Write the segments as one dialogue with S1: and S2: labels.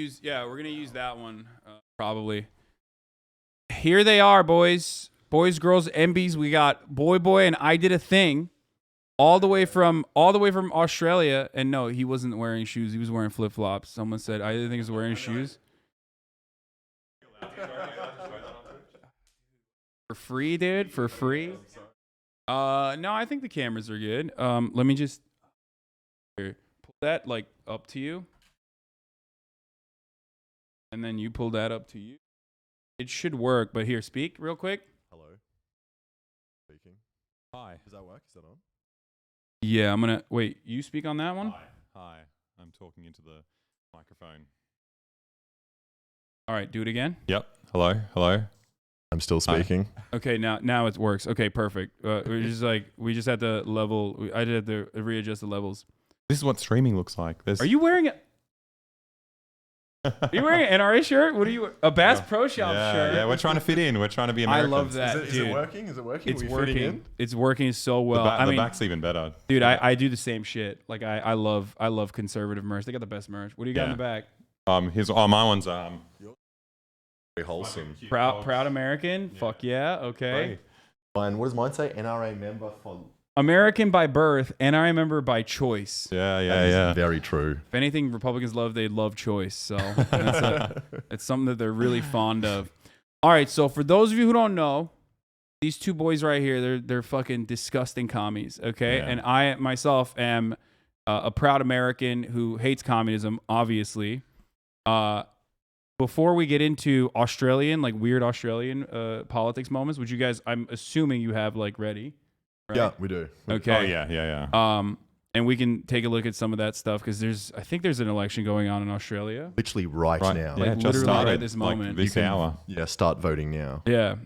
S1: use that one probably. Here they are, boys, girls, MBs. We got boy, and I did a thing, all the way from Australia. And no, he wasn't wearing shoes. He was wearing flip flops. Someone said I didn't think he was wearing shoes. For free, dude. For free. No, I think the cameras are good. Let me just pull that like up to you, and then you pull that up to you. It should work, but here, speak real quick.
S2: Hello. Speaking.
S3: Hi.
S2: Does that work? Is that on?
S1: Yeah, I'm gonna wait. You speak on that one.
S3: Hi. I'm talking into the microphone.
S1: All right, do it again.
S3: Yep. Hello.
S2: I'm still speaking.
S1: Okay, now it works. Okay, perfect. We just had to level. I had to readjust the levels.
S3: This is what streaming looks like.
S1: Are you wearing it? Are you wearing an NRA shirt? What are you? A Bass Pro Shop shirt?
S3: Yeah, we're trying to fit in. We're trying to be Americans.
S1: I love that,
S2: Is it working? Is it working?
S1: It's working. It's working so well.
S3: The back's even better.
S1: Dude, I do the same shit. Like I love conservative merch. They got the best merch. What do you got in the back?
S3: My one's
S2: Very wholesome.
S1: Proud American. Yeah. Fuck yeah. Okay.
S2: Mine. What does mine say? NRA member for.
S1: American by birth, NRA member by choice.
S3: Yeah.
S2: Very true.
S1: If anything Republicans love, they love choice. So it's something that they're really fond of. All right, so for those of you who don't know, these two boys right here, they're fucking disgusting commies, okay?
S3: Yeah.
S1: And I myself am a proud American who hates communism, obviously. Before we get into weird Australian politics moments, which you guys, I'm assuming you have like ready. Right?
S2: Yeah, we do.
S1: Okay.
S3: Oh, yeah.
S1: And we can take a look at some of that stuff because I think there's an election going on in Australia.
S2: Literally right now.
S1: Like
S3: just
S1: literally
S3: started,
S1: right this moment.
S3: Like this hour.
S2: Yeah, start voting now.
S1: Yeah.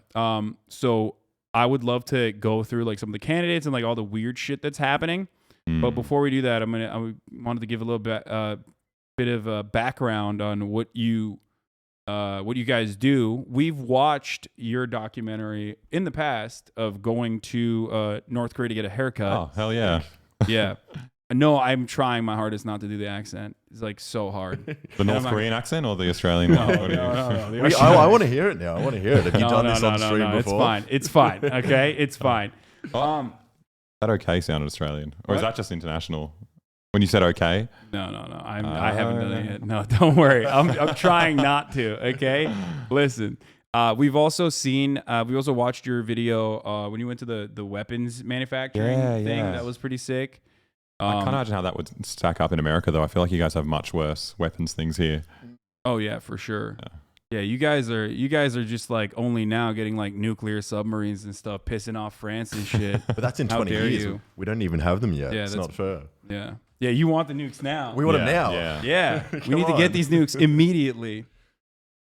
S1: So I would love to go through like some of the candidates and like all the weird shit that's happening. But before we do that, I wanted to give a little bit of a background on what you guys do. We've watched your documentary in the past of going to North Korea to get a haircut.
S3: Oh, hell yeah.
S1: Yeah. No, I'm trying my hardest not to do the accent. It's like so hard.
S3: The North Korean accent or the Australian
S1: No,
S3: one?
S1: no.
S2: I want to hear it now. I want to hear it. Have you done this on stream before?
S1: It's fine. Okay, it's fine.
S3: That okay sounded Australian, or is that just international? When you said okay?
S1: No. I haven't done it yet. No, don't worry. I'm trying not to. Okay, listen. We've also watched your video when you went to the weapons manufacturing thing. That was pretty sick.
S3: I can't imagine how that would stack up in America, though. I feel like you guys have much worse weapons things here.
S1: Oh yeah, for sure. Yeah, you guys are just like only now getting like nuclear submarines and stuff, pissing off France and shit.
S2: But that's in 20 years. We don't even have them yet. Yeah, it's not fair.
S1: Yeah. Yeah, you want the nukes now.
S2: We want them now.
S1: Yeah. We need to get these nukes immediately.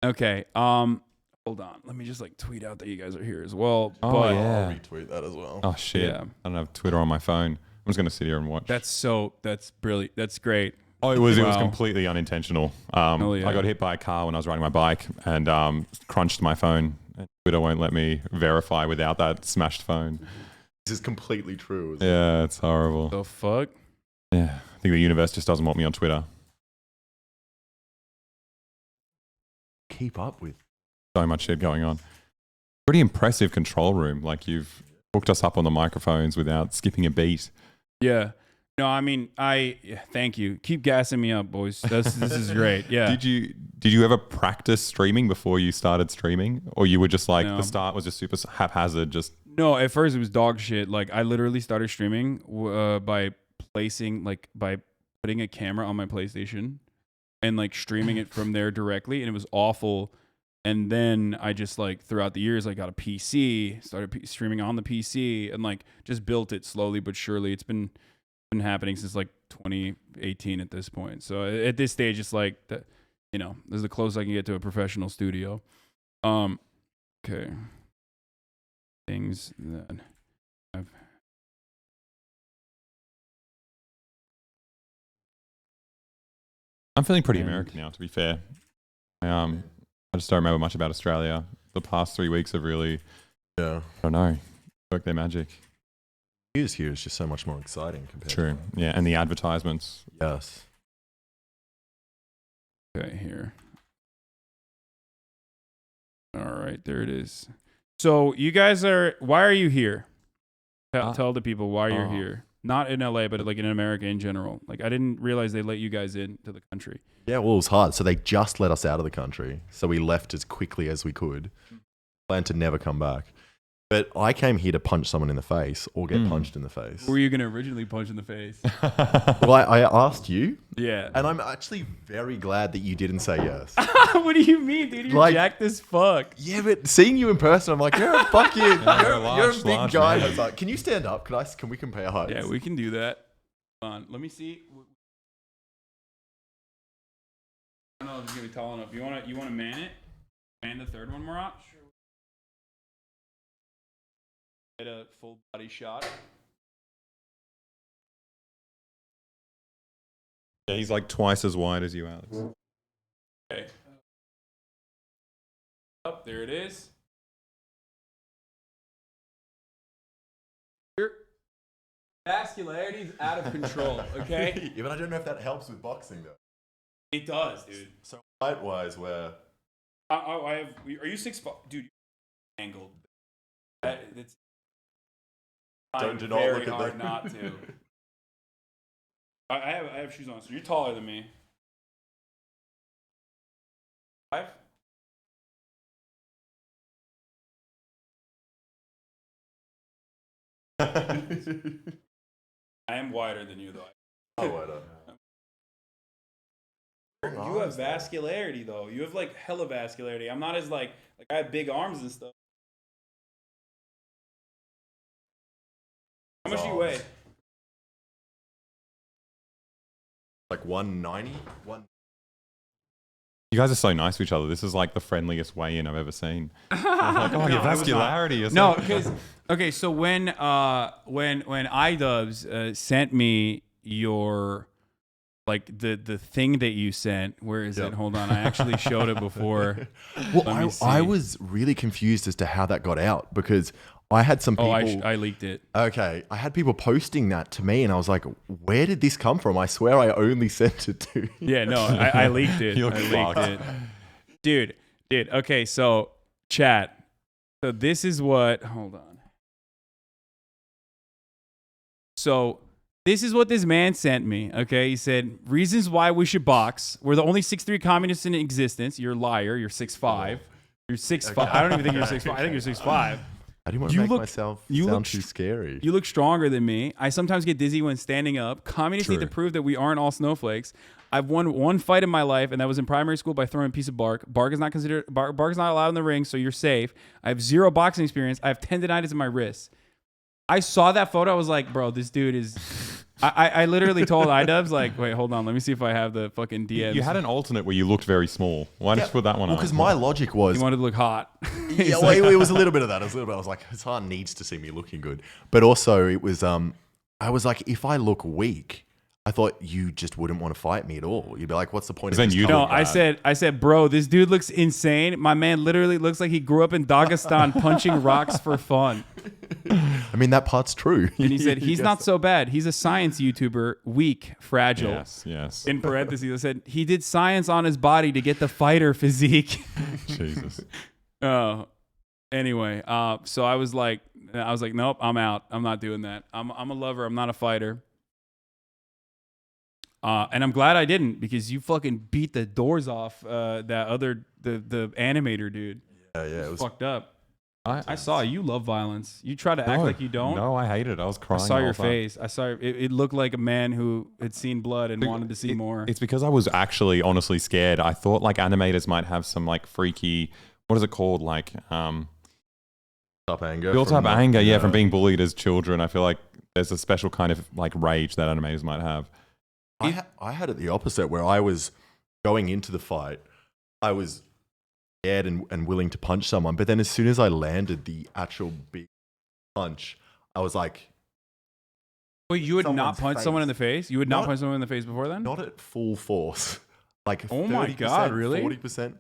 S1: Okay. Hold on. Let me just like tweet out that you guys are here as well.
S3: I'll
S2: retweet that as well.
S3: Oh shit. Yeah. I don't have Twitter on my phone. I'm just gonna sit here and watch.
S1: That's brilliant. That's great.
S3: Oh, it was completely unintentional. I got hit by a car when I was riding my bike and crunched my phone. And Twitter won't let me verify without that smashed phone.
S2: This is completely true.
S3: Yeah, it's horrible.
S1: The fuck?
S3: Yeah, I think the universe just doesn't want me on Twitter.
S2: Keep up with
S3: so much shit going on. Pretty impressive control room. Like you've hooked us up on the microphones without skipping a beat.
S1: Yeah. No, I mean, thank you. Keep gassing me up, boys. This is great. Yeah.
S3: Did you ever practice streaming before you started streaming, or you were just like the start was just super haphazard? Just
S1: no. At first, it was dog shit. Like I literally started streaming by putting a camera on my PlayStation and like streaming it from there directly, and it was awful. And then I just like throughout the years, I got a PC, started streaming on the PC, and like just built it slowly but surely. It's been happening since like 2018 at this point. So at this stage, it's like that, this is the closest I can get to a professional studio. Okay. Things that
S3: I'm feeling pretty American now, to be fair. I just don't remember much about Australia. The past 3 weeks have really, I don't know, worked their magic.
S2: News here is just so much more exciting compared to...
S3: True. Yeah, and the advertisements.
S2: Yes.
S1: Okay, here. right, there it is. So you guys why are you here? Tell the people why you're here. Not in LA, but like in America in general. Like I didn't realize they let you guys into the country.
S2: Yeah, well, it was hard. So they just let us out of the country. So we left as quickly as we could. Planned to never come back. But I came here to punch someone in the face or get punched in the face.
S1: Who were you going to originally punch in the face?
S2: Well, I asked you.
S1: Yeah.
S2: And I'm actually very glad that you didn't say yes.
S1: What do you mean, dude? You're jacked as fuck.
S2: Yeah, but seeing you in person, I'm like, you're a fucking, you're a big guy.
S3: Man.
S2: I was like, can you stand up? Can we compare heights?
S1: Yeah, we can do that. Hold on, let me see. I don't know if it's gonna be tall enough. You wanna man it? Man the third one, Marat? Sure. Get a full body shot.
S3: Yeah, he's like twice as wide as you, Alex.
S1: Okay. Up there it is. Your vascularity is out of control. Okay.
S2: Yeah, but I don't know if that helps with boxing though.
S1: It does, dude.
S2: So height-wise, where?
S1: I have. Are you 6'5", dude? Angled. It's.
S2: Do not look at
S1: hard
S2: them.
S1: not to. I have shoes on, so you're taller than me. 5? I am wider than you, though.
S2: Oh, wider.
S1: You have vascularity, though. You have like hella vascularity. I'm not as like I have big arms and stuff. How much do you weigh?
S2: Like 190?
S3: You guys are so nice to each other. This is like the friendliest weigh-in I've ever seen. Like, oh, your vascularity.
S1: No, because okay. So when iDubbbz sent me your like the thing that you sent, where is it? Hold on, I actually showed it before.
S2: Well, I was really confused as to how that got out because I had some people.
S1: I leaked it.
S2: Okay, I had people posting that to me, and I was like, "Where did this come from?" I swear, I only sent it to.
S1: Yeah, no, I leaked it. I leaked it, dude. Okay, so chat. So this is what. Hold on. So this is what this man sent me. Okay, he said reasons why we should box. We're the only 6'3" communists in existence. You're a liar. You're 6'5". You're 6'5". I don't even think you're 6'5". I think you're 6'5".
S2: I didn't want to make myself sound too scary.
S1: You look stronger than me. I sometimes get dizzy when standing up. Communists need to prove that we aren't all snowflakes. I've won one fight in my life, and that was in primary school by throwing a piece of bark. Bark is not allowed in the ring, so you're safe. I have 0 boxing experience. I have tendinitis in my wrists. I saw that photo. I was like, bro, this dude is... I literally told iDubbbz, like, wait, hold on. Let me see if I have the fucking DMs.
S3: You had an alternate where you looked very small. Why did you put that one on?
S2: Well, because my logic was...
S1: He wanted to look hot.
S2: Yeah, well, it was a little bit of that. I was like, Hasan needs to see me looking good. But also, it was... I was like, if I look weak... I thought you just wouldn't want to fight me at all. You'd be like, what's the point of this?
S1: No, I said, bro, this dude looks insane. My man literally looks like he grew up in Dagestan punching rocks for fun.
S2: I mean, that part's true.
S1: And he said, he's not so bad. He's a science YouTuber, weak, fragile.
S3: Yes.
S1: In parentheses, I said, he did science on his body to get the fighter physique.
S3: Jesus.
S1: Oh. Anyway, so I was like, nope, I'm out. I'm not doing that. I'm a lover. I'm not a fighter. And I'm glad I didn't because you fucking beat the doors off the animator dude.
S2: Yeah, it was
S1: fucked up. I saw you love violence. You try to act like you don't.
S3: No, I hated it. I was crying.
S1: I saw your face. I saw it looked like a man who had seen blood and wanted to see more.
S3: It's because I was actually honestly scared. I thought like animators might have some like freaky, what is it called? Like
S2: built-up anger.
S3: Built-up anger, yeah, from being bullied as children. I feel like there's a special kind of like rage that animators might have.
S2: I had it the opposite, where I was going into the fight, I was scared and willing to punch someone, but then as soon as I landed the actual big punch, I was like...
S1: Wait, you would not punch someone in the face? You would not punch someone in the face before then?
S2: Not at full force. Like
S1: oh my God, really?
S2: 40%.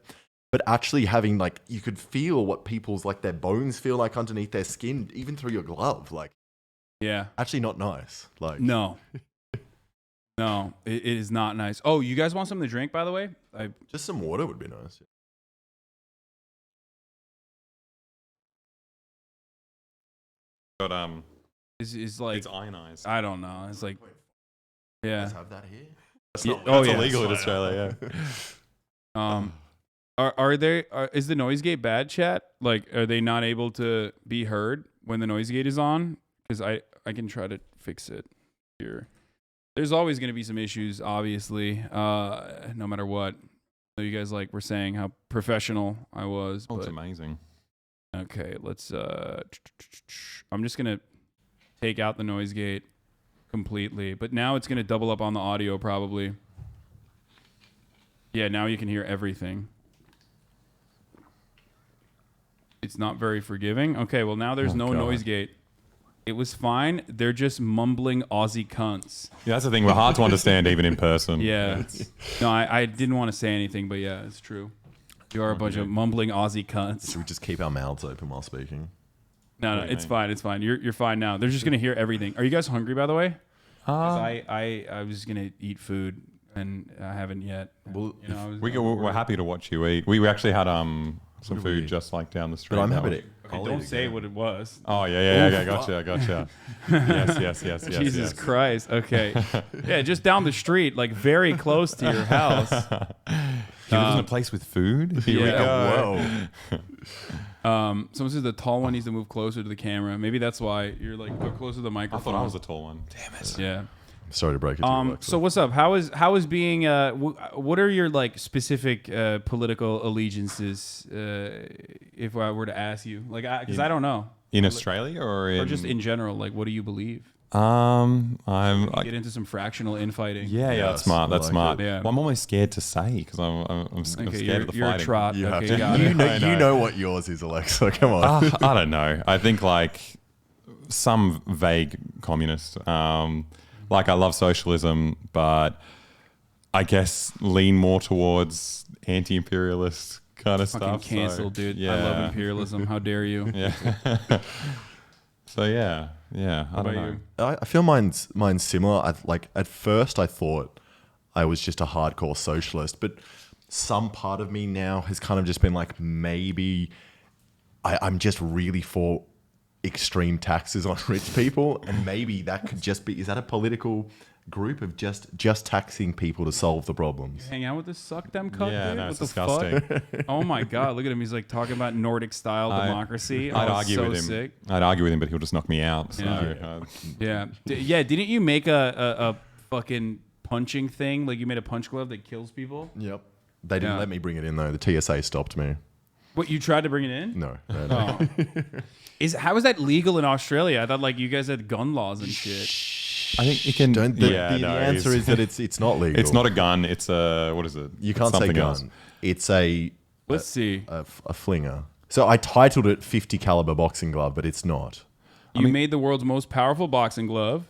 S2: But actually having like, you could feel what people's, like their bones feel like underneath their skin, even through your glove. Like,
S1: yeah.
S2: Actually not nice. Like,
S1: no. No, it is not nice. Oh, you guys want something to drink, by the way?
S2: Just some water would be nice.
S3: But
S1: is like
S3: it's ionized.
S1: I don't know. It's like yeah.
S2: Let's have that here. That's
S1: Yeah,
S2: not
S1: oh,
S3: It's
S1: yeah.
S3: illegal in Australia. Yeah.
S1: Is the noise gate bad, chat? Like, are they not able to be heard when the noise gate is on? Because I can try to fix it here. There's always going to be some issues, obviously, no matter what. So you guys were saying how professional I was.
S3: Oh, it's
S1: but
S3: amazing.
S1: okay, let's. I'm just gonna take out the noise gate completely, but now it's gonna double up on the audio probably. Yeah, now you can hear everything. It's not very forgiving. Okay, well now there's no
S2: God.
S1: noise gate. It was fine. They're just mumbling Aussie cunts.
S3: Yeah, that's the thing. We're hard to understand even in person.
S1: Yeah. No, I didn't want to say anything, but yeah, it's true. You are a bunch of mumbling Aussie cunts.
S2: Should we just keep our mouths open while speaking?
S1: No,
S3: What do you
S1: it's
S3: mean?
S1: fine. It's fine. You're fine now. They're just gonna hear everything. Are you guys hungry, by the way? 'Cause I was gonna eat food and I haven't yet.
S2: Well,
S1: You know, I was-
S3: we're happy to watch you eat. We actually had some
S2: did
S3: food
S2: we-
S3: just down the street.
S2: But I'm
S3: now.
S2: happy to.
S1: Okay, don't say what it was.
S3: Oh yeah. Gotcha. yes.
S1: Jesus Christ. Okay. Yeah, just down the street, very close to your house.
S3: He lives in a place with food. Here we
S1: yeah.
S3: go.
S2: Whoa.
S1: Someone says the tall one needs to move closer to the camera. Maybe that's why you're put closer to the
S3: I
S1: microphone.
S3: thought I was the tall one. Damn it.
S1: Yeah.
S2: Sorry to break it to you, Alexa.
S1: So what's up? How is being? What are your specific political allegiances? If I were to ask you, because I don't know,
S3: In Australia or in?
S1: or just in general, what do you believe?
S3: I'm.
S1: Get into some fractional infighting.
S3: Yeah,
S2: Yes,
S3: that's smart.
S2: I
S3: That's
S2: like
S3: smart.
S1: it. Yeah.
S3: Well, I'm almost scared to say because I'm scared
S1: Okay,
S3: of the
S1: you're a
S3: fighting.
S1: trot.
S2: You have
S1: Okay,
S2: to.
S1: got
S2: You
S1: it.
S2: know,
S3: I know.
S2: you know what yours is, Alexa. Come on.
S3: I don't know. I think some vague communist. I love socialism, but I guess lean more towards anti-imperialist kind of
S1: Fucking
S3: stuff.
S1: canceled, dude. I love imperialism. How dare you?
S3: Yeah. So yeah. I don't
S1: about
S3: know.
S1: you?
S2: I feel mine's similar. At first I thought I was just a hardcore socialist, but some part of me now has kind of just been maybe I'm just really for extreme taxes on rich people, and maybe that could just be, is that a political group of just taxing people to solve the problems?
S1: Hang out with this suck them cunt,
S3: Yeah,
S1: dude?
S3: no,
S1: What
S3: it's
S1: the
S3: disgusting.
S1: fuck? Oh my god, look at him. He's talking about Nordic style democracy.
S3: I'd
S1: Oh,
S3: argue
S1: so
S3: with him.
S1: sick.
S3: I'd argue with him, but he'll just knock me out. So,
S1: Yeah. Yeah. Didn't you make a fucking punching thing? You made a punch glove that kills people?
S2: Yep. They didn't
S1: Yeah.
S2: let me bring it in though. The TSA stopped me.
S1: What, you tried to bring it in?
S2: No.
S1: Oh. How is that legal in Australia? I thought you guys had gun laws and shit.
S3: I think it can.
S2: Don't. The answer is that it's not legal.
S3: It's not a gun. It's a what is it?
S2: You can't
S3: It's
S2: say
S3: something
S2: gun.
S3: else.
S2: It's a
S1: Let's see.
S2: flinger. So I titled it 50 caliber boxing glove, but it's not.
S1: You made the world's most powerful boxing glove.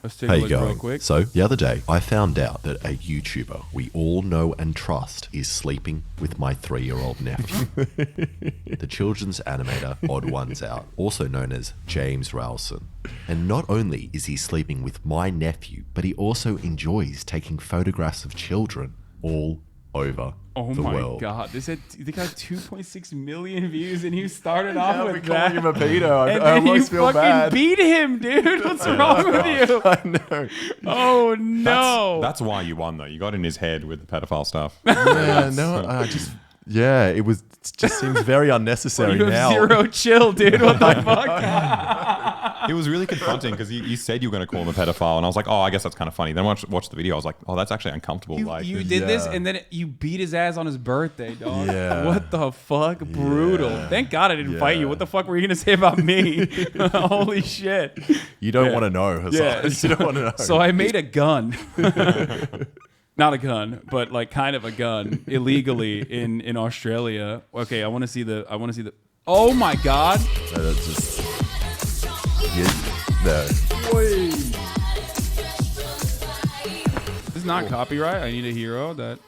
S1: Let's take
S4: How
S1: a
S4: you
S1: look real
S4: going?
S1: quick.
S4: So, the other day, I found out that a YouTuber we all know and trust is sleeping with my 3-year-old nephew. The children's animator Odd Ones Out, also known as James Rowson. And not only is he sleeping with my nephew, but he also enjoys taking photographs of children all over
S1: Oh
S4: the
S1: my
S4: world.
S1: god! They got 2.6 million views, and you started off with
S2: calling
S1: that.
S2: him a pedo.
S1: And
S2: I
S1: then you
S2: almost feel
S1: fucking
S2: bad.
S1: beat him, dude. What's wrong with you?
S2: I know.
S1: Oh no!
S3: That's why you won, though. You got in his head with the pedophile stuff.
S2: Yeah, no, I just. Yeah, it just seems very unnecessary
S1: you have
S2: now.
S1: zero chill, dude. What the fuck?
S3: It was really confronting because you said you were going to call him a pedophile, and I was like, oh, I guess that's kind of funny. Then watch the video. I was like, oh, that's actually uncomfortable.
S1: You did this,
S2: Yeah.
S1: and then you beat his ass on his birthday, dog.
S2: Yeah.
S1: What the fuck? Brutal.
S2: Yeah.
S1: Thank God I didn't fight you.
S2: Yeah.
S1: What the fuck were you gonna say about me? Holy shit.
S2: You don't
S1: Yeah.
S2: want to know, Hasan.
S1: Yeah.
S2: You don't want to know.
S1: So I made a gun. Not a gun, but kind of a gun illegally in Australia. Okay, I want to see the. Oh my god!
S2: No, that's just. No.
S1: This is not copyright. I need a hero that.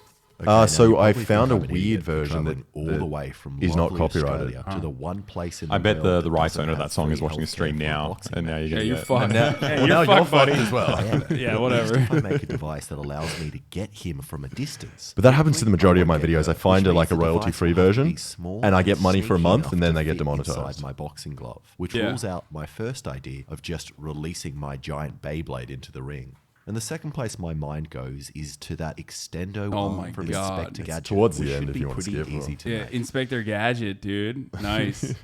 S2: So I
S4: you probably
S2: found
S4: feel
S2: a
S4: I'm an
S2: weird
S4: idiot for
S2: version
S4: travelling
S2: that-
S4: all
S2: that
S4: the way from
S2: is not
S4: lovely
S2: copyrighted.
S4: Australia to the one place in
S3: I bet
S4: world
S3: the
S4: that
S3: rights
S4: doesn't
S3: owner of that
S4: have
S3: song is
S4: free
S3: watching the
S4: healthcare
S3: stream
S4: for a
S3: now,
S4: boxing
S3: and now
S4: match.
S3: you're
S1: Yeah,
S3: gonna
S1: you're
S3: get.
S1: fucked.
S2: Well,
S1: You're
S2: now you're
S1: fucked, buddy.
S2: fucked as well.
S4: I am.
S1: Yeah, whatever.
S4: What if I make a device that allows me to get him from a distance?
S2: But that happens to the majority of my
S4: won't get
S2: videos. I
S4: hurt,
S2: find
S4: which
S2: like a
S4: means the device
S2: royalty-free
S4: will have to be
S2: version,
S4: small
S2: and I get money for a
S4: sneaky
S2: month,
S4: enough
S2: and then
S4: to
S2: they get
S4: fit
S2: demonetized.
S4: inside my boxing glove, which
S1: Yeah.
S4: rules out my first idea of just releasing my giant Beyblade into the ring. And the second place my mind goes is to that extendo
S1: Oh
S4: arm
S1: my
S4: from
S1: God.
S4: Inspector
S2: It's
S4: Gadget,
S2: towards the
S4: which
S2: end
S4: should
S2: if
S4: be
S2: you want to
S4: pretty
S2: skip, or-
S4: easy to
S1: Yeah,
S4: make.
S1: Inspector Gadget, dude. Nice.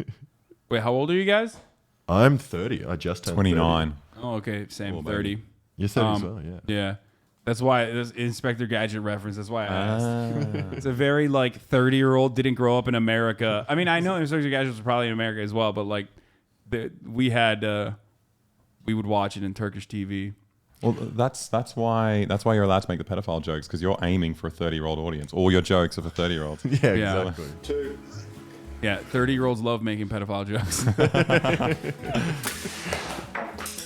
S1: Wait, how old are you guys?
S2: I'm 30. I just turned
S3: 29.
S1: Oh, okay, same.
S3: Cool,
S1: 30.
S3: baby.
S2: You're 30 as well, yeah.
S1: Yeah. That's why this Inspector Gadget reference. That's why I asked.
S3: Ah.
S1: It's a very like 30-year-old didn't grow up in America. I mean, I know Inspector Gadget was probably in America as well, but like we would watch it in Turkish TV.
S3: Well, that's why you're allowed to make the pedophile jokes, because you're aiming for a 30-year-old audience. All your jokes are for 30-year-olds.
S2: Yeah,
S1: Yeah.
S2: exactly.
S1: Yeah, 30-year-olds love making pedophile jokes.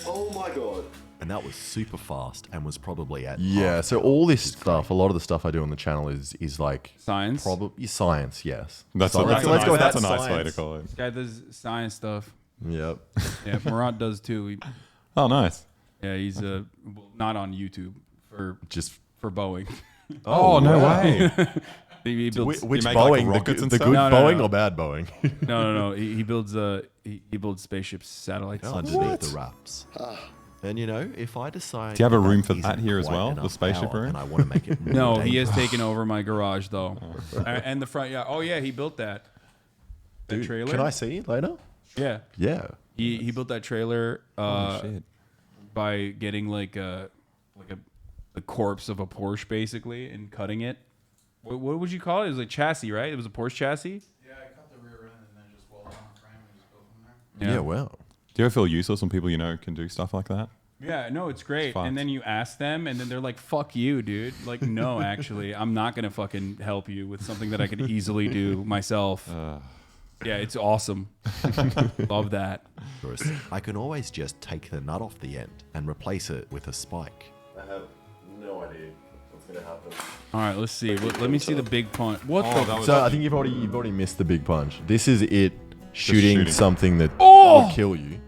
S4: Oh my god! And that was super fast and was probably at
S2: Yeah, so all this stuff, a lot of the stuff I do on the channel is like
S1: Science.
S2: probably science, yes.
S3: That's
S2: So
S3: a,
S2: let's
S3: that's
S2: go with
S3: that's
S2: that
S3: a nice way to
S2: science.
S3: call it.
S1: Guy does science stuff.
S2: Yep.
S1: Yeah, Murat does too.
S3: Oh, nice.
S1: Yeah, he's well, not on YouTube for
S2: Just
S1: Boeing.
S3: Oh, no way.
S1: He builds,
S2: which
S3: make, like,
S2: Boeing?
S3: rockets
S2: the
S3: and
S2: the
S3: stuff?
S2: good
S1: No, no,
S2: Boeing
S1: no.
S2: or bad Boeing?
S1: no. He builds he builds spaceships, satellites.
S4: underneath the wraps. And you know, if I decide,
S3: Do you have a room
S4: that
S3: for that
S4: isn't
S3: here as
S4: quite
S3: well, the
S4: enough
S3: spaceship
S4: power
S3: room?
S4: and I want to make it more
S1: No, he has
S4: dangerous-
S1: taken over my garage though, and the front. Yeah. Oh yeah, he built that. That trailer.
S2: Can I see later?
S1: Yeah.
S2: Yeah.
S1: He built that trailer
S3: Oh, shit.
S1: by getting like the corpse of a Porsche basically and cutting it. What would you call it? It was like chassis, right? It was a Porsche chassis.
S5: Yeah, I cut the rear end and then just welded on the frame and just built from there.
S2: Yeah. Wow.
S3: Do you ever feel useless when people you know can do stuff like that?
S1: Yeah, no, it's great.
S3: fucked.
S1: And then you ask them, and then they're like, "Fuck you, dude." Like, no, actually, I'm not gonna fucking help you with something that I could easily do myself. Yeah, it's awesome. Love that.
S4: I can always just take the nut off the end and replace it with a spike.
S2: I have no idea what's gonna happen.
S1: All right, let's see. Let me see the big punch. What the?
S2: So I think you've already missed the big punch. This is it shooting,
S3: shooting.
S2: something that
S1: Oh!
S2: will kill you.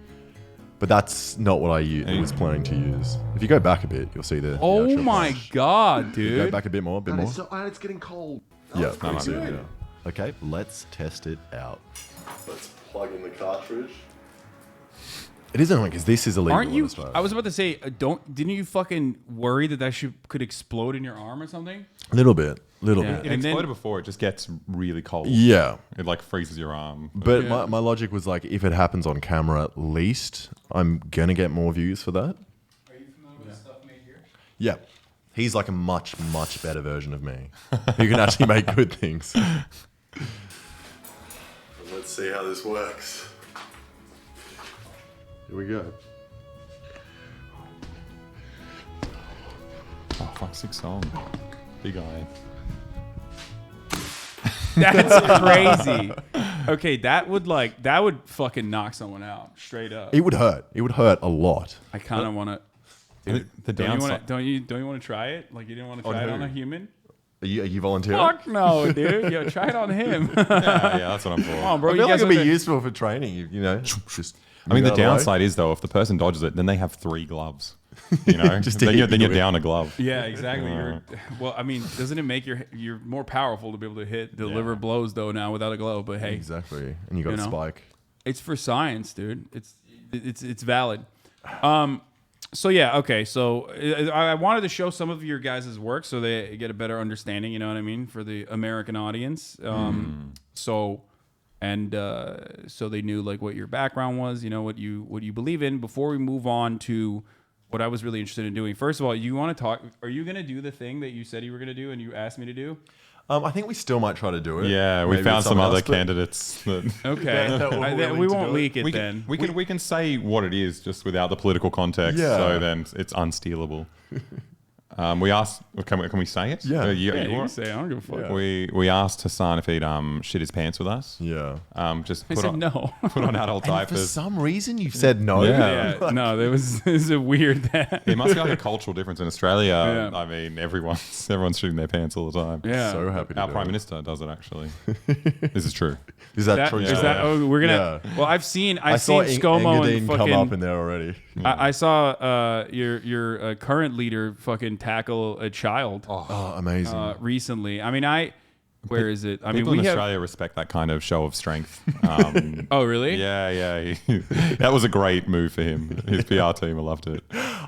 S2: But that's not what I was planning to use. If you go back a bit, you'll see the
S1: Oh
S2: actual
S1: my
S2: punch.
S1: god,
S2: Go
S1: dude!
S2: back a bit more,
S4: And it's getting cold.
S2: Yeah,
S3: no,
S2: pretty
S3: no,
S2: soon,
S3: no.
S2: yeah.
S4: Okay, let's test it out.
S2: Let's plug in the cartridge. It isn't like, because this is illegal.
S1: Aren't you?
S2: as far as-
S1: I was about to say, didn't you fucking worry that could explode in your arm or something?
S2: Little bit. Little
S1: Yeah.
S2: bit.
S3: It
S1: And then-
S3: exploded before. It just gets really cold.
S2: Yeah.
S3: It like freezes your arm.
S2: But
S1: Yeah.
S2: my logic was like, if it happens on camera, at least I'm going to get more views for that.
S5: Are you familiar with stuff made here?
S2: Yeah. He's like a much, much better version of me. Who can actually make good things. Let's see how this works. Here we go.
S3: Oh, fuck, sick song. Big eye.
S1: That's crazy. Okay, that would fucking knock someone out straight up.
S2: It would hurt. It would hurt a lot.
S1: I kind of want to.
S3: The
S1: Don't you
S3: downside.
S1: want to? Don't you want to try it? Like you didn't want to
S2: On
S1: try it
S2: who?
S1: on a human?
S2: Are you volunteering?
S1: Fuck no, dude. Yo, try it on him.
S3: yeah, that's what I'm for.
S1: Come on, bro.
S2: I
S1: You
S2: feel like
S1: guys
S2: it'd be
S1: want to-
S2: useful for training. You know, just.
S3: I mean,
S2: move
S3: the
S2: out of way.
S3: downside is though, if the person dodges it, then they have 3 gloves. You know,
S2: Just to
S3: then
S2: hit
S3: you're
S2: you with.
S3: down a glove.
S1: Yeah, exactly. Well, I mean, doesn't it make you're more powerful to be able to deliver blows though now without a glove? But hey,
S2: Exactly, and you got
S1: You
S2: a
S1: know?
S2: spike.
S1: it's for science, dude. It's valid. So yeah, okay. So I wanted to show some of your guys' work so they get a better understanding. You know what I mean, for the American audience. So they knew like what your background was. You know what you believe in. Before we move on to what I was really interested in doing. First of all, you want to talk? Are you gonna do the thing that you said you were gonna do and you asked me to do?
S2: I think we still might try to do it.
S3: Yeah, we
S2: Maybe
S3: found
S2: with
S3: some
S2: someone
S3: other
S2: else, but-
S3: candidates. That
S1: Okay,
S2: that we're willing
S1: we
S2: to
S1: won't
S2: do it.
S1: leak it then.
S3: we can say what it is just without the political context.
S2: Yeah.
S3: So then it's unstealable. We asked, can we say it?
S2: Yeah.
S3: You
S1: Yeah, you
S3: want-
S1: can say, I don't give a fuck.
S2: Yeah.
S3: We asked Hasan if he'd shit his pants with us.
S2: Yeah.
S3: Just
S1: I
S3: put
S1: said
S3: on,
S1: no.
S3: put on adult
S2: And for
S3: diapers.
S2: some reason, you've said no.
S3: Yeah.
S1: Yeah, no, there was this a weird that.
S3: It must be like a cultural difference in Australia.
S1: Yeah.
S3: I mean, everyone's shooting their pants all the time.
S1: Yeah.
S2: So happy to
S3: Our
S2: do
S3: Prime
S2: it.
S3: Minister does it actually. This is true.
S2: Is that,
S1: That,
S2: true?
S1: is that? Oh, we're gonna.
S2: Yeah.
S1: Well, I've seen
S2: I saw
S1: seen ScoMo and
S2: Engadine
S1: fucking.
S2: come up in there already.
S1: I saw your current leader fucking tackle a child
S2: Oh, amazing.
S1: recently. I mean, where is it? I mean,
S3: People
S1: we
S3: in
S1: have.
S3: Australia respect that kind of show of strength.
S1: Oh, really?
S3: Yeah. That was a great move for him. His PR team loved it.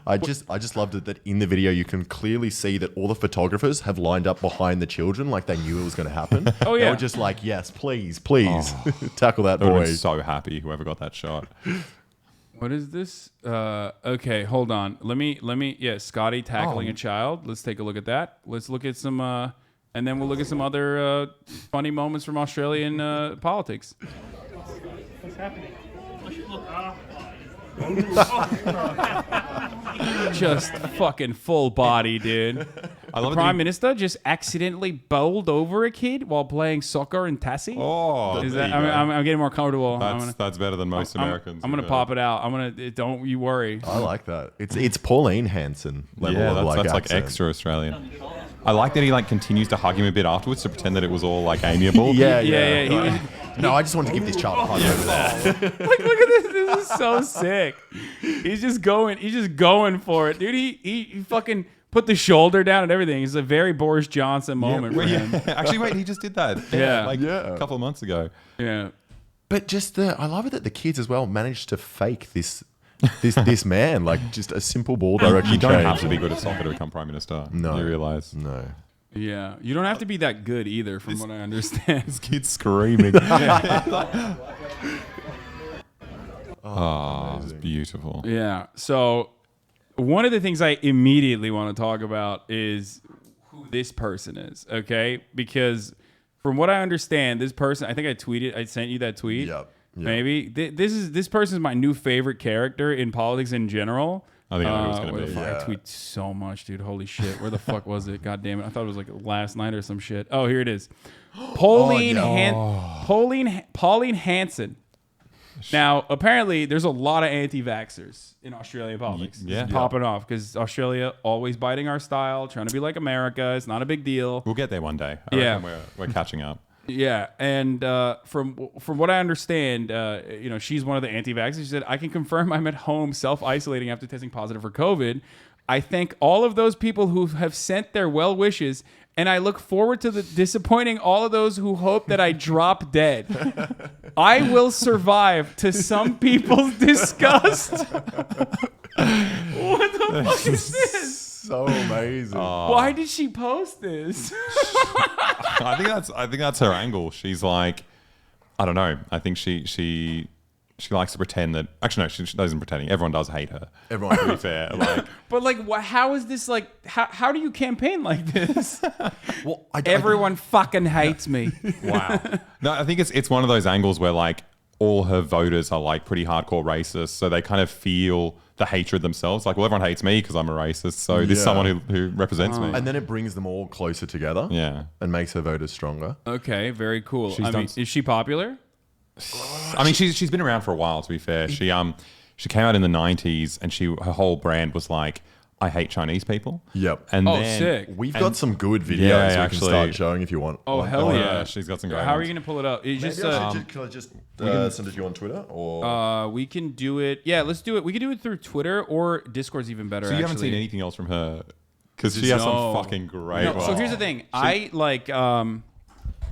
S2: I just loved it that in the video you can clearly see that all the photographers have lined up behind the children like they knew it was going to happen.
S1: Oh,
S2: They
S1: yeah.
S2: were just like, yes, please, tackle that
S3: I would have
S2: boy.
S3: been so happy whoever got that shot.
S1: What is this? Okay, hold on. Let me. Yeah, Scotty tackling a child. Let's take a look at that. Let's look at some, and then we'll look at some other funny moments from Australian politics.
S6: What's happening?
S1: Just fucking full body, dude.
S3: I love
S1: Prime Minister just accidentally bowled over a kid while playing soccer in Tassie.
S3: Oh,
S1: Is
S3: there
S1: that?
S3: you go.
S1: I'm getting more comfortable.
S3: That's better than most Americans.
S1: I'm gonna pop it out. Don't you worry.
S2: I like that. It's Pauline Hanson level
S3: Yeah,
S2: of
S3: that's like
S2: accent.
S3: extra Australian. I like that he like continues to hug him a bit afterwards to pretend that it was all like amiable.
S2: Yeah.
S1: Yeah.
S2: No, I just wanted to give this child a hug over there.
S1: Like, look at this. This is so sick. He's just going for it, dude. He fucking put the shoulder down and everything. It's a very Boris Johnson moment for him.
S3: Actually, wait, he just did that.
S1: Yeah.
S3: A couple of months ago.
S1: Yeah.
S2: But just I love it that the kids as well managed to fake this man, like just a simple ball direction
S3: You don't
S2: change.
S3: have to be good at soccer to become prime minister.
S2: No.
S3: You realize.
S2: No.
S1: Yeah. You don't have to be that good either, from what I understand.
S3: Kids screaming. Oh, it's beautiful.
S1: Yeah. So one of the things I immediately want to talk about is who this person is, okay? Because from what I understand, this person, I think I sent you that tweet.
S2: Yep.
S1: Maybe. This person is my new favorite character in politics in general.
S3: I think I know who it's gonna
S1: where
S3: be.
S1: the fuck- I
S2: Yeah.
S1: tweet so much, dude. Holy shit. Where the fuck was it? God damn it. I thought it was like last night or some shit. Oh, here it is. Pauline Hanson. Now, apparently, there's a lot of anti-vaxxers in Australian politics.
S3: Yeah.
S1: It's popping off because Australia always biting our style, trying to be like America. It's not a big deal.
S3: We'll get there one day. I
S1: Yeah.
S3: reckon we're catching up.
S1: Yeah, and from what I understand, she's one of the anti-vaxxers. She said, "I can confirm I'm at home self-isolating after testing positive for COVID. I thank all of those people who have sent their well wishes, and I look forward to disappointing all of those who hope that I drop dead. I will survive to some people's disgust." What the fuck is this?
S2: So amazing.
S1: Why did she post this?
S3: I think that's her angle. She's like, I don't know. I think she likes to pretend that. Actually, no, she doesn't pretending. Everyone does hate her.
S2: Everyone
S3: To be fair, like
S1: But like, how is this like? How do you campaign like this?
S2: well,
S1: Everyone fucking hates me.
S3: wow. No, I think it's one of those angles where like all her voters are like pretty hardcore racist, so they kind of feel the hatred themselves. Like, well, everyone hates me because I'm a racist, so this is
S2: Yeah.
S3: someone who represents me.
S2: and then it brings them all closer together.
S3: Yeah.
S2: And makes her voters stronger.
S1: Okay, very cool.
S3: She's
S1: I mean,
S3: done-
S1: is she popular?
S3: I mean, she's been around for a while. To be fair, she came out in the '90s, and her whole brand was like, "I hate Chinese people."
S2: Yep.
S3: And
S1: Oh,
S3: then,
S1: sick.
S2: We've got some good videos
S3: Yeah,
S2: we
S3: actually-
S2: can start showing if you want.
S1: Oh,
S2: Want
S1: hell
S2: one?
S1: yeah.
S3: she's got some great
S1: How are
S3: ones.
S1: you gonna pull it up? It's
S2: Maybe
S1: just
S2: can I just send it to you on Twitter? Or
S1: we can do it. Yeah, let's do it. We can do it through Twitter or Discord's even better.
S3: So you haven't
S1: actually.
S3: seen anything else from her? Because she has
S1: No.
S3: some fucking great
S1: No,
S3: ones.
S1: so here's the thing. I like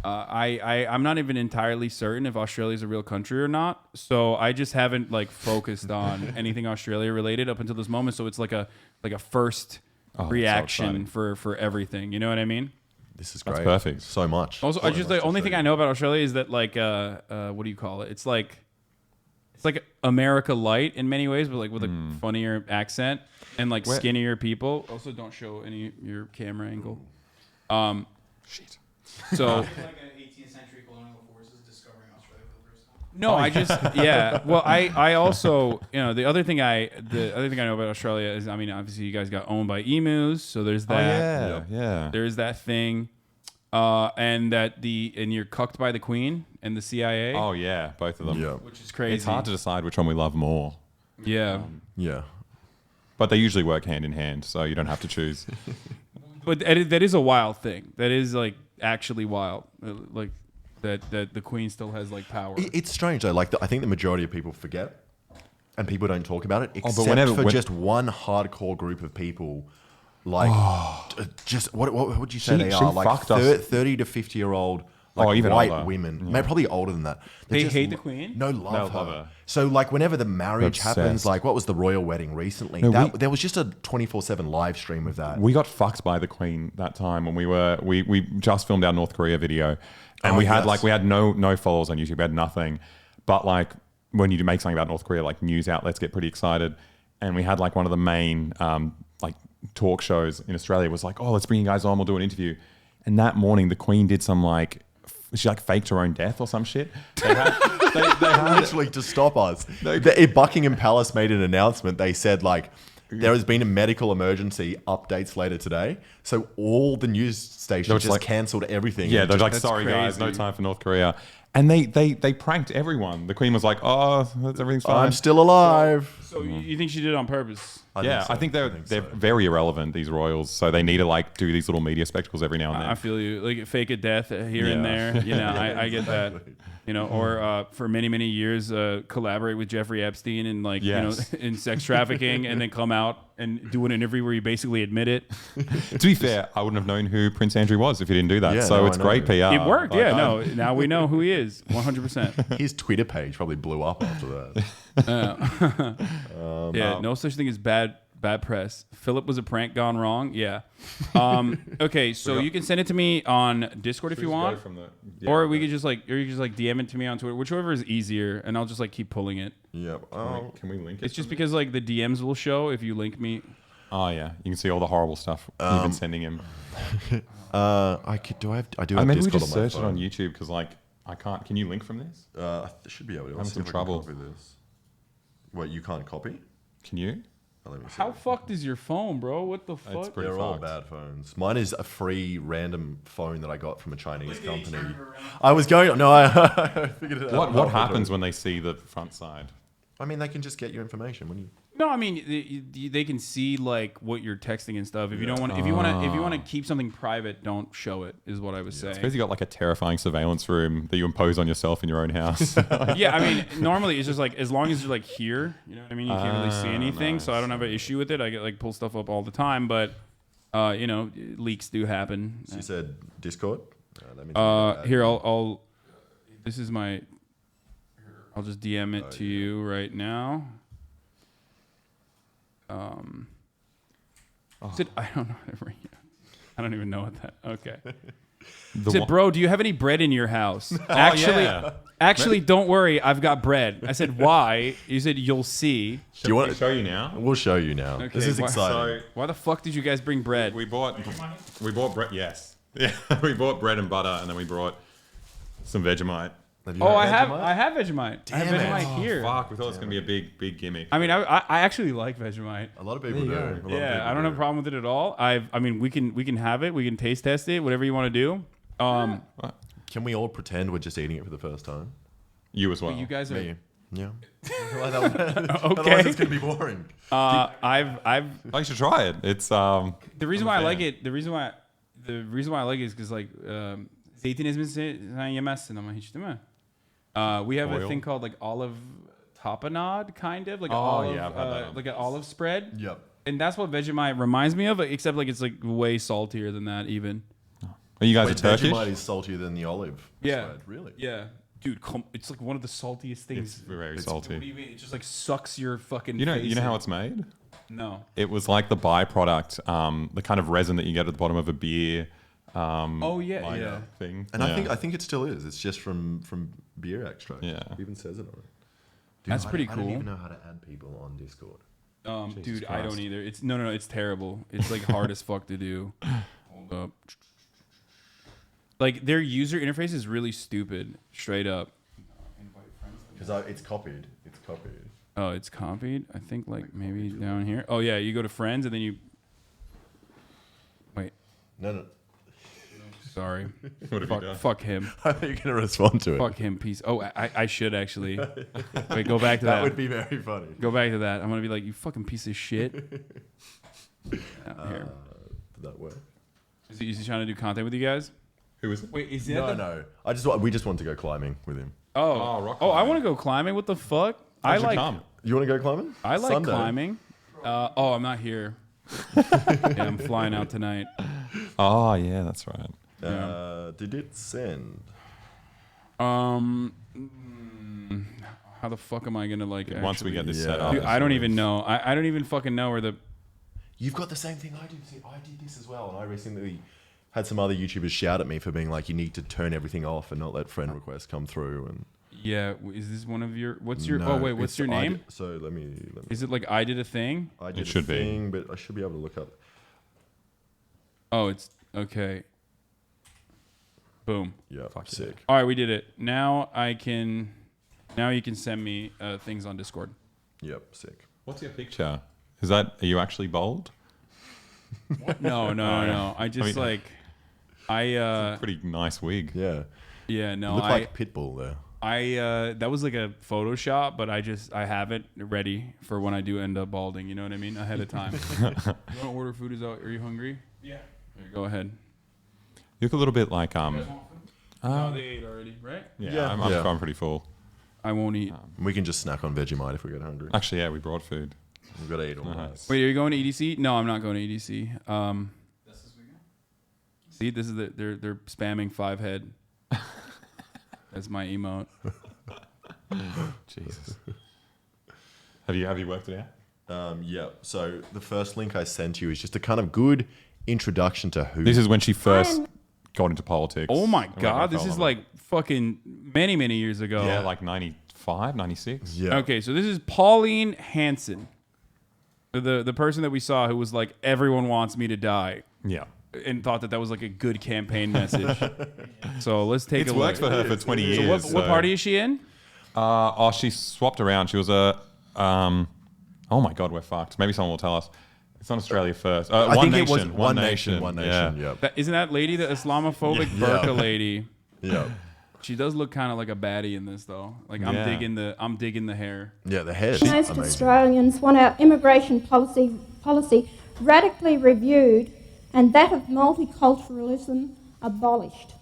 S1: I'm not even entirely certain if Australia is a real country or not. So I just haven't like focused on anything Australia related up until this moment. So it's like a first
S3: so
S1: reaction
S3: exciting.
S1: for everything. You know what I mean?
S2: this is
S3: That's
S2: great.
S3: perfect.
S2: So much.
S1: Also,
S2: So
S1: I just
S2: much
S1: the
S2: to
S1: only
S2: show
S1: thing
S2: you.
S1: I know about Australia is that like what do you call it? It's like America light in many ways, but like with a funnier accent and like skinnier people. Also, don't show any your camera angle. Shit. So
S5: Like an 18th century colonial forces discovering Australia for the first time.
S1: No, I just yeah. Well, I also the other thing I know about Australia is obviously you guys got owned by emus, so there's that.
S3: yeah.
S1: There's that thing, and you're cucked by the Queen and the CIA.
S3: Oh yeah, both of them.
S2: Yeah.
S1: Which is crazy.
S3: It's hard to decide which one we love more.
S1: Yeah.
S2: Yeah.
S3: But they usually work hand in hand, so you don't have to choose.
S1: But that is a wild thing. That is like actually wild. Like that the Queen still has like power.
S2: It's strange though. Like I think the majority of people forget, and people don't talk about it, except for just one hardcore group of people. Like, just what would you say they are? Like
S3: fucked us.
S2: 30 to 50-year-old. Like
S3: even
S2: white
S3: older.
S2: women, maybe probably older than that.
S1: They
S2: just
S1: hate the Queen?
S2: No, love
S3: No,
S2: her.
S3: love her.
S2: So like whenever the marriage
S3: Obsessed.
S2: happens, like what was the royal wedding recently?
S3: No,
S2: there was just a 24/7 live stream of that.
S3: We got fucked by the Queen that time when we just filmed our North Korea video, and we had no followers on YouTube, we had nothing. But like when you make something about North Korea, like news outlets get pretty excited, and we had like one of the main like talk shows in Australia was like, oh, let's bring you guys on, we'll do an interview. And that morning, the Queen did some like. She like faked her own death or some shit. They had
S2: Literally to stop us. Buckingham Palace made an announcement. They said like there has been a medical emergency. Updates later today. So all the news stations just cancelled everything.
S3: Yeah, they're like,
S1: That's
S3: sorry guys,
S1: crazy.
S3: no time for North Korea. And they pranked everyone. The Queen was like, oh, everything's fine.
S2: I'm still alive.
S1: So you think she did it on purpose?
S3: I think they're very irrelevant, these royals. So they need to like do these little media spectacles every now and then.
S1: I feel you. Like fake a death here and
S3: Yeah.
S1: there. You know, I get that. You know, or for many years collaborate with Jeffrey Epstein and like
S3: Yes.
S1: in sex trafficking, and then come out and do an interview where you basically admit it.
S3: To be fair, I wouldn't have known who Prince Andrew was if he didn't do that.
S2: Yeah,
S3: so
S2: no,
S3: it's
S2: I know.
S3: great PR.
S1: It worked.
S3: Like,
S1: Yeah. No. Now we know who he is. 100%.
S2: His Twitter page probably blew up after that.
S1: Yeah. No such thing as bad press. Philip was a prank gone wrong. Yeah. Okay. So you can send it to me on Discord if you want. Or we could just like DM it to me on Twitter, whichever is easier, and I'll just like keep pulling it.
S2: Yep.
S3: Can we link it?
S1: It's just because like the DMs will show if you link me.
S3: Oh yeah, you can see all the horrible stuff you've been sending him.
S2: I do have
S3: Maybe we
S2: Discord
S3: just
S2: on my
S3: search it
S2: phone.
S3: on YouTube because like I can't. Can you link from this?
S2: I should be able to.
S3: I'm
S2: Let's
S3: in
S2: see if I can
S3: trouble.
S2: copy this. Wait, you can't copy?
S3: Can you?
S2: Oh, let me see.
S1: How fucked is your phone, bro? What the fuck?
S3: pretty
S2: They're all
S3: fucked.
S2: bad phones. Mine is a free random phone that I got from a Chinese company. I was going. No, I figured it out.
S3: What happens when they see the front side?
S2: I mean, they can just get your information when you.
S1: No, I mean they can see like what you're texting and stuff. If you don't want, if you want to keep something private, don't show it. Is what I was saying.
S3: Because you got like a terrifying surveillance room that you impose on yourself in your own house.
S1: Yeah, I mean normally it's just like as long as you're like here, you know what I mean. You can't really see anything, so I don't have an issue with it. I get like pull stuff up all the time, but leaks do happen.
S2: She said Discord. Let me tell you
S1: Here I'll. This is my. I'll just DM it to you right now. I don't know. I don't even know what that. Okay. Said, bro, do you have any bread in your house? Actually, don't worry. I've got bread. I said, why? You said, you'll see.
S2: Do you want
S3: show you now?
S2: We'll show you now.
S1: Okay,
S2: This is exciting.
S1: Why the fuck did you guys bring bread?
S3: We bought bread. Yes. Yeah. We bought bread and butter, and then we brought some Vegemite.
S1: I have Vegemite. I have Vegemite here.
S3: Fuck, we thought it was gonna be a big gimmick.
S1: I mean, I actually like Vegemite.
S2: A lot of people do.
S1: Yeah, I don't have a problem with it at all. I mean, we can have it. We can taste test it. Whatever you want to do.
S2: Can we all pretend we're just eating it for the first time?
S3: You as well.
S1: You guys are.
S2: Me. Yeah.
S1: Okay.
S2: Otherwise, it's gonna be boring.
S1: I've
S3: Oh, you should try it. It's
S1: the reason why I like it. The reason why I like it is because like zeytinizmi sen yemezsin ama hiç değil mi? We have a
S3: Oil.
S1: thing called like olive tapenade, kind of like
S3: I've had that.
S1: like an olive spread.
S2: Yep.
S1: And that's what Vegemite reminds me of, except like it's like way saltier than that even.
S3: Are you guys
S2: Wait,
S3: are Turkish?
S2: Vegemite is saltier than the olive.
S1: Yeah.
S2: spread. Really?
S1: Yeah. Dude, it's like one of the saltiest things.
S3: It's very
S1: What do
S3: salty.
S1: you mean? It just like sucks your fucking
S3: You know
S1: face
S3: how
S1: in.
S3: it's made?
S1: No.
S3: It was like the byproduct, the kind of resin that you get at the bottom of a beer.
S1: Oh yeah,
S3: like
S1: yeah.
S3: Thing.
S2: And
S3: Yeah.
S2: I think it still is. It's just from beer extract.
S3: Yeah.
S2: It even says it on it. Dude,
S1: That's pretty
S2: I don't
S1: cool.
S2: even know how to add people on Discord.
S1: Dude, I
S3: Christ.
S1: don't either. It's no, it's terrible. It's like hard as fuck to do. Hold up. Like their user interface is really stupid, straight up. Invite friends to
S2: Because it's copied. It's copied.
S1: Oh, it's copied. I think like maybe down here. Oh yeah, you go to friends and then you. Wait,
S2: No.
S1: sorry.
S3: What have you done?
S1: Fuck him.
S2: I think you're gonna respond to it.
S1: Fuck him. Piece. Oh, I should actually. Wait, go back to that.
S2: That would be very funny.
S1: Go back to that. I'm gonna be like, you fucking piece of shit. Here.
S2: Did that work?
S1: Is he trying to do content with you guys?
S3: Who is it?
S1: Wait, is
S2: No. We just want to go climbing with him.
S1: Oh,
S3: rock
S1: I
S3: climbing.
S1: want to go climbing. What the fuck?
S3: I
S1: I
S3: should
S1: like.
S3: come.
S2: You want to go climbing?
S1: I like
S2: Sunday.
S1: climbing. Oh, I'm not here. Yeah, I'm flying out tonight.
S3: Oh, yeah, that's right.
S2: Did it send?
S1: How the fuck am I gonna like?
S3: Once we
S1: actually-
S3: get this
S2: yeah.
S3: set up.
S1: Dude, I don't even know. I don't even fucking know where the.
S2: You've got the same thing I do. See, I did this as well, and I recently had some other YouTubers shout at me for being like, "You need to turn everything off and not let friend requests come through." And
S1: Yeah, is this one of your? What's your?
S2: No,
S1: oh wait, what's
S2: it's
S1: your name?
S2: so let me.
S1: Is it like I did a thing?
S2: I did
S3: should
S2: a
S3: be.
S2: thing, but I should be able to look up.
S1: Oh, it's okay. Boom.
S2: Yeah,
S3: Fuck
S2: sick.
S1: All right, we did it. Now I can. Now you can send me things on Discord.
S2: Yep, sick.
S3: What's your picture? Is that, are you actually bold?
S1: No. I just
S3: mean-
S1: like. I
S3: Pretty nice wig.
S2: Yeah,
S1: yeah no
S2: look
S1: I
S2: like Pitbull there.
S1: that was like a Photoshop, but I have it ready for when I do end up balding. You know what I mean? Ahead of time. You want to order food? Are you hungry?
S6: Yeah.
S1: Here, go ahead.
S3: You look a little bit like,
S1: No, they ate already, right?
S3: yeah,
S2: Yeah.
S3: I'm,
S2: Yeah.
S3: I'm pretty full.
S1: I won't eat.
S2: We can just snack on Vegemite if we get hungry.
S3: Actually, yeah, we brought food.
S2: We've got to eat all
S3: Nice.
S1: Wait, are you going to EDC? No, I'm not going to EDC.
S5: That's this weekend?
S1: See, this is they're spamming 5 head. That's my emote.
S3: Jesus. Have you worked it out?
S2: Yeah. So the first link I sent you is just a kind of good introduction to who.
S3: This is when she first got into politics.
S1: Oh my
S3: And
S1: god,
S3: went
S1: this
S3: and
S1: is
S3: fell on
S1: like fucking many years ago.
S3: it. Yeah, like 95, 96.
S2: Yeah.
S1: Okay, so this is Pauline Hanson, the person that we saw who was like, everyone wants me to die,
S3: Yeah.
S1: and thought that was like a good campaign message. So let's take
S3: It's
S1: a look.
S3: worked for her for 20 years.
S1: So what party is she in?
S3: She swapped around. She was a. Oh my God, we're fucked. Maybe someone will tell us. It's not Australia first.
S2: I
S3: One
S2: think
S3: Nation.
S2: it was One Nation.
S3: Yeah.
S2: Yep.
S1: Isn't that lady the Islamophobic
S2: Yeah.
S1: burqa lady?
S2: Yeah.
S1: She does look kind of like a baddie in this though. Like
S3: Yeah.
S1: I'm digging the hair.
S2: Yeah. The hair.
S7: Most Australians want our immigration policy radically reviewed and that of multiculturalism abolished.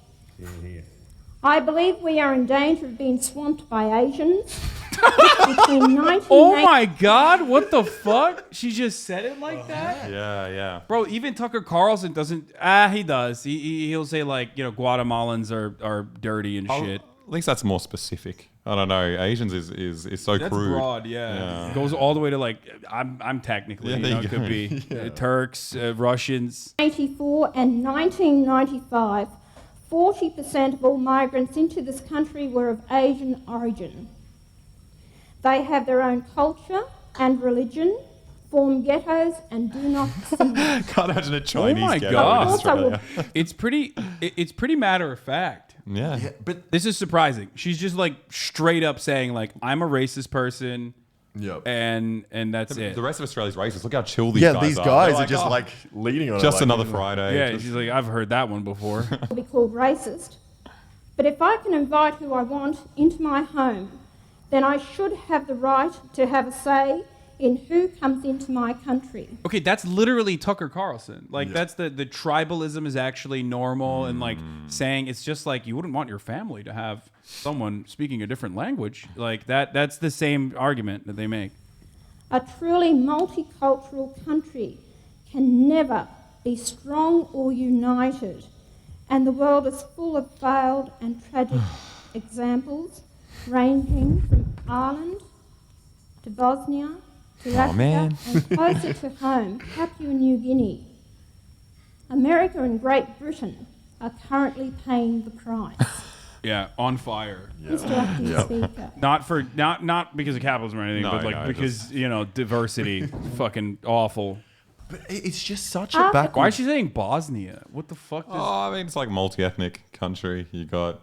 S7: I believe we are in danger of being swamped by Asians. Between 1980
S1: Oh my god, what the fuck? She just said it like that?
S3: Yeah.
S1: Bro, even Tucker Carlson doesn't. He does. He'll say like, Guatemalans are dirty and shit.
S3: At least that's more specific. I don't know. Asians is so
S1: That's
S3: crude.
S1: broad, yeah. Goes all the way to like I'm technically,
S3: Yeah, there you
S1: it
S3: go.
S1: could be Turks, Russians.
S7: 1984 and 1995, 40% of all migrants into this country were of Asian origin. They have their own culture and religion, form ghettos, and do not assimilate.
S3: Can't imagine a Chinese
S1: my
S3: ghetto
S1: God.
S3: in
S7: Of course I
S3: Australia.
S1: It's pretty matter of fact.
S3: Yeah.
S2: Yeah, but
S1: This is surprising. She's just like straight up saying like I'm a racist person
S2: yeah.
S1: and that's it.
S3: The rest of Australia's racist. Look how chill these
S2: Yeah,
S3: guys
S2: these
S3: are.
S2: guys
S3: They're
S2: are just
S3: "Oh,
S2: like leading on it.
S3: just
S2: like,
S3: another Friday.
S1: Yeah,
S3: Just-
S1: she's like, I've heard that one before.
S7: Be called racist. But if I can invite who I want into my home, then I should have the right to have a say in who comes into my country.
S1: Okay, that's literally Tucker Carlson. Like
S2: Yeah.
S1: that's the tribalism is actually normal and like saying it's just like you wouldn't want your family to have someone speaking a different language. Like that's the same argument that they make.
S7: A truly multicultural country can never be strong or united, and the world is full of failed and tragic examples, ranging from Ireland to Bosnia to Africa
S3: man.
S7: and closer to home, Papua New Guinea. America and Great Britain are currently paying the price.
S1: Yeah, on fire.
S7: Mr. Acting Speaker.
S1: Not because of capitalism or anything,
S3: No,
S1: but like
S3: no,
S1: because diversity, fucking awful.
S2: But it's just such
S7: Ah.
S2: a backward.
S1: Why is she saying Bosnia? What the fuck?
S3: Oh, I mean, it's like multi-ethnic country. You got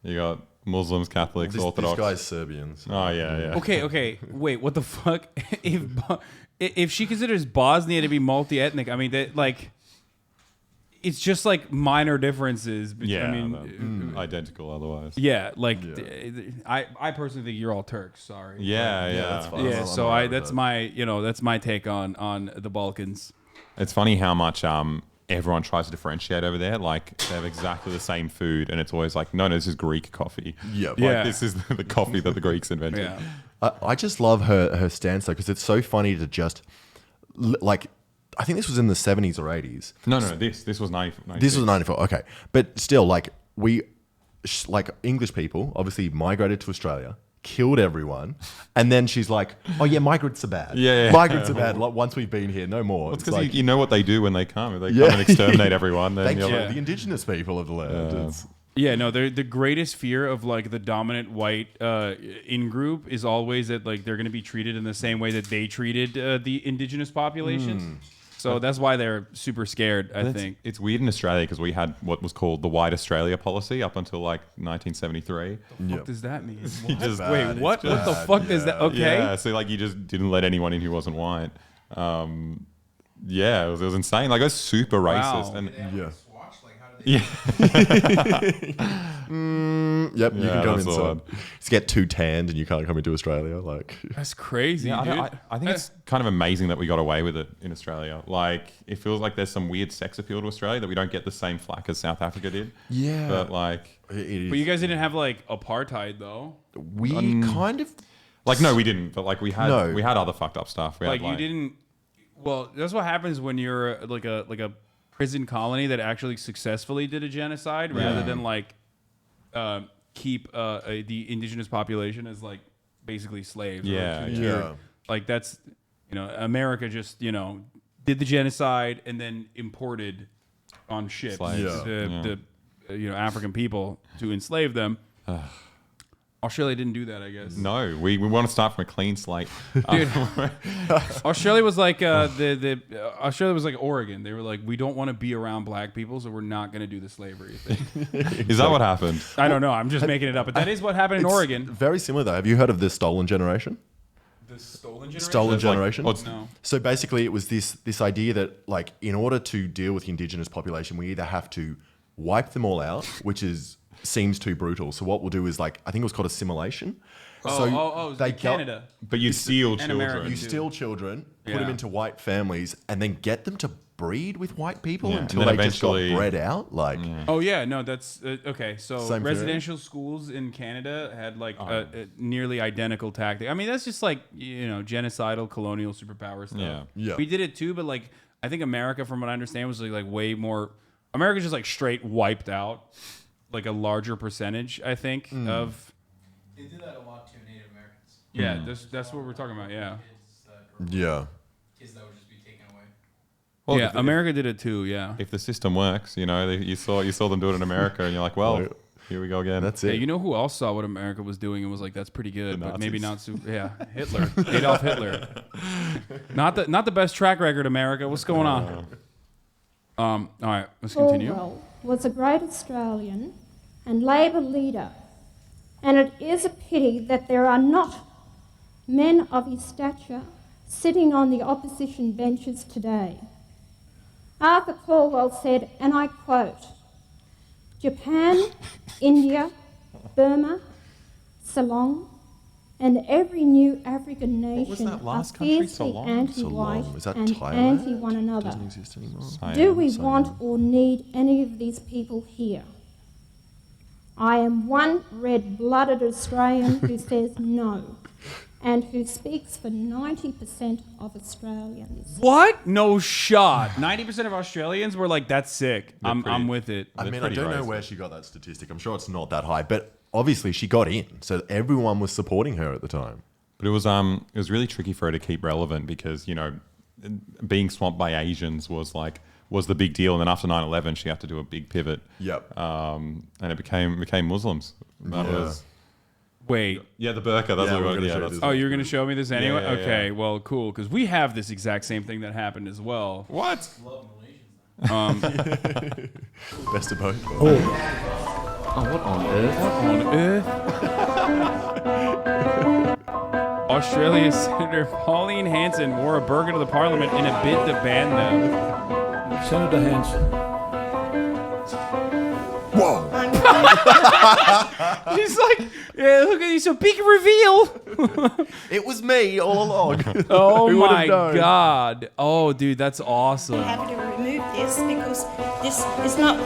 S3: You got Muslims, Catholics,
S2: This
S3: Orthodox.
S2: guy's Serbian. So.
S3: Oh yeah.
S1: Okay. Wait, what the fuck? If she considers Bosnia to be multi-ethnic, I mean, that like, it's just like minor differences.
S3: Yeah,
S1: I mean,
S3: identical otherwise.
S1: yeah, like
S2: Yeah.
S1: I personally think you're all Turks. Sorry.
S3: Yeah.
S2: that's fine.
S1: Yeah.
S2: I'm
S1: So
S2: alright with
S1: that's
S2: that.
S1: that's my take on the Balkans.
S3: It's funny how much everyone tries to differentiate over there. Like they have exactly the same food, and it's always like, no, this is Greek coffee.
S2: Yep.
S1: Yeah.
S3: Like, this is the coffee that the Greeks invented.
S1: Yeah.
S2: I just love her stance though, because it's so funny to just like. I think this was in the 70s or 80s.
S3: No. This was 90.
S2: This was 94. Okay, but still, like like English people obviously migrated to Australia, killed everyone, and then she's like, "Oh yeah, migrants are bad.
S3: Yeah.
S2: migrants are bad. Like once we've been here, no more."
S3: It's
S2: It's
S3: because
S2: like,
S3: you know what they do when they come. If they
S2: Yeah.
S3: come and exterminate everyone, then
S2: thank
S3: you're
S2: you,
S3: like,
S2: the indigenous people of the land. It's-
S1: Yeah, no, the greatest fear of like the dominant white in group is always that like they're going to be treated in the same way that they treated the indigenous populations. So that's why they're super scared, I think.
S3: It's weird in Australia because we had what was called the White Australia policy up until like 1973.
S1: What does that mean?
S3: just-
S1: Wait,
S2: Bad,
S1: what?
S2: it's
S1: What the
S2: bad,
S1: fuck does that?
S2: yeah.
S1: Okay.
S3: Yeah, so like you just didn't let anyone in who wasn't white. Yeah, it was insane. Like it was super racist.
S1: Wow.
S3: And
S5: They have
S2: Yeah.
S5: a swatch? Like, how do they
S2: Yep, you
S3: Yeah,
S2: can come
S3: that's
S2: inside.
S3: odd.
S2: Just get too tanned and you can't come into Australia. Like,
S1: That's crazy,
S3: yeah,
S1: dude.
S3: I think it's kind of amazing that we got away with it in Australia. Like it feels like there's some weird sex appeal to Australia that we don't get the same flack as South Africa did.
S2: yeah,
S3: But like,
S2: it is.
S1: But you guys didn't have like apartheid though.
S2: we kind of
S3: no, we didn't. But like we had
S2: No.
S3: other fucked up stuff. We
S1: Like
S3: had,
S1: you didn't. Well, that's what happens when you're like a prison colony that actually successfully did a genocide, rather than like keep the indigenous population as like basically slaves. or
S3: Yeah,
S1: secured.
S2: yeah.
S1: Like that's America just did the genocide and then imported on ships
S3: Slaves.
S1: the African people to enslave them. Australia didn't do that, I guess.
S3: No, we want to start from a clean slate.
S1: Dude, Australia was like Australia was like Oregon. They were like, we don't want to be around black people, so we're not going to do the slavery thing.
S3: Is that what happened?
S1: I don't know. I'm just making it up, but that is what happened in
S2: It's
S1: Oregon.
S2: Very similar though. Have you heard of the stolen generation?
S1: The stolen generation.
S2: Stolen
S3: It's like-
S2: generation.
S3: oh, it's-
S1: No.
S2: So basically, it was this idea that like in order to deal with the indigenous population, we either have to wipe them all out, which seems too brutal. So what we'll do is like I think it was called assimilation.
S1: Oh,
S2: they
S1: Canada.
S3: But you steal
S1: and America.
S3: children.
S2: You steal children, put them
S1: Yeah.
S2: into white families, and then get them to breed with white people
S3: Yeah,
S2: until
S3: and then
S2: they just got
S3: eventually-
S2: bred out. Like,
S1: Oh yeah, no, that's okay. So
S2: Same theory?
S1: residential schools in Canada had like a nearly identical tactic. I mean, that's just like genocidal colonial superpower stuff.
S3: Yeah.
S2: Yeah.
S1: We did it too, but like I think America, from what I understand, was like way more. America just like straight wiped out like a larger percentage. I think of
S5: They did that a lot to Native Americans.
S1: yeah. That's what we're talking about. Yeah,
S2: yeah,
S5: Kids that would just be taken away.
S3: Well,
S1: yeah.
S3: if-
S1: America did it too. Yeah.
S3: If the system works, you saw them do it in America, and you're like, well, here we go again.
S2: that's
S1: Yeah,
S2: it.
S1: you know who else saw what America was doing and was like, "That's pretty good,"
S3: The
S1: but maybe not.
S3: Nazis.
S1: Yeah, Hitler, Adolf Hitler. Not the best track record, America. What's going on? All right, let's continue.
S7: Orwell was a great Australian and Labor leader, and it is a pity that there are not men of his stature sitting on the opposition benches today. Arthur Calwell said, and I quote, "Japan, India, Burma, Ceylon, and every new African
S3: was
S7: nation
S3: that
S7: are
S3: last country?
S7: fiercely
S3: Ceylon?
S7: anti-white
S2: Ceylon. Is that
S7: and
S2: Thailand?
S7: anti-one another.
S2: Doesn't exist anymore.
S7: Do we
S2: Siam.
S7: want or need any of these people here? I am one red-blooded Australian who says no, and who speaks for 90% of Australians.
S1: What? No shot. 90% of Australians were like, "That's sick. I'm
S3: pretty-
S1: with it."
S2: I
S3: They're
S2: mean, I
S3: pretty
S2: don't know
S3: racist.
S2: where she got that statistic. I'm sure it's not that high, but obviously she got in, so everyone was supporting her at the time.
S3: But it was really tricky for her to keep relevant because being swamped by Asians was the big deal, and then after 9/11 she had to do a big pivot.
S2: Yep.
S3: And it became Muslims. That
S2: Yeah.
S3: was
S1: Wait.
S3: the burqa. That's
S2: Yeah,
S3: what
S2: we're
S3: we
S2: gonna
S3: yeah,
S2: show
S3: that's
S2: this.
S1: Oh, you're gonna show me this anyway?
S3: yeah, yeah.
S1: Okay. Well, cool. Because we have this exact same thing that happened as well.
S3: what?
S5: Love Malaysians.
S2: Best of both.
S4: Oh, what on earth?
S1: On Earth. Australia Senator Pauline Hanson wore a burqa to the Parliament in a bid to ban them.
S8: Senator Hanson.
S2: Whoa!
S1: She's like, yeah, look at you, so big reveal.
S2: It was me all along.
S1: Oh
S2: Who would've
S1: my
S2: known?
S1: God. Oh, dude, that's awesome.
S7: Happy to remove this because this is not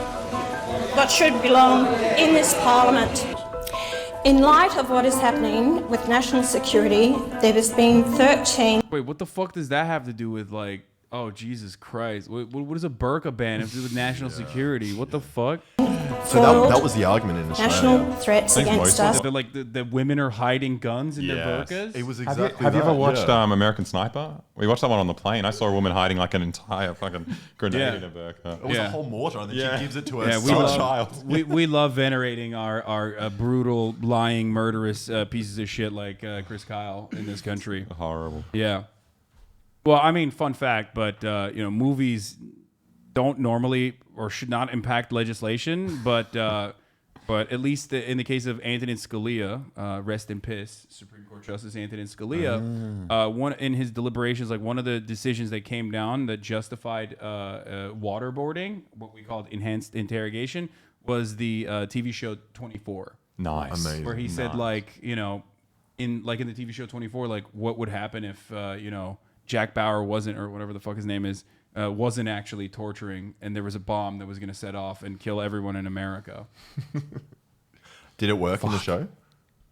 S7: what should belong in this Parliament. In light of what is happening with national security, there has been 13.
S1: Wait, what the fuck does that have to do with, like, oh, Jesus Christ. What does a burqa ban have to do with national security? What the fuck?
S2: So that was the argument in Australia.
S7: National threats against us.
S1: They're like the women are hiding guns in their
S2: Yes.
S1: burqas?
S2: It was
S3: Have
S2: exactly
S3: you ever
S2: that,
S3: watched
S2: yeah.
S3: American Sniper? We watched that one on the plane. I saw a woman hiding like an entire fucking grenade
S1: Yeah.
S3: in a burqa.
S2: It was
S1: Yeah.
S2: a whole mortar, and then
S3: Yeah.
S2: she gives it to her
S1: Yeah, we
S2: son
S1: love,
S2: child.
S1: we love venerating our brutal, lying, murderous pieces of shit like Chris Kyle in this country.
S3: Horrible.
S1: Yeah. Well, I mean, fun fact, but movies don't normally or should not impact legislation, but at least in the case of Antonin Scalia, rest in peace, Supreme Court Justice Antonin Scalia, one in his deliberations, like one of the decisions that came down that justified waterboarding, what we called enhanced interrogation, was the TV show 24.
S3: Nice.
S2: Amazing.
S1: Where he said,
S3: Nice.
S1: like, in the TV show 24, like, what would happen if Jack Bauer wasn't, or whatever the fuck his name is, wasn't actually torturing, and there was a bomb that was going to set off and kill everyone in America.
S2: Did it work in the show?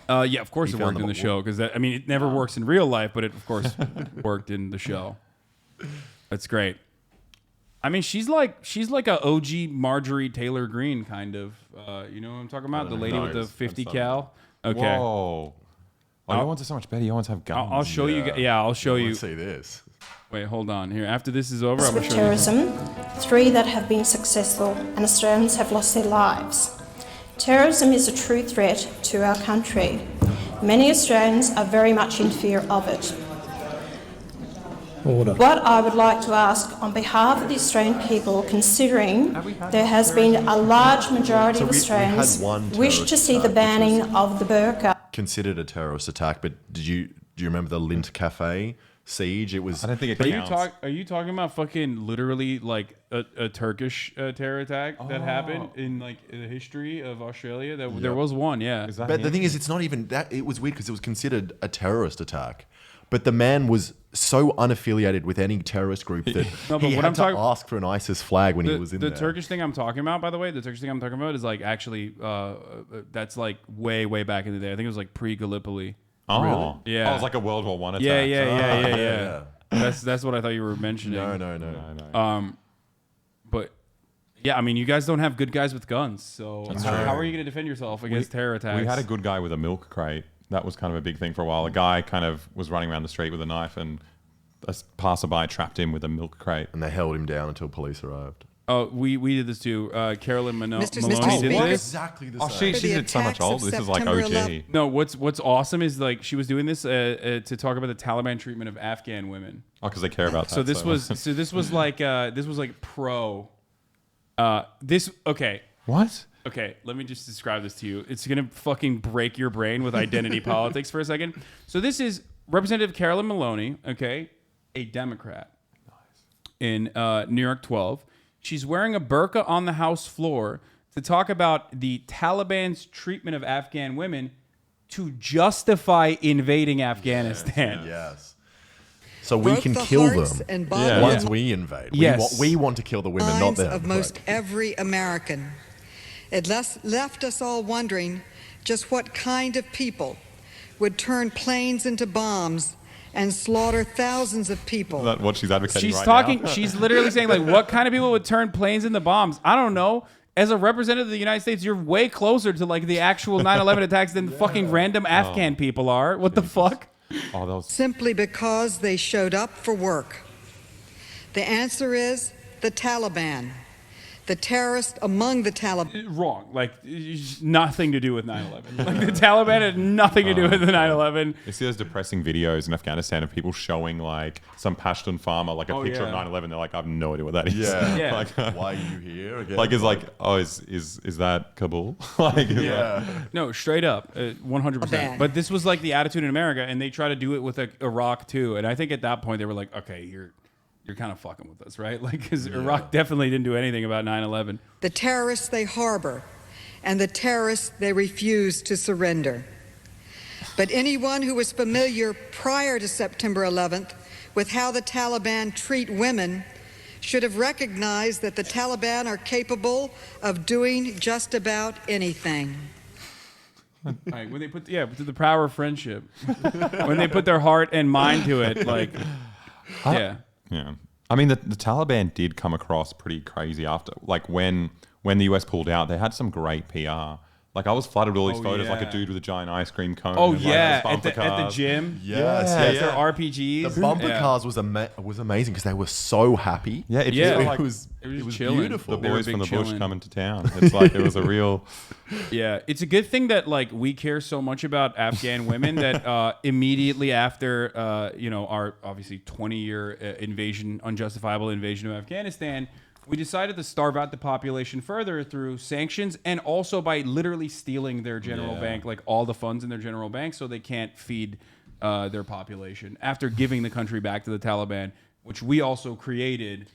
S1: Yeah, of course
S2: He
S1: it
S2: found
S1: worked in
S2: the
S1: the show, because it never works in real life, but it of course worked in the show. That's great. I mean, she's like a OG Marjorie Taylor Greene kind of. You know what I'm talking about? The lady with the 50 cal. Okay.
S3: Whoa. Oh, your ones are so much better. Your ones have guns.
S1: I'll show you. Yeah, I'll show you.
S2: Let's see this.
S1: Wait, hold on. Here, after this is over, I'm
S7: With
S1: gonna show you.
S7: terrorism, 3 that have been successful, and Australians have lost their lives. Terrorism is a true threat to our country. Many Australians are very much in fear of it.
S8: Order.
S7: What I would like to ask on behalf of the Australian people, considering there has been a large majority of
S2: we had
S7: Australians
S2: one
S7: wish to
S2: terrorist
S7: see the
S2: attack, which
S7: banning
S2: was-
S7: of the burqa.
S2: Considered a terrorist attack, but do you remember the Lint Cafe siege? It was.
S3: I don't think it
S1: Are you,
S3: counts.
S1: are you talking about fucking literally like a Turkish terror attack that happened in like the history of Australia? There was one, yeah.
S3: Is that
S2: But the
S3: him?
S2: thing is, it's not even that. It was weird because it was considered a terrorist attack, but the man was so unaffiliated with any terrorist group that
S1: No, but
S2: he
S1: what
S2: had
S1: I'm
S2: to
S1: talking-
S2: ask for an ISIS flag when he was in
S1: the
S2: there.
S1: Turkish thing I'm talking about, by the way, the Turkish thing I'm talking about is like actually that's like way back in the day. I think it was like pre-Gallipoli.
S3: Oh.
S1: Really? Yeah.
S3: Oh, it was like a World War One attack.
S1: Yeah. That's what I thought you were mentioning.
S2: No.
S1: But yeah, I mean, you guys don't have good guys with guns, so how are you going to defend yourself against terror attacks?
S3: We had a good guy with a milk crate. That was kind of a big thing for a while. A guy kind of was running around the street with a knife, and a passerby trapped him with a milk crate.
S2: And they held him down until police arrived.
S1: Oh, we did this too. Carolyn
S9: Mr.
S1: Maloney did
S9: Speaker.
S1: this.
S2: Exactly the
S3: Oh, she
S9: the
S3: did so much
S9: attacks of
S3: older. This is like
S9: September
S3: OG.
S9: 11.
S1: No, what's awesome is like she was doing this to talk about the Taliban treatment of Afghan women.
S3: Oh, because they care about that.
S1: So this was like pro. Okay.
S3: What?
S1: Okay, let me just describe this to you. It's gonna fucking break your brain with identity politics for a second. So this is Representative Carolyn Maloney, okay, a Democrat in New York 12. She's wearing a burqa on the House floor to talk about the Taliban's treatment of Afghan women to justify invading Afghanistan.
S2: Yes. So we
S9: Broke
S2: can
S9: the
S2: kill
S9: hearts
S2: them
S9: and
S3: Yeah.
S2: once we invade.
S1: Yes.
S2: We want to kill the women, not
S9: minds
S2: them.
S9: of most
S2: Right.
S9: every American. It left us all wondering just what kind of people would turn planes into bombs and slaughter thousands of people.
S3: Is that what she's advocating
S1: She's
S3: right
S1: talking.
S3: now?
S1: She's literally saying like, what kind of people would turn planes into bombs? I don't know. As a representative of the United States, you're way closer to like the actual 9/11 attacks than fucking random Afghan people are. What the fuck?
S3: Oh, that was
S9: Simply because they showed up for work. The answer is the Taliban. the terrorists among the Taliban.
S1: Wrong. Like, it's nothing to do with 9/11. Like, the Taliban had nothing to do with the 9/11.
S3: You see those depressing videos in Afghanistan of people showing like some Pashtun farmer, like a picture of 9/11. They're like, I have no idea what that is.
S2: Yeah.
S1: Yeah.
S3: Like,
S2: Why are you here again?
S3: like, it's like, oh, is that Kabul? Like, is that-
S1: No, straight up, 100%. But this was like the attitude in America, and they try to do it with Iraq too. And I think at that point they were like, okay, you're kind of fucking with us, right? Like, because Iraq definitely didn't do anything about 9/11.
S9: The terrorists they harbor and the terrorists they refuse to surrender. But anyone who was familiar prior to September 11th with how the Taliban treat women should have recognized that the Taliban are capable of doing just about anything.
S1: Right, when they put to the power of friendship, when they put their heart and mind to it, like, yeah.
S3: Yeah. I mean, the Taliban did come across pretty crazy after, like when the US pulled out, they had some great PR. Like, I was flooded with all these photos, like a dude with a giant ice cream cone.
S1: Oh,
S3: and, like,
S1: yeah,
S3: those bumper
S1: at the
S3: cars.
S1: gym.
S2: Yes,
S1: With
S2: yeah.
S1: their RPGs.
S2: The bumper cars was amazing because they were so happy.
S3: Yeah, it
S1: Yeah.
S3: felt like
S2: It was
S1: chilling.
S2: beautiful.
S3: the boys
S1: big
S3: from the bush
S1: chillin'.
S3: coming to town. It's like, it was a real...
S1: Yeah, it's a good thing that like we care so much about Afghan women that immediately after our obviously 20-year unjustifiable invasion of Afghanistan, we decided to starve out the population further through sanctions and also by literally stealing their general bank, like all the funds in their general bank, so they can't feed their population after giving the country back to the Taliban, which we also created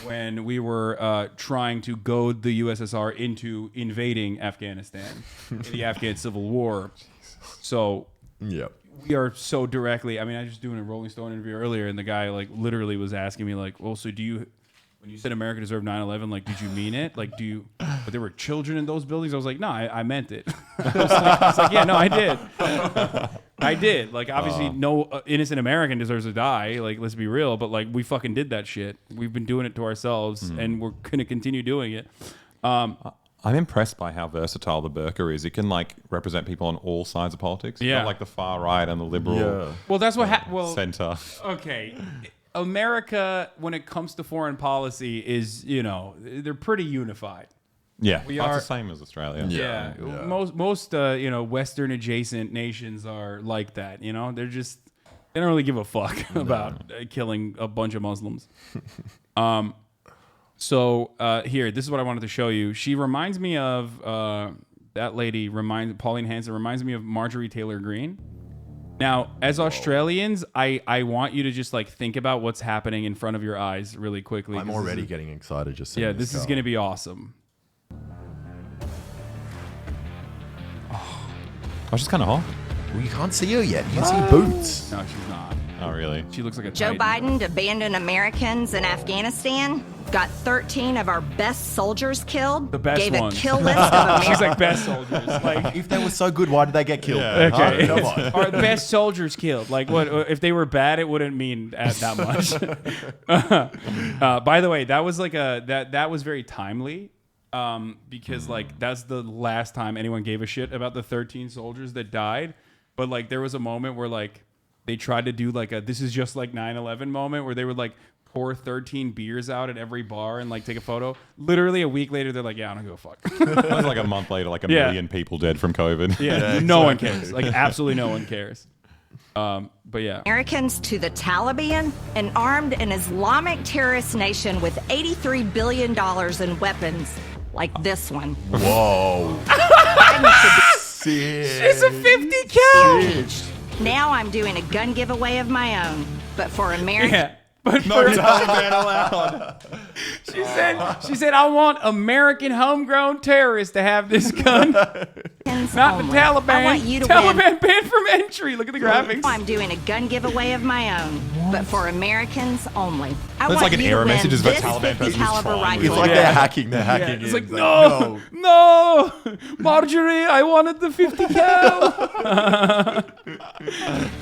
S1: when we were trying to goad the USSR into invading Afghanistan in the Afghan Civil War. So we are so directly, I mean, I was just doing a Rolling Stone interview earlier, and the guy like literally was asking me like, well, so do you, when you said America deserved 9/11, like, did you mean it? Like, do you, but there were children in those buildings? I was like, no, I meant it. I was like, yeah, no, I did. I did. Like, obviously, no innocent American deserves to die. Like, let's be real. But, like, we fucking did that shit. We've been doing it to ourselves, and we're going to continue doing it.
S3: I'm impressed by how versatile the burqa is. It can, like, represent people on all sides of politics.
S1: Yeah.
S3: Not like the far right and the liberal
S1: Well, that's what
S3: center.
S1: Okay. America, when it comes to foreign policy, is, they're pretty unified.
S3: Yeah,
S1: We
S3: that's
S1: are-
S3: the same as Australia.
S1: Yeah. Most Western adjacent nations are like that. They don't really give a fuck about killing a bunch of Muslims. So here, this is what I wanted to show you. She reminds me of that lady. Pauline Hanson reminds me of Marjorie Taylor Greene. Now, as Australians, I want you to just like think about what's happening in front of your eyes really quickly.
S2: I'm already getting excited just seeing
S1: this is going to be awesome.
S3: Oh, she's kind of hot.
S2: Well, you can't see her yet. You can see boots.
S1: No, she's not.
S3: Oh, really?
S1: She looks like a
S10: Joe
S1: Titan.
S10: Biden to abandon Americans in Afghanistan, got 13 of our best soldiers killed,
S1: The best
S10: gave
S1: ones.
S10: a kill list of Americans.
S1: She's like best soldiers. Like,
S2: If they were so good, why did they get killed?
S1: okay,
S2: Come on.
S1: our best soldiers killed. Like, what if they were bad? It wouldn't mean that much. By the way, that was like that was very timely. Because like that's the last time anyone gave a shit about the 13 soldiers that died. But like there was a moment where like they tried to do like a this is just like 9/11 moment where they would like pour 13 beers out at every bar and like take a photo. Literally a week later, they're like, yeah, I don't give a fuck.
S3: It was like a month later, like a million people dead from COVID.
S1: Yeah, no one cares. Like absolutely no one cares. But yeah.
S10: Americans to the Taliban, an armed and Islamic terrorist nation with $83 billion in weapons like this one.
S2: Whoa.
S10: Biden should
S1: It's a 50 cal.
S10: be- Now I'm doing a gun giveaway of my own, but for America.
S1: Yeah. But no Taliban allowed. She said, I want American homegrown terrorists to have this gun. Not the Taliban.
S10: I want you to
S1: Taliban
S10: win.
S1: banned from entry. Look at the graphics.
S10: I'm doing a gun giveaway of my own, but for Americans only. I
S3: That's
S10: want
S3: like an
S10: you to
S3: error
S10: win
S3: message is for a
S10: this
S3: Taliban
S10: 50
S3: person who's
S10: caliber
S3: trying
S10: rifle.
S2: It's like
S1: Yeah.
S2: they're hacking. They're hacking.
S1: It's
S2: in.
S1: like, no, Marjorie, I wanted the 50 cal.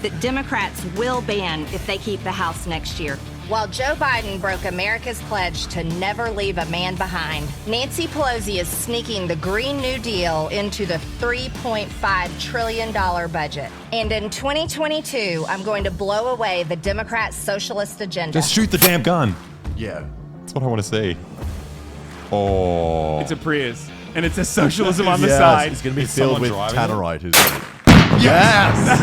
S10: that Democrats will ban if they keep the House next year. While Joe Biden broke America's pledge to never leave a man behind, Nancy Pelosi is sneaking the Green New Deal into the $3.5 trillion budget. And in 2022, I'm going to blow away the Democrat socialist agenda.
S3: Just shoot the damn gun.
S2: Yeah.
S3: That's what I want to see. Oh.
S1: It's a Prius, and it says socialism on the
S2: Yes,
S1: side.
S2: it's going to be
S3: Is
S2: filled
S3: someone
S2: with
S3: driving
S2: tannerite. Isn't it? Yes.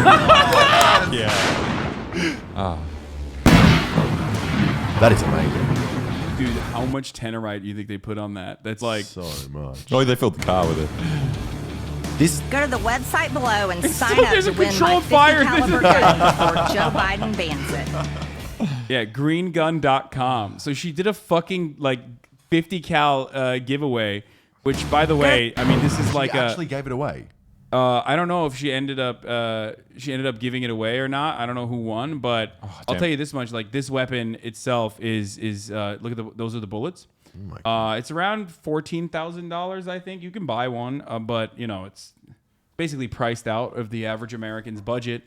S3: Yeah.
S2: That is amazing.
S1: Dude, how much tannerite do you think they put on that? That's like
S2: So much.
S3: Oh, they filled the car with it.
S2: This
S10: Go to the website below and sign up
S1: there's
S10: to
S1: a
S10: win my
S1: controlled
S10: 50
S1: fire.
S10: caliber gun before Joe Biden bans it.
S1: yeah, greengun.com. So she did a fucking like 50 cal giveaway, which by the way, I mean this is like
S2: she actually gave it away.
S1: I don't know if she ended up giving it away or not. I don't know who won, but I'll
S3: damn.
S1: tell you this much: like this weapon itself is look at those are the bullets.
S2: Oh my God.
S1: It's around $14,000, I think. You can buy one, but you know it's basically priced out of the average American's budget.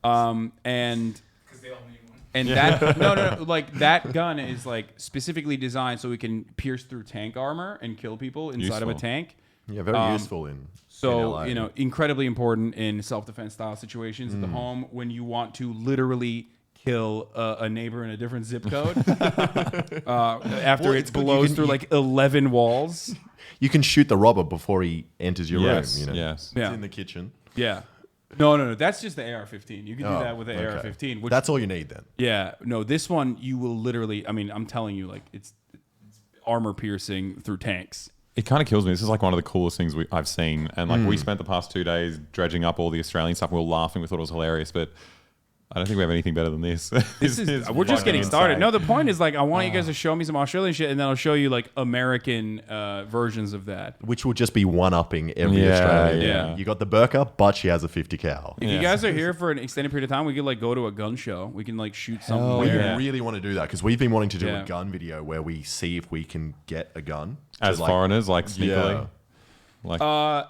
S1: And
S5: Because they all need one.
S1: and that no, like that gun is like specifically designed so it can pierce through tank armor and kill people inside of a
S3: Useful.
S1: tank.
S2: Yeah, very useful in
S1: So,
S2: LA.
S1: you know, incredibly important in self-defense style situations at the home when you want to literally kill a neighbor in a different zip code after
S2: it's
S1: it
S2: good.
S1: blows
S2: You can-
S1: through like 11 walls.
S2: You can shoot the robber before he enters your
S3: Yes,
S2: room. You know?
S3: yes.
S2: It's
S1: Yeah.
S2: in the kitchen.
S1: Yeah. No. That's just the AR-15. You can do
S2: Oh,
S1: that with the
S2: okay.
S1: AR-15. Which,
S2: That's all you need then.
S1: yeah. No, this one you will literally, I mean, I'm telling you, like it's armor piercing through tanks.
S3: It kind of kills me. This is like one of the coolest things I've seen. And like we spent the past 2 days dredging up all the Australian stuff. We were laughing. We thought it was hilarious. But I don't think we have anything better than this.
S1: This is we're just getting started. No, the point is like I want you guys to show me some Australian shit, and then I'll show you like American versions of that.
S2: Which will just be one-upping every
S3: Yeah,
S2: Australian.
S1: yeah.
S2: You got the burqa, but she has a 50 cal.
S1: If you guys are here for an extended period of time, we could like go to a gun show. We can like shoot something.
S2: We
S1: there.
S2: really want to do that because we've been wanting to do
S1: Yeah.
S2: a gun video where we see if we can get a gun.
S3: As
S2: to, like,
S3: foreigners, like sneakily.
S2: Yeah.
S3: Like,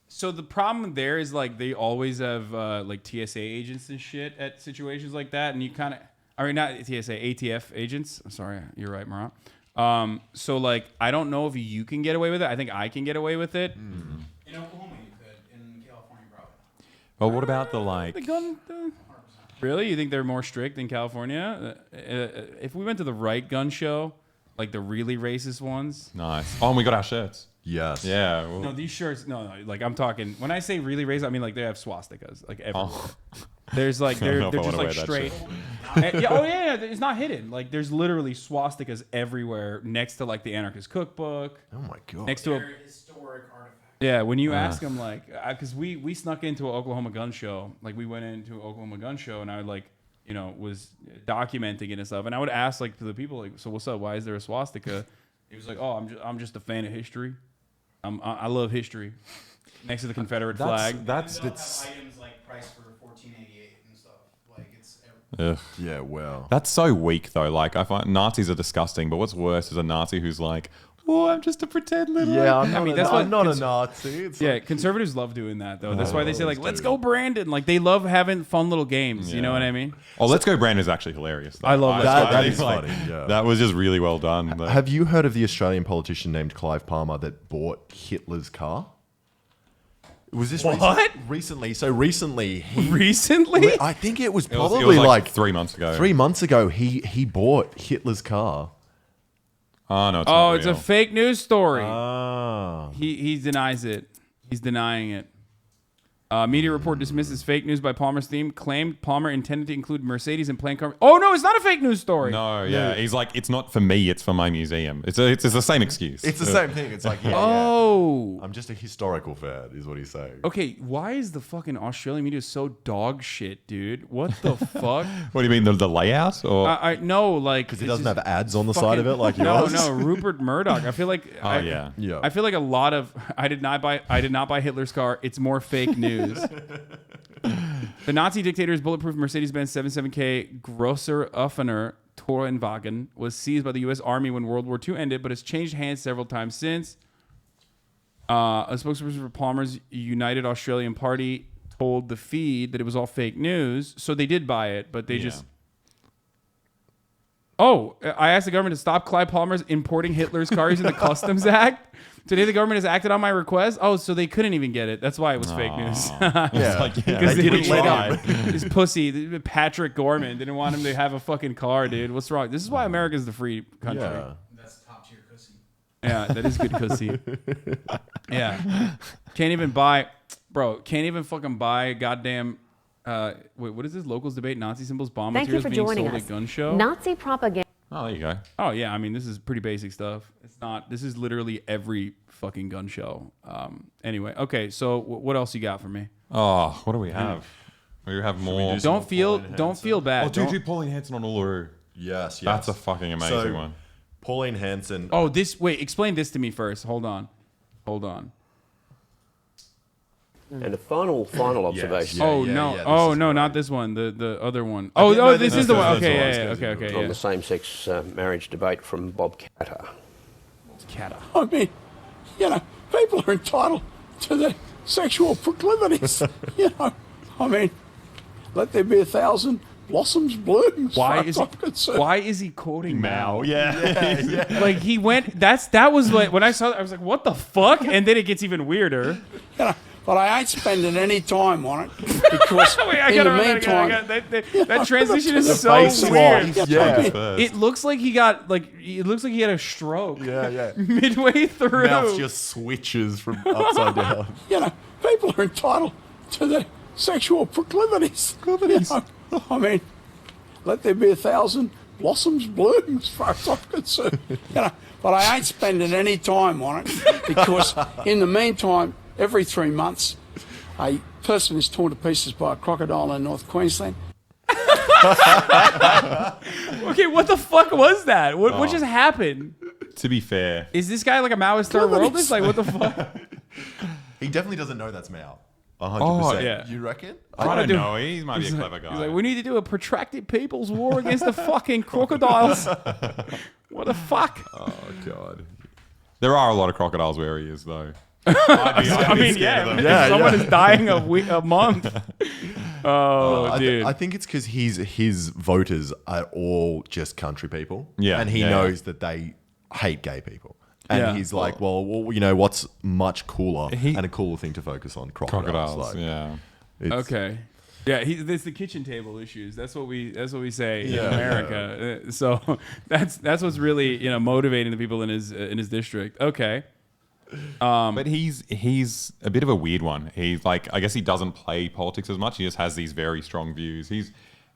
S1: So the problem there is like they always have like TSA agents and shit at situations like that, and you kind of, I mean not TSA, ATF agents. I'm sorry, you're right, Marat. So like I don't know if you can get away with it. I think I can get away with it.
S5: In Oklahoma, you could. In California, probably.
S3: well, what about the like?
S1: The gun. Really? You think they're more strict in California? If we went to the right gun show, like the really racist ones.
S3: Nice. Oh, and we got our shirts.
S2: Yes.
S3: Yeah. Well,
S1: No, these shirts. No. Like I'm talking. When I say really racist, I mean like they have swastikas like everywhere.
S3: oh.
S1: There's like
S3: I don't
S1: they're
S3: know if I
S1: just
S3: wanna
S1: like
S3: wear that
S1: straight. Yeah, it's not hidden. Like there's literally swastikas everywhere next to like the Anarchist Cookbook,
S2: Oh my God.
S1: next to a.
S5: They're historic artifacts.
S1: Yeah, when you ask them like, because we snuck into an Oklahoma gun show, like we went into an Oklahoma gun show, and I like, you know, was documenting it and stuff, and I would ask like to the people like, so what's up? Why is there a swastika? He was like, oh, I'm just a fan of history. I love history. Next to the Confederate flag.
S3: That's
S5: They'll
S3: it's.
S5: have items like priced for $14.88 and stuff. Like it's.
S3: Ugh.
S2: Yeah, well.
S3: That's so weak though. Like I find Nazis are disgusting, but what's worse is a Nazi who's like, "Oh, I'm just a pretend little."
S2: Yeah, I'm not,
S1: I mean,
S2: a,
S1: that's what
S2: I'm not a
S1: cons-
S2: Nazi. It's
S1: Yeah,
S2: like,
S1: conservatives love doing that though. That's why they say like,
S2: always
S1: let's
S2: do.
S1: go Brandon. Like they love having fun little games. You know
S3: Yeah.
S1: what I mean?
S3: Oh, Let's Go Brandon is actually hilarious. Though.
S1: I love Let's
S2: That-
S1: Go
S2: that
S1: Brandon.
S2: is funny, yeah.
S3: That was just really well done. though.
S2: have you heard of the Australian politician named Clive Palmer that bought Hitler's car? Was this
S1: What?
S2: recently? So recently, he,
S1: Recently?
S2: I think it was
S3: It was-
S2: probably
S3: it was
S2: like
S3: 3 months ago.
S2: 3 months ago. He bought Hitler's car.
S3: Oh no! It's
S1: Oh,
S3: not
S1: it's a
S3: real.
S1: fake news story.
S2: Ah,
S1: He denies it. He's denying it. Media report dismisses fake news by Palmer's team. Claimed Palmer intended to include Mercedes and plane car. Oh no, it's not a fake news story.
S3: No, yeah. He's like, it's not for me, it's for my museum. It's the same excuse.
S2: it's the same thing. It's like, yeah,
S1: Oh.
S2: I'm just a historical fan, is what he's saying.
S1: Okay, why is the fucking Australian media so dog shit, dude? What the fuck?
S3: What do you mean, the layout? Or
S1: I no, like
S2: Because it doesn't have ads on the side of it like
S1: no,
S2: yours.
S1: no, Rupert Murdoch. I feel like
S3: yeah.
S2: Yeah.
S1: I feel like a lot of I did not buy Hitler's car. It's more fake news. The Nazi dictator's bulletproof Mercedes-Benz 77K Grosser Offener Tourenwagen was seized by the U.S. Army when World War II ended, but has changed hands several times since. A spokesperson for Palmer's United Australian Party told the feed that it was all fake news, so they did buy it, but they just. Oh, I asked the government to stop Clive Palmer's importing Hitler's car using the Customs Act. Today, the government has acted on my request. Oh, so they couldn't even get it. That's why it was fake news.
S2: Yeah.
S1: Because
S2: They
S1: they
S2: wouldn't
S1: didn't
S2: let
S1: let
S2: him.
S1: This pussy, Patrick Gorman, didn't want him to have a fucking car, dude. What's wrong? This is why America's the free country.
S2: Yeah.
S5: That's top tier pussy.
S1: Yeah, that is good pussy. Yeah. Can't even fucking buy a goddamn wait, what is this? Locals debate Nazi symbols, bomb
S11: Thank you
S1: materials
S11: for
S1: being
S11: joining
S1: sold
S11: us.
S1: at gun show.
S11: Nazi propaganda.
S3: Oh, there you go.
S1: Oh yeah, I mean this is pretty basic stuff. It's not. This is literally every fucking gun show. Anyway, okay. So what else you got for me?
S3: Oh, what do we have? We have more.
S1: Don't feel bad.
S3: Oh, dude,
S1: Don't-
S3: do Pauline Hanson on Uluru.
S2: Yes, yes.
S3: That's a fucking amazing
S2: So,
S3: one.
S2: Pauline Hanson.
S1: Oh, wait. Explain this to me first. Hold on.
S8: And the final observation
S1: Oh
S2: yeah,
S1: no!
S2: yeah, this
S1: oh
S2: is
S1: no!
S2: great.
S1: Not this one. The other one.
S2: I didn't know
S1: This
S2: this
S1: is the
S2: was
S1: one.
S2: the
S1: Okay,
S2: one.
S1: yeah. Okay.
S8: on
S1: Yeah.
S8: the same-sex marriage debate from Bob Catter.
S1: Cata.
S8: I mean, people are entitled to their sexual proclivities. I mean, let there be 1,000 blossoms bloom.
S1: Why is he quoting Mao?
S2: Yeah.
S1: Like he went. That was like when I saw that, I was like, what the fuck? And then it gets even weirder.
S8: But I ain't spending any time on it because
S1: Wait, I
S8: in
S1: gotta
S8: the
S1: run
S8: meantime,
S1: that transition is so
S2: face
S1: weird.
S2: swap. Yeah.
S1: It looks like he got it looks like he had a stroke.
S2: Yeah.
S1: Midway through.
S2: Mouth just switches from upside down.
S8: people are entitled to their sexual proclivities. I mean, let there be 1,000 blossoms bloom as far as I'm concerned. But I ain't spending any time on it because in the meantime, every 3 months, a person is torn to pieces by a crocodile in North Queensland.
S1: Okay, what the fuck was that? What just happened?
S3: To be fair,
S1: Is this guy like a Maoist third worldist? Like what the fuck?
S2: He definitely doesn't know that's Mao. 100%.
S1: Oh, yeah.
S2: You reckon?
S3: I don't know. He might be a clever guy.
S1: He's like, we need to do a protracted people's war against the fucking crocodiles. What the fuck?
S3: Oh god. There are a lot of crocodiles where he is, though. I'd be scared of them.
S1: If someone is dying a month. Oh, dude.
S2: I think it's because his voters are all just country people.
S3: Yeah,
S2: And he
S3: yeah,
S2: knows that they hate gay people. And
S1: Yeah.
S2: he's like, well, what's much cooler and a cooler thing to focus on? Crocodiles.
S3: Crocodiles, yeah.
S1: Okay. Yeah, there's the kitchen table issues. That's what we say in
S2: Yeah.
S1: America. So that's what's really motivating the people in his district. Okay.
S3: But he's a bit of a weird one. He's like, I guess he doesn't play politics as much. He just has these very strong views.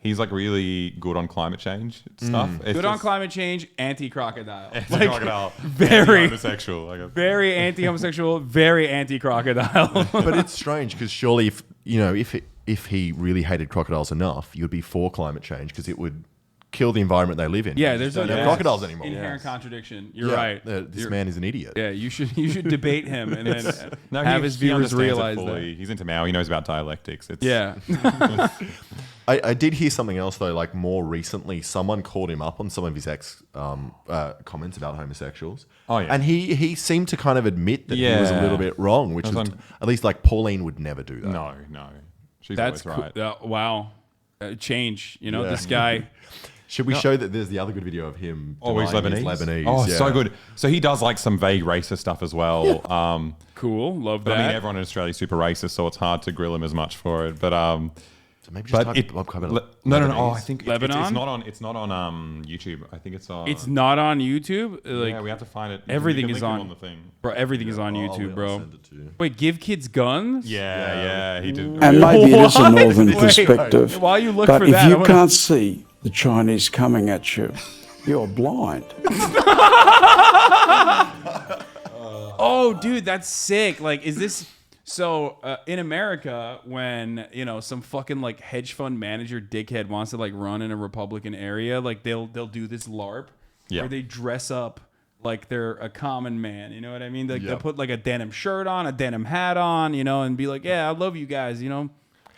S3: He's like really good on climate change stuff. It's
S1: Good on
S3: just
S1: climate change, anti-crocodile.
S3: Anti-crocodile.
S1: very-
S3: Anti-homosexual. I guess.
S1: Very anti-homosexual, very anti-crocodile.
S2: But it's strange because surely if he really hated crocodiles enough, you'd be for climate change because it would kill the environment they live in.
S1: Yeah,
S2: You
S1: there's
S2: don't
S1: no
S2: have crocodiles anymore.
S1: Inherent contradiction. You're
S2: Yeah,
S1: right.
S2: this man is an idiot.
S1: Yeah, you should debate him and then
S3: No,
S1: have
S3: he
S1: his viewers
S3: understands it
S1: realize
S3: fully.
S1: that.
S3: He's into Mao. He knows about dialectics. It's,
S1: Yeah.
S2: I did hear something else though. Like more recently, someone called him up on some of his comments about homosexuals.
S3: Oh, yeah.
S2: and he seemed to kind of admit that he was a
S3: Yeah.
S2: little bit wrong, which is at least like Pauline would never do that.
S3: No. She's
S1: That's
S3: always
S1: cool.
S3: right.
S1: Wow. Change.
S2: Yeah.
S1: This guy.
S2: Should we show that there's the other good video of him?
S3: Oh, he's
S2: denying
S3: Lebanese.
S2: Lebanese.
S3: Oh,
S2: yeah.
S3: so good. So he does like some vague racist stuff as well.
S1: Cool. Love
S3: But
S1: that.
S3: I mean, everyone in Australia is super racist, so it's hard to grill him as much for it. But
S2: So maybe just type Bob Cobbett.
S3: no. Oh,
S2: Lebanese.
S3: I think
S1: Lebanon?
S3: It's not on YouTube. I think it's on.
S1: It's not on YouTube. Like
S3: Yeah, we have to find it.
S1: everything
S3: We can
S1: is
S3: link it
S1: on-
S3: the thing.
S1: bro, everything is on
S2: I'll
S1: YouTube, bro.
S2: send it to you.
S1: Wait, give kids guns?
S3: Yeah, he did.
S8: And maybe it is a northern
S1: Wait,
S8: perspective.
S1: while you look
S8: but
S1: for
S8: if
S1: that, I
S8: you
S1: wanna-
S8: can't see the Chinese coming at you, you're blind.
S1: Oh, dude, that's sick. Like, is this so in America when some fucking like hedge fund manager dickhead wants to like run in a Republican area, like they'll do this LARP where they dress up like they're a common man. You know what I mean? Like they'll put like a denim shirt on, a denim hat on, and be like, yeah, I love you guys.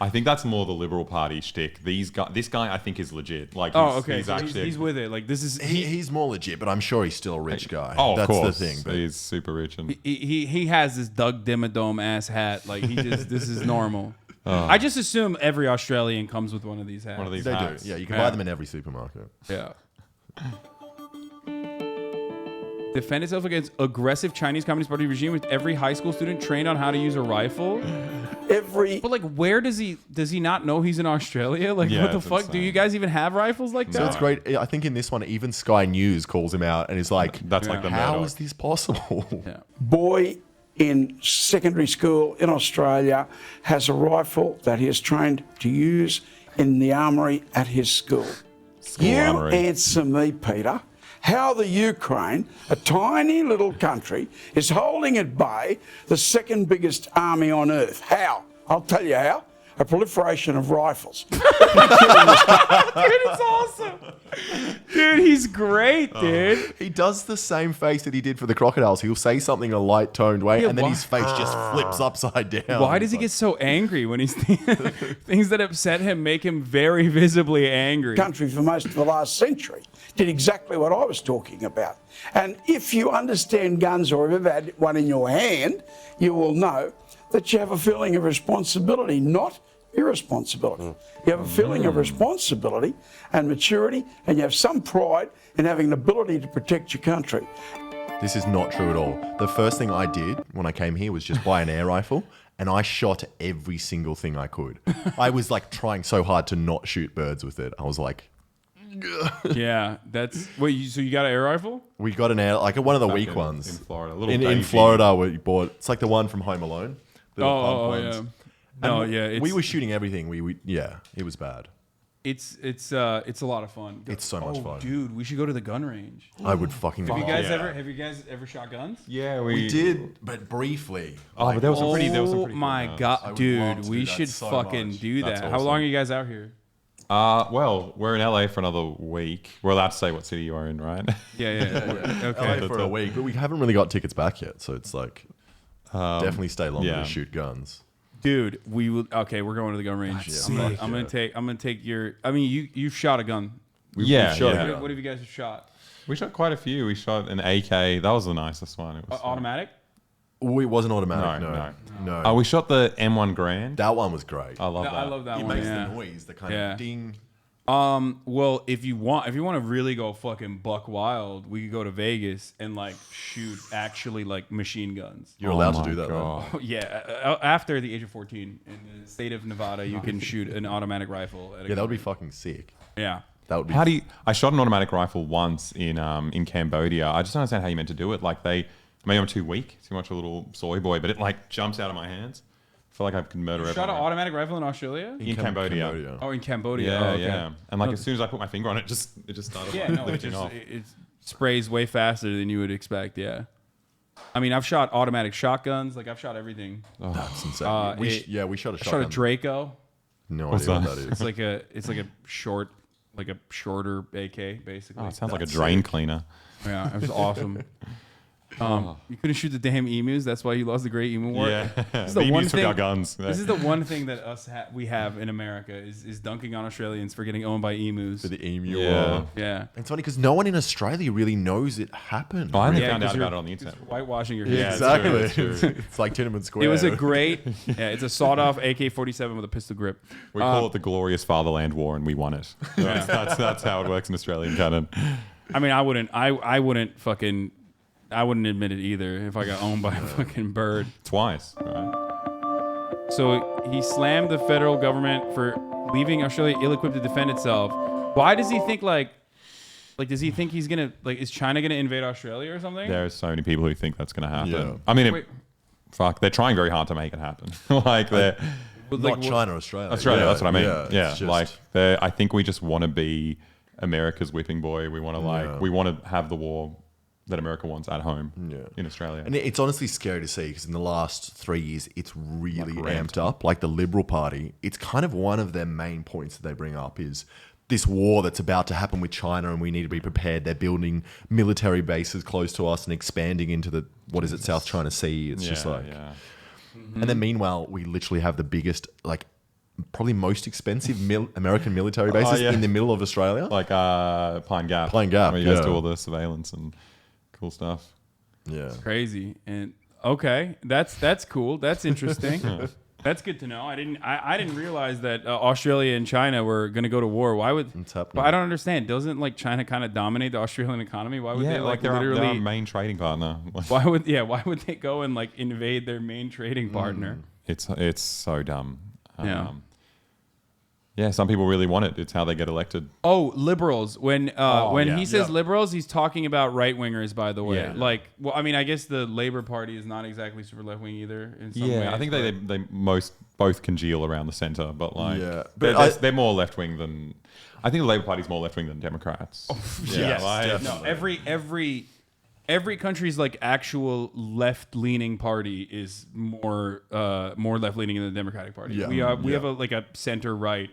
S3: I think that's more the Liberal Party shtick. This guy, I think, is legit. Like,
S1: Oh, okay.
S3: He's
S1: So
S3: actually
S1: he's with it. Like this is
S2: He's more legit, but I'm sure he's still a rich guy.
S3: Oh, of
S2: that's
S3: course.
S2: the thing. But
S3: He's super rich and
S1: he has this Doug Dimmadome ass hat. Like this is normal. I just assume every Australian comes with one of these hats.
S3: one of these
S2: they
S3: hats.
S2: do. Yeah, you can
S1: Yeah.
S2: buy them in every supermarket.
S1: Yeah. defend itself against aggressive Chinese Communist Party regime with every high school student trained on how to use a rifle. But like, where does he not know he's in Australia? Like,
S3: Yeah,
S1: what the
S3: it's
S1: fuck? Do
S3: insane.
S1: you guys even have rifles like that?
S2: So it's great. I think in this one, even Sky News calls him out and is like,
S3: That's like the
S2: how
S3: Murdoch.
S2: is this possible?
S1: Yeah.
S8: Boy in secondary school in Australia has a rifle that he is trained to use in the armory at his school. You
S3: armoury.
S8: answer me, Peter, how the Ukraine, a tiny little country, is holding at bay the second biggest army on earth. How? I'll tell you how. A proliferation of rifles.
S1: Dude, it's awesome. Dude, he's great, dude.
S2: He does the same face that he did for the crocodiles. He'll say something in a light toned way,
S1: Yeah,
S2: and then
S1: why-
S2: his face just flips upside down.
S1: Why does he get so angry when he's things that upset him make him very visibly angry?
S8: Country for most of the last century did exactly what I was talking about. And if you understand guns or have ever had one in your hand, you will know that you have a feeling of responsibility, not irresponsibility. You have a feeling of responsibility and maturity, and you have some pride in having an ability to protect your country.
S2: This is not true at all. The first thing I did when I came here was just buy an air rifle, and I shot every single thing I could. I was like trying so hard to not shoot birds with it. I was like,
S1: Yeah, that's so you got an air rifle?
S2: we got an air, like one of the weak
S3: in
S2: ones.
S3: in Florida. Little
S2: In
S3: baby.
S2: Florida, we bought, it's like the one from Home Alone. The pump
S1: Oh,
S2: ones.
S1: yeah. No,
S2: And
S1: yeah,
S2: we were shooting everything. Yeah, it was bad.
S1: it's a lot of fun.
S2: It's so much fun.
S1: Dude, we should go to the gun range.
S2: I would fucking.
S1: Have you
S2: love
S1: guys
S2: it.
S1: ever shot guns?
S3: Yeah,
S2: We did, but briefly.
S3: Oh, but there was some pretty. There was some
S1: Oh
S3: pretty.
S1: my
S3: cool
S1: god,
S2: I would love
S1: dude,
S2: to
S1: we
S2: do that
S1: should
S2: so
S1: fucking
S2: much.
S1: do
S3: That's
S1: that. How
S3: awesome.
S1: long are you guys out here?
S3: Well, we're in LA for another week. We're allowed to say what city you are in, right?
S1: Yeah. Okay.
S2: LA for a week, but we haven't really got tickets back yet, so it's like definitely stay longer
S3: yeah.
S2: to shoot guns.
S1: Dude, we will. Okay, we're going to the gun range. I'm gonna take your. I mean, you've shot a gun.
S3: Yeah,
S2: shot
S3: yeah.
S2: it.
S1: What have you guys shot?
S3: We shot quite a few. We shot an AK. That was the nicest one. It was
S1: Automatic.
S2: Oh, it wasn't automatic.
S3: No,
S2: No.
S3: Oh, we shot the M1 Grand.
S2: That one was great.
S3: I love that.
S1: I love that
S2: It
S1: one.
S2: makes
S1: Yeah.
S2: the noise, the kind
S1: Yeah.
S2: of ding.
S1: Well, if you want to really go fucking buck wild, we could go to Vegas and like shoot actually like machine guns.
S2: You're
S3: Oh
S2: allowed
S3: my
S2: to do that.
S3: God.
S2: Though.
S1: Yeah, after the age of 14 in the state of Nevada, you can shoot an automatic rifle. At a
S2: Yeah, that would be
S1: gun.
S2: fucking sick.
S1: Yeah.
S2: That would be.
S3: How do you? I shot an automatic rifle once in Cambodia. I just don't understand how you meant to do it. Like maybe I'm too weak, too much a little soy boy, but it like jumps out of my hands. I feel like I could murder
S1: Shot
S3: everyone.
S1: an automatic rifle in Australia?
S3: in Cambodia.
S1: Oh, in Cambodia.
S3: Yeah,
S1: Oh, okay.
S3: yeah. And like as soon as I put my finger on it, it just started.
S1: Yeah,
S3: like,
S1: no, it
S3: lifting
S1: just
S3: off.
S1: it sprays way faster than you would expect. Yeah. I mean, I've shot automatic shotguns. Like I've shot everything.
S2: That's insane. We shot a
S1: I
S2: shotgun.
S1: shot a Draco.
S2: No
S3: What's
S2: idea what
S3: that?
S2: that is.
S1: It's like a shorter AK basically.
S3: Oh, it sounds like a
S2: That's
S3: drain
S2: sick.
S3: cleaner.
S1: Yeah, it was awesome. You couldn't shoot the damn emus. That's why you lost the Great Emu War.
S3: Yeah,
S1: This is
S3: the
S1: the one
S3: emus took
S1: thing.
S3: our guns.
S1: This is the one thing that we have in America is dunking on Australians for getting owned by emus.
S2: For the emu.
S3: Yeah.
S2: war.
S1: Yeah.
S2: It's funny because no one in Australia really knows it happened.
S3: Oh, I only
S1: Yeah,
S3: found out
S1: 'cause
S3: about
S1: you're-
S3: it on the internet.
S1: Whitewashing your
S3: Yeah,
S1: history.
S3: it's true,
S2: Exactly.
S3: it's true.
S2: It's like Tiananmen Square.
S1: It was a great. Yeah, it's a sawed-off AK-47 with a pistol grip.
S3: We call it the Glorious Fatherland War, and we won it. That's how it works in Australian canon.
S1: I mean, I wouldn't admit it either if I got owned by a fucking bird.
S3: Twice. Right?
S1: So he slammed the federal government for leaving Australia ill-equipped to defend itself. Why does he think like does he think he's gonna is China gonna invade Australia or something?
S3: There are so many people who think that's going to happen.
S2: Yeah.
S3: I mean,
S1: Wait.
S3: they're trying very hard to make it happen. they're
S2: Not China, Australia.
S3: Australia. That's what I mean. Yeah,
S2: it's just-
S3: I think we just want to be America's whipping boy. We want to we want to have the war that America wants at home in Australia.
S2: And it's honestly scary to see because in the last 3 years, it's really
S3: Like
S2: amped up. Like the Liberal Party, it's kind of one of their main points that they bring up is this war that's about to happen with China and we need to be prepared. They're building military bases close to us and expanding into the, South China Sea. It's just like... And then meanwhile, we literally have the biggest, like, probably most expensive American military bases in the middle of Australia.
S3: like Pine Gap.
S2: Pine Gap,
S3: where you guys
S2: yeah.
S3: do all the surveillance and cool stuff.
S2: Yeah.
S1: Crazy. And okay, that's cool. That's interesting. That's good to know. I didn't realize that Australia and China were going to go to war. Why would?
S2: It's happening.
S1: But I don't understand. Doesn't like China kind of dominate the Australian economy? Why would they like
S3: they're
S1: literally?
S3: our main trading partner.
S1: Why would they go and like invade their main trading partner?
S3: It's so dumb.
S1: Yeah.
S3: Yeah, some people really want it. It's how they get elected.
S1: Oh, liberals. When
S2: yeah.
S1: he says
S2: Yep.
S1: liberals, he's talking about right wingers. By the way,
S3: Yeah.
S1: like, well, I mean, I guess the Labor Party is not exactly super left wing either. In some ways,
S3: I think they both congeal around the center, but like,
S2: Yeah.
S3: but they're more left wing than. I think the Labor Party is more left wing than Democrats.
S1: Yes,
S3: like-
S1: no. Every country's like actual left leaning party is more left leaning than the Democratic Party.
S2: Yeah.
S1: We have a center right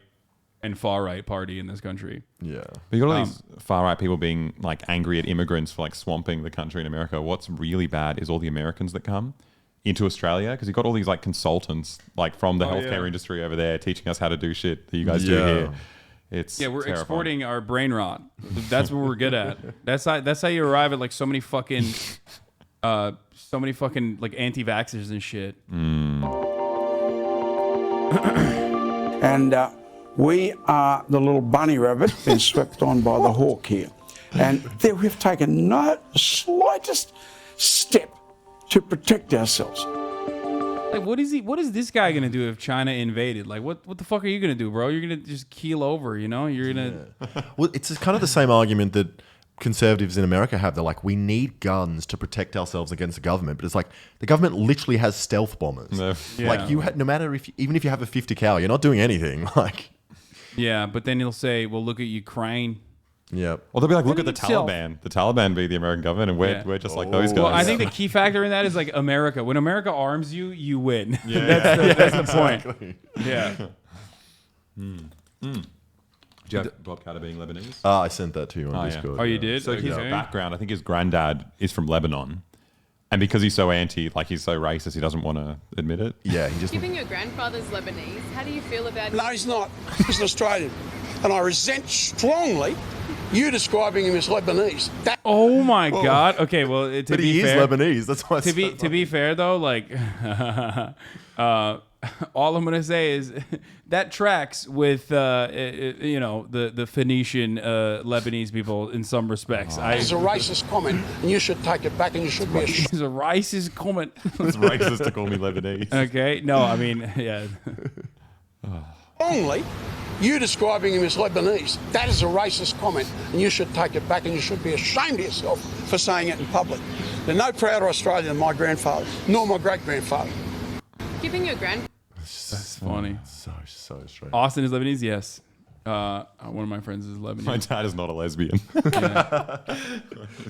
S1: and far right party in this country.
S2: Yeah.
S3: But you got all these far right people being like angry at immigrants for like swamping the country in America. What's really bad is all the Americans that come into Australia, because you've got all these like consultants like from the healthcare industry over there teaching us how to do that you guys do here. It's
S1: we're
S3: terrifying.
S1: exporting our brain rot. That's what we're good at. That's how you arrive at like so many fucking like anti-vaxxers and shit.
S8: And we are the little bunny rabbit being swept on by the hawk here. And there we've taken no slightest step to protect ourselves.
S1: Like, what is this guy gonna do if China invaded? Like, what the fuck are you gonna do, bro? You're gonna just keel over, you know? You're gonna.
S2: Well, it's kind of the same argument that conservatives in America have. They're like, we need guns to protect ourselves against the government, but it's like the government literally has stealth bombers.
S1: Yeah.
S2: Like no matter even if you have a 50 cal, you're not doing anything. Like,
S1: Yeah, but then he'll say, "Well, look at Ukraine."
S2: yeah.
S3: Well, they'll be like, look at the
S1: itself.
S3: Taliban. The Taliban be the American government, and we're just like those guys.
S1: Well, I think the key factor in that is like America. When America arms you, you win. That's the point. Yeah.
S3: Do you have Bob Carter being Lebanese?
S2: I sent that to you on
S3: Oh, yeah.
S2: Discord.
S1: Oh, you
S2: yeah.
S1: did?
S3: So his
S1: Okay.
S3: background, I think his granddad is from Lebanon. And because he's so he's so racist, he doesn't want to admit it.
S2: Yeah, he just.
S11: Given your grandfather's Lebanese, how do you feel about
S8: No, he's not. He's an Australian. And I resent strongly you describing him as Lebanese. That
S1: Oh my God. Okay. Well, to
S2: But
S1: be
S2: he
S1: fair,
S2: is Lebanese. That's why.
S1: to be fair though, like, all I'm gonna say is that tracks with the Phoenician Lebanese people in some respects.
S8: is a racist comment, and you should take it back, and you should be ashamed.
S1: It's a racist comment.
S3: It's racist to call me Lebanese.
S1: Okay. No, I mean, yeah.
S8: Strongly, you describing him as Lebanese. That is a racist comment, and you should take it back, and you should be ashamed of yourself for saying it in public. They're no prouder Australian than my grandfather, nor my great-grandfather.
S11: giving your grandfather?
S1: That's funny.
S2: So strange.
S1: Austin is Lebanese. Yes. One of my friends is Lebanese.
S3: My dad is not a lesbian.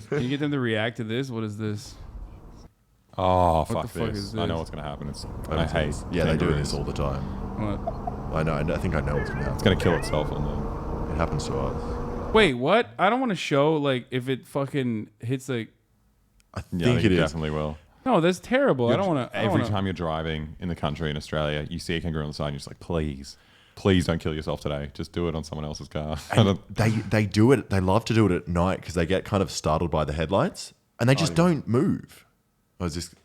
S1: Can you get them to react to this? What is this?
S3: Oh,
S1: What
S3: fuck
S1: the fuck
S3: this.
S1: is
S3: I know
S1: this?
S3: what's going to happen. I hate
S2: Yeah, they do
S3: kangaroos.
S2: this all the time.
S1: What?
S2: I know. I think I know what's going to happen.
S3: It's going to kill itself on them.
S2: It happens to us.
S1: Wait, what? I don't want to show like if it fucking hits like.
S2: I
S3: Yeah,
S2: think it is.
S3: definitely will.
S1: No, that's terrible. I don't want to.
S3: Every time you're driving in the country in Australia, you see a kangaroo on the side, and you're just like, please don't kill yourself today. Just do it on someone else's car.
S2: And they do it. They love to do it at night because they get kind of startled by the headlights and they just don't move. I was just.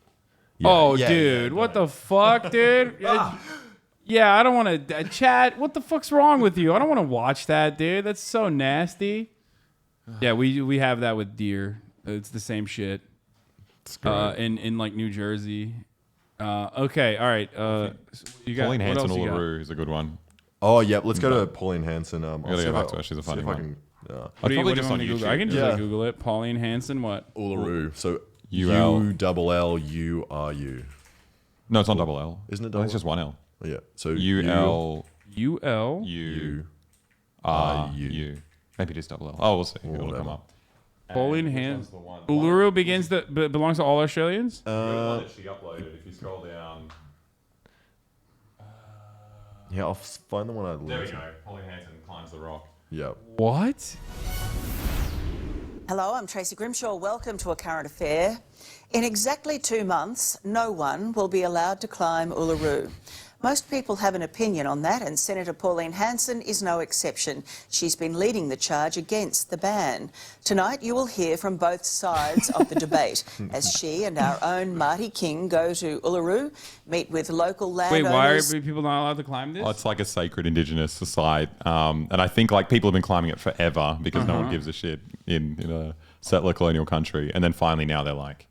S1: Dude, what the fuck, dude? Yeah, I don't want to chat. What the fuck's wrong with you? I don't want to watch that, dude. That's so nasty. Yeah, we have that with deer. It's the same shit. In like New Jersey. Okay, all right. You got
S3: Pauline
S1: what
S3: Hanson
S1: else you got?
S3: Uluru is a good one.
S2: Oh yeah, let's go to Pauline Hanson.
S3: We gotta go back to her. She's a funny one.
S1: What do you want me to Google? I can just like, Google it. Pauline Hanson, what?
S2: Uluru. So
S3: U-L.
S2: U-L-L-U-R-U.
S3: No, it's not double L.
S2: Isn't it
S3: I think
S2: double
S3: it's just one L.
S2: Oh, yeah. So
S3: U-L.
S1: U-L.
S3: U-R-U. Maybe it is double L. Oh, we'll see. It'll come up.
S1: Pauline Hanson. Uluru belongs to all Australians?
S3: The one that she uploaded, if you scroll down.
S2: Yeah, I'll find the one I
S3: There we go. Pauline Hanson climbs the rock.
S2: Yeah.
S1: What?
S12: Hello, I'm Tracy Grimshaw. Welcome to A Current Affair. In exactly 2 months, no one will be allowed to climb Uluru. Most people have an opinion on that, and Senator Pauline Hanson is no exception. She's been leading the charge against the ban. Tonight, you will hear from both sides of the debate as she and our own Marty King go to Uluru, meet with local landowners.
S1: Wait, why are people not allowed to climb this?
S3: Oh, it's like a sacred Indigenous site, and I think like people have been climbing it forever because no one gives a shit in a settler colonial country, and then finally now they're like,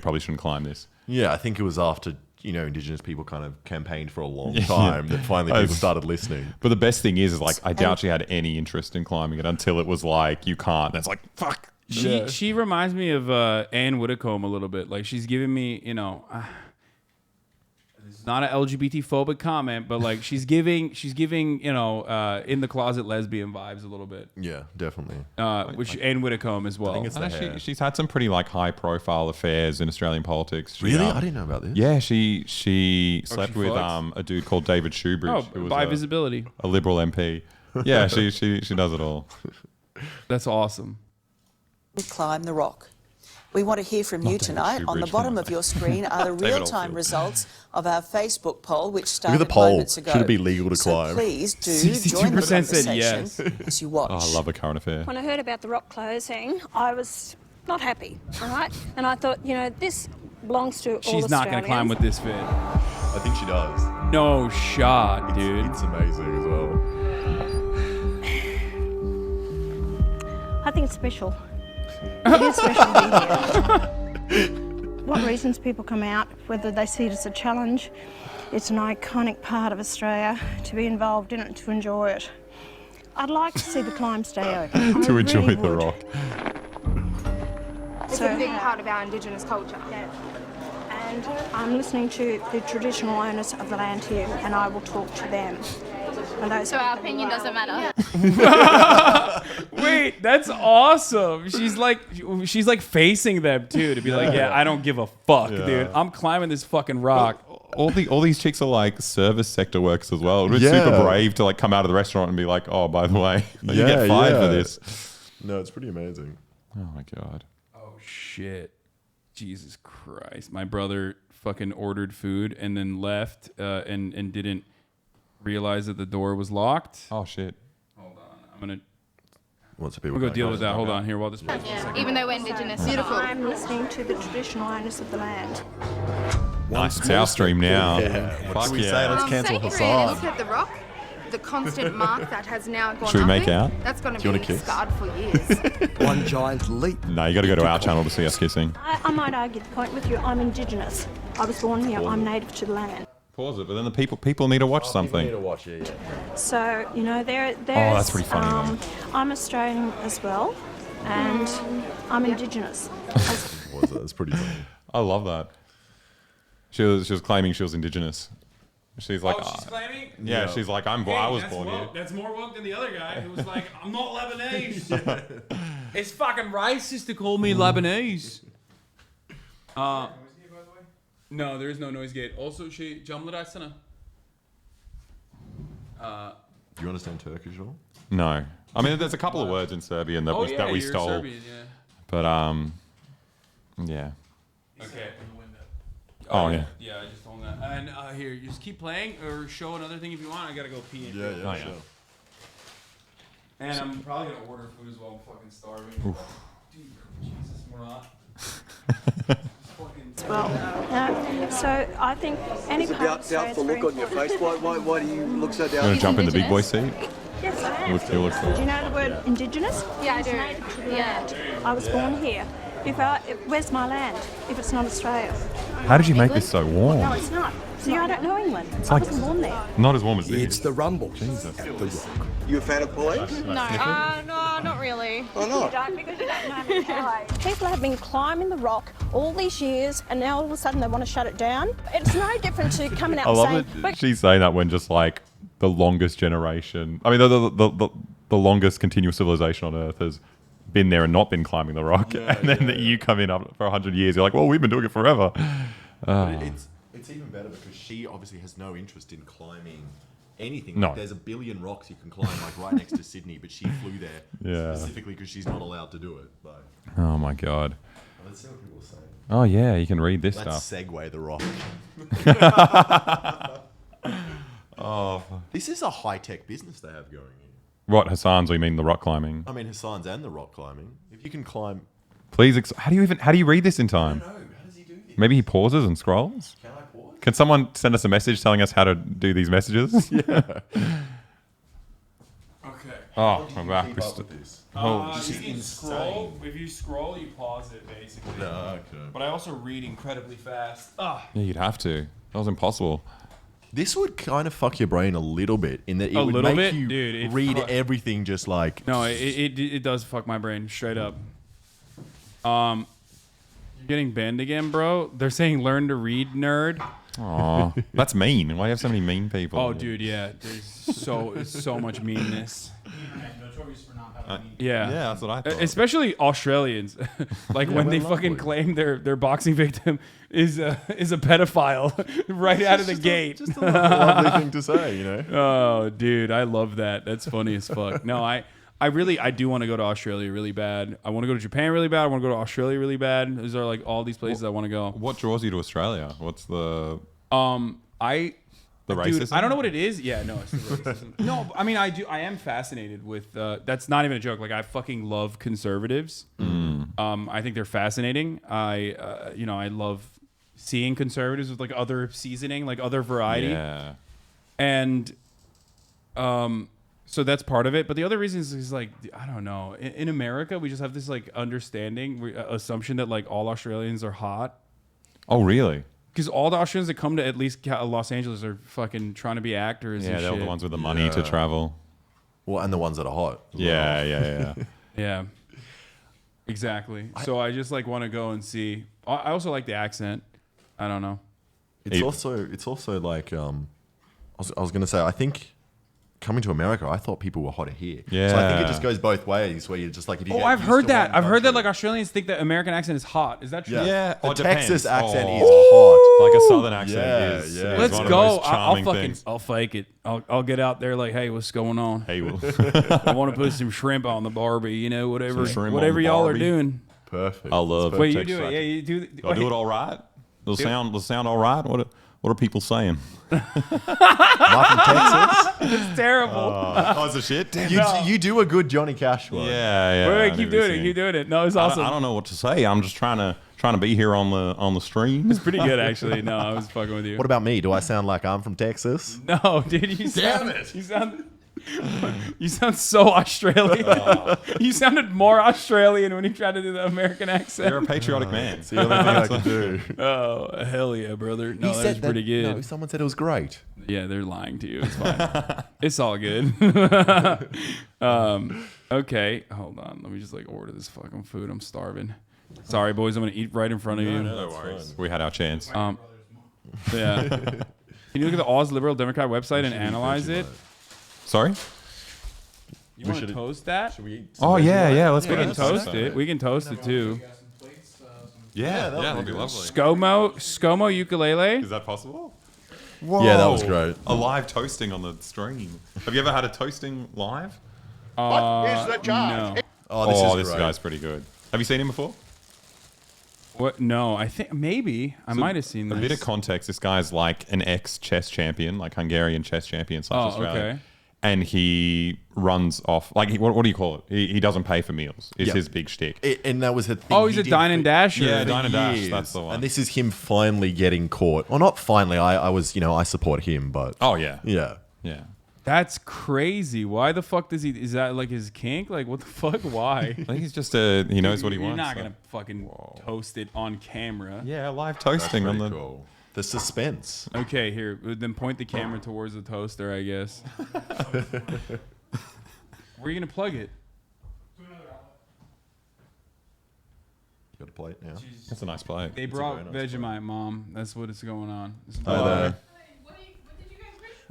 S3: probably shouldn't climb this.
S2: Yeah, I think it was after Indigenous people kind of campaigned for a long time that finally people started listening.
S3: But the best thing is like I doubt she had any interest in climbing it until it was like you can't. And it's like fuck.
S1: She reminds me of Anne Whitcomb a little bit. Like she's giving me, it's not an LGBT phobic comment, but like she's giving, in the closet lesbian vibes a little bit.
S2: Yeah, definitely.
S1: Which Anne Whitcomb as well.
S2: I think it's the hair.
S3: She's had some pretty like high profile affairs in Australian politics.
S2: Really? I didn't know about this.
S3: Yeah, she slept with a dude called David Shoebridge.
S1: Oh,
S3: who was
S1: by visibility.
S3: A Liberal MP. Yeah, she does it all.
S1: That's awesome.
S12: Climb the rock. We want to hear from you tonight. On the bottom of your screen are the real-time results of our Facebook poll, which started
S2: Look at the poll.
S12: moments ago.
S2: Should it be legal to
S12: so
S2: climb?
S12: Please do join the
S1: 62%
S12: conversation
S1: said yes.
S12: as you watch.
S3: Oh, I love a current affair.
S13: When I heard about the rock closing, I was not happy, all right? And I thought, this belongs to all
S1: She's not going to climb with this fit.
S2: I think she does.
S1: No shot, dude.
S2: It's amazing as well.
S13: I think it's special. It is special to be here. What reasons people come out, whether they see it as a challenge, it's an iconic part of Australia, to be involved in it, to enjoy it. I'd like to see the climb stay open.
S3: To enjoy
S13: really
S3: the
S13: would.
S3: rock.
S14: It's a big part of our Indigenous culture.
S13: Yeah. And I'm listening to the traditional owners of the land here, and I will talk to them.
S14: So our opinion doesn't matter.
S1: Wait, that's awesome. She's like facing them too to be like, yeah, I don't give a fuck, dude. I'm climbing this fucking rock.
S3: All these chicks are like service sector workers as well. It's super brave to like come out of the restaurant and be like, oh, by the way, you get fired for this.
S2: No, it's pretty amazing.
S3: Oh my god.
S1: Oh shit. Jesus Christ. My brother fucking ordered food and then left and didn't realize that the door was locked.
S3: Oh shit.
S1: Hold on. I'm gonna
S2: go
S1: deal with that. Hold on here while this
S14: Even though we're Indigenous. Beautiful.
S13: I'm listening to the traditional owners of the land.
S3: Nice. It's our stream now.
S2: What should we say? Let's cancel Hasan.
S14: Look at the rock. The constant mark that has now gone
S3: Should we make
S14: nothing,
S3: out?
S14: That's going to be scarred for years.
S4: One giant leap.
S3: No, you got to go to our channel to see us kissing.
S13: I might argue the point with you. I'm Indigenous. I was born here. I'm native to the land.
S3: Pause it, but then the people need to watch something.
S2: People need to watch it,
S13: So, there's...
S3: that's pretty funny,
S13: I'm Australian as well, and I'm Indigenous.
S2: That's pretty funny.
S3: I love that. She was claiming she was Indigenous. She's like,
S1: she's claiming?
S3: Yeah, she's like, I was born here.
S1: That's more woke than the other guy who was like, I'm not Lebanese. It's fucking racist to call me Lebanese. No, there is no noise gate. Also, she camlarasana.
S2: Do you understand Turkish at all?
S3: No, I mean there's a couple of words in Serbian that we stole.
S1: Serbian, yeah.
S3: But yeah.
S1: Okay.
S3: Oh yeah.
S1: Yeah, I just told that. And here, you just keep playing or show another thing if you want. I gotta go pee.
S2: Yeah,
S3: sure.
S1: And I'm probably gonna order food as well. I'm fucking starving.
S3: Oof.
S1: Dude, Jesus, we're not.
S13: Well, so I think any part of Australia is very
S15: look on your face. Why do you look so down?
S3: You want to jump in the big boy seat?
S13: Yes, I am.
S3: Look cool.
S13: Do you know the word Indigenous?
S14: Yeah, I do.
S13: Native to the land. I was born here. Where's my land if it's not Australia?
S3: How did you make this so warm?
S13: No, it's not. See, I don't know England.
S3: It's
S13: I
S3: like-
S13: wasn't born there.
S3: Not as warm as this.
S15: It's the rumble.
S3: Jesus.
S15: You a fan of Pauline?
S14: No, not really.
S15: Why not?
S13: Because you don't know me. People have been climbing the rock all these years, and now all of a sudden they want to shut it down. It's no different to coming out
S3: I
S13: and
S3: love
S13: saying,
S3: that she's saying that when just like the longest generation, I mean the longest continuous civilization on Earth has been there and not been climbing the rock, and then you come in up for 100 years, you're like, well, we've been doing it forever.
S2: But it's even better because she obviously has no interest in climbing anything.
S3: No.
S2: Like, there's a billion rocks you can climb like right next to Sydney, but she flew there specifically because she's not allowed to do it. But
S3: Oh my god.
S2: let's see what people are saying.
S3: Oh yeah, you can read this
S2: Let's
S3: stuff.
S2: segue the rock.
S3: Oh,
S2: This is a high-tech business they have going here.
S3: what Hassan's? We mean the rock climbing.
S2: I mean, Hassan's and the rock climbing. If you can climb...
S3: Please, how do you read this in time?
S2: I don't know. How does he do this?
S3: Maybe he pauses and scrolls.
S2: Can I pause?
S3: Can someone send us a message telling us how to do these messages?
S2: Yeah.
S1: Okay.
S3: Oh, I'm back.
S2: Keep up with this.
S1: You can scroll. If you scroll, you pause it basically.
S2: No, okay.
S1: But I also read incredibly fast.
S3: Yeah, you'd have to. That was impossible.
S2: This would kind of fuck your brain a little bit in that it
S1: A
S2: would
S1: little
S2: make
S1: bit?
S2: you
S1: Dude, it
S2: read
S1: fuck-
S2: everything just like...
S1: No, it does fuck my brain straight up. You're getting banned again, bro. They're saying learn to read, nerd.
S3: Aw, that's mean. Why do you have so many mean people?
S1: Oh, dude, yeah. There's so much meanness.
S5: Notorious for not having
S1: Yeah,
S3: Yeah, that's what I thought.
S1: Especially Australians, like when they
S2: we're
S1: fucking
S2: lovely.
S1: claim their boxing victim is a pedophile right out of the gate.
S2: Just a lovely thing to say, you know?
S1: Oh, dude, I love that. That's funny as fuck. No, I do want to go to Australia really bad. I want to go to Japan really bad. I want to go to Australia really bad. These are like all these places I want to go.
S3: What draws you to Australia? What's the
S1: The
S3: racism?
S1: Dude, I don't know what it is. Yeah, no, it's the racism. No, I mean, I am fascinated with. That's not even a joke. Like, I fucking love conservatives. I think they're fascinating. I love seeing conservatives with like other seasoning, like other variety.
S3: Yeah.
S1: And, so that's part of it. But the other reason is like, I don't know. In America, we just have this like assumption that like all Australians are hot.
S3: Oh, really?
S1: Because all the Australians that come to at least Los Angeles are fucking trying to be actors.
S3: Yeah,
S1: and
S3: they're
S1: shit.
S3: the ones with the money to travel.
S2: Well, and the ones that are hot. as
S3: Yeah,
S2: well.
S3: yeah.
S1: Yeah, exactly. So I just like want to go and see. I also like the accent. I don't know.
S2: It's also like I was gonna say, I think coming to America, I thought people were hotter here.
S3: Yeah.
S2: So I think it just goes both ways, where you're just like, if you
S1: Oh,
S2: get
S1: I've
S2: used
S1: heard
S2: to
S1: that.
S2: one
S1: I've heard that
S2: country-
S1: like Australians think that American accent is hot. Is that true?
S3: Yeah.
S2: The
S3: Oh, it
S2: Texas
S3: depends.
S2: accent
S3: Oh.
S2: is hot.
S3: Like a southern accent
S2: Yeah,
S3: is.
S2: yeah.
S3: is
S1: Let's
S3: one of the
S1: go.
S3: most
S1: I'll
S3: charming
S1: fucking
S3: things.
S1: I'll fake it. I'll get out there like, hey, what's going on?
S3: Hey, well.
S1: I want to put some shrimp on the Barbie. You know, whatever
S3: Some shrimp on
S1: whatever
S3: the
S1: y'all are
S3: Barbie.
S1: doing.
S2: Perfect.
S3: I love
S1: Wait, you
S3: Texas
S1: do it.
S3: accent.
S1: Yeah, you do.
S3: Do I do it all right? Does it sound all right? What are people saying?
S2: Am I from Texas?
S1: It's terrible.
S3: Oh, it's a shit. Damn.
S2: You do a good Johnny Cash one.
S3: Yeah.
S1: Wait,
S3: I
S1: keep
S3: never
S1: doing it.
S3: seen
S1: Keep doing it. No, it's
S3: I
S1: awesome.
S3: don't know what to say. I'm just trying to be here on the stream.
S1: It's pretty good, actually. No, I was fucking with you.
S2: What about me? Do I sound like I'm from Texas?
S1: No, dude, you
S2: Damn
S1: sound,
S2: it.
S1: you sound so Australian. You sounded more Australian when you tried to do the American accent.
S3: You're a patriotic man.
S2: It's the only thing I can do.
S1: Oh, hell yeah, brother. No, that was pretty good.
S2: No, someone said it was great.
S1: Yeah, they're lying to you. It's fine. It's all good. Okay, hold on. Let me just like order this fucking food. I'm starving. Sorry, boys. I'm gonna eat right in front of you.
S3: No worries. We had our chance.
S1: Yeah. Can you look at the Oz Liberal Democrat website and analyze it?
S3: Sorry?
S1: You want to toast that?
S2: Should we eat
S3: Oh, yeah. Let's
S1: We
S3: go
S1: can toast it. We can toast it too.
S3: Yeah, that'd be lovely.
S1: ScoMo ukulele.
S3: Is that possible?
S2: Yeah, that was great.
S3: A live toasting on the stream. Have you ever had a toasting live?
S1: What is the charge?
S3: No.
S2: Oh,
S3: this
S2: great.
S3: guy's pretty good. Have you seen him before?
S1: What? No, I think maybe I might have seen
S3: A
S1: this.
S3: bit of context, this guy's like an ex-chess champion, like Hungarian chess champion / Australia.
S1: Okay.
S3: And he runs off, like, what do you call it? He doesn't pay for meals. It's
S2: Yep.
S3: his big shtick.
S2: And that was a thing.
S1: Oh, he's
S2: he
S1: a
S2: did
S1: dine
S2: for-
S1: and dasher.
S3: Yeah,
S2: for
S3: Dine and Dash,
S2: years.
S3: that's the one.
S2: And this is him finally getting caught. Well, not finally. I was, I support him, but
S3: Oh, yeah.
S2: yeah.
S3: Yeah.
S1: That's crazy. Why the fuck does he? Is that like his kink? Like what the fuck? Why?
S3: I think he's just he knows what he
S1: You're
S3: wants.
S1: not
S3: so.
S1: gonna fucking toast it on camera.
S3: Yeah, live toasting on the.
S2: Cool. The suspense.
S1: Okay, here. Then point the camera towards the toaster, I guess. Where are you gonna plug it?
S2: You got a plate now.
S3: That's a nice play.
S1: They brought Vegemite, Mom. That's what is going on. It's
S2: Hi there.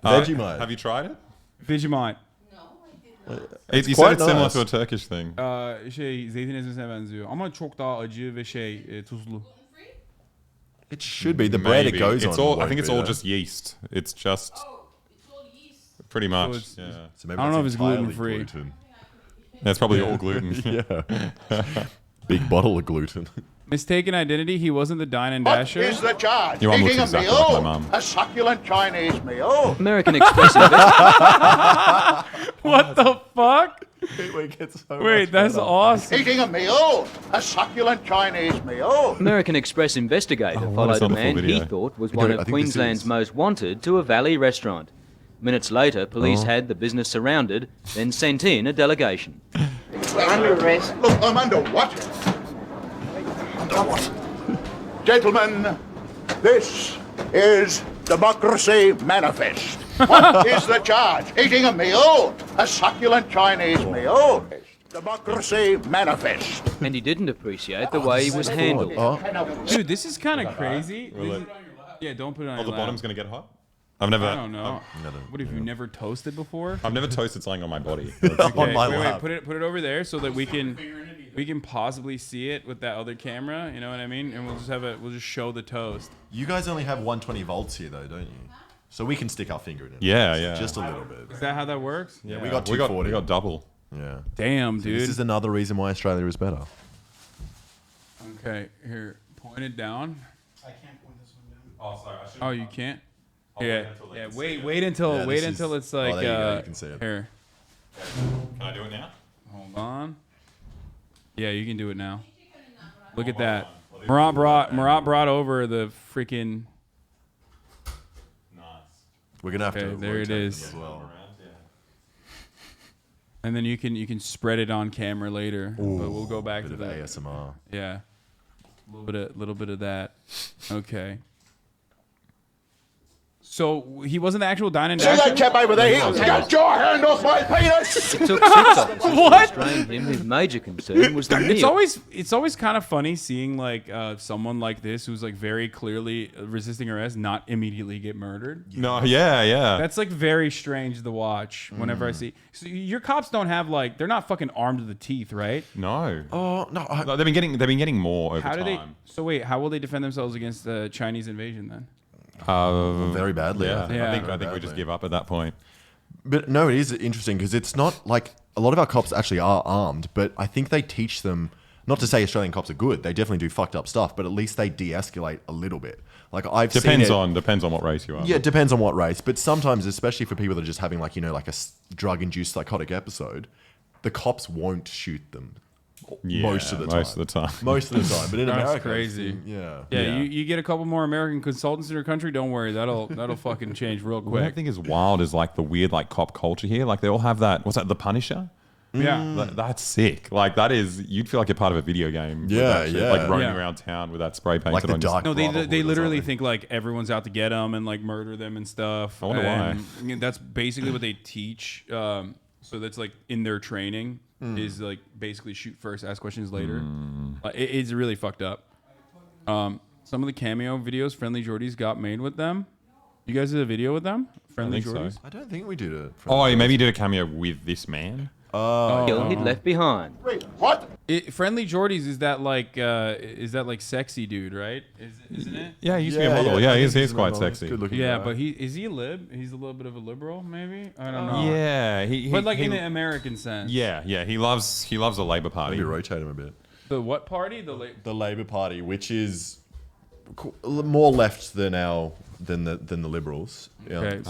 S3: Vegemite.
S2: Vegemite.
S3: Have you tried it?
S1: Vegemite.
S3: You said
S2: quite
S3: it's similar
S2: nice.
S3: to a Turkish thing.
S1: Zeytin ezmesine benziyor. Ama çok daha acı ve tuzlu.
S2: It should be the bread
S3: Maybe.
S2: it goes
S3: it's
S2: on.
S3: all. I
S2: won't
S3: think it's
S2: be
S3: all
S2: there.
S3: just yeast. It's just. Pretty much.
S1: it's-
S3: yeah.
S2: So maybe
S1: I don't know if it's
S2: entirely
S1: gluten-free.
S2: gluten.
S3: That's probably all gluten.
S2: Yeah. Big bottle of gluten.
S1: Mistaken identity. He wasn't the Dine and Dasher.
S15: What is the charge?
S3: Your mum looks
S15: Eating a
S3: exactly like my
S15: meal?
S3: mum.
S15: A succulent Chinese meal?
S16: American Express
S1: What the fuck? Wait, that's awesome.
S15: Eating a meal? A succulent Chinese meal?
S16: American Express investigator followed a man he thought was one of Queensland's most wanted to a valley restaurant. Minutes later, police had the business surrounded, then sent in a delegation.
S15: Under arrest. Look, I'm under what? Under what? Gentlemen, this is Democracy Manifest. What is the charge? Eating a meal? A succulent Chinese meal? Democracy Manifest.
S16: And he didn't appreciate the way he was handled.
S1: Dude, this is kind of crazy. Yeah, don't put it on your
S3: the
S1: lap.
S3: bottom's going to get hot? I've never...
S1: I don't know. What have you never toasted before?
S3: I've never toasted something on my body.
S1: Okay, wait, put it over there so that we can possibly see it with that other camera. You know what I mean? And we'll just show the toast.
S2: You guys only have 120 volts here, though, don't you? So we can stick our finger in it.
S3: Yeah.
S2: Just a little bit.
S1: Is that how that works?
S2: Yeah, we got 240.
S3: We got double.
S2: Yeah.
S1: Damn,
S2: So
S1: dude.
S2: this is another reason why Australia is better.
S1: Okay, here, point it down.
S5: I can't point this one down.
S3: Oh, sorry.
S1: Oh, you can't? Yeah. Wait until it's like.
S2: there you go, you can see it.
S1: Here.
S3: Can I do it now?
S1: Hold on. Yeah, you can do it now. Look at that. Murat brought over the freaking.
S2: We're gonna have to.
S1: Okay, there it
S2: rotate
S1: is.
S2: them as well.
S1: And then you can spread it on camera later. But we'll go back to
S2: Bit
S1: the
S2: of ASMR.
S1: Yeah. Little bit of that. Okay. So he wasn't the actual Dine and
S15: See that
S1: Dasher?
S15: chap over there? He'll get your hand off my penis!
S16: It took 6 officers
S1: What?
S16: to restrain him. His major concern was the meal.
S1: It's always kind of funny seeing like someone like this who's like very clearly resisting arrest not immediately get murdered.
S3: No, yeah.
S1: That's like very strange to watch whenever I see. So your cops don't have like they're not fucking armed to the teeth, right?
S3: No.
S2: Oh no!
S3: No, they've been getting more over
S1: How do
S3: time.
S1: they? So wait, how will they defend themselves against the Chinese invasion then?
S2: Very badly.
S3: Yeah,
S1: Yeah.
S3: I think we just give up at that point.
S2: But no, it is interesting because it's not like a lot of our cops actually are armed, but I think they teach them. Not to say Australian cops are good; they definitely do fucked up stuff, but at least they de-escalate a little bit. Like I've
S3: Depends
S2: seen
S3: on what race you are.
S2: Yeah, it depends on what race. But sometimes, especially for people that are just having like like a drug-induced psychotic episode, the cops won't shoot them. Most of the time. Most of the time. But in
S1: That's
S2: America,
S1: crazy.
S2: Yeah.
S1: You get a couple more American consultants in your country. Don't worry, that'll fucking change real
S3: What I
S1: quick.
S3: think is wild is like the weird like cop culture here. Like they all have that. What's that? The Punisher.
S1: Yeah.
S3: That's sick. Like that is. You'd feel like you're part of a video game. with
S2: Yeah,
S3: that shit.
S2: yeah.
S3: Like roaming
S1: Yeah.
S3: around town with that spray painted
S2: Like the
S3: on your
S2: Dark
S1: No,
S2: Brotherhood
S1: they
S2: or
S1: literally
S2: something.
S1: think like everyone's out to get them and like murder them and stuff.
S3: I wonder why.
S1: And that's basically what they teach. So that's like in their training is like basically shoot first, ask questions later. It's really fucked up. Some of the cameo videos Friendly Jordies got made with them. You guys did a video with them? Friendly
S3: think so.
S1: Jordies?
S2: I don't think we did it.
S3: Oh, maybe you did a cameo with this man.
S16: He'd left behind.
S15: Wait, what?
S1: Friendly Jordies is that like sexy dude, right? Isn't it?
S3: Yeah, he used to be a model. Yeah, he's quite
S2: model.
S3: sexy.
S2: Good looking
S1: Yeah,
S2: guy.
S1: but is he a lib? He's a little bit of a liberal, maybe. I don't know.
S3: Yeah,
S1: But like in the American sense.
S3: Yeah, he loves the Labour Party.
S2: Maybe rotate him a bit.
S1: The what party?
S2: The Labour Party, which is more left than the Liberals. Yeah.
S1: Okay,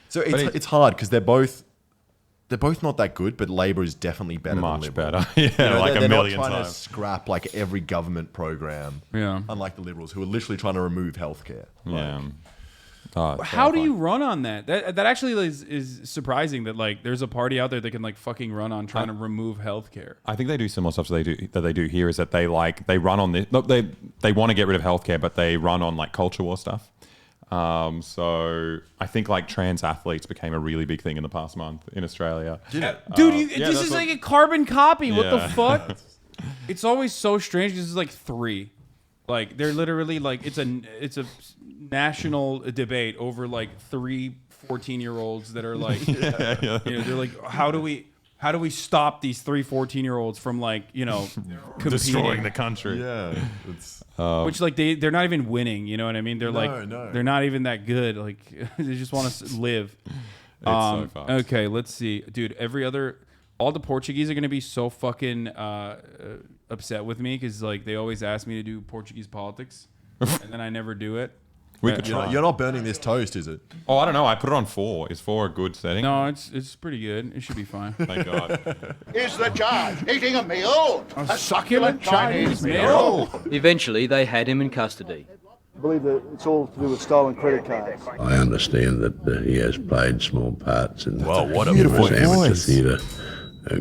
S2: So it's hard because they're both not that good, but Labor is definitely better
S3: Much
S2: than Liberal.
S3: better. Yeah, like
S2: they're
S3: a million
S2: not trying
S3: times.
S2: to scrap like every government program.
S1: Yeah.
S2: Unlike the Liberals, who are literally trying to remove healthcare.
S3: Yeah.
S1: How do you run on that? That actually is surprising that like there's a party out there that can like fucking run on trying to remove healthcare.
S3: I think they do similar stuff that they do here is that they run on this. Look, they want to get rid of healthcare, but they run on like culture war stuff. So I think like trans athletes became a really big thing in the past month in Australia.
S1: Dude, this is like a carbon copy. What the
S3: Yeah.
S1: fuck? It's always so strange. This is like 3. Like they're literally like it's a national debate over like 3 14-year-olds that are like
S3: Yeah.
S1: you know, they're like how do we stop these 3 14-year-olds from like, you know, competing?
S3: Destroying the country.
S2: Yeah. It's
S1: Which like they're not even winning, you know what I mean? They're they're not even that good. Like they just want to live.
S3: so fucked.
S1: Okay, let's see, dude. all the Portuguese are gonna be so fucking upset with me because like they always ask me to do Portuguese politics, and then I never do it.
S3: We could try.
S2: You're not burning this toast, is it?
S3: Oh, I don't know. I put it on 4. Is 4 a good setting?
S1: No, it's pretty good. It should be fine.
S3: Thank God.
S15: Is the judge eating a meal?
S1: A succulent Chinese meal.
S16: Eventually, they had him in custody.
S17: I believe that it's all to do with stolen credit cards.
S18: I understand that he has played small parts in
S2: what a beautiful
S18: amateur theatre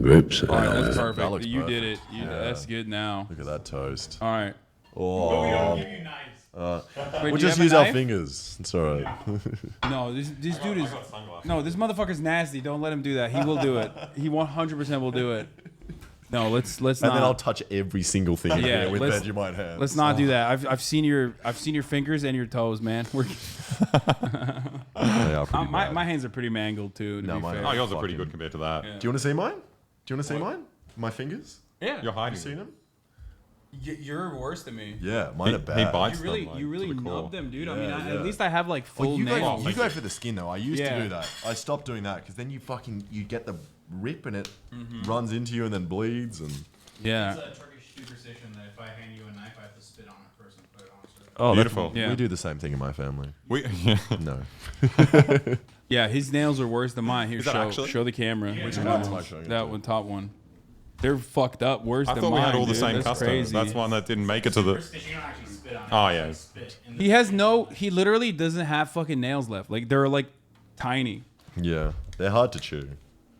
S18: groups.
S1: All right, that's perfect.
S2: looks
S1: You
S2: perfect.
S1: did it. That's good now.
S2: Look at that toast.
S1: All right.
S2: Oh.
S6: Give you knives.
S1: Wait,
S2: We'll
S1: do you
S2: just
S1: have a
S2: use our
S1: knife?
S2: fingers. It's all right.
S1: No, this dude is. No, this motherfucker's nasty. Don't let him do that. He will do it. He 100% will do it. No, let's not.
S2: And then I'll touch every single thing in here with
S1: let's-
S2: Vegemite hands.
S1: Let's not do that. I've seen your fingers and your toes, man. We're
S2: They are pretty
S1: my
S2: bad.
S1: my hands are pretty mangled too. To
S2: No,
S1: be
S2: mine
S1: fair.
S2: are
S3: Oh, yours are pretty good compared to that.
S2: Do you want to see mine? Do you want to see mine? My fingers?
S1: Yeah.
S3: You're hiding.
S2: You seen them?
S1: You're worse than me.
S2: Yeah, mine are
S3: He
S2: bad.
S3: bites
S1: You really,
S3: them, like,
S1: you really
S3: to the core.
S1: nub them, dude. I
S2: Yeah,
S1: mean,
S2: yeah.
S1: at least I have like full
S2: Well, you
S1: nails.
S2: go for the skin though. I used to
S1: Yeah.
S2: do that. I stopped doing that because then you get the rip and it runs into you and then bleeds and.
S1: Yeah.
S5: It's a Turkish superstition that if I hand you a knife, I have to spit on it first and put it on a surface.
S2: Oh,
S3: Beautiful.
S1: Yeah.
S2: We do the same thing in my family.
S3: We,
S2: No.
S1: Yeah, his nails are worse than mine. Here,
S3: Is that actually?
S1: show the camera.
S2: Which
S1: No,
S2: one's my showing it
S1: that
S2: to?
S1: one, top one. They're fucked up worse
S3: I
S1: than
S3: thought
S1: mine.
S3: we had all the
S1: dude.
S3: same
S1: That's
S3: customs.
S1: crazy.
S3: That's one that didn't make it to the.
S5: Superstition, you don't actually spit on it.
S3: Oh,
S5: you
S3: yeah.
S5: just spit in the
S1: He has no. He literally doesn't have fucking nails left. Like they're like tiny.
S2: Yeah, they're hard to chew.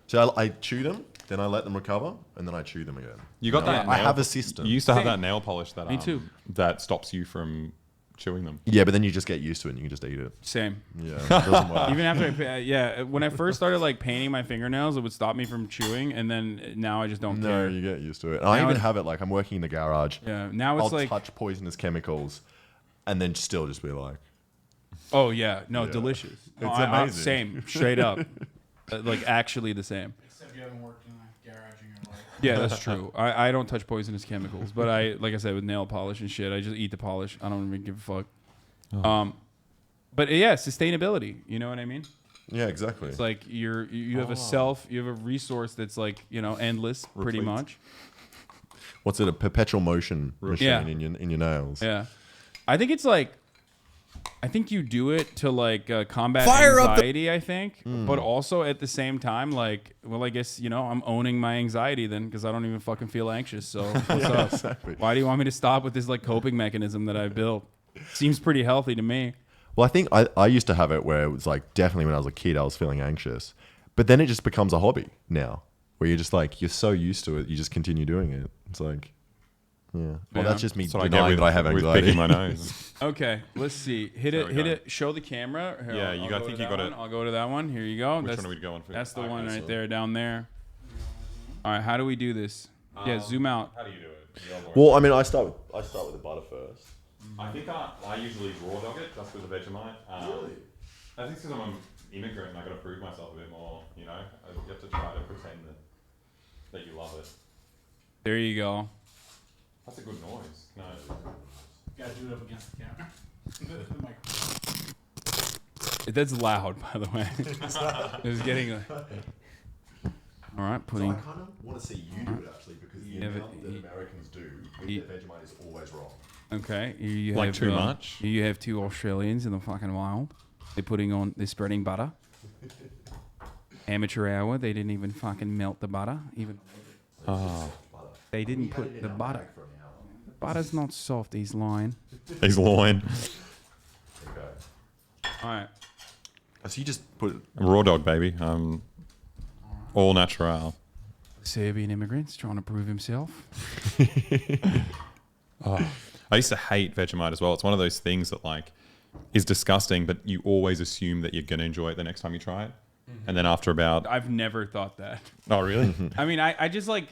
S2: So I chew them, then I let them recover, and then I chew them again.
S3: You got that.
S2: I
S3: nail-
S2: have a system.
S3: You used to have
S1: Same.
S3: that nail polish that
S1: Me too.
S3: that stops you from chewing them.
S2: Yeah, but then you just get used to it and you can just eat it.
S1: Same.
S2: Yeah, it doesn't work.
S1: Even after, yeah, when I first started like painting my fingernails, it would stop me from chewing, and then now I just don't
S2: No,
S1: care.
S2: you get used to it. And I
S1: Now
S2: even
S1: it-
S2: have it like I'm working in the garage.
S1: Yeah, now it's
S2: I'll
S1: like,
S2: touch poisonous chemicals, and then still just be like,
S1: oh yeah, no,
S2: Yeah.
S1: delicious. No,
S2: It's
S1: I-
S2: amazing.
S1: same, straight up, like actually the same.
S5: Except you haven't worked in a garage in your life.
S1: Yeah, that's true. I don't touch poisonous chemicals, but I, like I said, with nail polish and shit, I just eat the polish. I don't even give a fuck. But yeah, sustainability. You know what I mean?
S2: yeah, exactly.
S1: It's like you have a self, you have a resource that's like endless, pretty
S2: Replete.
S1: much.
S2: What's it? A perpetual motion machine
S1: Yeah.
S2: in your nails.
S1: Yeah, I think it's like, I think you do it to like combat
S4: Fire up the-
S1: anxiety. I think, but also at the same time, like, well, I guess I'm owning my anxiety then because I don't even fucking feel anxious. So what's up?
S2: Exactly.
S1: Why do you want me to stop with this like coping mechanism that I built? Seems pretty healthy to me.
S2: Well, I think I used to have it where it was like definitely when I was a kid I was feeling anxious, but then it just becomes a hobby now where you're just like you're so used to it you just continue doing it. It's like, yeah. Well,
S1: Yeah.
S2: that's just me
S3: That's what I get
S2: denying
S3: with,
S2: that I have
S3: with
S2: anxiety.
S3: picking my nose.
S1: Okay, let's see. Hit
S3: There we go.
S1: it. Show the camera. Here,
S3: Yeah,
S1: I'll
S3: you
S1: go
S3: got- I
S1: to
S3: think you
S1: that
S3: got it.
S1: one. I'll go to that one. Here you go.
S3: Which
S1: that's,
S3: one are we going for?
S1: That's the
S3: Okay,
S1: one right
S3: so-
S1: there, down there. All right, how do we do this? Yeah, zoom out.
S3: How do you do it?
S2: Well, I mean, I start with the butter first.
S3: I think I usually raw dog it just with the Vegemite.
S2: Really?
S3: I think because I'm an immigrant and I got to prove myself a bit more. You have to try to pretend that you love it.
S1: There you go.
S3: That's a good noise. No.
S5: You gotta do it up against the camera. The microphone.
S1: That's loud, by the way. It's getting. All right,
S2: So
S1: putting.
S2: I kind of want to see you do it actually because the amount that Americans do with their Vegemite is always wrong.
S1: Okay, here you
S3: Like
S1: have,
S3: too much?
S1: Here you have two Australians in the fucking wild. They're spreading butter. Amateur hour. They didn't even fucking melt the butter. Even. They didn't put the butter. The butter's not soft. He's lying.
S3: He's lying.
S2: Okay.
S1: All right.
S2: So you just put
S3: Raw dog, baby. All natural.
S1: Serbian immigrants trying to prove himself.
S3: I used to hate Vegemite as well. It's one of those things that like is disgusting, but you always assume that you're going to enjoy it the next time you try it. And then after about...
S1: I've never thought that.
S3: Oh, really?
S1: I mean, I just like,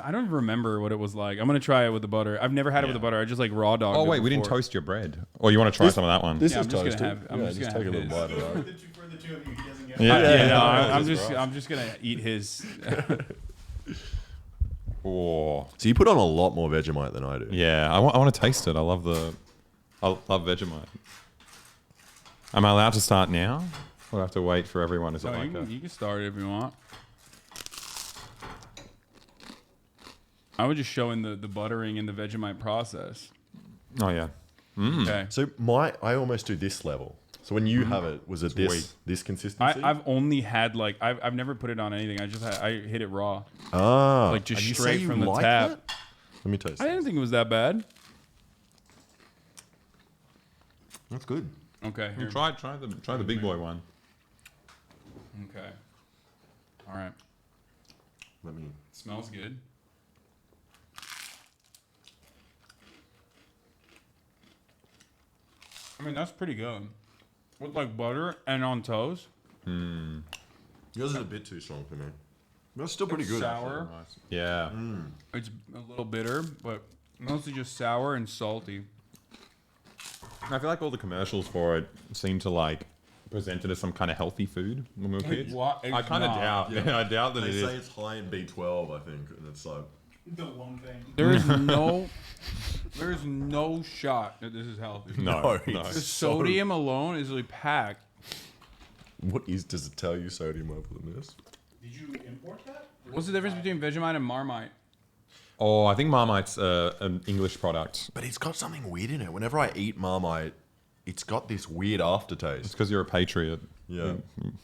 S1: I don't remember what it was like. I'm going to try it with the butter. I've never had it with the butter. I just like raw dog.
S3: Oh, wait, we didn't toast your bread. Or you want to try some of that one?
S2: This
S1: Yeah,
S2: is
S1: I'm just
S2: toasted.
S1: gonna have- I'm just
S2: just
S1: gonna
S2: take a
S1: have
S2: little
S1: his.
S2: bite of that.
S5: For the two of you, he doesn't get
S3: Yeah.
S1: No,
S3: Yeah.
S1: I'm just gonna eat his.
S3: Oh.
S2: So you put on a lot more Vegemite than I do.
S3: Yeah, I want to taste it. I love Vegemite. Am I allowed to start now? Or do I have to wait for everyone? Is it
S1: No,
S3: like
S1: you can start it if you want. I was just showing the buttering and the Vegemite process.
S3: Oh yeah.
S1: Okay.
S2: So I almost do this level. So when you have it, was it this consistency?
S1: I've only had like I've never put it on anything. I hit it raw.
S2: Ah,
S1: like just
S2: and you say
S1: straight
S2: you
S1: from the
S2: like
S1: tap.
S2: that? Let me taste.
S1: I didn't think it was that bad.
S2: That's good.
S1: Okay, here.
S3: Try the big boy one.
S1: Okay. All right.
S2: Let me.
S1: Smells good. I mean, that's pretty good. With like butter and on toast.
S2: Yours is a bit too strong for me. That's still pretty
S1: It's
S2: good.
S1: sour.
S3: Yeah.
S1: It's a little bitter, but mostly just sour and salty.
S3: I feel like all the commercials for it seem to like present it as some kind of healthy food when we were kids. I kind of doubt.
S2: Yeah.
S3: I doubt that
S2: they
S3: it
S2: say
S3: is.
S2: it's high in B12, I think, and it's like
S6: The one thing.
S1: There's no shot that this is healthy.
S3: No.
S1: The sodium alone is like packed.
S2: Does it tell you sodium level in this?
S6: Did you import that?
S1: What's the difference between Vegemite and Marmite?
S3: Oh, I think Marmite's an English product.
S2: But it's got something weird in it. Whenever I eat Marmite, it's got this weird aftertaste.
S3: It's because you're a patriot.
S2: Yeah.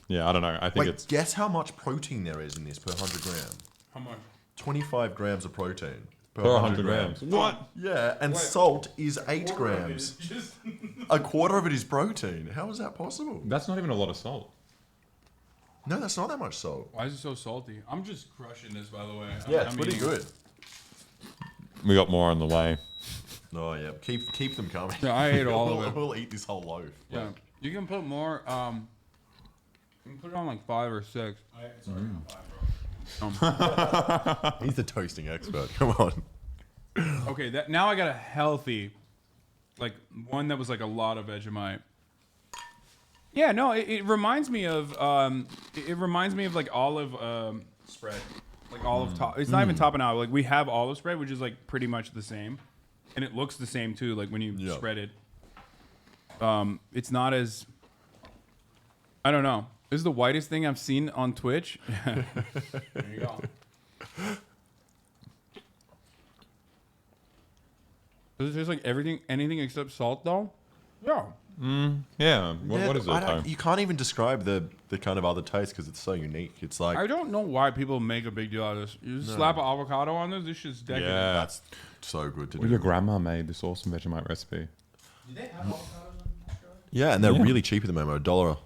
S3: Yeah, I don't know. I think
S2: Wait,
S3: it's...
S2: guess how much protein there is in this per 100 gram?
S1: How much?
S2: 25 grams of protein
S3: Per 100 grams.
S2: What? Yeah, and salt is 8 grams. A quarter of it is protein. How is that possible?
S3: That's not even a lot of salt.
S2: No, that's not that much salt.
S1: Why is it so salty? I'm just crushing this, by the way.
S2: Yeah, it's pretty good.
S3: We got more on the way.
S2: Oh yeah, keep them coming.
S1: Yeah, I ate all of it.
S2: We'll eat this whole loaf.
S1: Yeah, you can put more. You can put it on like 5 or 6.
S6: It's already on 5, bro.
S2: He's the toasting expert. Come on.
S1: Okay, now I got a healthy, like one that was like a lot of Vegemite. Yeah, no, it reminds me of like olive spread, like olive top. It's not even top and out. Like we have olive spread, which is like pretty much the same, and it looks the same too. Like when you spread it, it's not as. I don't know. This is the whitest thing I've seen on Twitch. There you go. Does it taste like anything except salt though? Yeah.
S3: Yeah. What is it though?
S2: You can't even describe the kind of other taste because it's so unique. It's like
S1: I don't know why people make a big deal out of this. You just slap an avocado on this. This shit's decadent.
S3: Yeah.
S2: That's so good to
S3: Well,
S2: do.
S3: your grandma made this awesome Vegemite recipe.
S6: Did they have avocados in Australia?
S2: Yeah, and they're really cheap at the moment. $1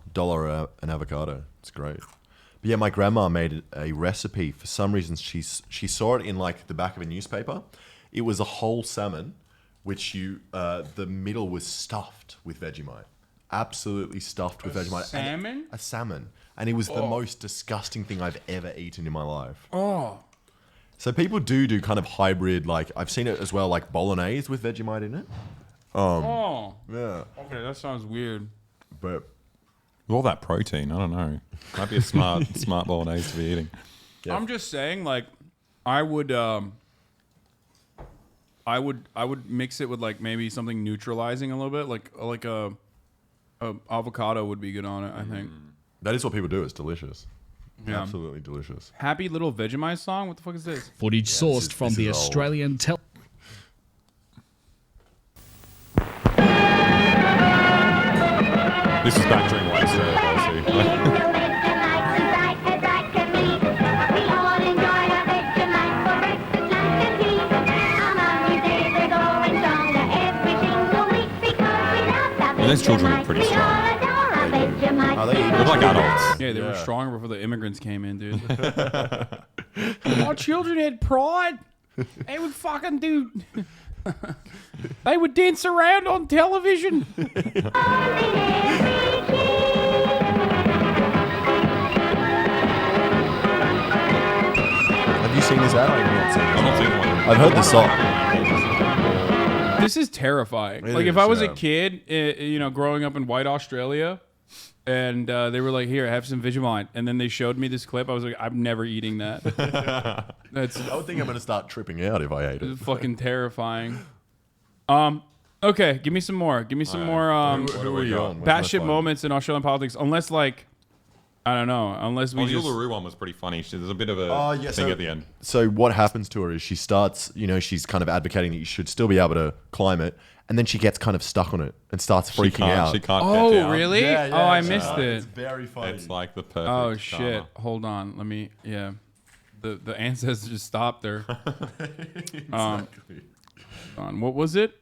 S2: an avocado. It's great. But yeah, my grandma made a recipe. For some reason, she saw it in like the back of a newspaper. It was a whole salmon, which the middle was stuffed with Vegemite. Absolutely stuffed with Vegemite.
S1: Salmon?
S2: A salmon. And it was the most disgusting thing I've ever eaten in my life.
S1: Oh.
S2: So people do kind of hybrid, like I've seen it as well, like bolognese with Vegemite in it. Yeah.
S1: Okay, that sounds weird.
S2: But
S3: with all that protein, I don't know. Might be a smart bolognese to be eating.
S2: Yeah.
S1: I'm just saying, like, I would mix it with like maybe something neutralizing a little bit, like a avocado would be good on it. I think
S2: that is what people do. It's delicious.
S1: Yeah.
S2: Absolutely delicious.
S1: Happy Little Vegemite song. What the fuck is this?
S19: Footage sourced from the Australian
S3: This is back during White Australia, those children are pretty strong.
S2: Are they
S3: They're like adults.
S1: Yeah, they were stronger before the immigrants came in, dude. Our children had pride. They would fucking do. They would dance around on television.
S2: Have you seen this ad? I've not seen
S3: I've not seen one.
S2: I've heard the song.
S1: This is terrifying.
S2: It
S1: like if
S2: is,
S1: I was
S2: yeah.
S1: a kid, growing up in white Australia, and they were like, "Here, have some Vegemite," and then they showed me this clip, I was like, "I'm never eating that."
S2: I would think I'm going to start tripping out if I ate it.
S1: It's fucking terrifying. Okay, give me some more. Give me some more
S2: Who are you on? Where's my
S1: batshit
S2: phone?
S1: moments in Australian politics. Unless like I don't know. Unless we
S3: The
S1: just...
S3: Uluru one was pretty funny. There's a bit of a thing at the end.
S2: So what happens to her is she starts, she's kind of advocating that you should still be able to climb it, and then she gets kind of stuck on it and starts freaking out.
S3: She can't
S1: Oh,
S3: get down.
S1: really?
S2: Yeah,
S1: I missed it.
S2: It's very funny.
S3: It's like the perfect.
S1: Oh shit!
S3: karma.
S1: Hold on, let me. Yeah, the ancestors just stopped her.
S2: Exactly.
S1: What was it?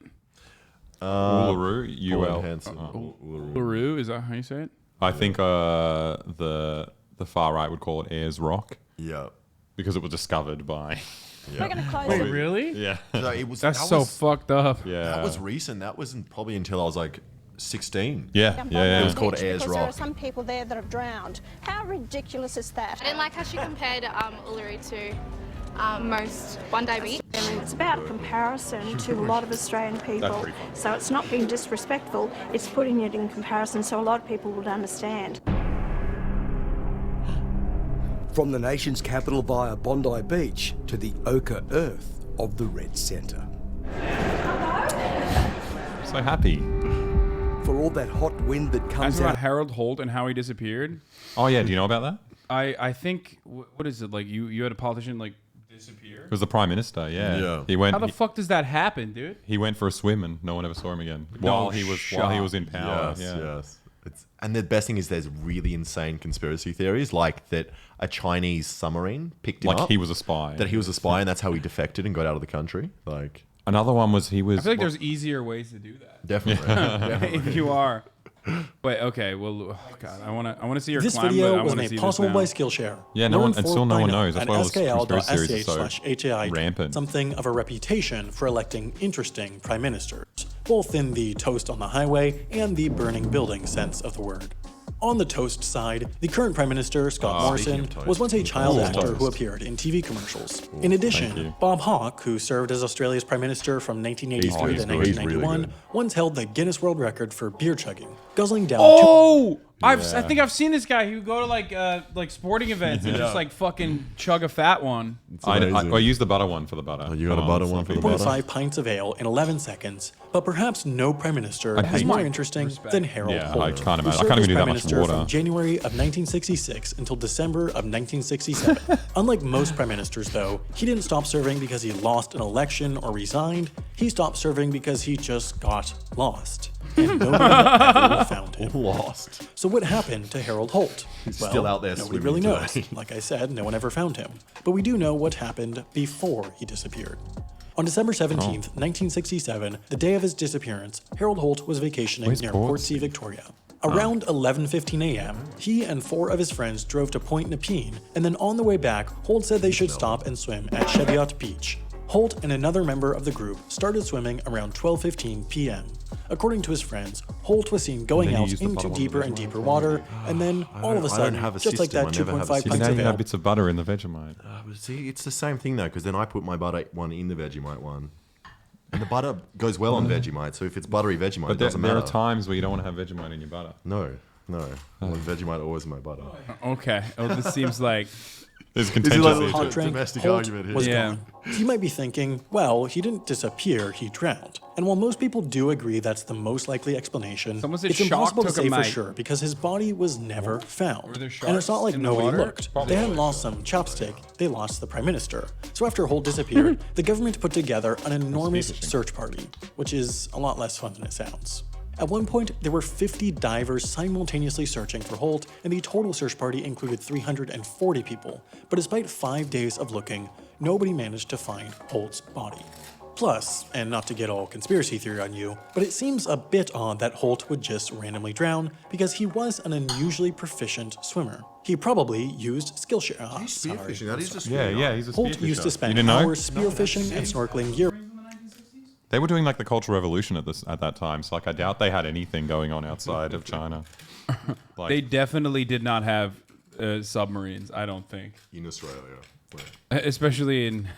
S3: Uluru,
S2: Pauline Hanson.
S1: Uluru, is that how you say it?
S3: I think the far right would call it Ayers Rock.
S2: Yeah.
S3: Because it was discovered by.
S13: We're going to close
S1: Wait,
S13: it.
S1: really?
S3: Yeah.
S2: So
S1: That's so fucked up.
S3: Yeah.
S2: That was recent. That wasn't probably until I was like 16.
S3: Yeah.
S2: It was called
S13: Beach,
S2: Ayers
S13: because there are
S2: Rock.
S13: some people there that have drowned. How ridiculous is that?
S14: I didn't like how she compared Uluru to most one-day beach.
S13: And it's about comparison to a lot of Australian people. So it's not being disrespectful, it's putting it in comparison so a lot of people would understand.
S20: From the nation's capital via Bondi Beach to the ochre earth of the Red Centre.
S3: So happy.
S20: For all that hot wind that comes
S1: Ask about
S20: out.
S1: Harold Holt and how he disappeared.
S3: Oh yeah, do you know about that?
S1: I think what is it like? You had a politician like disappear.
S3: It was the Prime Minister. Yeah. He went.
S1: How the fuck does that happen, dude?
S3: He went for a swim and no one ever saw him again
S1: No
S3: while he was in power.
S2: Yes. And the best thing is there's really insane conspiracy theories like that a Chinese submarine picked him up.
S3: Like he was a spy.
S2: That he was a spy and that's how he defected and got out of the country. Like
S3: another one was he was.
S1: I feel like there's easier ways to do that.
S2: Definitely.
S1: If you are. Wait, okay. Well, oh God, I want to see your
S21: This
S1: climb,
S21: video
S1: but I
S21: was
S1: want to
S21: made
S1: see
S21: possible
S1: this
S21: by
S1: now.
S21: Skillshare.
S3: Yeah, no one, and still no one knows. That's
S21: at
S3: why all this conspiracy theories are so
S21: skl.sch/HAI
S3: rampant.
S21: something of a reputation for electing interesting prime ministers, both in the toast on the highway and the burning building sense of the word. On the toast side, the current Prime Minister, Scott Morrison, was once a child actor who appeared in TV commercials. In addition, Bob Hawke, who served as Australia's Prime Minister from 1983 to 1991, once held the Guinness World Record for beer chugging, guzzling down
S1: I think I've seen this guy. He would go to like sporting events and just like fucking chug a fat one.
S3: I use the butter one for the butter.
S2: You got a butter one for the butter?
S21: 2.5 pints of ale in 11 seconds, but perhaps no Prime Minister is more interesting than Harold Holt.
S3: I can't
S21: who
S3: imagine. I
S21: served
S3: can't
S21: as
S3: even do that
S21: Prime
S3: much
S21: Minister
S3: water.
S21: from January of 1966 until December of 1967. Unlike most Prime Ministers, though, he didn't stop serving because he lost an election or resigned. He stopped serving because he just got lost. And nobody ever found him.
S2: Lost.
S21: So what happened to Harold Holt?
S2: He's still out there
S21: Nobody
S2: swimming
S21: really knows.
S2: today.
S21: Like I said, no one ever found him. But we do know what happened before he disappeared. On December 17th, 1967, the day of his disappearance, Harold Holt was vacationing near Portsea, Victoria. Around 11:15 a.m., he and 4 of his friends drove to Point Nepean, and then on the way back, Holt said they should stop and swim at Cheviot Beach. Holt and another member of the group started swimming around 12:15 p.m. According to his friends, Holt was seen going out into deeper and deeper water, and then all of a sudden, just like that 2.5 pints
S3: Now
S21: of
S3: you
S21: ale,
S3: have bits of butter in the Vegemite.
S2: See, it's the same thing though, because then I put my butter one in the Vegemite one. And the butter goes well on Vegemite, so if it's buttery Vegemite, it doesn't matter.
S3: There are times where you don't want to have Vegemite in your butter.
S2: No. I want Vegemite always in my butter.
S1: Okay. Oh, this seems like
S3: there's
S21: contentious hot drink.
S2: domestic
S21: Holt
S2: argument here.
S21: was gone. You might be thinking, well, he didn't disappear, he drowned. And while most people do agree that's the most likely explanation,
S1: Someone said
S21: it's
S1: shark
S21: impossible to
S1: took a
S21: say for
S1: mite.
S21: sure because his body was never found.
S1: there
S21: And it's not
S1: sharks
S21: like
S1: in the
S21: nobody
S1: water?
S21: looked.
S1: Probably
S21: They hadn't
S1: was.
S21: lost some chopstick, they lost the Prime Minister. So after Holt disappeared, the government put together an enormous search party, which is a lot less fun than it sounds. At one point, there were 50 divers simultaneously searching for Holt, and the total search party included 340 people. But despite 5 days of looking, nobody managed to find Holt's body. Plus, and not to get all conspiracy theory on you, but it seems a bit odd that Holt would just randomly drown because he was an unusually proficient swimmer. He probably used Skillshare.
S2: He's spearfishing, that is just
S3: Yeah, he's a
S21: Holt used to
S3: spearfisher.
S21: spend
S3: You didn't know?
S21: hours spearfishing and snorkeling year.
S3: They were doing like the Cultural Revolution at that time, so like I doubt they had anything going on outside of China. Like,
S1: they definitely did not have submarines. I don't think
S2: in Australia,
S1: especially in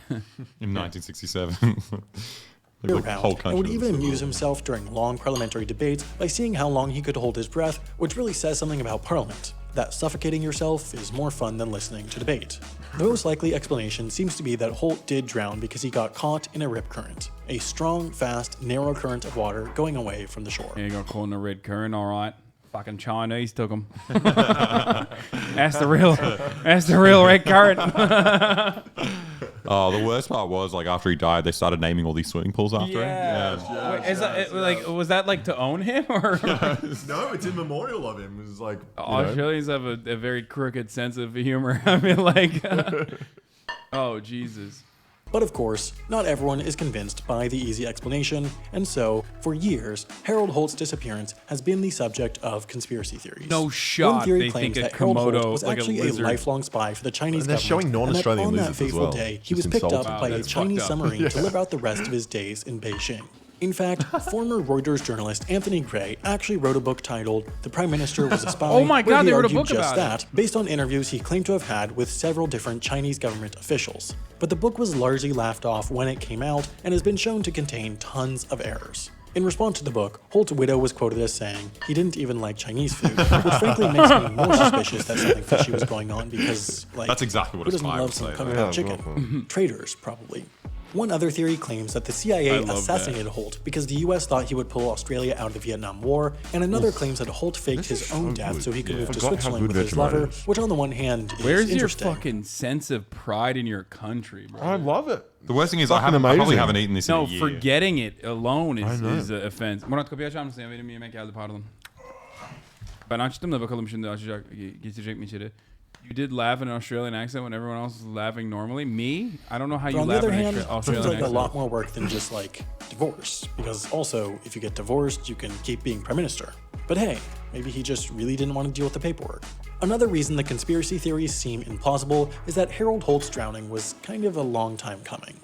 S3: in 1967.
S21: year
S3: The whole
S21: round, and would
S3: country
S21: even
S3: was
S21: amuse himself during long parliamentary debates by seeing how long he could hold his breath, which really says something about Parliament. That suffocating yourself is more fun than listening to debate. The most likely explanation seems to be that Holt did drown because he got caught in a rip current, a strong, fast, narrow current of water going away from the shore.
S1: Yeah, you got caught in a red current, all right. Fucking Chinese took him. That's the real red current.
S3: Oh, the worst part was like after he died, they started naming all these swimming pools after him.
S1: Yeah. Wait, like, was that like to own him or?
S2: No, it's in memorial of him. It's like
S1: Australians have a very crooked sense of humor. I mean, like, oh Jesus.
S21: But of course, not everyone is convinced by the easy explanation, and so, for years, Harold Holt's disappearance has been the subject of conspiracy theories.
S1: No shot.
S21: One theory
S1: They
S21: claims
S1: think a
S21: that Harold Holt
S1: Komodo,
S21: was
S1: like a
S21: actually a
S1: lizard.
S21: lifelong spy for the Chinese
S2: They're
S21: government,
S2: showing non-Australian
S21: and that on that
S2: lizards as
S21: fateful
S2: well.
S21: day, he
S2: Just
S21: was picked up
S2: insulting.
S21: by a
S1: That's
S21: Chinese
S1: fucked up.
S21: submarine to live out the rest of his days in Beijing. In fact, former Reuters journalist Anthony Gray actually wrote a book titled "The Prime Minister Was a Spy."
S1: Oh my God,
S21: where he
S1: they wrote a
S21: argued
S1: book
S21: just
S1: about
S21: that, based on interviews he claimed to have had with several different Chinese government officials. But the book was largely laughed off when it came out and has been shown to contain tons of errors. In response to the book, Holt's widow was quoted as saying he didn't even like Chinese food, which frankly makes me more suspicious that something fishy was going on because, like,
S3: That's exactly what
S21: who
S3: a
S21: doesn't
S3: spy
S21: love
S3: would
S21: some
S3: say,
S21: cooked
S3: though.
S21: up chicken? Traitors, probably. One other theory claims that the CIA
S1: I love
S21: assassinated Holt because the US thought he would pull Australia out of the Vietnam War, and another claims that Holt faked his own death so he could move to
S2: Forgot how
S21: Switzerland
S2: good
S21: with his
S2: Vegemite
S21: lover,
S2: is.
S21: which on the one hand is
S1: Where's your
S21: interesting.
S1: fucking sense of pride in your country, bro?
S2: I love it.
S3: The worst thing is
S2: Fucking
S3: I probably
S2: amazing.
S3: haven't eaten this in
S1: No,
S3: a year.
S1: forgetting it alone
S2: I know.
S1: is an offense. Murat kapıyı açar mısın ya? Benim yemek geldi pardon. Ben açtım da bakalım şimdi açacak getirecek mi içeri? You did laugh in an Australian accent when everyone else was laughing normally. Me? I don't know how
S21: But
S1: you
S21: on the
S1: laugh
S21: other
S1: in
S21: hand,
S1: an
S21: it seems
S1: Australian
S21: like a
S1: accent.
S21: lot more work than just like divorce, because also if you get divorced, you can keep being prime minister. But hey, maybe he just really didn't want to deal with the paperwork. Another reason the conspiracy theories seem implausible is that Harold Holt's drowning was kind of a long time coming.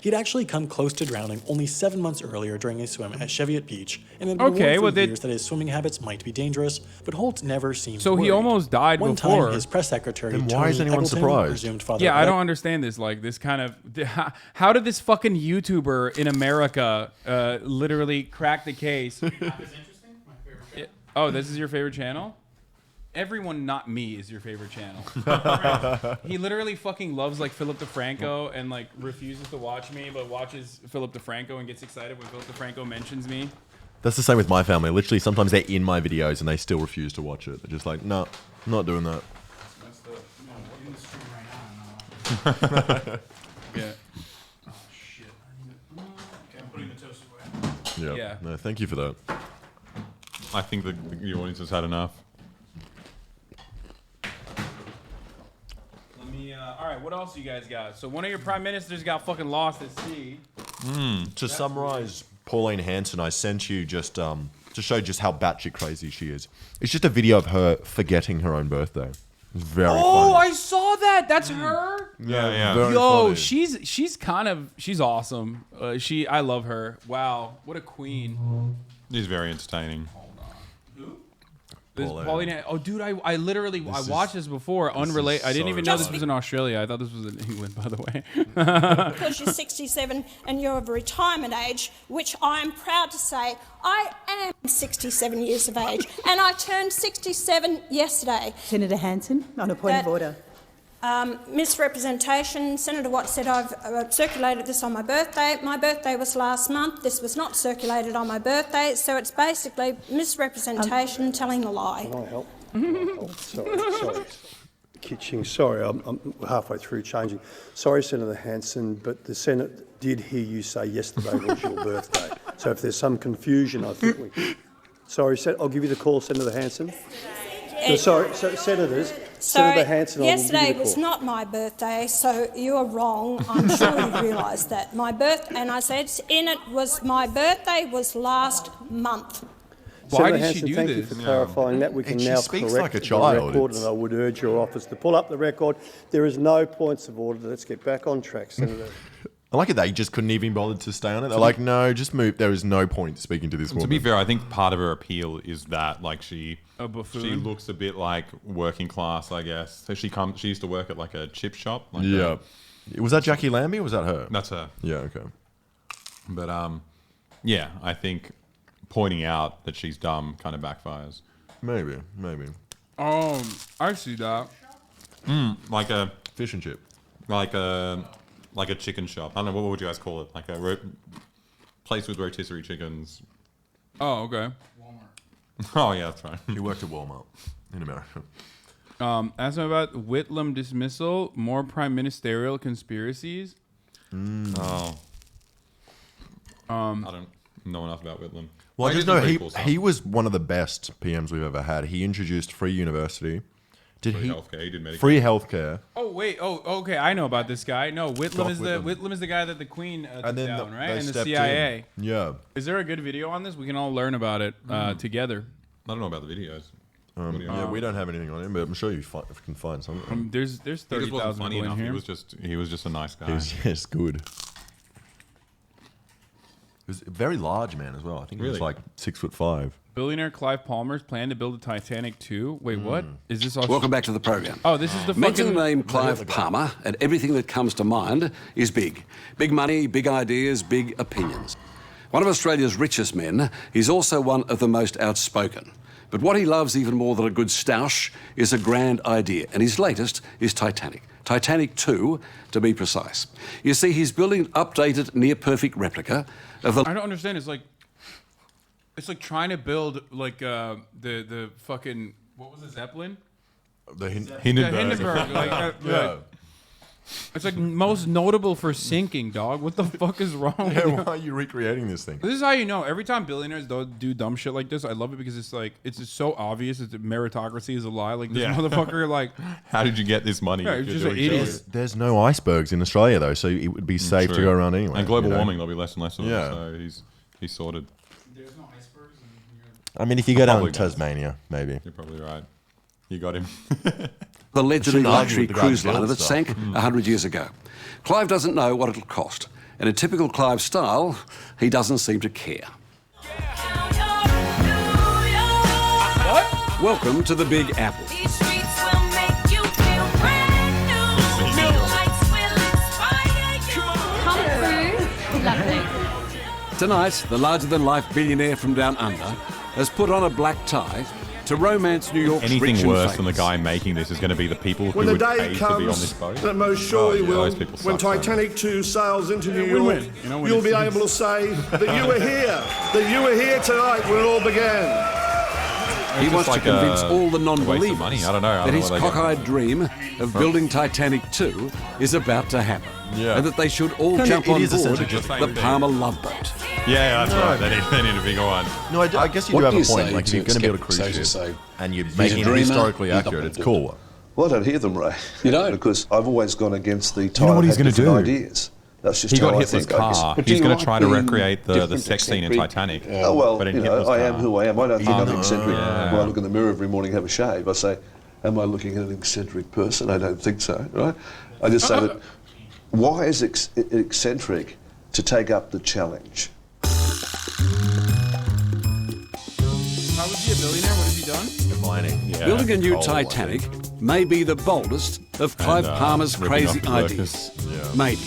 S21: He'd actually come close to drowning only 7 months earlier during a swim at Cheviot Beach, and had been
S1: Okay,
S21: warned for
S1: well,
S21: years that his swimming habits might be dangerous, but Holt never seemed
S1: So he
S21: worried.
S1: almost died
S21: One
S1: before.
S21: time, his press secretary,
S2: Then why is
S21: Tony
S2: anyone
S21: Eggleton,
S2: surprised?
S21: presumed Father
S1: Yeah, I
S21: Beck-
S1: don't understand this. Like this kind of how did this fucking YouTuber in America literally crack the case? Oh, this is your favorite channel? Everyone, not me, is your favorite channel. He literally fucking loves like Philip DeFranco and like refuses to watch me, but watches Philip DeFranco and gets excited when Philip DeFranco mentions me.
S2: That's the same with my family. Literally, sometimes they're in my videos and they still refuse to watch it. They're just like, no, I'm not doing that.
S5: That's the in the stream right now. I'm not watching.
S1: Yeah.
S5: Oh shit! Okay, I'm putting the toast away.
S2: Yeah.
S1: Yeah.
S2: No, thank you for that.
S3: I think the audience has had enough.
S1: Let me. All right, what else you guys got? So one of your prime ministers got fucking lost at sea.
S2: To summarize, Pauline Hanson, I sent you just to show just how batshit crazy she is. It's just a video of her forgetting her own birthday. It's very
S1: Oh,
S2: funny.
S1: I saw that. That's her.
S3: Yeah.
S2: Very
S1: Yo,
S2: funny.
S1: she's awesome. I love her. Wow, what a queen.
S3: He's very entertaining.
S1: This
S2: Pauline.
S1: Pauline. Oh, dude, I literally
S2: This
S1: watched this before. Unrelated. I didn't
S2: so
S1: even know this
S2: funny.
S1: was in Australia. I thought this was in England, by the way.
S13: Because you're 67 and you're of retirement age, which I'm proud to say I am 67 years of age, and I turned 67 yesterday.
S12: Senator Hanson, on a point of order.
S13: Misrepresentation. Senator Watt said I've circulated this on my birthday. My birthday was last month. This was not circulated on my birthday, so it's basically misrepresentation, telling a lie.
S17: Can I help? Sorry. Kitching, sorry, I'm halfway through changing. Sorry, Senator Hanson, but the Senate did hear you say yesterday was your birthday. So if there's some confusion, I think we... Sorry, I'll give you the call, Senator Hanson. No, sorry, Senators. Senator Hanson,
S13: yesterday was not my birthday, so you're wrong. I'm sure you realise that. And I said in it was my birthday was last month.
S1: Why
S17: Senator
S1: did she
S17: Hanson,
S1: do
S17: thank
S1: this?
S17: you for clarifying that. We can
S2: And she
S17: now
S2: speaks
S17: correct
S2: like a
S17: the
S2: child.
S17: record,
S2: It's-
S17: and I would urge your office to pull up the record. There is no points of order. Let's get back on track, Senator.
S2: I like it that he just couldn't even bother to stay on it. They're like, no, just move. There is no point speaking to this woman.
S3: To be fair, I think part of her appeal is that like she
S1: buffoon?
S3: looks a bit like working class, I guess. So she used to work at like a chip shop. Like
S2: Yeah. Was that Jackie Lambie or was that her?
S3: That's her.
S2: Yeah, okay.
S3: But yeah, I think pointing out that she's dumb kind of backfires.
S2: Maybe.
S1: I see that.
S3: Like a
S2: Fish and chip.
S3: like a chicken shop. I don't know, what would you guys call it? Like a place with rotisserie chickens.
S1: Oh, okay.
S3: Oh, yeah, that's right.
S2: He worked at Walmart in America.
S1: Ask him about Whitlam dismissal, more prime ministerial conspiracies.
S3: Oh. I don't know enough about Whitlam.
S2: Well, I
S3: guess
S2: just know
S3: it's pretty cool stuff.
S2: he was one of the best PMs we've ever had. He introduced free university.
S3: Free healthcare. He did Medicare.
S2: Free healthcare.
S1: Oh wait, okay, I know about this guy. No, Whitlam
S2: Doc
S1: is
S2: Whitlam.
S1: the guy that the Queen took
S2: And then
S1: down, right?
S2: they
S1: And the
S2: stepped
S1: CIA.
S2: in. Yeah.
S1: Is there a good video on this? We can all learn about it together.
S3: I don't know about the videos.
S2: Yeah, we don't have anything on him, but I'm sure you can find something.
S1: There's
S3: He just
S1: 30,000
S3: wasn't funny
S1: people in
S3: enough.
S1: here.
S3: He was just a nice guy.
S2: He's good. He was a very large man as well. I think he was
S3: Really?
S2: like 6'5".
S1: Billionaire Clive Palmer's plan to build a Titanic 2. Wait, what? Is this all?
S7: Welcome back to the program.
S1: Oh, this is the
S7: Mention
S1: fucking
S7: the name Clive Palmer, and everything that comes to mind is big. Big money, big ideas, big opinions. One of Australia's richest men, he's also one of the most outspoken. But what he loves even more than a good stoush is a grand idea, and his latest is Titanic. Titanic 2, to be precise. You see, he's building an updated, near-perfect replica of the...
S1: I don't understand. It's like trying to build like the fucking what was the Zeppelin?
S2: The
S1: Hindenburg. Like, it's like most notable for sinking, dog. What the fuck is wrong with you?
S2: Why are you recreating this thing?
S1: This is how you know. Every time billionaires do dumb shit like this, I love it because it's like it's just so obvious that meritocracy is a lie. Like this motherfucker, like
S3: how did you get this money?
S1: Yeah, it's just an idiot.
S2: There's no icebergs in Australia though, so it would be safe to go around anyway.
S3: And global warming, there'll be less and less of
S2: Yeah.
S3: them. So he's sorted.
S5: There's no icebergs
S2: I mean, if you go down to
S3: Probably does.
S2: Tasmania, maybe.
S3: You're probably right. You got him.
S7: The legendary
S2: Shouldn't argue
S7: luxury
S2: with the guy
S7: cruise
S2: who built
S7: liner that
S2: stuff.
S7: sank 100 years ago. Clive doesn't know what it'll cost. And in typical Clive style, he doesn't seem to care.
S1: What?
S7: Welcome to the Big Apple. Tonight, the larger-than-life billionaire from down under has put on a black tie to romance New York's rich
S3: Anything
S7: and
S3: worse than the
S7: famous.
S3: guy making this is going to be the people who
S22: When the
S3: would
S22: day
S3: pay to be on this
S22: comes,
S3: boat.
S22: that most surely
S3: Oh, yeah,
S22: will,
S3: those people
S22: when
S3: suck, don't
S22: Titanic 2 sails into New York,
S1: win-win. You know, when
S22: you'll
S1: it's-
S22: be able to say that you were here, that you were here tonight when it all began.
S7: He
S3: It's
S7: wants
S3: just
S7: to
S3: like
S7: convince all the
S3: a waste of
S7: non-believers
S3: money. I don't know. I
S7: that
S3: don't know
S7: his
S3: what they get.
S7: cockeyed dream of building Titanic 2 is about to happen.
S2: Yeah.
S7: And that they should all
S2: Kind of-
S7: jump
S2: it
S7: on
S2: is
S7: board
S2: essentially just
S7: the
S2: the same thing.
S7: Palmer Love Boat.
S3: Yeah, that's right. They need a bigger one.
S2: No, I guess you
S22: What
S2: do have
S22: do
S2: a
S22: you
S2: point.
S22: say
S2: Like, if
S22: to
S2: you're going to build a
S22: skeptics,
S2: cruise
S22: as you
S2: ship
S22: say?
S2: and you're
S22: He's
S2: making
S22: a
S2: it
S22: dreamer,
S2: historically
S22: he's not
S2: accurate,
S22: gonna
S2: it's
S22: do
S2: cool.
S22: Well, I don't hear them, Ray. You don't? Because I've always gone against the
S3: know what he's
S22: going to
S3: do?
S22: ideas. That's just
S3: He
S22: how
S3: got
S22: I
S3: Hitler's
S22: think, I guess.
S3: car.
S22: But do
S3: He's
S22: you
S3: going
S22: like
S3: to try to
S22: being
S3: recreate the
S22: different,
S3: sex scene in
S22: eccentric?
S3: Titanic.
S22: Oh, well,
S3: but in
S22: you know,
S3: Hitler's
S22: I am
S3: car.
S22: who I am. I don't think I'm eccentric.
S3: Yeah.
S22: When I look in the mirror every morning and have a shave, I say, am I looking at an eccentric person? I don't think so, right? I just say that, why is it eccentric to take up the challenge?
S1: How was he a billionaire? What has he done?
S2: Mining.
S3: Yeah.
S7: Building a new
S2: Coal, I
S7: Titanic may be the boldest of Clive Palmer's
S3: ripping
S7: crazy
S3: off the
S7: ideas.
S3: workers.
S7: Maybe.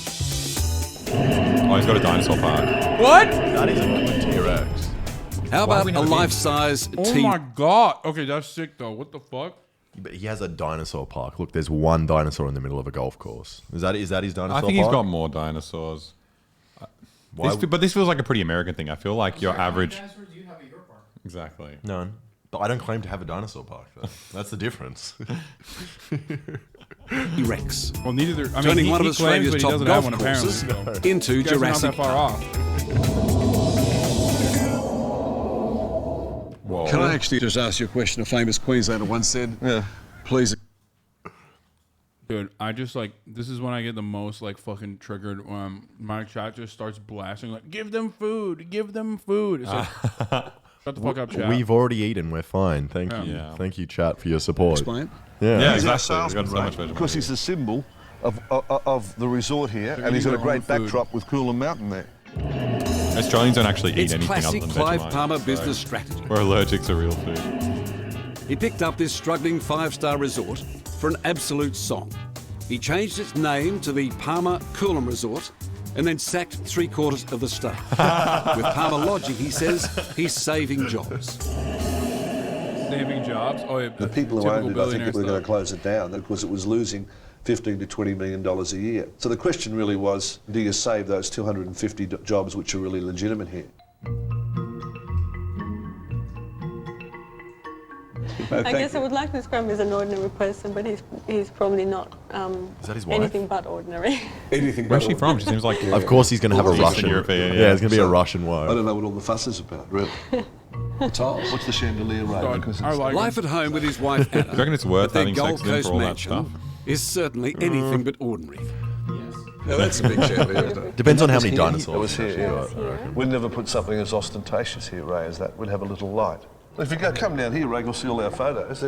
S3: Oh, he's got a dinosaur park.
S1: What?
S2: That is a good T-Rex.
S7: How about
S3: we
S7: a
S3: not in?
S7: life-size
S1: Oh
S7: tea?
S1: my god. Okay, that's sick though. What the fuck?
S2: But he has a dinosaur park. Look, there's one dinosaur in the middle of a golf course. Is that his dinosaur
S3: I
S2: park?
S3: think he's got more dinosaurs. But this feels like a pretty American thing. I feel like your average.
S5: Dinosaurs do you have at your park?
S3: Exactly.
S2: None. But I don't claim to have a dinosaur park, though. That's the difference.
S7: Rex.
S1: Well, neither. I mean,
S7: Turning
S1: he,
S7: one of
S1: he claims,
S7: Australia's
S1: but he
S7: top
S1: doesn't have
S7: golf
S1: one apparently.
S7: courses
S1: So.
S7: into
S1: You guys are not
S7: Jurassic
S1: that far off.
S3: Whoa.
S22: Can I actually just ask you a question? A famous Queenslander once said, please.
S1: Dude, I just like this is when I get the most like fucking triggered. My chat just starts blasting like, "Give them food, give them food." It's like, shut the fuck up, chat.
S2: We've already eaten. We're fine. Thank you.
S3: Yeah.
S2: Thank you, chat, for your support.
S22: Explain.
S2: Yeah.
S22: He's our
S3: exactly. We've got so much Vegemite.
S22: because he's a symbol of the resort here,
S1: They're
S22: and he's got a
S1: eating their own
S22: great
S1: food.
S22: backdrop with Cooler Mountain there.
S3: Australians don't actually eat
S7: It's
S3: anything other
S7: classic
S3: than
S7: Clive
S3: Vegemite.
S7: Palmer
S3: so
S7: business strategy.
S3: We're allergic to real food.
S7: He picked up this struggling five-star resort for an absolute song. He changed its name to the Palmer Coolum Resort and then sacked 3/4 of the staff. With Palmer Lodging, he says he's saving jobs.
S1: Saving jobs. Oh, yeah,
S22: The people who
S1: typical
S22: owned it, I think,
S1: billionaire
S22: were going to
S1: stuff.
S22: close it down because it was losing $15 to $20 million a year. So the question really was, do you save those 250 jobs which are really legitimate here?
S9: I guess I would like to describe him as an ordinary person, but he's probably not
S2: Is that his wife?
S9: anything but ordinary.
S22: Anything.
S3: Where's she from? She seems like
S2: Of course, he's going to have a
S3: Eastern
S2: Russian.
S3: European,
S2: Yeah, it's going to be a
S22: So,
S2: Russian wife.
S22: I don't know what all the fuss is about, really. Tiles? What's the chandelier rate? Because it's
S7: Life at home with his wife Anna.
S3: Do you reckon it's worth
S7: at their
S3: having sex
S7: Gold
S3: with him
S7: Coast
S3: for all that
S7: mansion
S3: stuff?
S7: is certainly anything but ordinary.
S22: Now that's a big chandelier, isn't it?
S2: Depends on how many
S22: It
S2: dinosaurs.
S22: was here, yeah. We'd never put something as ostentatious here, Ray, as that. We'd have a little light. If you come down here, Ray, you'll see all our photos.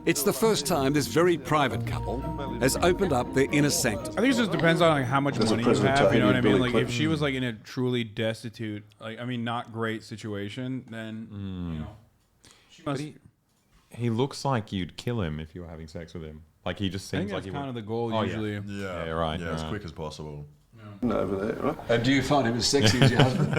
S7: It's the first time this very private couple has opened up their inner sanctum.
S1: I think it just depends on like, how much
S22: There's a
S1: money you
S22: President
S1: have. You know what I
S22: Billy
S1: mean? Like if
S22: Clinton.
S1: she was like in a truly destitute, like I mean, not great situation, then you know, she must.
S3: He looks like you'd kill him if you were having sex with him. Like he just
S1: I
S3: seems
S1: think
S3: like
S1: that's
S3: he
S1: kind of
S3: would.
S1: the goal
S3: Oh,
S1: usually.
S3: Yeah, you're right.
S2: Yeah,
S3: you're
S2: as
S3: right.
S2: quick as possible.
S22: Over there, right?
S7: And do you find him as sexy as your husband?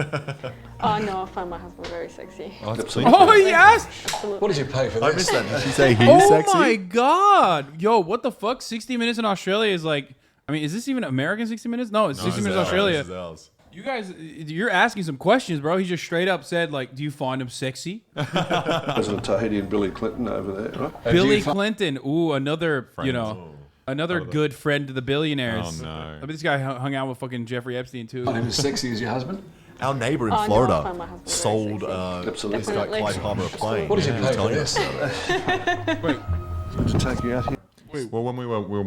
S9: Oh no, I find my husband very sexy.
S3: Oh, that's
S1: Oh yes!
S9: Absolutely.
S7: What did you pay for
S2: I
S7: this?
S2: missed that. Did she say he's
S1: Oh
S2: sexy?
S1: my god! Yo, what the fuck? 60 Minutes in Australia is like. I mean, is this even American 60 Minutes? No, it's 60 Minutes Australia.
S2: This is ours.
S1: You guys, you're asking some questions, bro. He just straight up said, like, do you find him sexy?
S22: President Tahiti and Billy Clinton over there, right?
S1: Billy Clinton. Ooh, another, you know, another good friend to the billionaires.
S3: Oh, no.
S1: I mean, this guy hung out with fucking Jeffrey Epstein, too.
S7: Find him as sexy as your husband?
S2: Our neighbour in
S9: Oh, no, I
S2: Florida
S9: find my husband very
S2: sold
S9: sexy.
S2: this guy
S9: Definitely.
S2: Clyde Palmer a plane.
S7: What did you
S2: He was
S7: pay for
S2: telling
S7: this?
S2: us about it.
S22: To take you out here.
S3: Well, when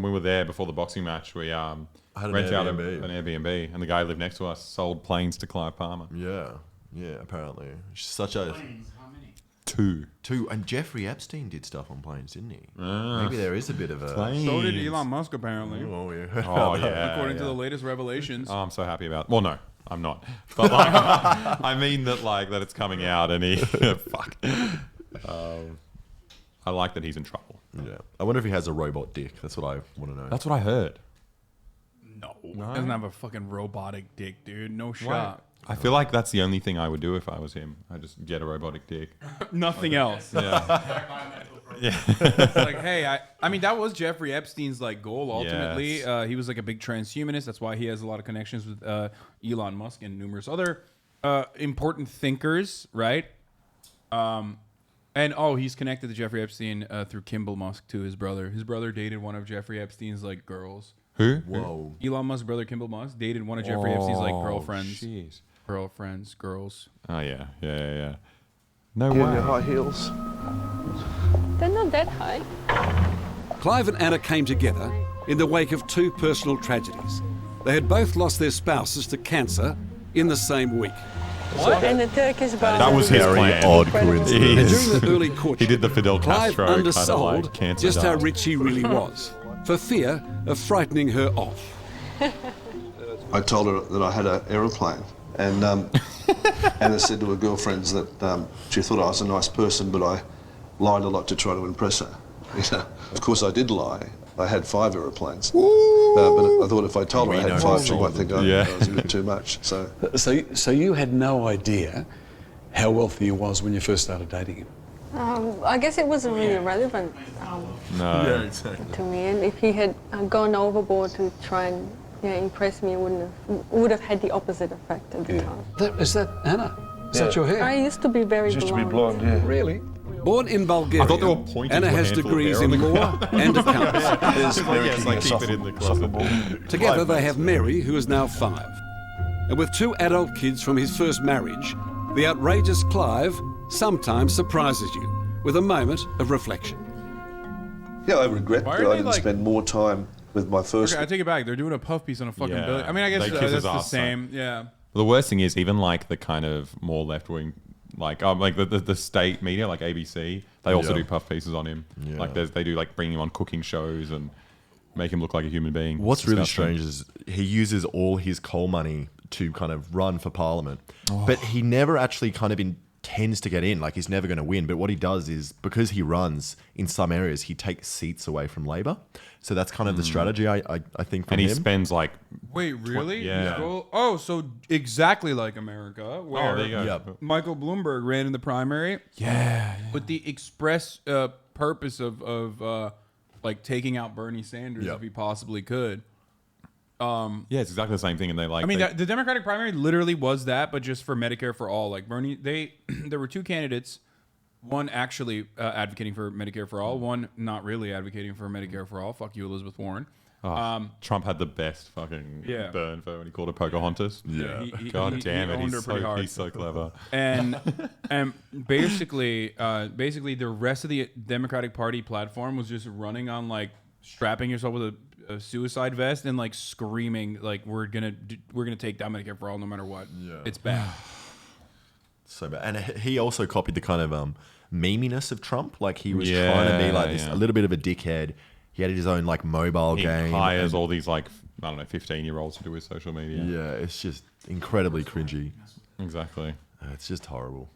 S3: we were there before the boxing match, we
S2: an
S3: rented out an
S2: Airbnb.
S3: Airbnb, and the guy who lived next to us sold planes to Clive Palmer.
S2: Yeah, yeah. Apparently, such a
S3: Two.
S2: And Jeffrey Epstein did stuff on planes, didn't he?
S3: Ah.
S2: Maybe there is a bit of a.
S3: Planes.
S1: So did Elon Musk, apparently.
S2: Oh yeah.
S3: Oh yeah.
S1: According to the latest revelations.
S3: Oh, I'm so happy about. Well, no, I'm not. But like, I mean that it's coming out, and he fuck. I like that he's in trouble.
S2: Yeah. I wonder if he has a robot dick. That's what I want to know.
S3: That's what I heard.
S1: No. He doesn't have a fucking robotic dick, dude. No
S3: Why?
S1: shot.
S3: I feel like that's the only thing I would do if I was him. I just get a robotic dick.
S1: Nothing else.
S3: Yeah. Yeah.
S1: It's like, hey, I mean, that was Jeffrey Epstein's like goal ultimately.
S3: Yes.
S1: He was like a big transhumanist. That's why he has a lot of connections with Elon Musk and numerous other important thinkers, right? And he's connected to Jeffrey Epstein through Kimball Musk too. His brother. His brother dated one of Jeffrey Epstein's like girls.
S3: Who?
S2: Whoa.
S1: Elon Musk's brother, Kimball Musk, dated one of Jeffrey Epstein's like girlfriends.
S3: Jeez.
S1: Girlfriends, girls.
S3: Oh yeah. No
S22: You
S3: way.
S22: in your high heels.
S9: They're not that high.
S7: Clive and Anna came together in the wake of two personal tragedies. They had both lost their spouses to cancer in the same week.
S9: What? And the Turkish bar.
S3: That was his
S2: Very
S3: plan.
S2: odd
S7: And
S2: coincidence.
S7: during the early courtship,
S3: He did the Fidel
S7: Clive
S3: Castro kind of
S7: undersold
S3: like cancer
S7: just how
S3: dance.
S7: rich he really was, for fear of frightening her off.
S22: I told her that I had an aeroplane, and Anna said to her girlfriends that she thought I was a nice person, but I lied a lot to try to impress her. You know, of course, I did lie. I had 5 aeroplanes, but I thought if I told her I had 5, she might think I was a bit too much.
S7: So you had no idea how wealthy he was when you first started dating him?
S9: I guess it wasn't really relevant
S3: No.
S9: to me. And if he had gone overboard to try and impress me, it would have had the opposite effect at the time.
S7: Is that Anna? Is that your hair?
S9: I used to be very
S22: Used to be
S9: blonde.
S22: blonde, yeah.
S7: Really? Born in Bulgaria,
S3: I thought they were pointing
S7: Anna
S3: to a
S7: has
S3: handful of
S7: degrees
S3: hair on
S7: in
S3: the
S7: law and accounts.
S3: Yes, like keep it in the closet.
S7: Together they have Mary, who is now 5. And with 2 adult kids from his first marriage, the outrageous Clive sometimes surprises you with a moment of reflection.
S22: Yeah, I regret
S1: Why
S22: that
S1: are
S22: I
S1: they,
S22: didn't
S1: like-
S22: spend more time with my first.
S1: Okay, I take it back. They're doing a puff piece on a fucking
S3: Yeah.
S1: billion. I mean, I guess
S3: They kiss
S1: that's
S3: his
S1: the
S3: ass,
S1: same. Yeah.
S3: The worst thing is even like the kind of more left wing, like the state media, like ABC, they also do puff pieces on him.
S2: Yeah.
S3: Like they do like bring him on cooking shows and make him look like a human being.
S2: What's
S3: It's
S2: really
S3: disgusting.
S2: strange is he uses all his coal money to kind of run for parliament, but he never actually kind of intends to get in. Like he's never going to win. But what he does is because he runs in some areas, he takes seats away from Labor. So that's kind of the strategy I think from
S3: And he
S2: him.
S3: spends like
S1: Wait, really?
S3: Yeah.
S1: Scroll- Oh, so exactly like America, where
S3: there you go.
S2: Yep.
S1: Michael Bloomberg ran in the primary.
S3: yeah.
S1: With the express purpose of like taking out Bernie Sanders
S2: Yep.
S1: if he possibly could.
S3: Yeah, it's exactly the same thing. And they like.
S1: I mean,
S3: they-
S1: the Democratic primary literally was that, but just for Medicare for all. Like Bernie, there were 2 candidates one actually advocating for Medicare for all, one not really advocating for Medicare for all. Fuck you, Elizabeth Warren.
S3: Trump had the best fucking burn for when he called her Pocahontas.
S1: Yeah,
S3: God damn it,
S1: owned her pretty hard.
S3: he's so clever.
S1: And basically the rest of the Democratic Party platform was just running on like strapping yourself with a suicide vest and like screaming like we're gonna take down Medicare for all no matter what. Yeah, it's bad.
S2: So bad. And he also copied the kind of meminess of Trump. Like he was trying to be like this, a little bit of a dickhead. He had his own like mobile game.
S3: He hires all these like, I don't know, 15-year-olds to do his social media.
S2: Yeah, it's just incredibly cringy.
S3: Exactly.
S2: It's just horrible.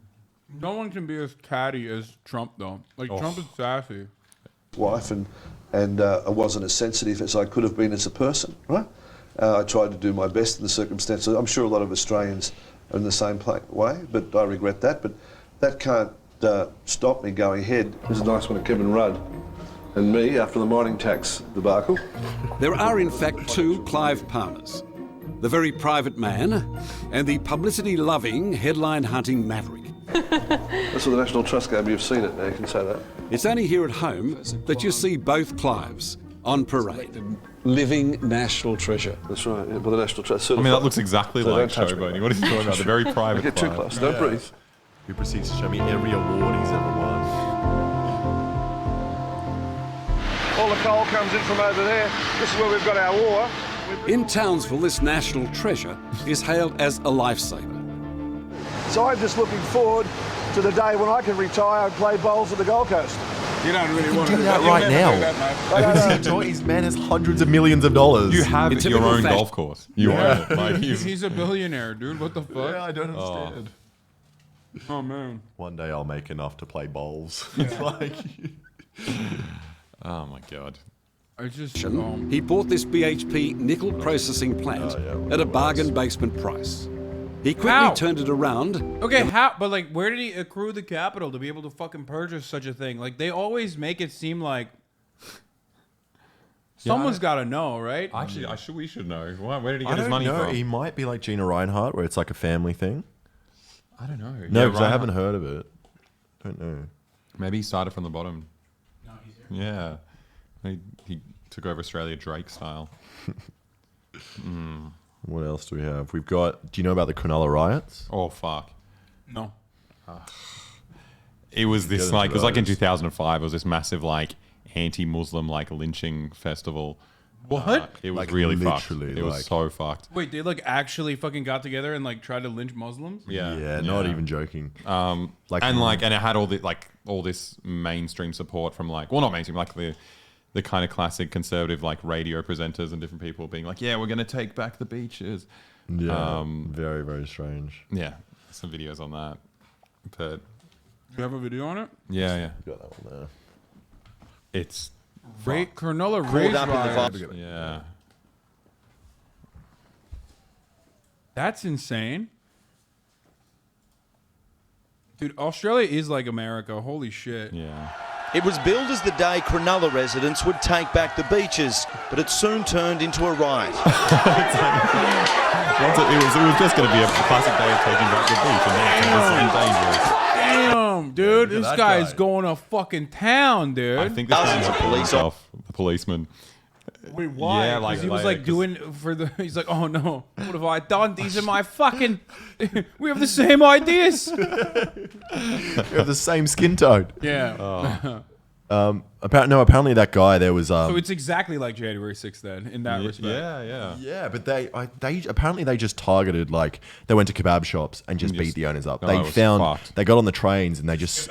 S1: No one can be as catty as Trump though. Like Trump is sassy.
S22: Wife and I wasn't as sensitive as I could have been as a person, right? I tried to do my best in the circumstances. I'm sure a lot of Australians are in the same way, but I regret that. But that can't stop me going ahead. There's a nice one of Kevin Rudd and me after the mining tax debacle.
S7: There are in fact two Clive Palmers. The very private man and the publicity-loving, headline-hunting maverick.
S22: That's what the National Trust gave me. You've seen it now, you can say that.
S7: It's only here at home that you see both Clives on parade. Living national treasure.
S22: That's right, yeah, by the National Trust.
S3: I mean, that looks exactly like Showboating. What are you talking about? The very private
S22: Get too
S3: Clive.
S22: close, don't breathe.
S2: He proceeds to show me every award he's ever won.
S22: All the coal comes in from over there. This is where we've got our ore.
S7: In Townsville, this national treasure is hailed as a lifesaver.
S22: So I'm just looking forward to the day when I can retire and play bowls at the Gold Coast.
S1: You don't really want to
S2: do that right now. His man has hundreds of millions of dollars.
S3: You have your own golf course. You own it. Like,
S1: he's a billionaire, dude. What the fuck?
S2: Yeah, I don't understand.
S1: Oh man.
S2: One day I'll make enough to play bowls. It's like
S3: oh my god.
S1: I just
S7: He bought this BHP nickel processing plant at a bargain basement price. He quickly turned it around.
S1: Okay, how? But like, where did he accrue the capital to be able to fucking purchase such a thing? Like, they always make it seem like someone's got to know, right?
S3: Actually, we should know. Where did he
S2: I
S3: get his
S2: don't
S3: money
S2: know.
S3: from?
S2: He might be like Gina Reinhardt, where it's like a family thing.
S3: I don't know.
S2: No, because I haven't heard of it. Don't know.
S3: Maybe he started from the bottom. No, he's here. Yeah. He took over Australia Drake style.
S2: What else do we have? We've got. Do you know about the Cronulla riots?
S3: Oh fuck.
S1: No.
S3: It was this like it was like in
S2: those.
S3: 2005. It was this massive like anti-Muslim like lynching festival.
S1: What?
S3: It was
S2: Like,
S3: really fucked.
S2: literally,
S3: It was
S2: like-
S3: so fucked.
S1: Wait, they like actually fucking got together and like tried to lynch Muslims?
S3: Yeah.
S2: Not even joking.
S3: And it had all this mainstream support from like, well, not mainstream, like the kind of classic conservative like radio presenters and different people being like, yeah, we're going to take back the beaches.
S2: Yeah, very, very strange.
S3: Yeah, some videos on that. But
S1: You have a video on it?
S3: yeah.
S2: Got that one there.
S3: It's
S1: Cronulla race riots.
S3: yeah.
S1: That's insane. Dude, Australia is like America. Holy shit.
S3: Yeah.
S8: It was billed as the day Cronulla residents would take back the beaches, but it soon turned into a riot.
S3: It was just going to be a classic day of taking back the beach, and now it's dangerous.
S1: Damn, dude.
S2: Look at
S1: This
S2: that
S1: guy's
S2: guy.
S1: going to fucking town, dude.
S3: I think this
S8: Dozens
S3: guy
S8: of police
S3: the policeman.
S1: Wait, why?
S3: Yeah,
S1: 'Cause he was like doing for the. He's like, oh no, what have I done? These are my fucking. We have the same ideas.
S2: We have the same skin tone.
S1: Yeah.
S2: Apparently that guy there was.
S1: So it's exactly like January 6th then, in that respect.
S3: Yeah.
S2: Yeah, but they apparently they just targeted, like, they went to kebab shops and just beat the owners up.
S3: Oh,
S2: They
S3: it was
S2: found
S3: fucked.
S2: they got on the trains and they just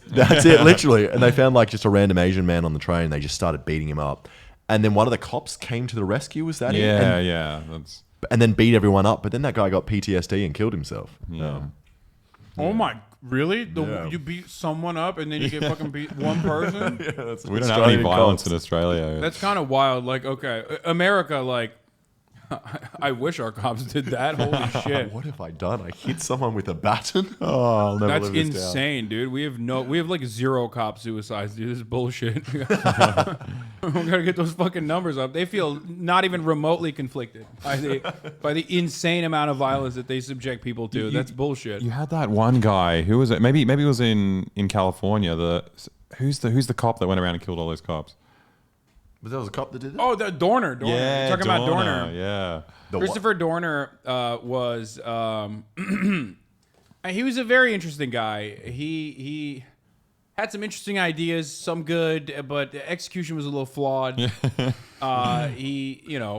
S2: that's it, literally. And they found like just a random Asian man on the train. And they just started beating him up. And then one of the cops came to the rescue. Was that it?
S3: Yeah.
S2: And then beat everyone up. But then that guy got PTSD and killed himself.
S3: Yeah.
S1: Oh my, really?
S2: Yeah.
S1: You beat someone up and then you get fucking beat one person?
S2: Yeah, that's
S3: We don't have any violence in Australia.
S1: That's kind of wild. Like, okay, America, like, I wish our cops did that. Holy shit.
S2: What have I done? I hit someone with a baton?
S3: Oh, I'll never
S1: That's
S3: live this down.
S1: insane, dude. We have like 0 cop suicides, dude. This is bullshit. We gotta get those fucking numbers up. They feel not even remotely conflicted by the insane amount of violence that they subject people to. That's bullshit.
S3: You had that one guy. Who was it? Maybe it was in California. Who's the cop that went around and killed all those cops?
S2: Was that a cop that did it?
S1: Oh, the Dorner.
S3: Yeah,
S1: You're talking about Dorner.
S3: Yeah.
S1: Christopher Dorner was he was a very interesting guy. He had some interesting ideas, some good, but the execution was a little flawed. He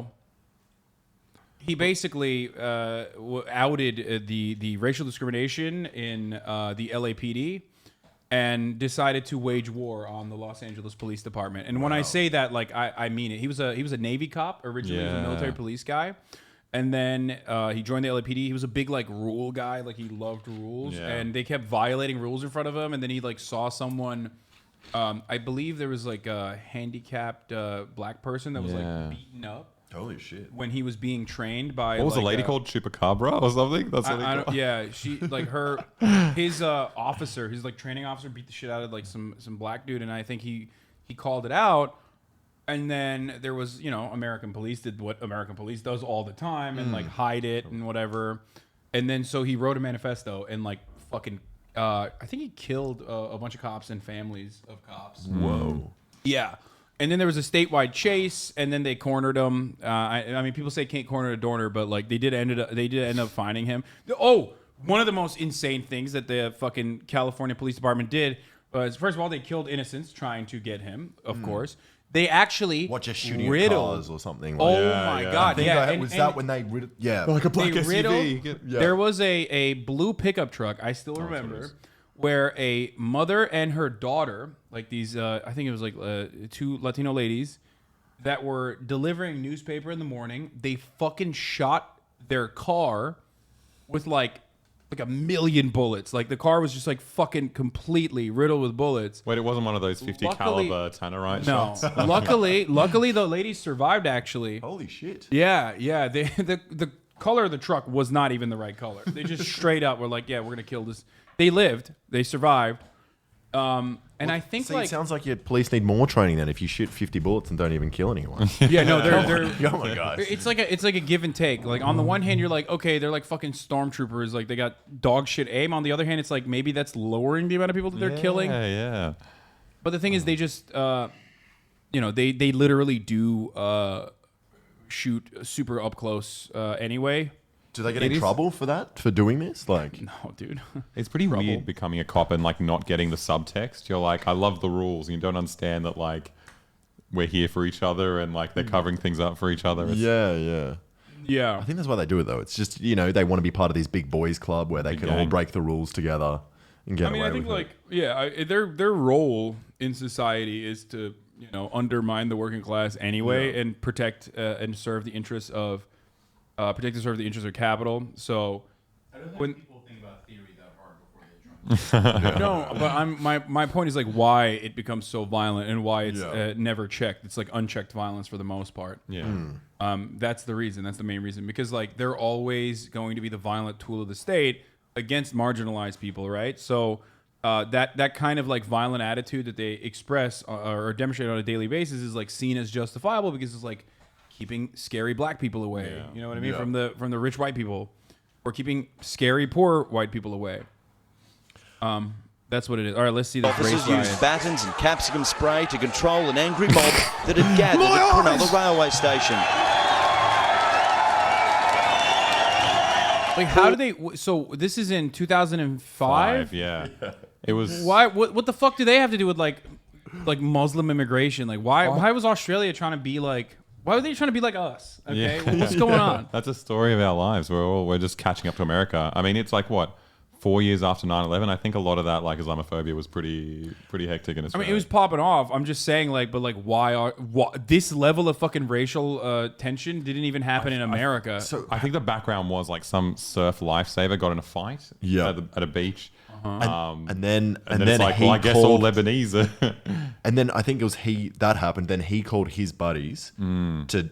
S1: basically outed the racial discrimination in the LAPD and decided to wage war on the Los Angeles Police Department. And when I say that, like, I mean it. He was a Navy cop originally. He was a military police guy, and then he joined the LAPD. He was a big like rule guy. Like he loved rules, and they kept violating rules in front of him. And then he like saw someone. I believe there was like a handicapped black person that was like beaten up.
S2: Holy shit!
S1: When he was being trained by
S3: what was the lady called? Chupacabra or something? That's what they call.
S1: Yeah, she like his officer, his like training officer, beat the shit out of like some black dude, and I think he called it out. And then there was American police did what American police does all the time and like hide it and whatever. And then so he wrote a manifesto and like fucking I think he killed a bunch of cops and families of cops.
S2: Whoa.
S1: Yeah. And then there was a statewide chase, and then they cornered him. I mean, people say can't corner a Dorner, but like they did end up finding him. Oh, one of the most insane things that the fucking California Police Department did was, first of all, they killed innocents trying to get him. Of course, they actually
S2: just shooting
S1: riddled
S2: cars or something.
S1: Like my god!
S2: Was that when they riddled? Yeah,
S3: like a black SUV.
S1: There was a blue pickup truck. I still remember. Where a mother and her daughter, like these, I think it was like 2 Latino ladies that were delivering newspaper in the morning. They fucking shot their car with like 1,000,000 bullets. Like the car was just like fucking completely riddled with bullets.
S3: Wait, it wasn't one of those 50 caliber Tannerite shots?
S1: No. luckily the ladies survived actually.
S2: Holy shit.
S1: Yeah. The color of the truck was not even the right color. They just straight up were like, yeah, we're gonna kill this. They lived. They survived. And I think
S2: it sounds like your police need more training then if you shoot 50 bullets and don't even kill anyone.
S1: Yeah, no, they're
S2: oh my god.
S1: It's like a give and take. Like on the one hand, you're like, okay, they're like fucking stormtroopers. Like they got dog shit aim. On the other hand, it's like maybe that's lowering the amount of people that they're killing.
S3: Yeah.
S1: But the thing is, they just, they literally do shoot super up close anyway.
S2: Do they get in trouble for that? For doing this? Like,
S1: no, dude.
S3: It's pretty weird becoming a cop and like not getting the subtext. You're like, I love the rules, and you don't understand that like we're here for each other and like they're covering things up for each other.
S1: Yeah.
S2: I think that's why they do it though. It's just they want to be part of this big boys club where they can all break the rules together and get away with it.
S1: I think like their role in society is to undermine the working class anyway and protect and serve the interests of. Protect and serve the interests of capital. So,
S5: I don't think people think about theory that hard before they try.
S1: No, but my point is like why it becomes so violent and why it's never checked. It's like unchecked violence for the most part.
S3: Yeah.
S1: That's the reason. That's the main reason because like they're always going to be the violent tool of the state against marginalized people, right? So that kind of like violent attitude that they express or demonstrate on a daily basis is like seen as justifiable because it's like keeping scary black people away. Yeah. You know what I mean?
S2: Yeah.
S1: From the rich white people, or keeping scary poor white people away. That's what it is. All right, let's see this race
S8: Officers
S1: riot.
S8: used batons and capsicum spray to control an angry mob that had gathered at Cronulla railway station.
S1: Like, how do they? So this is in 2005.
S3: Yeah. It was.
S1: Why? What the fuck do they have to do with like Muslim immigration? Like, why was Australia trying to be like? Why were they trying to be like us? Okay, what's going on?
S3: That's a story of our lives. We're just catching up to America. I mean, it's like what 4 years after 9/11. I think a lot of that like Islamophobia was pretty hectic in Australia.
S1: I mean, it was popping off. I'm just saying, like, but like, why this level of fucking racial tension didn't even happen in America?
S3: I think the background was like some surf lifesaver got in a fight at a beach.
S2: And then
S3: it's like, well, I guess all Lebanese are.
S2: And then I think it was that happened. Then he called his buddies to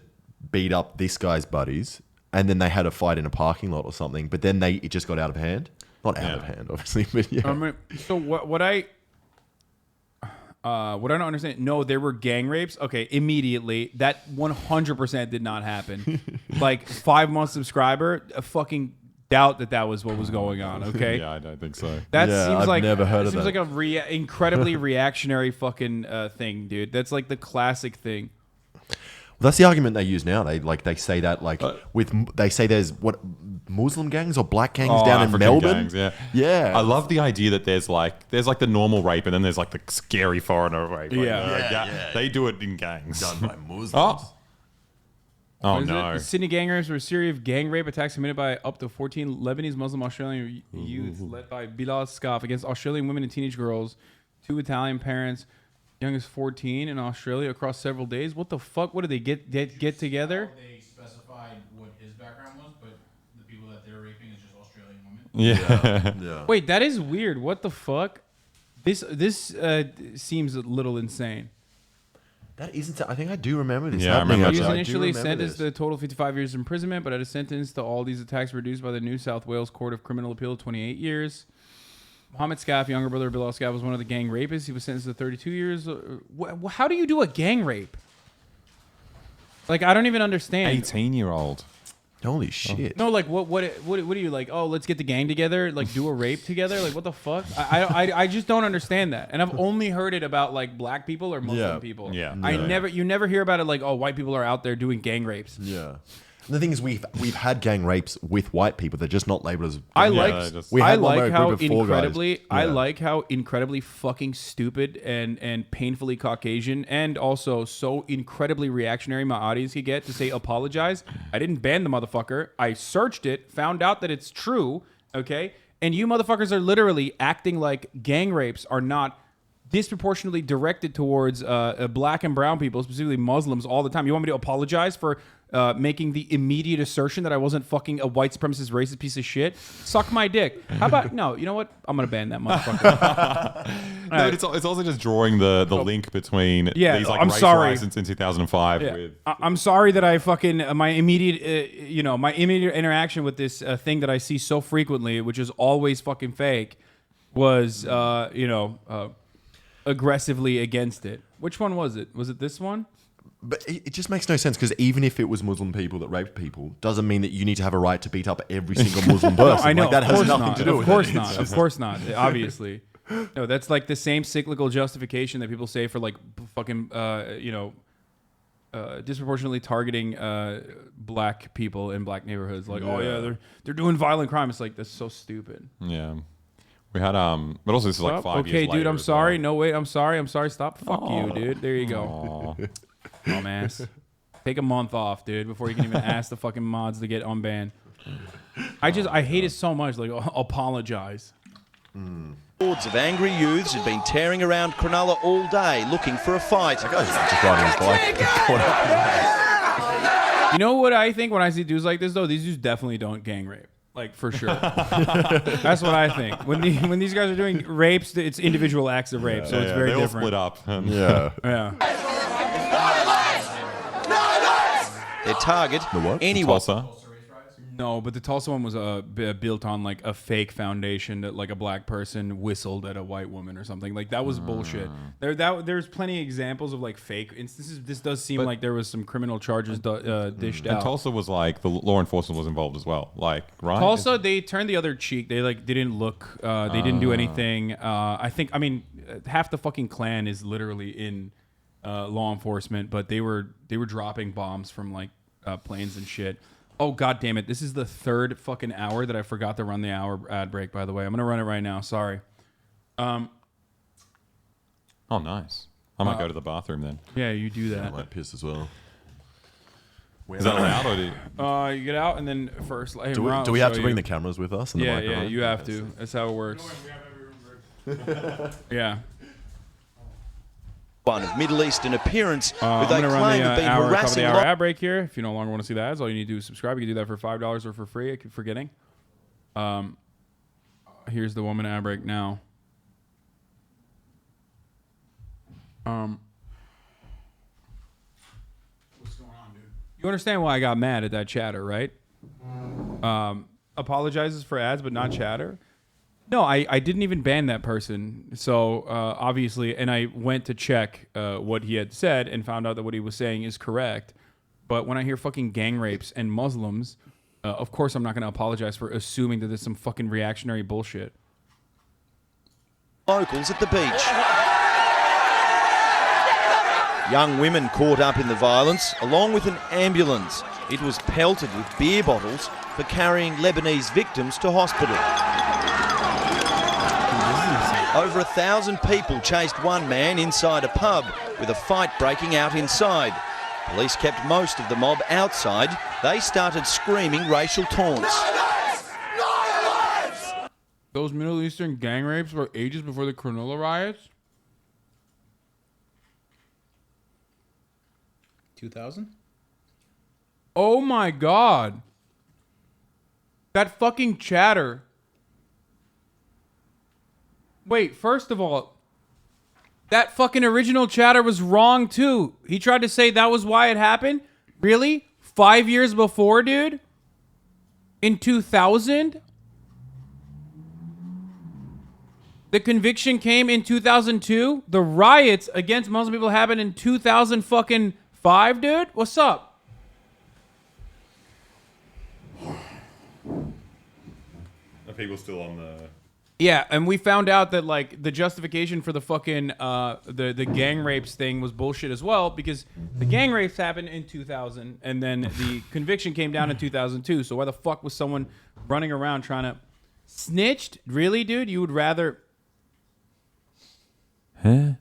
S2: beat up this guy's buddies, and then they had a fight in a parking lot or something. But then it just got out of hand. Not out of hand, obviously, but yeah.
S1: So what I don't understand. No, there were gang rapes. Okay, immediately that 100% did not happen. Like 5 month subscriber, a fucking doubt that was what was going on. Okay.
S3: Yeah, I don't think so.
S1: That
S2: Yeah,
S1: seems
S2: I've
S1: like
S2: never heard of
S1: seems
S2: that.
S1: like a incredibly reactionary fucking thing, dude. That's like the classic thing.
S2: Well, that's the argument they use now. They say that they say there's Muslim gangs or black gangs down in
S3: African
S2: Melbourne.
S3: gangs,
S2: yeah.
S3: I love the idea that there's like the normal rape and then there's like the scary foreigner rape. Like, they do it in gangs.
S2: Done by Muslims.
S3: Oh
S1: What is
S3: no!
S1: it? Sydney gang rapes were a series of gang rape attacks committed by up to 14 Lebanese Muslim Australian youth led by Bilal Skaf against Australian women and teenage girls. 2 Italian parents, young as 14 in Australia across several days. What the fuck? What did they get together?
S5: They specified what his background was, but the people that they're raping is just Australian women.
S3: Yeah.
S1: Wait, that is weird. What the fuck? This seems a little insane.
S2: That isn't. I think I do remember this.
S3: Yeah, I remember
S1: He was
S3: that.
S1: initially sentenced to a total of 55 years imprisonment, but had a sentence to all these attacks reduced by the New South Wales Court of Criminal Appeal to 28 years. Mohammed Skaf, younger brother of Bilal Skaf, was one of the gang rapists. He was sentenced to 32 years. How do you do a gang rape? Like, I don't even understand.
S3: 18-year-old.
S2: Holy shit!
S1: No, like what do you like? Oh, let's get the gang together, like do a rape together. Like what the fuck? I just don't understand that. And I've only heard it about like black people or Muslim people.
S3: Yeah.
S1: You never hear about it like, oh, white people are out there doing gang rapes.
S2: Yeah. And the thing is, we've had gang rapes with white people. They're just not labeled as.
S1: I
S2: had one where
S1: like
S2: a
S1: how
S2: group of 4
S1: incredibly
S2: guys-
S1: I
S2: Yeah.
S1: like how incredibly fucking stupid and painfully Caucasian and also so incredibly reactionary my audience could get to say apologize. I didn't ban the motherfucker. I searched it, found out that it's true. Okay, and you motherfuckers are literally acting like gang rapes are not disproportionately directed towards black and brown people, specifically Muslims, all the time. You want me to apologize for making the immediate assertion that I wasn't fucking a white supremacist racist piece of shit? Suck my dick. How about no? You know what? I'm gonna ban that motherfucker.
S3: No, but it's also just drawing the link between these like
S1: I'm
S3: race
S1: sorry.
S3: riots in 2005
S1: Yeah.
S3: with.
S1: I'm sorry that I fucking my immediate interaction with this thing that I see so frequently, which is always fucking fake, was aggressively against it. Which one was it? Was it this one?
S2: But it just makes no sense because even if it was Muslim people that raped people, doesn't mean that you need to have a right to beat up every single Muslim person.
S1: No, I know.
S2: Like, that
S1: of
S2: has
S1: course
S2: nothing
S1: not.
S2: to do
S1: Of
S2: with
S1: course
S2: it.
S1: not.
S2: It's
S1: Of
S2: just-
S1: course not. Obviously. No, that's like the same cyclical justification that people say for like fucking disproportionately targeting black people in black neighborhoods. Like, oh yeah, they're doing violent crime. It's like that's so stupid.
S3: Yeah. We had but also this is like 5 years
S1: Okay, dude,
S3: later
S1: I'm
S3: as
S1: sorry.
S3: well.
S1: No, wait, I'm sorry. Stop. Fuck you, dude. There you go. Dumbass. Take a month off, dude, before you can even ask the fucking mods to get unbanned. I hate it so much. Like, apologize.
S8: Hordes of angry youths had been tearing around Cronulla all day looking for a fight.
S2: That guy's just riding his bike.
S1: You know what I think when I see dudes like this, though? These dudes definitely don't gang rape. Like, for sure. That's what I think. When these guys are doing rapes, it's individual acts of rape, so it's very
S3: they all
S1: different.
S3: split up.
S2: Yeah.
S1: Yeah.
S8: Their target, anyone.
S3: Tulsa.
S1: No, but the Tulsa one was built on like a fake foundation that like a black person whistled at a white woman or something. Like that was bullshit. There's plenty of examples of like fake instances. This does seem like there was some criminal charges dished
S3: And
S1: out.
S3: Tulsa was like the law enforcement was involved as well. Like, right?
S1: Tulsa, they turned the other cheek. They like didn't look. They didn't do anything. I mean, half the fucking Klan is literally in law enforcement, but they were dropping bombs from like planes and shit. Oh, god damn it. This is the third fucking hour that I forgot to run the hour ad break, by the way. I'm going to run it right now. Sorry.
S3: Oh, nice. I might go to the bathroom then.
S1: Yeah, you do that.
S2: I might piss as well.
S3: Is that allowed or do you...
S1: You get out and then first... Hey,
S2: Do
S1: Ron,
S2: we
S1: I'll
S2: have to
S1: show
S2: bring
S1: you.
S2: the cameras with us? And the
S1: Yeah,
S2: microphone?
S1: you have to. That's how it works. Yeah.
S8: One of Middle Eastern appearance who
S1: I'm
S8: they
S1: going to
S8: claim
S1: run
S8: have
S1: the
S8: been
S1: hour, top of
S8: harassing
S1: the hour ad break here. If you no longer want to see the ads, all you need to do is subscribe. You can do that for $5 or for free. I keep forgetting. Here's the 1 minute ad break now. What's going on, dude? You understand why I got mad at that chatter, right? Apologizes for ads, but not chatter. No, I didn't even ban that person. So obviously, and I went to check what he had said and found out that what he was saying is correct. But when I hear fucking gang rapes and Muslims, of course I'm not going to apologize for assuming that there's some fucking reactionary bullshit.
S8: Locals at the beach. Young women caught up in the violence, along with an ambulance. It was pelted with beer bottles for carrying Lebanese victims to hospital. Over 1,000 people chased one man inside a pub, with a fight breaking out inside. Police kept most of the mob outside. They started screaming racial taunts.
S1: Those Middle Eastern gang rapes were ages before the Colonial riots?
S6: 2000?
S1: Oh my God. That fucking chatter. Wait, first of all, that fucking original chatter was wrong too. He tried to say that was why it happened? Really? 5 years before, dude? In 2000? The conviction came in 2002? The riots against Muslim people happened in 2005, dude? What's up?
S3: Are people still on the...
S1: Yeah, and we found out that like the justification for the fucking the gang rapes thing was bullshit as well, because the gang rapes happened in 2000 and then the conviction came down in 2002. So why the fuck was someone running around trying to snitched? Really, dude? You would rather?
S3: Huh?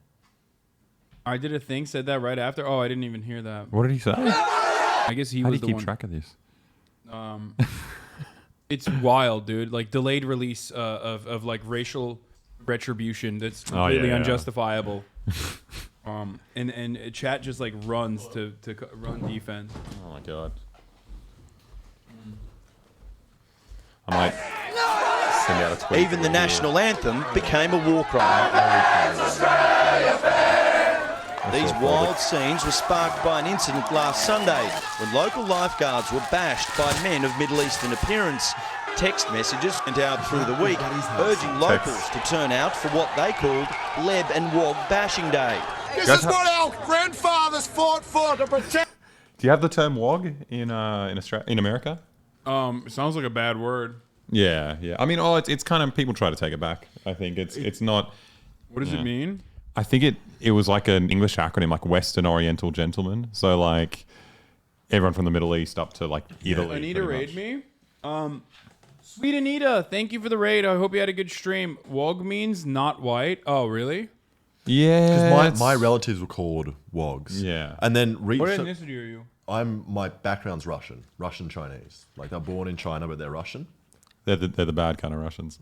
S1: I did a thing, said that right after. Oh, I didn't even hear that.
S3: What did he say?
S1: I guess he
S3: How
S1: was
S3: do
S1: the
S3: you keep
S1: one.
S3: track of this?
S1: It's wild, dude. Like delayed release of like racial retribution that's completely unjustifiable. And chat just like runs to run defense.
S3: Oh my God. I might send out a tweet.
S8: Even the national anthem became a war cry. These wild scenes were sparked by an incident last Sunday when local lifeguards were bashed by men of Middle Eastern appearance. Text messages went out through the week urging locals to turn out for what they called Leb and Wog Bashing Day.
S15: This is what our grandfathers fought for to protect.
S3: Do you have the term "wog" in Australia, in America?
S1: It sounds like a bad word.
S3: Yeah. I mean, it's kind of, people try to take it back. I think it's not.
S1: What does it mean?
S3: I think it was like an English acronym, like Western Oriental Gentleman. So like everyone from the Middle East up to like Italy.
S1: Anita raid me. Sweet Anita, thank you for the raid. I hope you had a good stream. Wog means not white. Oh, really?
S3: Yeah.
S2: Because my relatives were called Wogs.
S3: Yeah.
S2: And then
S1: What ethnicity are you?
S2: my background's Russian Chinese. Like they're born in China, but they're Russian.
S3: They're the bad kind of Russians.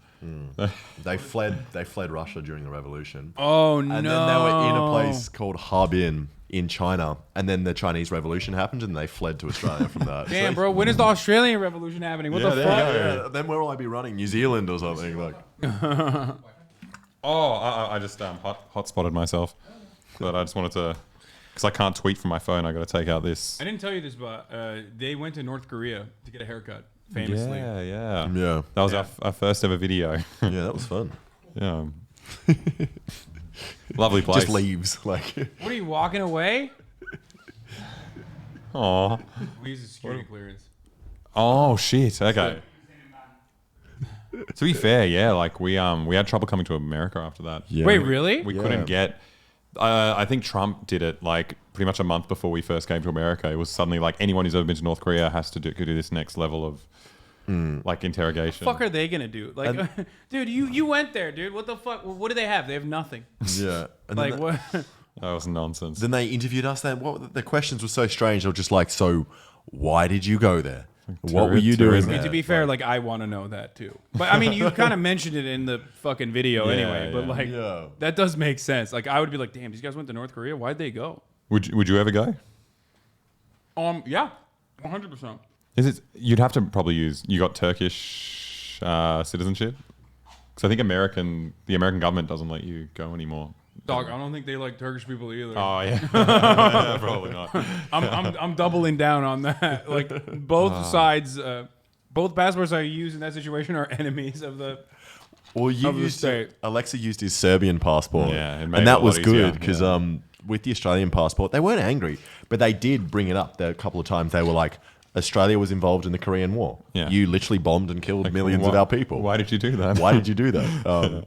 S2: They fled Russia during the revolution.
S1: Oh no!
S2: And then they were in a place called Harbin in China, and then the Chinese Revolution happened, and they fled to Australia from that.
S1: Damn, bro, when is the Australian Revolution happening? What the fuck?
S2: Yeah. Then where will I be running? New Zealand or something? Like.
S3: I just hot spotted myself, but I just wanted to, because I can't tweet from my phone. I got to take out this.
S1: I didn't tell you this, but they went to North Korea to get a haircut. Famously.
S3: Yeah.
S2: Yeah.
S3: That was our first ever video.
S2: Yeah, that was fun.
S3: Yeah. Lovely place.
S2: Just leaves. Like.
S1: What are you walking away?
S3: Aw.
S1: We use a security clearance.
S3: Oh shit. Okay. To be fair, yeah, like we had trouble coming to America after that.
S1: Yeah. Wait, really?
S3: We couldn't get. I think Trump did it like pretty much a month before we first came to America. It was suddenly like anyone who's ever been to North Korea has to do this next level of like interrogation.
S1: What the fuck are they gonna do? Like, dude, you went there, dude. What the fuck? What do they have? They have nothing.
S2: Yeah. And
S1: like what?
S3: That was nonsense.
S2: Then they interviewed us. Then the questions were so strange. They were just like, "So, why did you go there? What were you doing there?"
S1: To be fair, like I want to know that too. But I mean, you kind of mentioned it in the fucking video anyway. But like, that does make sense. Like, I would be like, "Damn, these guys went to North Korea. Why'd they go?"
S3: Would you ever go?
S1: Yeah, 100%.
S3: Is it? You'd have to probably use. You got Turkish citizenship, because I think the American government doesn't let you go anymore.
S1: Dog, I don't think they like Turkish people either.
S3: Oh yeah, probably not.
S1: I'm doubling down on that. Like both sides, both passports I use in that situation are enemies of the.
S2: Well, Alexa used his Serbian passport,
S3: and
S2: that was good because with the Australian passport, they weren't angry, but they did bring it up there a couple of times. They were like, Australia was involved in the Korean War.
S3: Yeah.
S2: You literally bombed and killed millions of our people.
S3: Why did you do that?
S2: Why did you do that?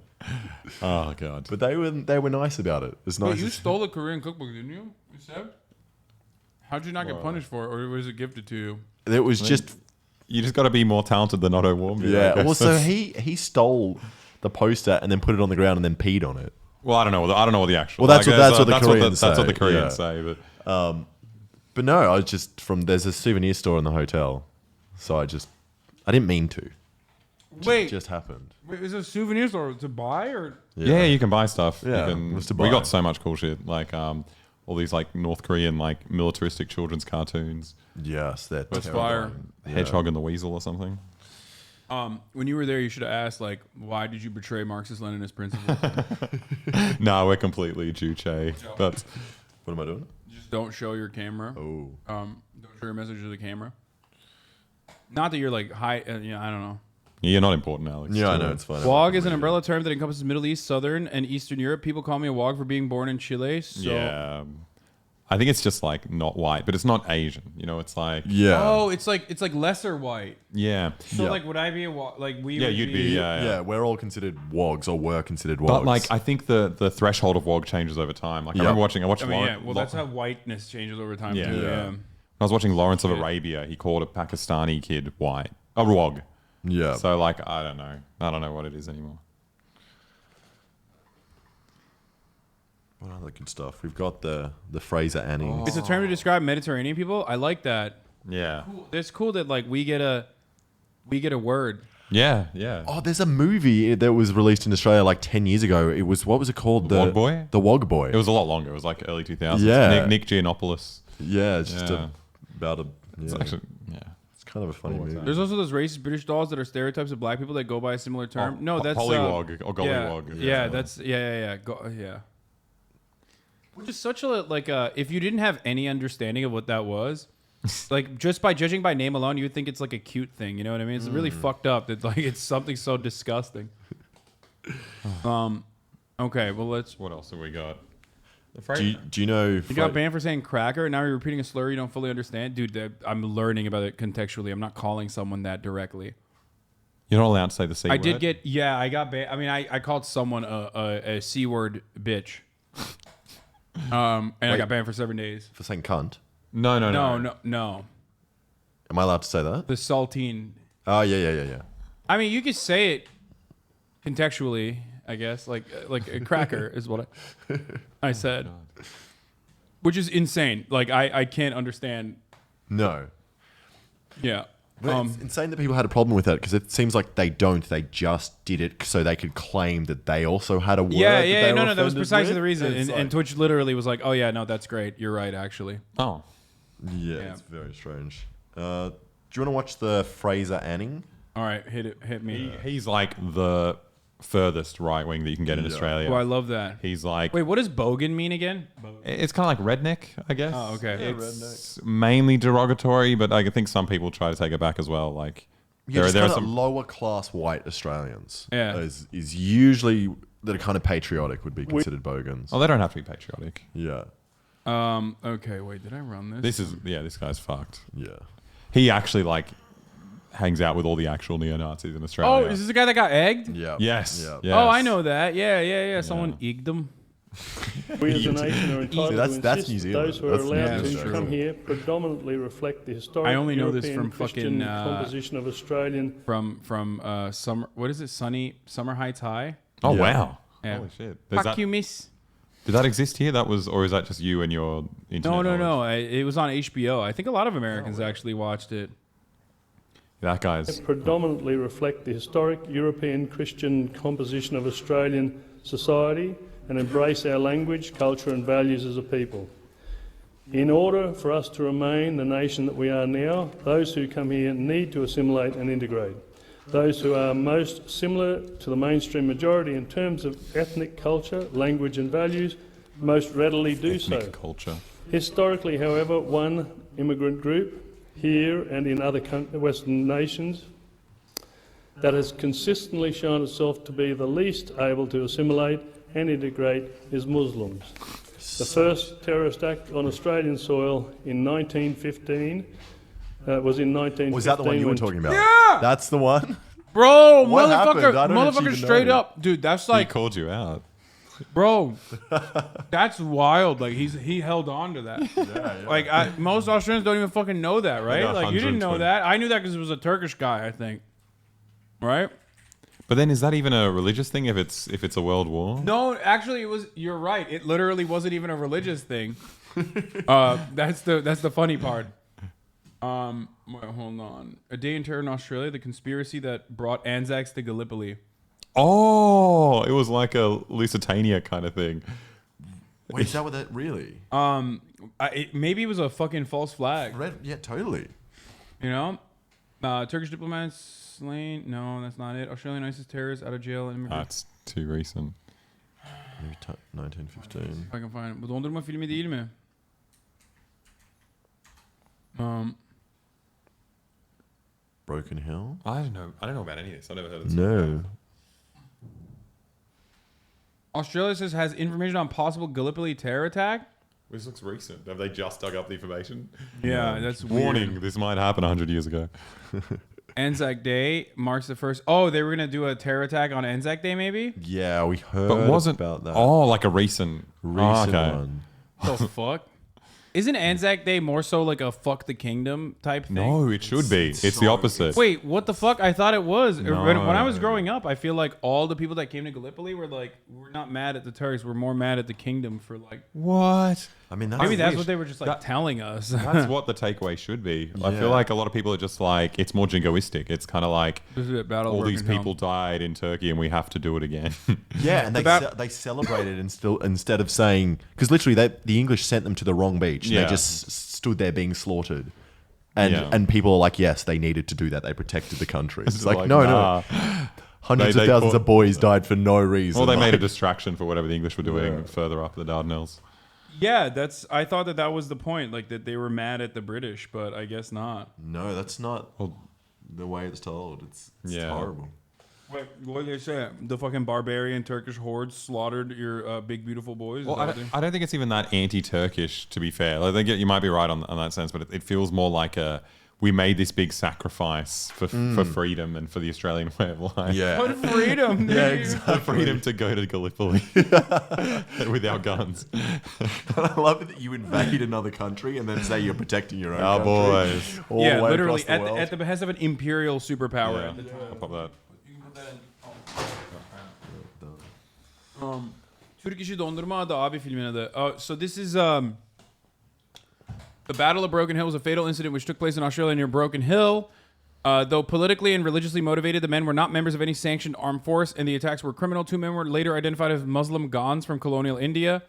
S3: Oh god!
S2: But they were nice about it. It's nice.
S1: Wait, you stole the Korean cookbook, didn't you? You said. How'd you not get punished for it, or was it gifted to you?
S2: It was just.
S3: You just got to be more talented than Otto Warmbier.
S2: Yeah. Well, so he stole the poster and then put it on the ground and then peed on it.
S3: Well, I don't know what the actual.
S2: Well, that's what the Koreans say.
S3: That's what the Koreans say.
S2: But no, I was just there's a souvenir store in the hotel, so I didn't mean to.
S1: Wait,
S2: just happened.
S1: Wait, is it a souvenir store to buy or?
S3: Yeah, you can buy stuff.
S2: Yeah,
S3: it was to buy. We got so much cool shit, like all these like North Korean like militaristic children's cartoons.
S2: Yes,
S1: that's fire.
S3: Hedgehog and the Weasel or something.
S1: When you were there, you should have asked, like, why did you betray Marxist-Leninist principles?
S3: No, we're completely Juche. That's
S2: what am I doing?
S1: Just don't show your camera.
S2: Oh.
S1: Don't show your message to the camera. Not that you're like high. I don't know.
S3: Yeah, you're not important, Alex.
S2: Yeah, I know, it's fine.
S1: WOG is an umbrella term that encompasses Middle East, Southern, and Eastern Europe. People call me a WOG for being born in Chile. So.
S3: Yeah. I think it's just like not white, but it's not Asian. You know, it's like
S1: Oh, it's like lesser white.
S3: Yeah.
S1: So like, would I be a WOG? Like we?
S3: Yeah,
S1: would
S3: you'd be.
S2: Yeah, we're all considered WOGs or were considered WOGs.
S3: But like, I think the threshold of WOG changes over time. Like I remember watching. I watched.
S1: That's how whiteness changes over time.
S3: Yeah.
S1: Too. Yeah.
S3: When I was watching Lawrence of Arabia, he called a Pakistani kid white. A WOG.
S2: Yeah.
S3: So like, I don't know. I don't know what it is anymore.
S2: What other good stuff? We've got the Fraser Anning.
S1: It's a term to describe Mediterranean people. I like that.
S3: Yeah.
S1: It's cool that like we get a word.
S3: Yeah, yeah.
S2: Oh, there's a movie that was released in Australia like 10 years ago. It was, what was it called?
S3: The WOG Boy?
S2: The WOG Boy.
S3: It was a lot longer. It was like early 2000s.
S2: Yeah.
S3: Nick Giannopoulos.
S2: Yeah, it's just about a...
S3: It's actually,
S2: It's kind of a funny movie.
S1: There's also those racist British dolls that are stereotypes of black people that go by a similar term. No, that's...
S3: Polywog or Gollywog.
S1: Yeah, that's... Yeah. Yeah. Which is such a, like, if you didn't have any understanding of what that was, like, just by judging by name alone, you would think it's, like, a cute thing, you know what I mean? It's really fucked up that, like, it's something so disgusting. Okay, well, let's...
S3: What else have we got?
S2: Do you know...
S1: You got banned for saying cracker, and now you're repeating a slur you don't fully understand? Dude, I'm learning about it contextually. I'm not calling someone that directly.
S3: You're not allowed to say the C word?
S1: I did get... Yeah, I got banned. I mean, I called someone a C-word bitch. And I got banned for 7 days.
S2: For saying cunt?
S3: No.
S2: Am I allowed to say that?
S1: The saltine.
S2: Oh, yeah.
S1: I mean, you could say it contextually, I guess. Like a cracker is what I said. Which is insane. Like, I can't understand.
S2: No.
S1: Yeah.
S2: But it's insane that people had a problem with that because it seems like they don't. They just did it so they could claim that they also had a word.
S1: No, that was precisely the reason. And Twitch literally was like, "Oh yeah, no, that's great. You're right, actually."
S3: Oh,
S2: yeah. It's very strange. Do you want to watch the Fraser Anning?
S1: All right, hit me.
S3: He's like the furthest right wing that you can get in Australia.
S1: Oh, I love that.
S3: He's like...
S1: Wait, what does bogan mean again?
S3: It's kind of like redneck, I guess.
S1: Oh, okay.
S3: It's mainly derogatory, but I think some people try to take it back as well. Like,
S2: there are some lower class white Australians.
S1: Yeah.
S2: Is usually that are kind of patriotic would be considered bogans.
S3: Oh, they don't have to be patriotic.
S2: Yeah.
S1: Okay, wait, did I run this?
S3: This guy's fucked.
S2: Yeah.
S3: He actually like hangs out with all the actual neo-Nazis in Australia.
S1: Oh, is this the guy that got egged?
S2: Yeah.
S3: Yes.
S2: Yes.
S1: Oh, I know that. Yeah. Someone egged him.
S10: We as a nation are entitled to
S2: that's New
S10: insist
S2: Zealand.
S10: those who are allowed to come here predominantly reflect the historic
S1: I only know this
S10: European
S1: from
S10: Christian
S1: fucking
S10: composition of Australian.
S1: From summer. What is it? Summer Heights High.
S3: Oh wow!
S1: Yeah.
S3: Holy shit!
S1: Fuck you, miss.
S3: Did that exist here? That was, or is that just you and your internet?
S1: No. It was on HBO. I think a lot of Americans actually watched it.
S3: That guy's
S10: predominantly reflect the historic European Christian composition of Australian society and embrace our language, culture and values as a people. In order for us to remain the nation that we are now, those who come here need to assimilate and integrate. those who are most similar to the mainstream majority in terms of ethnic culture, language and values most readily do so.
S3: Culture.
S10: Historically, however, one immigrant group here and in other Western nations that has consistently shown itself to be the least able to assimilate and integrate is Muslims. The first terrorist act on Australian soil in 1915 was in 1915.
S2: Was that the one you were talking about?
S1: Yeah!
S2: That's the one?
S1: Bro,
S2: What happened? I don't
S1: motherfucker
S2: even
S1: straight
S2: know.
S1: up. Dude, that's
S3: He
S1: like,
S3: called you out.
S1: bro, that's wild. Like, he held on to that. Like, most Australians don't even fucking know that, right?
S3: got
S1: Like, you didn't know
S3: 120.
S1: that. I knew that because it was a Turkish guy, I think. Right?
S3: But then is that even a religious thing if it's a world war?
S1: No, actually, it was. You're right. It literally wasn't even a religious thing. That's the funny part. Wait, hold on. A Day in Terror in Australia: the conspiracy that brought Anzacs to Gallipoli.
S3: Oh, it was like a Lusitania kind of thing.
S2: Wait, is that what that really?
S1: Maybe it was a fucking false flag.
S2: Yeah, totally.
S1: You know, Turkish diplomats slain. No, that's not it. Australian ISIS terrorists out of jail.
S3: That's too recent.
S2: Maybe 1915.
S1: If I can find it. Bu dondurma filmi değil mi?
S2: Broken Hill?
S3: I don't know about any of this. I've never heard of this.
S2: No.
S1: Australia says has information on possible Gallipoli terror attack.
S3: This looks recent. Have they just dug up the information?
S1: Yeah, that's
S3: warning.
S1: weird.
S3: This might happen 100 years ago.
S1: Anzac Day marks the first. Oh, they were gonna do a terror attack on Anzac Day, maybe.
S2: Yeah, we heard
S3: But wasn't
S2: about that.
S3: Oh, like a recent
S2: Recent
S3: okay.
S2: one.
S1: The fuck? Isn't Anzac Day more so like a fuck the kingdom type thing?
S3: No, it should be. It's the opposite.
S1: Wait, what the fuck? I thought it was.
S3: No.
S1: When I was growing up, I feel like all the people that came to Gallipoli were like, we're not mad at the Turks. We're more mad at the kingdom for like.
S3: What?
S2: I mean,
S1: maybe that's
S3: weird.
S1: what they were just like telling us.
S3: That's what the takeaway should be. I
S2: Yeah.
S3: feel like a lot of people are just like, it's more jingoistic. It's kind of like
S1: This is a battle of
S3: all these
S1: Broken
S3: people died in Turkey and we have to do it again.
S2: Yeah, and they celebrated instead of saying, because literally the English sent them to the wrong beach. And
S3: Yeah.
S2: They just stood there being slaughtered. And
S3: Yeah.
S2: and people are like, yes, they needed to do that. They protected the country. It's
S3: It's
S2: like,
S3: like,
S2: no,
S3: nah.
S2: no. Hundreds
S3: They
S2: of thousands
S3: fought-
S2: of boys died for no reason.
S3: Well, they made a
S2: Like,
S3: distraction for whatever the English were doing
S2: Yeah.
S3: further up the Dardanelles.
S1: Yeah, I thought that was the point, like that they were mad at the British, but I guess not.
S2: no, that's not the way it's told. It's
S3: Yeah.
S2: horrible.
S1: Wait, what did they say? The fucking barbarian Turkish hordes slaughtered your big beautiful boys. Is
S3: Well,
S1: that what they-
S3: I don't think it's even that anti-Turkish, to be fair. I think you might be right on that sense, but it feels more like we made this big sacrifice for freedom and for the Australian way of life.
S2: Yeah.
S1: What freedom?
S2: Yeah,
S1: dude.
S2: exactly.
S3: The freedom to go to Gallipoli with our guns.
S2: I love it that you invade another country and then say you're protecting your own
S3: Our
S2: country.
S3: boys.
S2: All the
S1: Yeah,
S2: way
S1: literally
S2: across the world.
S1: at the behest of an imperial superpower.
S3: Yeah,
S1: At the time.
S3: I'll pop that.
S1: Türk İşi Dondurma adı abi filmin adı. So this is the Battle of Broken Hill was a fatal incident which took place in Australia near Broken Hill. Though politically and religiously motivated, the men were not members of any sanctioned armed force, and the attacks were criminal. 2 men were later identified as Muslim Gans from colonial India.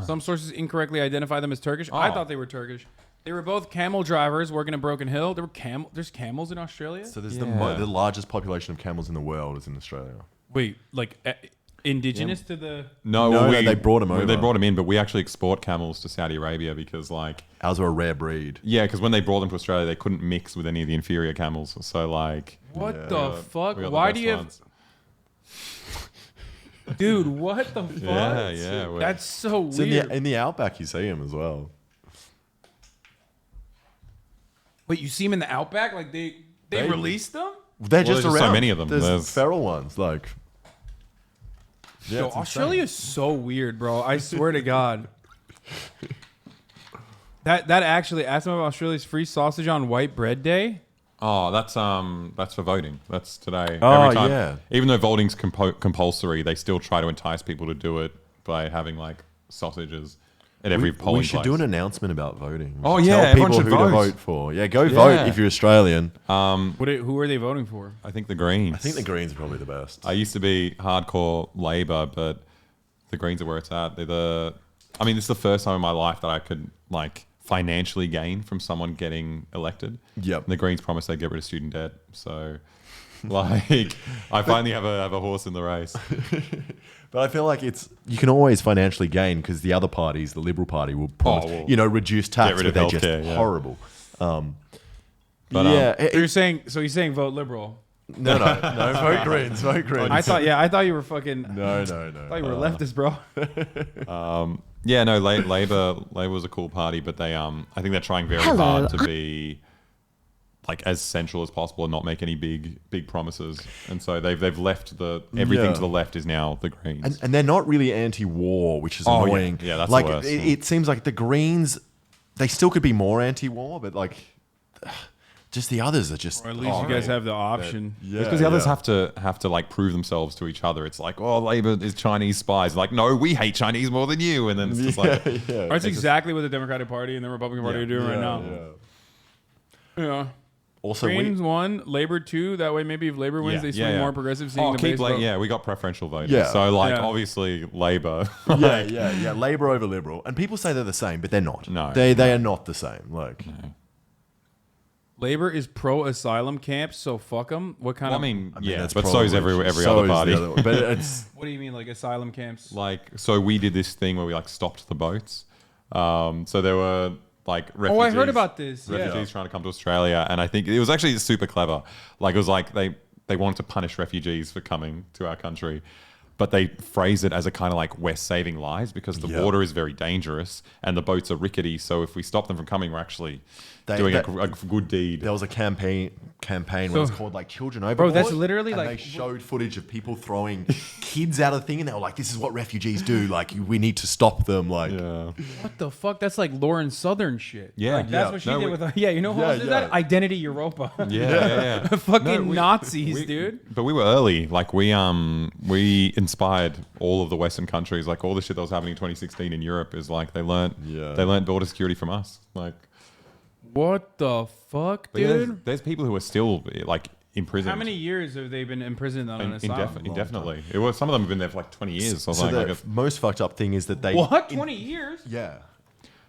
S1: Some sources incorrectly identify them as Turkish. I thought they were Turkish. They were both camel drivers working at Broken Hill. There's camels in Australia?
S2: So there's the largest population of camels in the world is in Australia.
S1: Wait, like indigenous to the...
S3: No,
S2: they brought them over.
S3: They brought them in, but we actually export camels to Saudi Arabia because, like...
S2: Ours are a rare breed.
S3: Yeah, because when they brought them to Australia, they couldn't mix with any of the inferior camels. So, like...
S1: What the fuck?
S3: we got the
S1: Why
S3: best
S1: do you have...
S3: ones.
S1: Dude, what the fuck?
S3: Yeah.
S1: That's so
S2: It's
S1: weird.
S2: in the outback, you see them as well.
S1: Wait, you see them in the outback? Like they released them?
S2: They're
S3: Well,
S2: just
S3: there's
S2: around.
S3: so many of them.
S2: There's feral ones, like. Yeah,
S1: Yo,
S2: it's
S1: Australia is so weird, bro. I swear to God. That actually asked them about Australia's free sausage on white bread day.
S3: Oh, that's for voting. That's today.
S2: Oh,
S3: Every time,
S2: yeah.
S3: Even though voting's compulsory, they still try to entice people to do it by having like sausages at every polling
S2: We should
S3: place.
S2: do an announcement about voting. We
S3: Oh,
S2: should
S3: yeah,
S2: tell
S3: everyone
S2: people
S3: should
S2: who to
S3: vote.
S2: vote for. Yeah, go vote if you're Australian.
S1: Who are they voting for?
S3: I think the Greens.
S2: I think the Greens are probably the best.
S3: I used to be hardcore Labor, but the Greens are where it's at. I mean, this is the first time in my life that I could like financially gain from someone getting elected.
S2: Yep.
S3: And the Greens promised they'd get rid of student debt. So Like, I finally have a horse in the race.
S2: But I feel like you can always financially gain because the other parties, the Liberal Party, will promise, reduce tax,
S3: rid
S2: but
S3: of
S2: they're
S3: healthcare,
S2: just
S3: yeah.
S2: horrible.
S1: So you're saying vote Liberal.
S2: No, vote Greens, vote Greens.
S1: I thought you were fucking.
S2: No.
S1: I thought you were leftist, bro.
S3: Labor was a cool party, but they I think they're trying very hard to be like as central as possible and not make any big promises. And so they've left everything to the left is now the Greens.
S2: And they're not really anti-war, which is annoying.
S3: Yeah, that's
S2: like
S3: the worst.
S2: it seems like the Greens, they still could be more anti-war, but like just the others are just.
S1: Or at least you guys have the option.
S3: Because the others have to like prove themselves to each other. It's like, oh, Labor is Chinese spies. Like, no, we hate Chinese more than you. And then it's just like,
S1: That's exactly what the Democratic Party and the Republican Party are doing right now. Yeah.
S2: Also,
S1: Greens 1, Labor 2. That way, maybe if Labor wins, they swing more progressive. Seeing the base vote.
S3: We got preferential voting.
S2: Yeah.
S3: So obviously Labor.
S2: Labor over Liberal, and people say they're the same, but they're not.
S3: No,
S2: they are not the same. Like.
S3: No.
S1: Labor is pro-asylum camps, so fuck them. What kind of?
S3: I mean
S2: that's
S3: but so is every other party.
S2: But it's.
S1: What do you mean, like asylum camps?
S3: Like, so we did this thing where we like stopped the boats. So there were like refugees.
S1: Oh, I heard about this.
S3: Refugees trying to come to Australia, and I think it was actually super clever. Like, it was like they wanted to punish refugees for coming to our country, but they phrase it as a kind of like, we're saving lives because the water is very dangerous and the boats are rickety. So if we stop them from coming, we're actually doing a good deed.
S2: There was a campaign where it was called like Children Overboard.
S1: Bro, that's literally
S2: and
S1: like
S2: they showed footage of people throwing kids out of the thing, and they were like, "This is what refugees do. Like, we need to stop them." Like,
S1: what the fuck? That's like Lauren Southern shit.
S3: Yeah,
S1: like, that's what she did with. You know who else did that? Identity Europa.
S3: Yeah.
S1: Fucking Nazis, dude.
S3: But we were early. Like, we inspired all of the Western countries. Like, all the shit that was happening in 2016 in Europe is like they learned border security from us. Like.
S1: What the fuck, dude?
S3: There's people who are still like imprisoned.
S1: How many years have they been imprisoned on an asylum?
S3: Indefinitely. It was some of them have been there for like 20 years. So
S2: the most fucked up thing is that they
S1: 20 years?
S2: Yeah,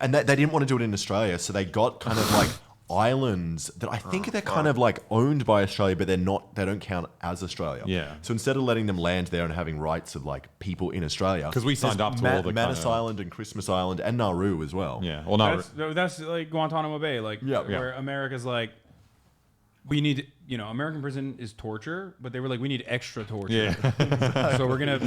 S2: and they didn't want to do it in Australia, so they got kind of like islands that I think they're kind of like owned by Australia, but they're not. They don't count as Australia.
S3: Yeah.
S2: So instead of letting them land there and having rights of like people in Australia,
S3: because we signed up to all the
S2: Manus Island and Christmas Island and Nauru as well.
S3: Yeah. Well, Nauru.
S1: That's like Guantanamo Bay, like where America's like, we need, American prison is torture, but they were like, we need extra torture.
S3: Yeah.
S1: So we're gonna,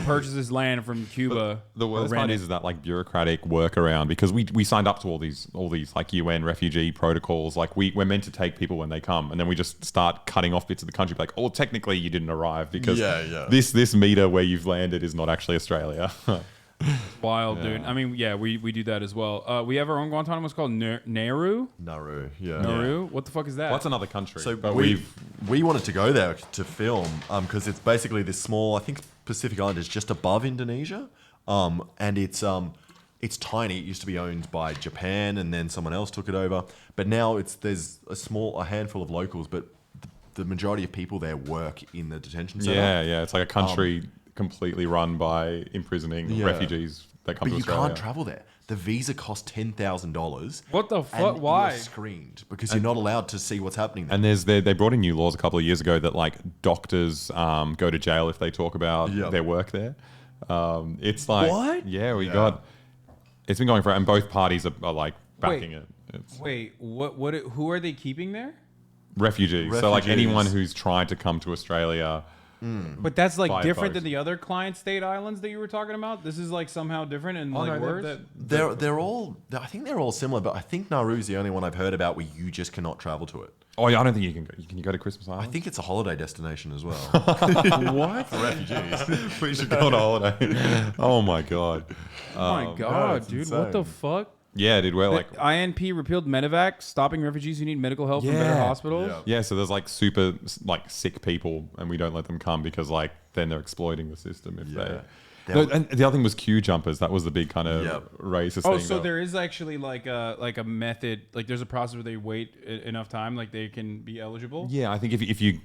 S1: purchase this land from Cuba.
S3: The worst part is that like bureaucratic workaround, because we signed up to all these like UN refugee protocols. Like we're meant to take people when they come, and then we just start cutting off bits of the country. Like, oh, technically you didn't arrive because this meter where you've landed is not actually Australia.
S1: Wild, dude. I mean, we do that as well. We have our own Guantanamo. It's called Nauru.
S2: Nauru.
S1: What the fuck is that?
S3: Well, that's another country.
S2: So we wanted to go there to film because it's basically this small, I think Pacific Island is just above Indonesia, and it's tiny. It used to be owned by Japan, and then someone else took it over. But now there's a handful of locals, but the majority of people there work in the detention center.
S3: Yeah. It's like a country completely run by imprisoning refugees that come to Australia.
S2: But you can't travel there. The visa costs $10,000.
S1: What the fuck? Why?
S2: You're screened because you're not allowed to see what's happening there.
S3: And they brought in new laws a couple of years ago that like doctors go to jail if they talk about their work there. It's like
S1: what?
S3: Yeah, got. It's been going for, and both parties are like backing it.
S1: Wait, what? Who are they keeping there?
S3: Refugees. So like anyone who's tried to come to Australia.
S1: But that's like different than the other client state islands that you were talking about. This is like somehow different and worse.
S2: They're all. I think they're all similar, but I think Nauru's the only one I've heard about where you just cannot travel to it.
S3: Oh yeah, I don't think you can go. Can you go to Christmas Island?
S2: I think it's a holiday destination as well.
S1: What?
S2: For refugees.
S3: We should go on a holiday. Oh my god.
S1: Oh my god, dude!
S2: insane.
S1: What the fuck?
S3: Yeah, dude, we're like
S1: INP repealed medevac, stopping refugees who need medical help from better hospitals.
S3: Yeah, so there's like super like sick people, and we don't let them come because like then they're exploiting the system if they. No, and the other thing was queue jumpers. That was the big kind of racist thing.
S1: Oh, so there is actually like a method, like there's a process where they wait enough time, like they can be eligible.
S3: Yeah, I think if you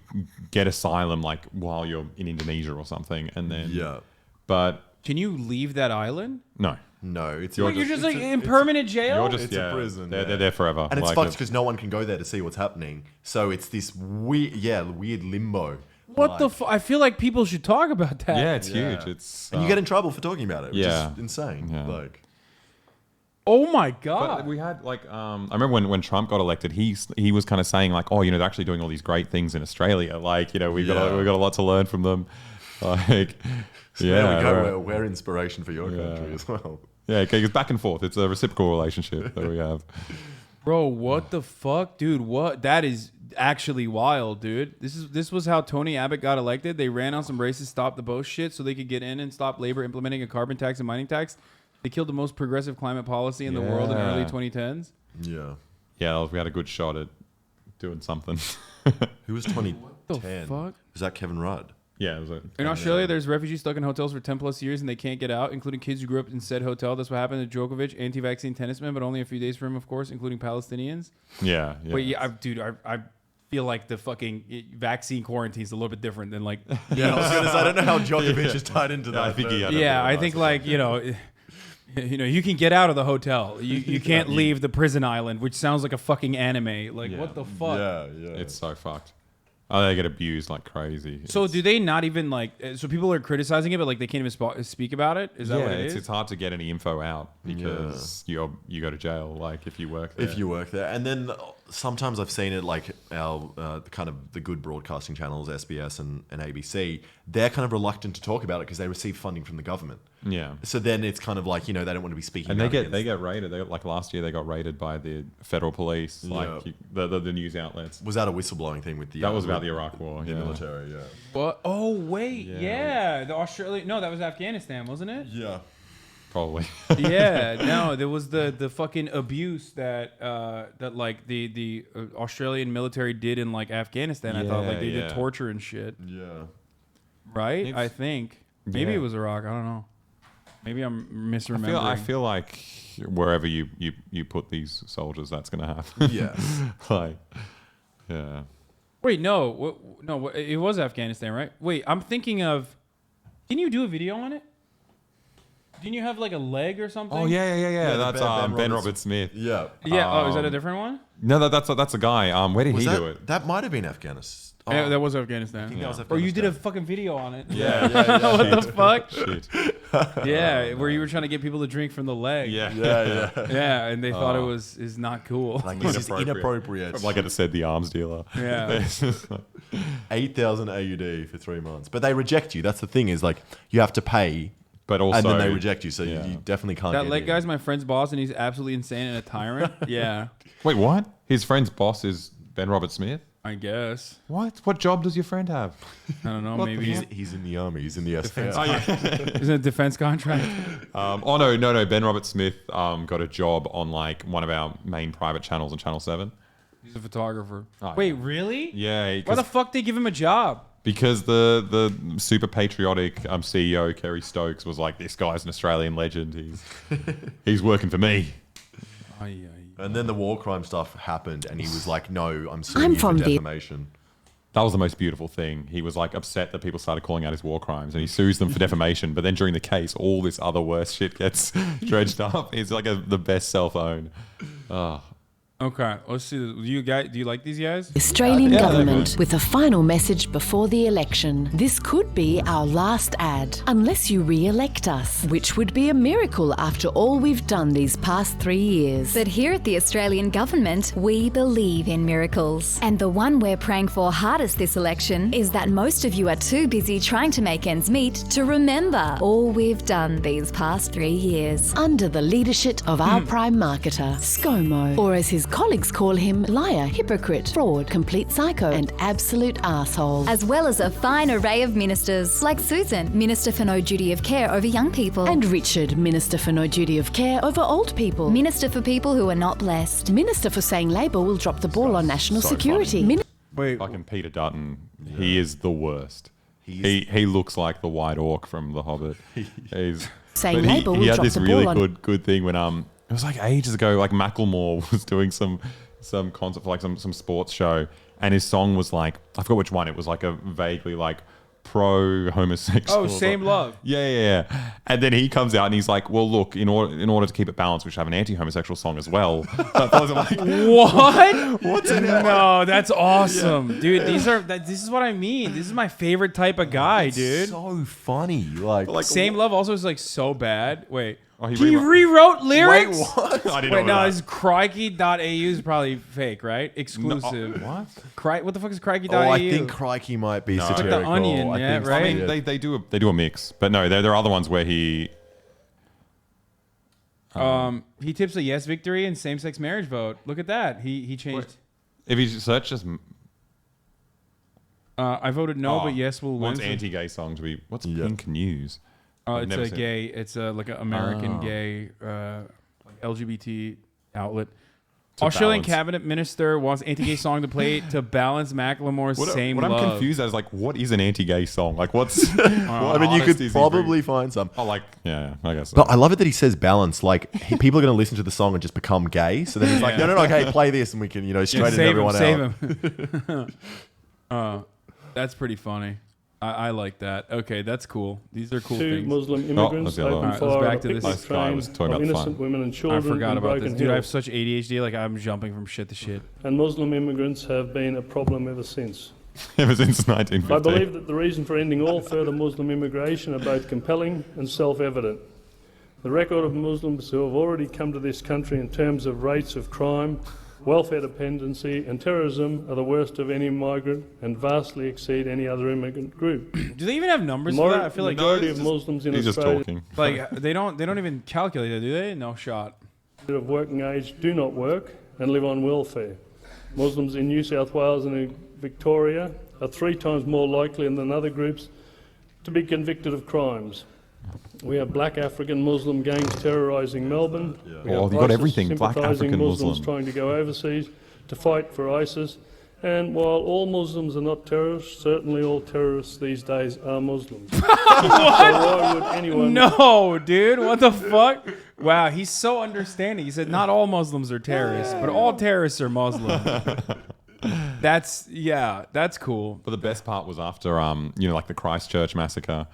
S3: get asylum like while you're in Indonesia or something, and then but
S1: Can you leave that island?
S3: No.
S2: No, it's
S1: You're just like in permanent jail.
S3: You're just
S2: it's a prison.
S3: They're there forever.
S2: And it's
S3: Like,
S2: fucked because no one can go there to see what's happening. So it's this weird limbo.
S1: What the? I feel like people should talk about that.
S3: Yeah, it's huge. It's
S2: and you get in trouble for talking about it, which
S3: yeah.
S2: is insane.
S3: Yeah.
S2: Like,
S1: oh my god!
S3: But we had like I remember when Trump got elected, he was kind of saying like, oh, they're actually doing all these great things in Australia. Like, we've got a lot to learn from them. Like,
S2: so there we go. We're inspiration for your country as well.
S3: Yeah, okay, it's back and forth. It's a reciprocal relationship that we have.
S1: Bro, what the fuck, dude? What? That is actually wild, dude. This was how Tony Abbott got elected. They ran on some racist stop the boat shit so they could get in and stop labor implementing a carbon tax and mining tax. They killed the most progressive climate policy in the world in the early 2010s.
S2: Yeah.
S3: Yeah, we had a good shot at doing something.
S2: Who was 2010?
S1: What the fuck?
S2: Was that Kevin Rudd?
S3: Yeah, it was
S1: in Australia, there's refugees stuck in hotels for 10 plus years and they can't get out, including kids who grew up in said hotel. That's what happened to Djokovic, anti-vaccine tennisman, but only a few days for him, of course, including Palestinians.
S3: Yeah.
S1: But yeah, I feel like the fucking vaccine quarantine is a little bit different than like.
S2: Yeah, I was gonna say, I don't know how Djokovic is tied into that.
S3: I think
S1: I think like you can get out of the hotel. You can't leave the prison island, which sounds like a fucking anime. Like what the fuck?
S2: Yeah.
S3: It's so fucked. Oh, they get abused like crazy.
S1: So do they not even like? So people are criticizing it, but like they can't even speak about it. Is that what it is?
S3: It's hard to get any info out because you go to jail. Like if you work there.
S2: And then sometimes I've seen it like our kind of the good broadcasting channels, SBS and ABC. They're kind of reluctant to talk about it because they receive funding from the government.
S3: Yeah.
S2: So then it's kind of like they don't want to be speaking.
S3: And
S2: out
S3: they get raided. Like last year, they got raided by the federal police. Like the news outlets.
S2: Was that a whistleblowing thing with the?
S3: That was about the Iraq War.
S2: The military. Yeah.
S1: What? Oh wait, the Australia. No, that was Afghanistan, wasn't it?
S2: Yeah.
S3: Probably.
S1: Yeah. No, there was the fucking abuse that like the Australian military did in like Afghanistan. I thought like they did torture and shit.
S2: Yeah.
S1: Right. I think maybe it was Iraq. I don't know. Maybe I'm misremembering.
S3: I feel like wherever you put these soldiers, that's going to happen.
S2: Yeah.
S3: Like, yeah.
S1: Wait, no, it was Afghanistan, right? Wait, I'm thinking of. Didn't you do a video on it? Didn't you have like a leg or something?
S3: Oh yeah. That's Ben Robert Smith.
S2: Yeah.
S1: Yeah. Is that a different one?
S3: No, that's a guy. Where did he do it?
S2: That might have been Afghanistan. Oh,
S1: yeah, that was Afghanistan.
S2: I think that was
S1: Or you
S2: Afghanistan.
S1: did a fucking video on it.
S2: Yeah.
S1: What the fuck?
S3: Shit.
S1: Yeah, where you were trying to get people to drink from the leg.
S3: Yeah.
S1: Yeah, and they thought it is not cool.
S2: Like this is inappropriate.
S3: Like I said, the arms dealer.
S1: Yeah.
S2: 8,000 AUD for 3 months, but they reject you. That's the thing is like you have to pay.
S3: But also,
S2: and then they reject you, so you definitely can't.
S1: That
S2: get
S1: leg
S2: in.
S1: guy's my friend's boss, and he's absolutely insane and a tyrant. Yeah.
S3: Wait, what? His friend's boss is Ben Robert Smith?
S1: I guess.
S3: What job does your friend have?
S1: I don't know.
S3: What
S1: Maybe
S2: he's in the army. He's in the
S1: defense.
S2: SAS.
S1: Is it a defense contract?
S3: No. Ben Robert Smith got a job on like one of our main private channels on Channel 7.
S1: He's a photographer.
S3: Oh,
S1: Wait, really?
S3: Yeah.
S1: Why the fuck they give him a job?
S3: Because the super patriotic CEO Kerry Stokes was like, this guy's an Australian legend. He's working for me.
S2: And then the war crime stuff happened, and he was like, "No, I'm suing you for defamation."
S3: That was the most beautiful thing. He was like upset that people started calling out his war crimes, and he sues them for defamation. But then during the case, all this other worse shit gets dredged up. He's like the best self-own.
S1: Okay, let's see. Do you like these guys?
S11: Australian government with a final message before the election. This could be our last ad, unless you re-elect us, which would be a miracle after all we've done these past 3 years.
S16: But here at the Australian government, we believe in miracles. And the one we're praying for hardest this election is that most of you are too busy trying to make ends meet to remember all we've done these past 3 years.
S11: Under the leadership of our prime marketer, ScoMo, or as his colleagues call him, liar, hypocrite, fraud, complete psycho, and absolute asshole.
S16: As well as a fine array of ministers, like Susan, Minister for No Duty of Care over young people.
S11: And Richard, Minister for No Duty of Care over old people.
S16: Minister for people who are not blessed.
S11: Minister for saying Labor will drop the ball on national security.
S1: Wait,
S3: fucking Peter Dutton. Yeah. He is the worst. He looks like the White Orc from The Hobbit. He's
S11: saying Labor will drop the ball
S3: really
S11: on.
S3: good thing when it was like ages ago. Like Macklemore was doing some concert for like some sports show, and his song was like, I forgot which one. It was like a vaguely like pro-homosexual.
S1: Oh, same love.
S3: Yeah. And then he comes out and he's like, well, look, in order to keep it balanced, we should have an anti-homosexual song as well. But I was like,
S1: what?
S3: What's in it?
S1: No, that's awesome, dude. This is what I mean. This is my favorite type of guy, dude.
S2: So funny. Like
S1: Same Love also is like so bad. Wait.
S3: Oh,
S1: he rewrote lyrics?
S2: Wait, what?
S3: I didn't
S1: Wait,
S3: know
S1: no,
S3: that.
S1: this crikey.au is probably fake, right? Exclusive.
S3: What?
S1: What the fuck is crikey.au?
S2: Oh, I think Crikey might be
S3: No.
S1: It's like
S2: satirical.
S1: the Onion,
S2: I
S1: yeah,
S2: think so,
S1: right?
S3: I mean, they do a mix, but no, there are other ones where he.
S1: He tips a yes victory in same-sex marriage vote. Look at that. He changed.
S3: If you search just.
S1: I voted no, but yes will win.
S3: What's anti-gay song to be? What's Pink News?
S1: Oh,
S3: I've
S1: it's
S3: never
S1: a
S3: seen
S1: gay. It's a like an American gay LGBT outlet.
S3: To
S1: Australian
S3: balance.
S1: cabinet minister wants anti-gay song to play to balance Macklemore's Same
S3: What
S1: Love.
S3: I'm confused as like, what is an anti-gay song? Like, what's?
S2: I mean, you could probably find some.
S3: Oh, like, yeah, I guess. So.
S2: But I love it that he says balance. Like people are going to listen to the song and just become gay. So then he's like, no, okay, play this, and we can, straighten
S1: save
S2: everyone
S1: him,
S2: out.
S1: Save him. That's pretty funny. I like that. Okay, that's cool. These are cool
S10: Two
S1: things.
S10: Muslim immigrants opened fire on a picnic train on innocent women and
S1: I
S10: children
S1: forgot
S10: in
S1: about
S10: Broken
S1: this. Dude, I have
S10: Hill.
S1: such ADHD. Like, I'm jumping from shit to shit.
S10: And Muslim immigrants have been a problem ever since.
S3: Ever since 1950.
S10: I believe that the reason for ending all further Muslim immigration are both compelling and self-evident. The record of Muslims who have already come to this country in terms of rates of crime, welfare dependency and terrorism are the worst of any migrant and vastly exceed any other immigrant group.
S1: Do they even have numbers for that? I feel like
S10: the majority of Muslims in Australia
S1: Like they don't even calculate it, do they? No shot.
S10: of working age do not work and live on welfare. Muslims in New South Wales and in Victoria are 3 times more likely than other groups to be convicted of crimes. We have black African Muslim gangs terrorising Melbourne. We have
S3: you've got
S10: ISIS
S3: everything. Black
S10: sympathising
S3: African
S10: Muslims
S3: Muslim.
S10: trying to go overseas to fight for ISIS. And while all Muslims are not terrorists, certainly all terrorists these days are Muslims. So why would anyone...
S1: No, dude. What the fuck? Wow, he's so understanding. He said not all Muslims are terrorists, but all terrorists are Muslim. That's cool.
S3: But the best part was after, like the Christchurch massacre,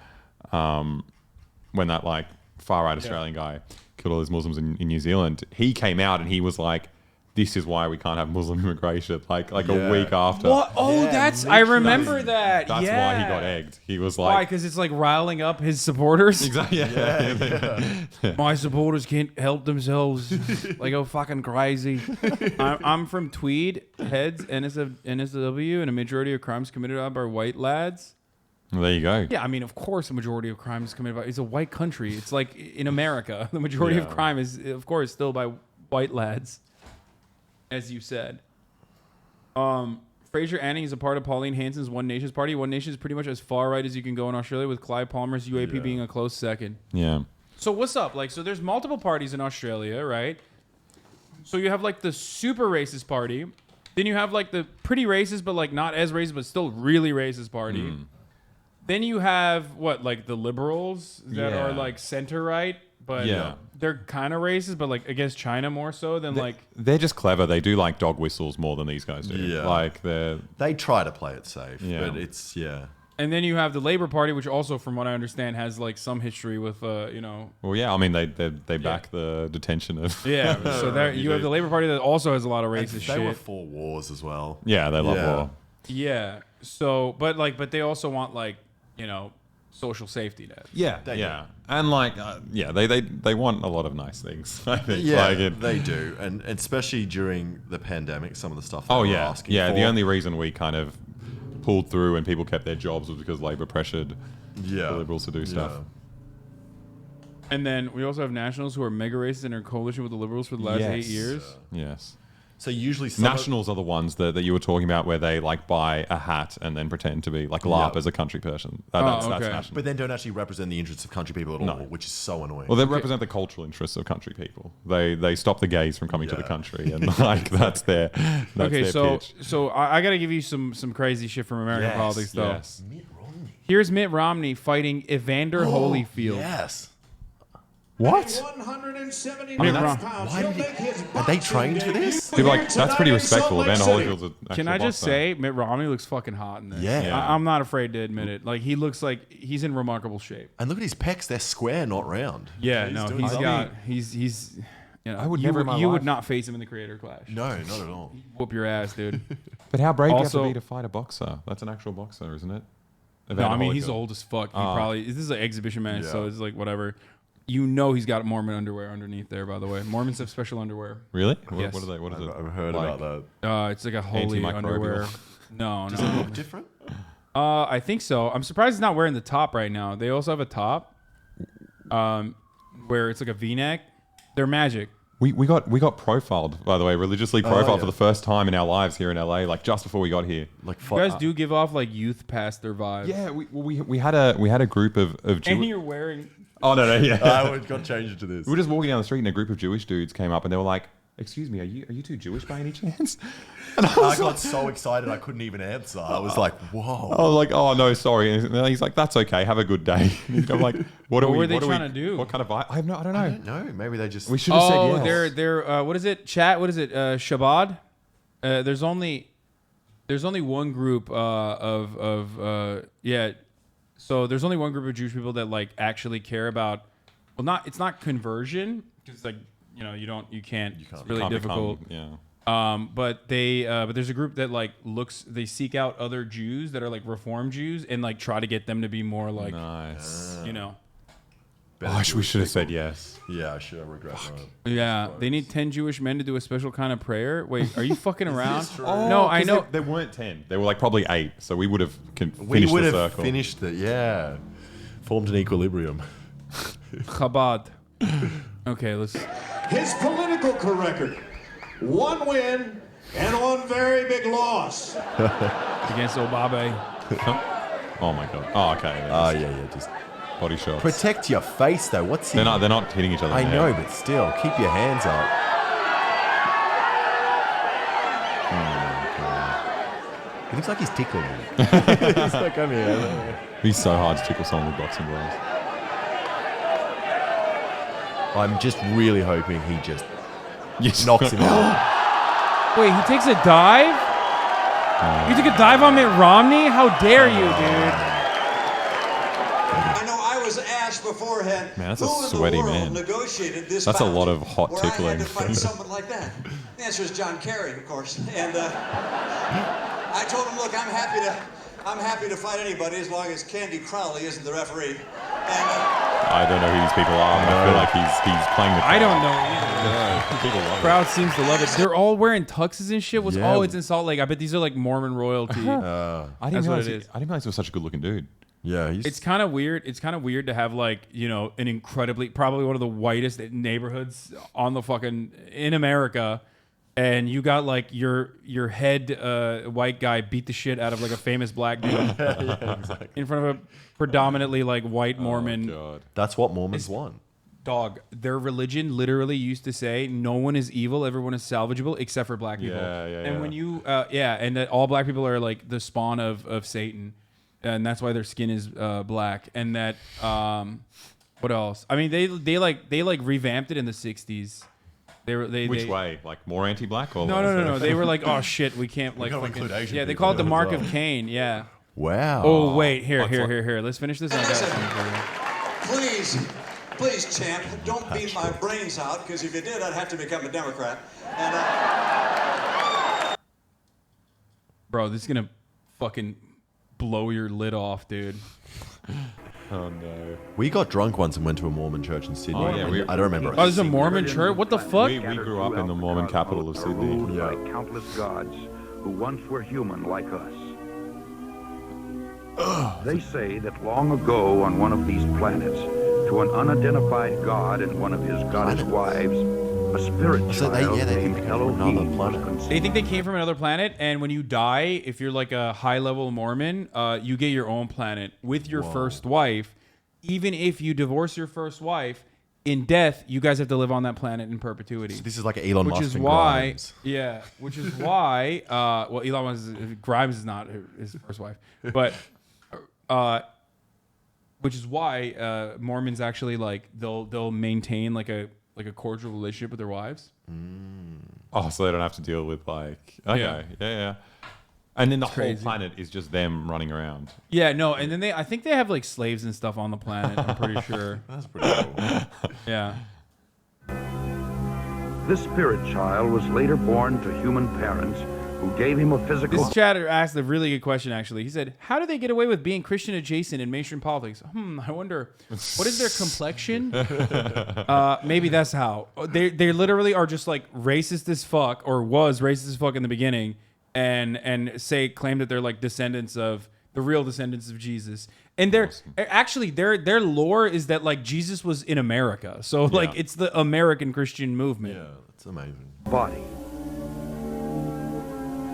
S3: when that like far right Australian guy killed all those Muslims in New Zealand. He came out and he was like, "This is why we can't have Muslim immigration." Like a week after.
S1: What? Oh, I remember that.
S3: That's
S1: yeah.
S3: why he got egged. He was
S1: Why?
S3: like,
S1: Because it's like riling up his supporters.
S3: Exactly. Yeah.
S1: My supporters can't help themselves. They go fucking crazy. I'm from Tweed, Heads, NSW, and a majority of crimes committed by white lads.
S3: Well, there you go.
S1: Yeah, I mean, of course, the majority of crime is committed by. It's a white country. It's like in America, the majority of crime is, of course, still by white lads, as you said. Fraser Anning is a part of Pauline Hanson's One Nation's party. One Nation is pretty much as far right as you can go in Australia, with Clive Palmer's UAP being a close second.
S3: Yeah.
S1: So what's up? Like, so there's multiple parties in Australia, right? So you have like the super racist party, then you have like the pretty racist but like not as racist but still really racist party. Then you have like the liberals that are like center right, but they're kind of racist, but like against China more so than
S3: They're just clever. They do like dog whistles more than these guys do.
S2: Yeah.
S3: Like
S2: they try to play it safe,
S3: Yeah.
S2: but it's
S1: And then you have the Labour Party, which also, from what I understand, has like some history with
S3: Well, yeah. I mean, they back the detention of.
S1: So there you have the Labour Party that also has a lot of racist shit.
S2: They were for wars as well.
S3: Yeah, they love war.
S1: Yeah. So, but they also want social safety net.
S3: Yeah, and they want a lot of nice things. I think.
S2: Yeah, they do, and especially during the pandemic, some of the stuff. They were asking for.
S3: The only reason we kind of pulled through and people kept their jobs was because Labor pressured the Liberals to do stuff.
S1: And then we also have Nationals who are mega racist and are in coalition with the Liberals for the last 8 years.
S3: Yes.
S2: So usually
S3: Nationals are the ones that you were talking about where they like buy a hat and then pretend to be like LARP as a country person. That's Nationals.
S2: But then don't actually represent the interests of country people at all, which is so annoying.
S3: Well, they represent the cultural interests of country people. They stop the gays from coming to the country, and like that's their pitch.
S1: So I got to give you some crazy shit from American politics though. Here's Mitt Romney fighting Evander Holyfield.
S2: Yes.
S3: What?
S15: I mean,
S2: why did are they trained for this?
S3: People like, that's pretty respectful. Evander Holyfield's an
S1: Can I
S3: actual
S1: just
S3: boxer.
S1: say, Mitt Romney looks fucking hot in this.
S2: Yeah.
S1: I'm not afraid to admit it. Like, he looks like he's in remarkable shape.
S2: And look at his pecs; they're square, not round.
S1: Yeah,
S2: He's
S1: no,
S2: doing
S1: he's
S2: something.
S1: got, he's, you know,
S3: I would
S1: you
S3: never in my
S1: you would
S3: life-
S1: not face him in the creator clash.
S2: No, not at all.
S1: Whoop your ass, dude.
S3: But how brave do you
S1: Also-
S3: have to be to fight a boxer? That's an actual boxer, isn't it?
S1: No,
S3: Evander
S1: I mean, he's
S3: Holyfield.
S1: old as fuck. He
S3: Oh.
S1: probably, this is an exhibition match, so
S2: Yeah.
S1: it's like whatever. You know he's got Mormon underwear underneath there, by the way. Mormons have special underwear.
S3: Really?
S1: Yes.
S3: What are they? What is it?
S2: I've heard
S3: like?
S2: about that.
S1: It's like a holy
S3: Antimicrobial.
S1: underwear. No,
S2: Does
S1: no.
S2: it look different?
S1: I think so. I'm surprised he's not wearing the top right now. They also have a top, where it's like a V-neck. They're magic.
S3: We got profiled, by the way, religiously profiled
S2: yeah.
S3: for the first time in our lives here in LA, like just before we got here.
S2: Like
S1: You guys do give off like youth pastor vibes.
S3: Yeah, we had a group of
S1: And
S3: Jewish.
S1: you're wearing.
S3: Oh no, yeah.
S2: We got changed to this.
S3: We were just walking down the street and a group of Jewish dudes came up and they were like, "Excuse me, are you two Jewish by any chance?" And
S2: I got so excited I couldn't even answer. I was like, "Whoa!"
S3: I was like, "Oh no, sorry." And he's like, "That's okay. Have a good day." I'm like, "What
S1: were they trying to do?
S3: What kind of vibe? I don't know.
S2: I don't know. Maybe they just.
S3: We should have said yes.
S1: they're what is it? Chat. What is it? Shabbat. There's only one group So there's only one group of Jewish people that like actually care about. Well, it's not conversion because like you can't. It's really difficult. But there's a group that like they seek out other Jews that are like Reform Jews and like try to get them to be more like
S3: nice.
S2: We
S3: should have said yes.
S2: Yeah, I should. I regret that.
S1: Yeah, they need 10 Jewish men to do a special kind of prayer. Wait, are you fucking around?
S3: Oh,
S1: no, I know.
S3: There weren't 10. There were like probably 8. So we would have finished
S2: We would
S3: the
S2: have
S3: circle.
S2: finished it. Yeah, formed an equilibrium.
S1: Chabad. Okay, let's.
S4: His political record: 1 win and 1 very big loss.
S1: Against Obabe.
S3: Oh my god. Oh, okay.
S2: Oh yeah. Just
S3: body shots.
S2: protect your face though. What's he?
S3: They're not hitting each other.
S2: I
S3: in the
S2: know,
S3: head.
S2: but still, keep your hands up. He looks like he's tickling me. He's like, come here.
S3: He's so hard to tickle someone with boxing gloves.
S2: I'm just really hoping he just knocks him out.
S1: Wait, he takes a dive? You took a dive on Mitt Romney? How dare you, dude?
S4: I know I was asked beforehand.
S3: Man, that's a
S4: who in the
S3: sweady
S4: world
S3: man.
S4: Negotiated this
S3: That's a
S4: bout
S3: lot of hot
S4: where I
S3: tickling.
S4: had to fight someone like that. The answer is John Kerry, of course. And I told him, look, I'm happy to fight anybody as long as Candy Crowley isn't the referee. And
S3: I don't know who these people are, but I feel like he's playing the crowd.
S1: I don't know either.
S3: Yeah, people love it.
S1: Crowd seems to love it. They're all wearing tuxes and shit.
S2: Yeah.
S1: It's in Salt Lake. I bet these are like Mormon royalty.
S3: I didn't
S1: That's what
S3: realize
S1: it is.
S3: I didn't realize he was such a good looking dude.
S2: Yeah,
S1: It's kind of weird. It's kind of weird to have like, an incredibly, probably one of the whitest neighborhoods on the fucking, in America. And you got like your head white guy beat the shit out of like a famous black dude
S2: exactly.
S1: in front of a predominantly like white Mormon.
S3: God.
S2: That's what Mormons want.
S1: Dog, their religion literally used to say no one is evil, everyone is salvageable except for black people. And when you, and that all black people are like the spawn of Satan, and that's why their skin is black. And that, what else? I mean, they revamped it in the '60s.
S3: Which way? Like more anti-black or
S1: No. They were like, oh shit, we can't like.
S2: gotta
S1: fucking,
S2: include Asian
S1: yeah, they
S2: people
S1: call it the
S2: as
S1: mark
S2: well.
S1: of Cain. Yeah.
S2: Wow.
S1: Oh wait, here. Let's finish this. And I got something for you.
S4: please, champ, don't beat my brains out, because if you did, I'd have to become a Democrat. And
S1: Bro, this is gonna fucking blow your lid off, dude.
S3: Oh no.
S2: We got drunk once and went to a Mormon church in Sydney.
S3: Oh, yeah,
S2: I don't remember.
S1: Oh, there's a Mormon church? What the fuck?
S3: We grew up in the Mormon capital of Sydney.
S15: By countless gods who once were human like us. They say that long ago on one of these planets, to an unidentified god and one of his goddess wives, a spirit child named Elohim was conceived.
S1: They think they came from another planet, and when you die, if you're like a high-level Mormon, you get your own planet with your first wife. Even if you divorce your first wife, in death, you guys have to live on that planet in perpetuity.
S2: So this is like Elon Musk
S1: Which is
S2: and
S1: why,
S2: Grimes.
S1: yeah, which is why, Grimes is not his first wife, but which is why Mormons actually like they'll maintain like a cordial relationship with their wives.
S3: Oh, so they don't have to deal with like yeah. And then the whole planet is just them running around.
S1: Yeah, no, and then I think they have like slaves and stuff on the planet. I'm pretty sure.
S2: That's pretty cool.
S1: Yeah.
S18: This spirit child was later born to human parents who gave him a physical...
S1: This chatter asked a really good question, actually. He said, how do they get away with being Christian adjacent in mainstream politics? I wonder, what is their complexion? Maybe that's how. They literally are just like racist as fuck, or was racist as fuck in the beginning, and claim that they're like descendants of, the real descendants of Jesus. And their lore is that like Jesus was in America. So like it's the American Christian movement.
S2: Yeah, that's amazing.
S18: Body.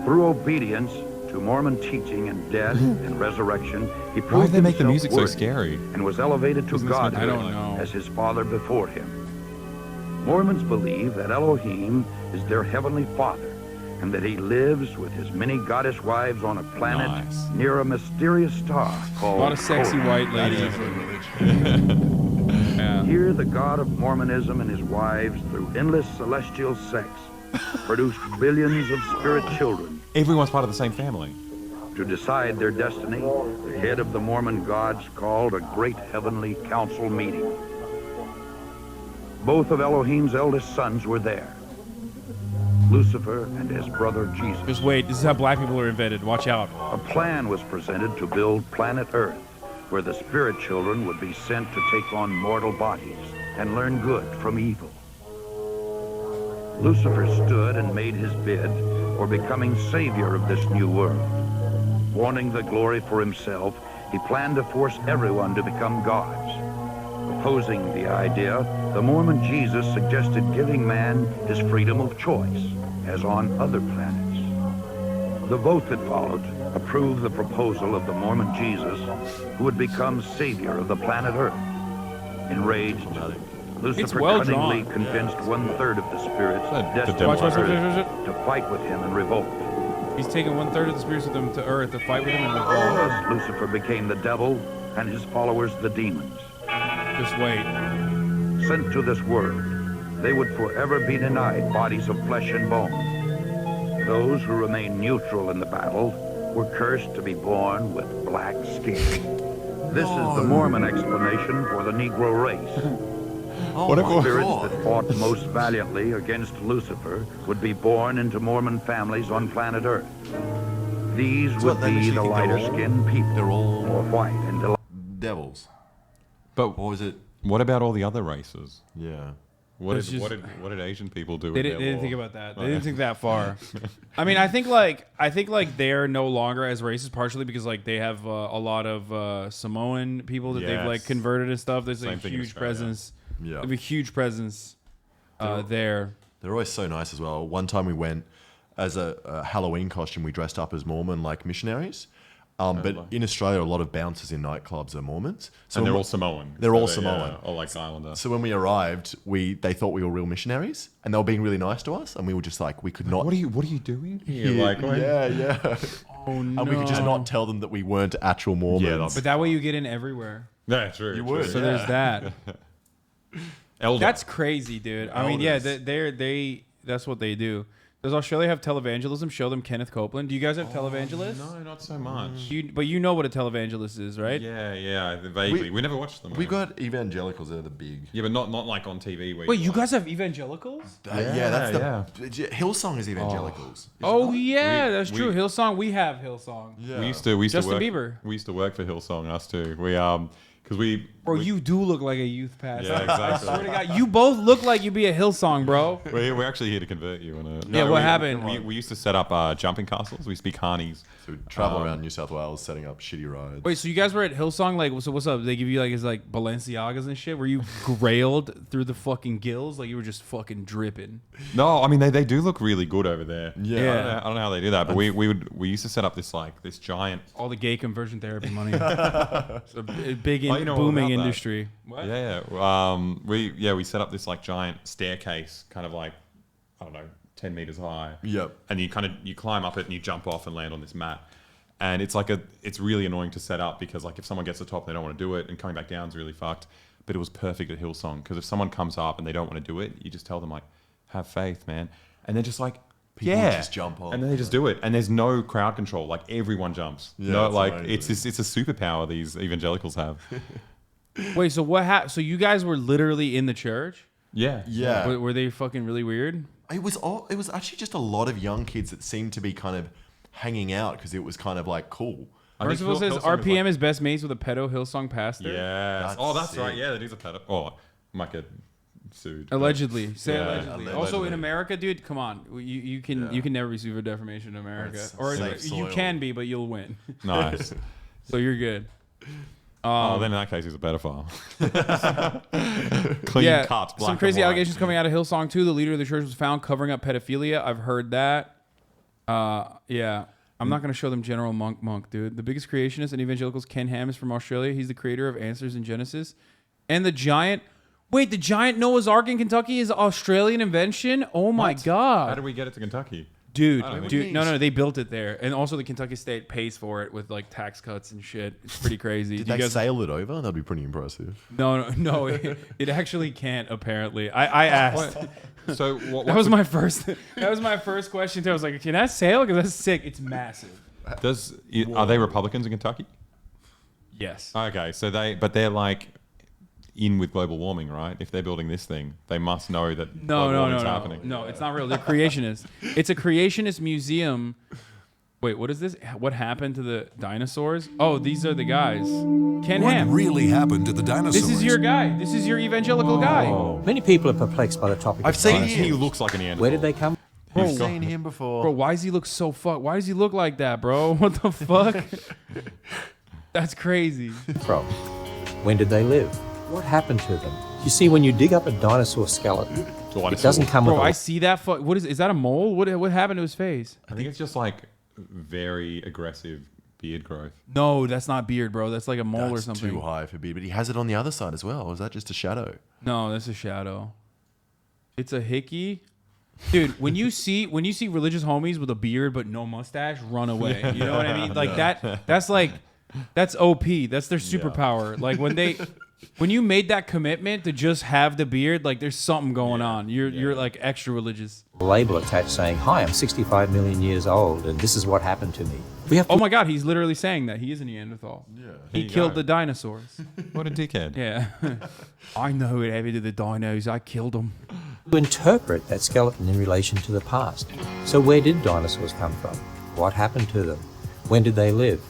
S18: Through obedience to Mormon teaching and death and resurrection, he proved
S3: Why did they make the
S18: himself
S3: music so
S18: worthy
S3: scary?
S18: and was elevated to godhood
S1: I don't know.
S18: as his father before him. Mormons believe that Elohim is their heavenly father and that he lives with his many goddess wives on a planet near a mysterious star called
S1: A lot of sexy white ladies.
S18: Here the God of Mormonism and his wives, through endless celestial sex, produced billions of spirit children.
S3: Everyone's part of the same family.
S18: To decide their destiny, the head of the Mormon gods called a great heavenly council meeting. Both of Elohim's eldest sons were there. Lucifer and his brother Jesus.
S1: Just wait, this is how black people are invented. Watch out.
S18: A plan was presented to build planet Earth, where the spirit children would be sent to take on mortal bodies and learn good from evil. Lucifer stood and made his bid for becoming savior of this new world. Wanting the glory for himself, he planned to force everyone to become gods. Opposing the idea, the Mormon Jesus suggested giving man his freedom of choice, as on other planets. The vote that followed approved the proposal of the Mormon Jesus, who would become savior of the planet Earth. Enraged, Lucifer cunningly convinced 1/3 of the spirits destined for Earth to fight with him in revolt.
S1: He's taking 1/3 of the spirits with him to Earth to fight with him in revolt.
S18: Thus, Lucifer became the devil and his followers the demons.
S1: Just wait.
S18: Sent to this world, they would forever be denied bodies of flesh and bone. Those who remained neutral in the battle were cursed to be born with black skin. This is the Mormon explanation for the Negro race. The spirits that fought most valiantly against Lucifer would be born into Mormon families on planet Earth. These would be the lighter-skinned people, or white and
S2: devils.
S3: But
S2: what was it?
S3: What about all the other races?
S2: Yeah.
S3: What did Asian people do?
S1: They didn't think about that. They didn't think that far. I mean, I think like they're no longer as racist, partially because like they have a lot of Samoan people that they've like converted and stuff. There's like a huge presence.
S2: Yeah.
S1: There's a huge presence there.
S2: They're always so nice as well. One time we went as a Halloween costume. We dressed up as Mormon like missionaries. But in Australia, a lot of bouncers in nightclubs are Mormons.
S3: So they're all Samoan.
S2: They're all Samoan.
S3: Or like Islander.
S2: So when we arrived, they thought we were real missionaries, and they were being really nice to us, and we were just like, we could not.
S3: What are you doing here?
S2: Yeah.
S1: Oh no.
S2: And we could just not tell them that we weren't actual Mormons.
S1: But that way you get in everywhere.
S3: Yeah, true.
S2: You would.
S1: So there's that.
S3: Elder.
S1: That's crazy, dude. I mean, yeah, they that's what they do. Does Australia have televangelism? Show them Kenneth Copeland. Do you guys have televangelists?
S3: No, not so much.
S1: But you know what a televangelist is, right?
S3: Yeah, vaguely. We never watched them.
S2: We've got evangelicals that are the big.
S3: Yeah, but not like on TV.
S1: Wait, you guys have evangelicals?
S2: That's the Hillsong is evangelicals.
S1: That's true. Hillsong, we have Hillsong.
S3: Yeah. We used to
S1: Justin
S3: work,
S1: Bieber.
S3: We used to work for Hillsong. Us too. Bro,
S1: you do look like a youth pastor.
S3: Yeah, exactly.
S1: I swear to God, you both look like you'd be a Hillsong, bro.
S3: We're actually here to convert you.
S1: What happened?
S3: We used to set up jumping castles. We speak Carnies.
S2: So we travel around New South Wales setting up shitty rides.
S1: Wait, so you guys were at Hillsong? Like, so what's up? They give you like his like Balenciagas and shit? Were you grailed through the fucking gills? Like you were just fucking dripping?
S3: No, I mean they do look really good over there.
S1: Yeah.
S3: I don't know how they do that, but we used to set up this giant.
S1: All the gay conversion therapy money. It's a big booming industry. What?
S3: Yeah. We set up this like giant staircase, kind of like, I don't know, 10 meters high.
S2: Yep.
S3: And you climb up it and you jump off and land on this mat. And it's like it's really annoying to set up because like if someone gets to the top, they don't want to do it, and coming back down is really fucked. But it was perfect at Hillsong because if someone comes up and they don't want to do it, you just tell them like, have faith, man. And they're just like,
S2: People
S3: yeah,
S2: just jump on.
S3: and then they just do it. And there's no crowd control. Like everyone jumps.
S2: Yeah,
S3: no,
S2: it's
S3: like
S2: amazing.
S3: it's a superpower these evangelicals have.
S1: Wait, so what happened? So you guys were literally in the church?
S3: Yeah.
S2: Yeah.
S1: Were they fucking really weird?
S2: It was actually just a lot of young kids that seemed to be kind of hanging out because it was kind of like cool.
S1: Percival says RPM is best mates with a pedo Hillsong pastor.
S3: Yes. That's right. Yeah, that is a pedo. Oh, might get sued.
S1: Allegedly. Say
S3: Yeah.
S1: allegedly. Also in America, dude, come on. You can never be sued for defamation in America.
S2: That's
S1: Or
S2: safe
S1: you
S2: soil.
S1: can be, but you'll win.
S3: Nice.
S1: So you're good.
S3: Then in that case, he's a pedophile. Clean cut. Black
S1: Some crazy
S3: and white.
S1: allegations coming out of Hillsong too. The leader of the church was found covering up pedophilia. I've heard that. Yeah. I'm not going to show them General Monk, dude. The biggest creationist in evangelicals, Ken Ham, is from Australia. He's the creator of Answers in Genesis. And the giant Noah's Ark in Kentucky is an Australian invention? Oh my God.
S3: How did we get it to Kentucky?
S1: Dude,
S3: I don't
S1: dude, no, they built it there. And also the Kentucky state pays for it with like tax cuts and shit. It's pretty crazy.
S2: Did they sail it over? That'd be pretty impressive.
S1: No, it actually can't. Apparently, I asked.
S3: So
S1: that was my first question too. I was like, can that sail? Because that's sick. It's massive.
S3: Are they Republicans in Kentucky?
S1: Yes.
S3: Okay, so they're like in with global warming, right? If they're building this thing, they must know that global warming's happening.
S1: No, it's not real. They're creationists. It's a creationist museum. Wait, what is this? What happened to the dinosaurs? Oh, these are the guys. Ken Ham.
S14: What really happened to the dinosaurs?
S1: This is your guy. This is your evangelical guy.
S19: Many people are perplexed by the topic.
S2: I've seen
S3: He
S2: him.
S3: looks like an Neanderthal.
S19: Where did they come?
S2: I've seen him before.
S1: Bro, why does he look so Why does he look like that, bro? What the fuck? That's crazy.
S19: From? When did they live? What happened to them? You see, when you dig up a dinosaur skeleton, it doesn't come with.
S1: Bro, I see that. What is that? A mole? What happened to his face?
S3: I think it's just like very aggressive beard growth.
S1: No, that's not beard, bro. That's like a mole or something.
S2: Too high for beard, but he has it on the other side as well. Or is that just a shadow?
S1: No, that's a shadow. It's a hickey. Dude, when you see religious homies with a beard but no mustache, run away. You know what I mean? Like that's OP. That's their superpower. Like when you made that commitment to just have the beard, like there's something going on. You're like extra religious.
S19: Label attached saying, "Hi, I'm 65 million years old, and this is what happened to me."
S1: Oh my God, he's literally saying that he is a Neanderthal. Yeah, he killed the dinosaurs.
S3: What a dickhead.
S1: Yeah, I know what happened to the dinos. I killed them.
S19: To interpret that skeleton in relation to the past. So where did dinosaurs come from? What happened to them? When did they live?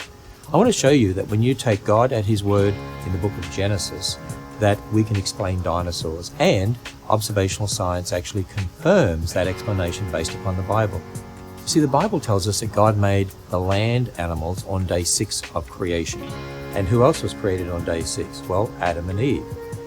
S19: I want to show you that when you take God at his word in the book of Genesis, that we can explain dinosaurs, and observational science actually confirms that explanation based upon the Bible. See, the Bible tells us that God made the land animals on day 6 of creation. And who else was created on day 6? Well, Adam and Eve.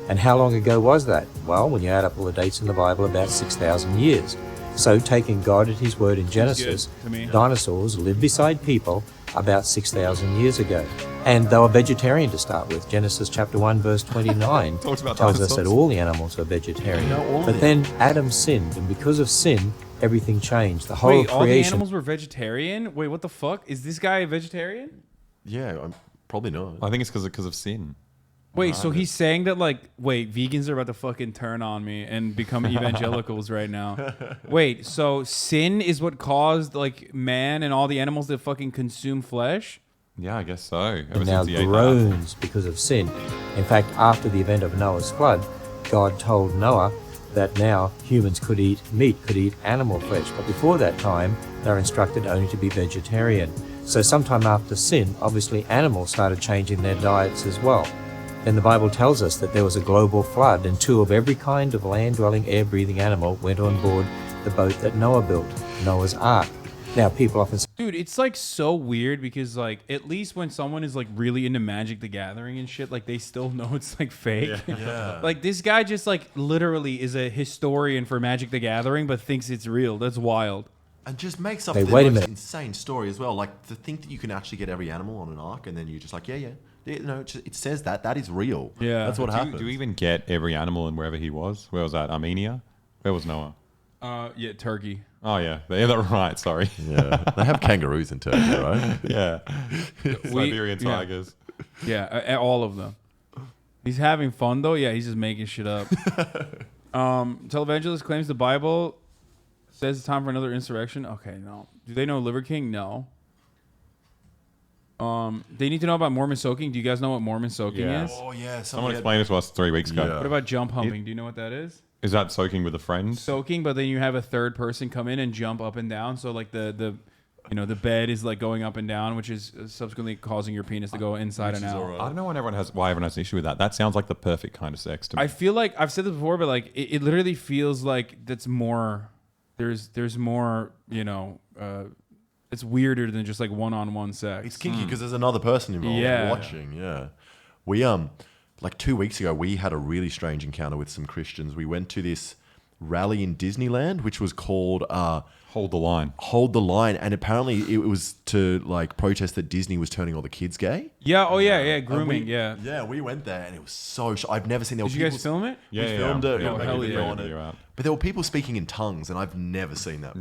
S19: And how long ago was that? Well, when you add up all the dates in the Bible, about 6,000 years. So taking God at his word in Genesis, dinosaurs lived beside people about 6,000 years ago. And they were vegetarian to start with. Genesis chapter 1 verse 29 tells us that all the animals are vegetarian. But then Adam sinned, and because of sin, everything changed. The whole
S1: Wait,
S19: creation.
S1: all the animals were vegetarian? Wait, what the fuck? Is this guy a vegetarian?
S2: Yeah, I'm probably not.
S3: I think it's because of sin.
S1: Wait, so he's saying that vegans are about to fucking turn on me and become evangelicals right now. Wait, so sin is what caused man and all the animals to fucking consume flesh?
S3: Yeah, I guess so.
S19: And now groans because of sin. In fact, after the event of Noah's flood, God told Noah that now humans could eat meat, could eat animal flesh. But before that time, they're instructed only to be vegetarian. So sometime after sin, obviously animals started changing their diets as well. Then the Bible tells us that there was a global flood, and 2 of every kind of land-dwelling, air-breathing animal went on board the boat that Noah built, Noah's Ark. Now, people often say,
S1: dude, it's so weird because at least when someone is really into Magic the Gathering and shit, they still know it's fake.
S2: Yeah.
S1: This guy just literally is a historian for Magic the Gathering but thinks it's real. That's wild.
S2: And just makes up
S19: Hey,
S2: the
S19: wait a
S2: most
S19: minute.
S2: insane story as well. To think that you can actually get every animal on an ark, and then you're just it says that is real.
S1: Yeah,
S2: that's what happened.
S3: Do you even get every animal in wherever he was? Where was that? Armenia? Where was Noah?
S1: Yeah, Turkey.
S3: Oh yeah, they're right. Sorry.
S2: Yeah, they have kangaroos in Turkey, right?
S3: Yeah, Siberian tigers.
S1: Yeah, all of them. He's having fun though. Yeah, he's just making shit up. Televangelist claims the Bible says it's time for another insurrection. Okay, no. Do they know Liver King? No. They need to know about Mormon soaking. Do you guys know what Mormon soaking is?
S2: Oh yeah,
S3: Someone explained it to us 3 weeks ago.
S1: What about jump humping? Do you know what that is?
S3: Is that soaking with a friend?
S1: Soaking, but then you have a third person come in and jump up and down. So like the bed is like going up and down, which is subsequently causing your penis to go inside and out.
S3: I don't know why everyone has an issue with that. That sounds like the perfect kind of sex to me.
S1: I feel like I've said this before, but like it literally feels like that's more. There's more. It's weirder than just like one-on-one sex.
S2: It's kinky because there's another person involved watching. Yeah, we like 2 weeks ago we had a really strange encounter with some Christians. We went to this rally in Disneyland, which was called
S3: Hold the Line.
S2: Hold the Line, and apparently it was to like protest that Disney was turning all the kids gay.
S1: Yeah. Oh yeah. Grooming.
S2: Yeah, we went there and it was so. I've never seen.
S1: Did you guys film it?
S2: We filmed it.
S1: Oh, hell yeah.
S2: But there were people speaking in tongues, and I've never seen that.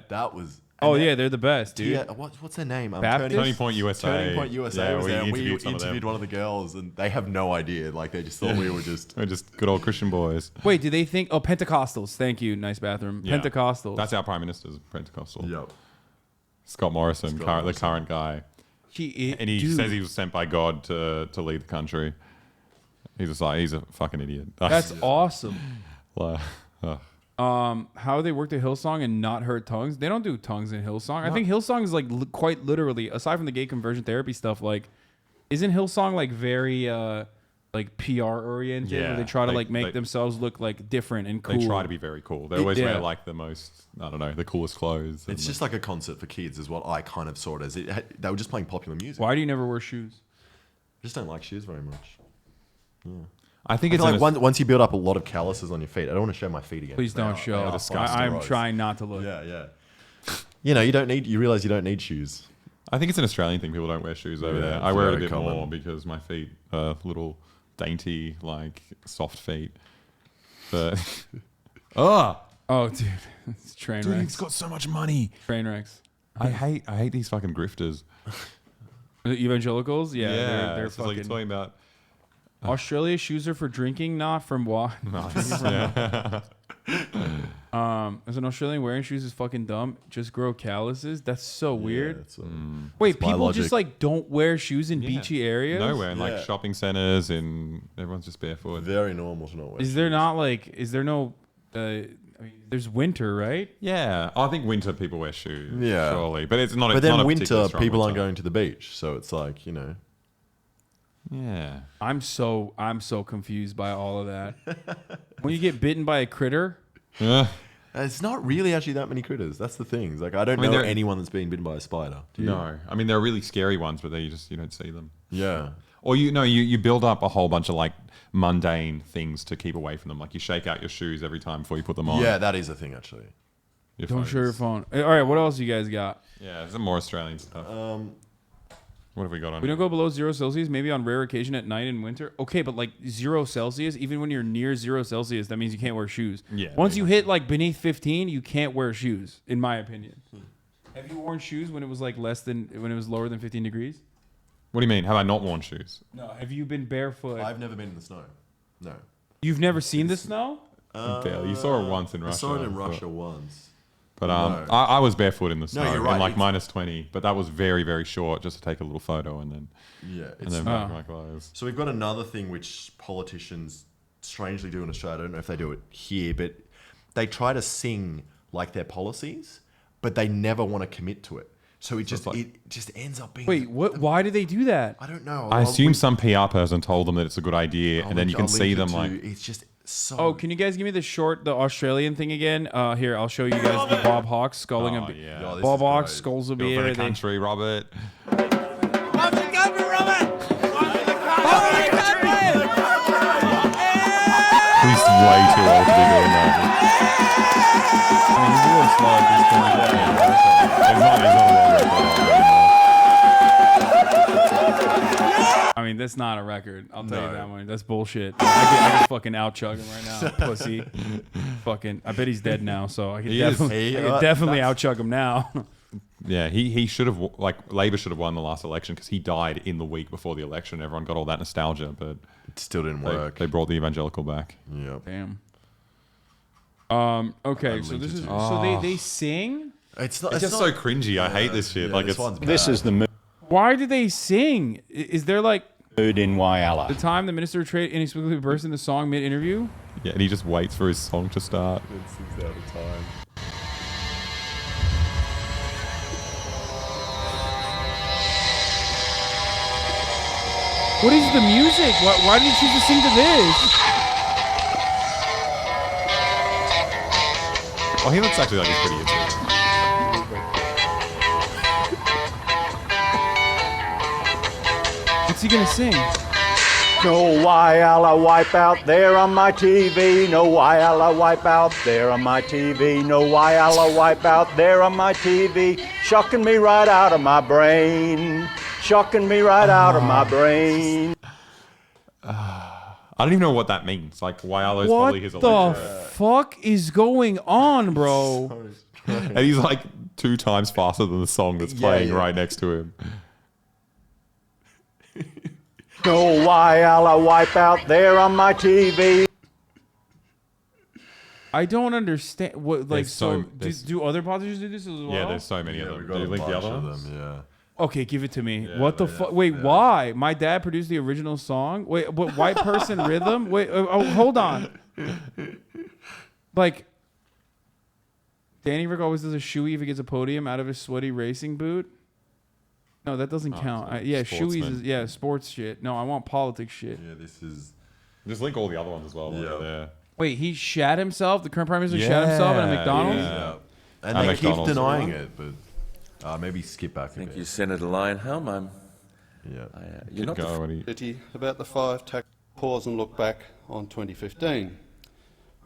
S1: That
S2: was.
S1: Oh yeah, they're the best, dude.
S2: Yeah, what's their name?
S3: Turning Point USA.
S2: Turning Point USA
S3: Yeah,
S2: was
S3: we
S2: there. And we
S3: interviewed
S2: one of the girls, and they have no idea. Like they just thought we were just
S3: we're just good old Christian boys.
S1: Wait, do they think? Oh, Pentecostals. Thank you. Nice bathroom.
S3: Yeah.
S1: Pentecostals.
S3: That's our prime minister's Pentecostal.
S2: Yep.
S3: Scott Morrison, the current guy. He says he was sent by God to lead the country. He's a fucking idiot.
S1: That's awesome.
S3: Ugh.
S1: How they work the Hillsong and not hurt tongues? They don't do tongues in Hillsong. I think Hillsong is like quite literally, aside from the gay conversion therapy stuff, like isn't Hillsong like very like PR oriented?
S3: Yeah,
S1: where they try to like make themselves look like different and cool.
S3: They try to be very cool. They always wear like the most, I don't know, the coolest clothes.
S2: It's just like a concert for kids, is what I kind of saw it as. They were just playing popular music.
S1: Why do you never wear shoes?
S2: I just don't like shoes very much. Yeah.
S3: I think
S2: it's like once you build up a lot of calluses on your feet, I don't want to show my feet again.
S1: Please don't show. I'm trying not to look.
S2: Yeah. You realize you don't need shoes.
S3: I think it's an Australian thing. People don't wear shoes over there. I wear it a bit more because my feet are little dainty, like soft feet. But
S1: oh, dude, it's train
S3: dude,
S1: wrecks.
S3: he's got so much money.
S1: Train wrecks.
S3: I hate these fucking grifters.
S1: Evangelicals, they're
S3: it's
S1: fucking.
S3: like you're talking about.
S1: Australia, shoes are for drinking, not from what?
S3: Nice.
S1: As an Australian, wearing shoes is fucking dumb. Just grow calluses. That's so weird.
S2: Wait,
S1: people just like don't wear shoes in beachy areas?
S3: Nowhere in like shopping centers, and everyone's just barefoot.
S2: Very normal to not wear.
S1: Is there not like? Is there no? There's winter, right?
S3: Yeah, I think winter people wear shoes.
S2: Yeah,
S3: surely, but it's not.
S2: But then winter, people
S3: winter.
S2: aren't going to the beach, so it's like
S3: Yeah,
S1: I'm so confused by all of that. When you get bitten by a critter,
S2: it's not really actually that many critters. That's the thing. Like I don't know anyone that's been bitten by a spider.
S3: No, I mean there are really scary ones, but you don't see them.
S2: Yeah,
S3: or you build up a whole bunch of like mundane things to keep away from them. Like you shake out your shoes every time before you put them on.
S2: Yeah, that is a thing actually.
S1: Don't show your phone. All right, what else you guys got?
S3: Yeah, some more Australian stuff. What have we got on?
S1: We don't go below 0 Celsius, maybe on rare occasion at night in winter. Okay, but like 0 Celsius, even when you're near 0 Celsius, that means you can't wear shoes.
S3: Yeah.
S1: Once you hit like beneath 15, you can't wear shoes, in my opinion. Have you worn shoes when it was like when it was lower than 15 degrees?
S3: What do you mean? Have I not worn shoes?
S1: No. Have you been barefoot?
S2: I've never been in the snow. No.
S1: You've never seen the snow?
S3: Barely. You saw it once in Russia.
S2: I saw it in Russia once.
S3: But I was barefoot in the snow
S2: you're right.
S3: in like minus 20, but that was very, very short just to take a little photo and then back my clothes.
S2: So we've got another thing which politicians strangely do in Australia. I don't know if they do it here, but they try to sing like their policies, but they never want to commit to it. So it just ends up being...
S1: Wait, what? Why do they do that?
S2: I don't know.
S3: I assume some PR person told them that it's a good idea, and then you can see them like...
S2: It's just... So
S1: oh, can you guys give me the Australian thing again? Here, I'll show you guys the Bob Hawke sculling a beer.
S3: Yeah.
S1: Bob Hawke sculls a beer.
S3: For the country, Robert.
S1: He's way
S3: too old to be doing that.
S1: I mean, he's a little slow at this point. He's not a world record. I mean, mean, that's not a record. I'll tell you that one. That's bullshit. I could fucking out-chug him right now, pussy. Fucking, I bet he's dead now, so I could definitely out-chug him now.
S3: Yeah, he should have, like, Labor should have won the last election because he died in the week before the election. Everyone got all that nostalgia, but
S2: it still didn't work.
S3: They brought the evangelical back.
S2: Yeah.
S1: Damn. Okay, so this is they sing.
S2: It's
S3: just so cringy. I hate this shit. Like
S14: this is the mood.
S1: Why do they sing? Is there like
S14: mood in Whyalla?
S1: The time the minister inexplicably burst in the song mid-interview.
S3: Yeah, and he just waits for his song to start.
S2: It's 6 out of time.
S1: What is the music? Why did he choose to sing to this?
S3: Oh, he looks actually like he's pretty into it.
S1: What's he gonna sing?
S14: No Whyalla wipe out there on my TV. No Whyalla wipe out there on my TV. No Whyalla wipe out there on my TV. Shocking me right out of my brain. Shocking me right out of my brain.
S3: I don't even know what that means. Like, Whyalla is probably his
S1: What the
S3: electorate.
S1: fuck is going on, bro?
S3: And he's like 2 times faster than the song that's playing right next to him.
S14: No Whyalla wipe out there on my TV.
S1: I don't understand what like
S3: There's
S1: do other politicians do this as well?
S3: Yeah, there's so many of them.
S2: we've
S3: Do
S2: got
S3: you
S2: a
S3: link the
S2: bunch
S3: other
S2: of
S3: ones?
S2: them, yeah.
S1: Okay, give it to me. What the fuck? Wait, why? My dad produced the original song. Wait, what? White person rhythm? Wait, hold on. Like, Danny Rick always does a shoey if he gets a podium out of his sweaty racing boot. No, that doesn't count. Shoeys is sports shit. No, I want politics shit.
S2: Yeah, this is.
S3: Just link all the other ones as well.
S2: Yeah.
S1: Wait, he shat himself. The current prime minister shat himself at a McDonald's.
S2: Yeah. And they keep denying it, but maybe skip back a bit.
S20: Thank you, Senator Lionhelm. You're not
S23: about the 5 tax. Pause and look back on 2015.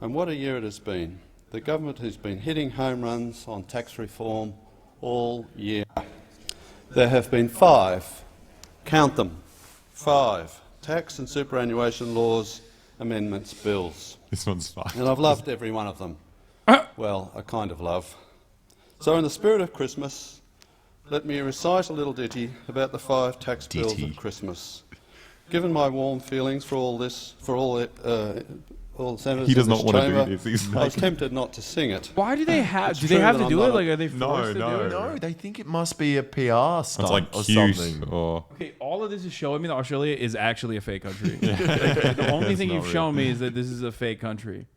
S23: And what a year it has been. The government has been hitting home runs on tax reform all year. There have been 5, count them, 5 tax and superannuation laws, amendments, bills.
S3: This one's fine.
S23: And I've loved every one of them. Well, I kind of love. So in the spirit of Christmas, let me recite a little ditty about the 5 tax bills of Christmas. Given my warm feelings for all this, for all the senators
S3: He does
S23: in this
S3: not want to
S23: chamber,
S3: do this.
S23: I was tempted not to sing it.
S1: Why do they have?
S23: It's
S1: Do they
S23: true
S1: have
S23: that
S1: to do
S23: I'm
S1: it?
S23: not
S1: Like, are they forced to do it?
S2: No, they think it must be a PR stunt
S3: like
S2: or
S3: cute
S2: something.
S1: Okay, all of this is showing me that Australia is actually a fake country. Like, the only thing you've shown me is that this is a fake country.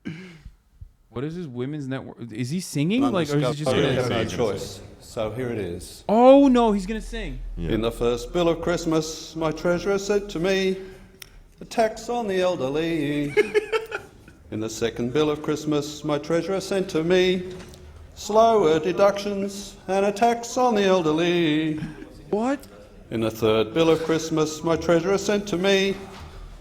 S1: What is this women's network? Is he singing? Or is he just?
S23: I really have no choice. So here it is.
S1: Oh no, he's gonna sing.
S23: Yeah. In the first bill of Christmas, my treasurer said to me, "The tax on the elderly." In the second bill of Christmas, my treasurer sent to me, "Slower deductions and a tax on the elderly."
S1: What?
S23: In the third bill of Christmas, my treasurer sent to me,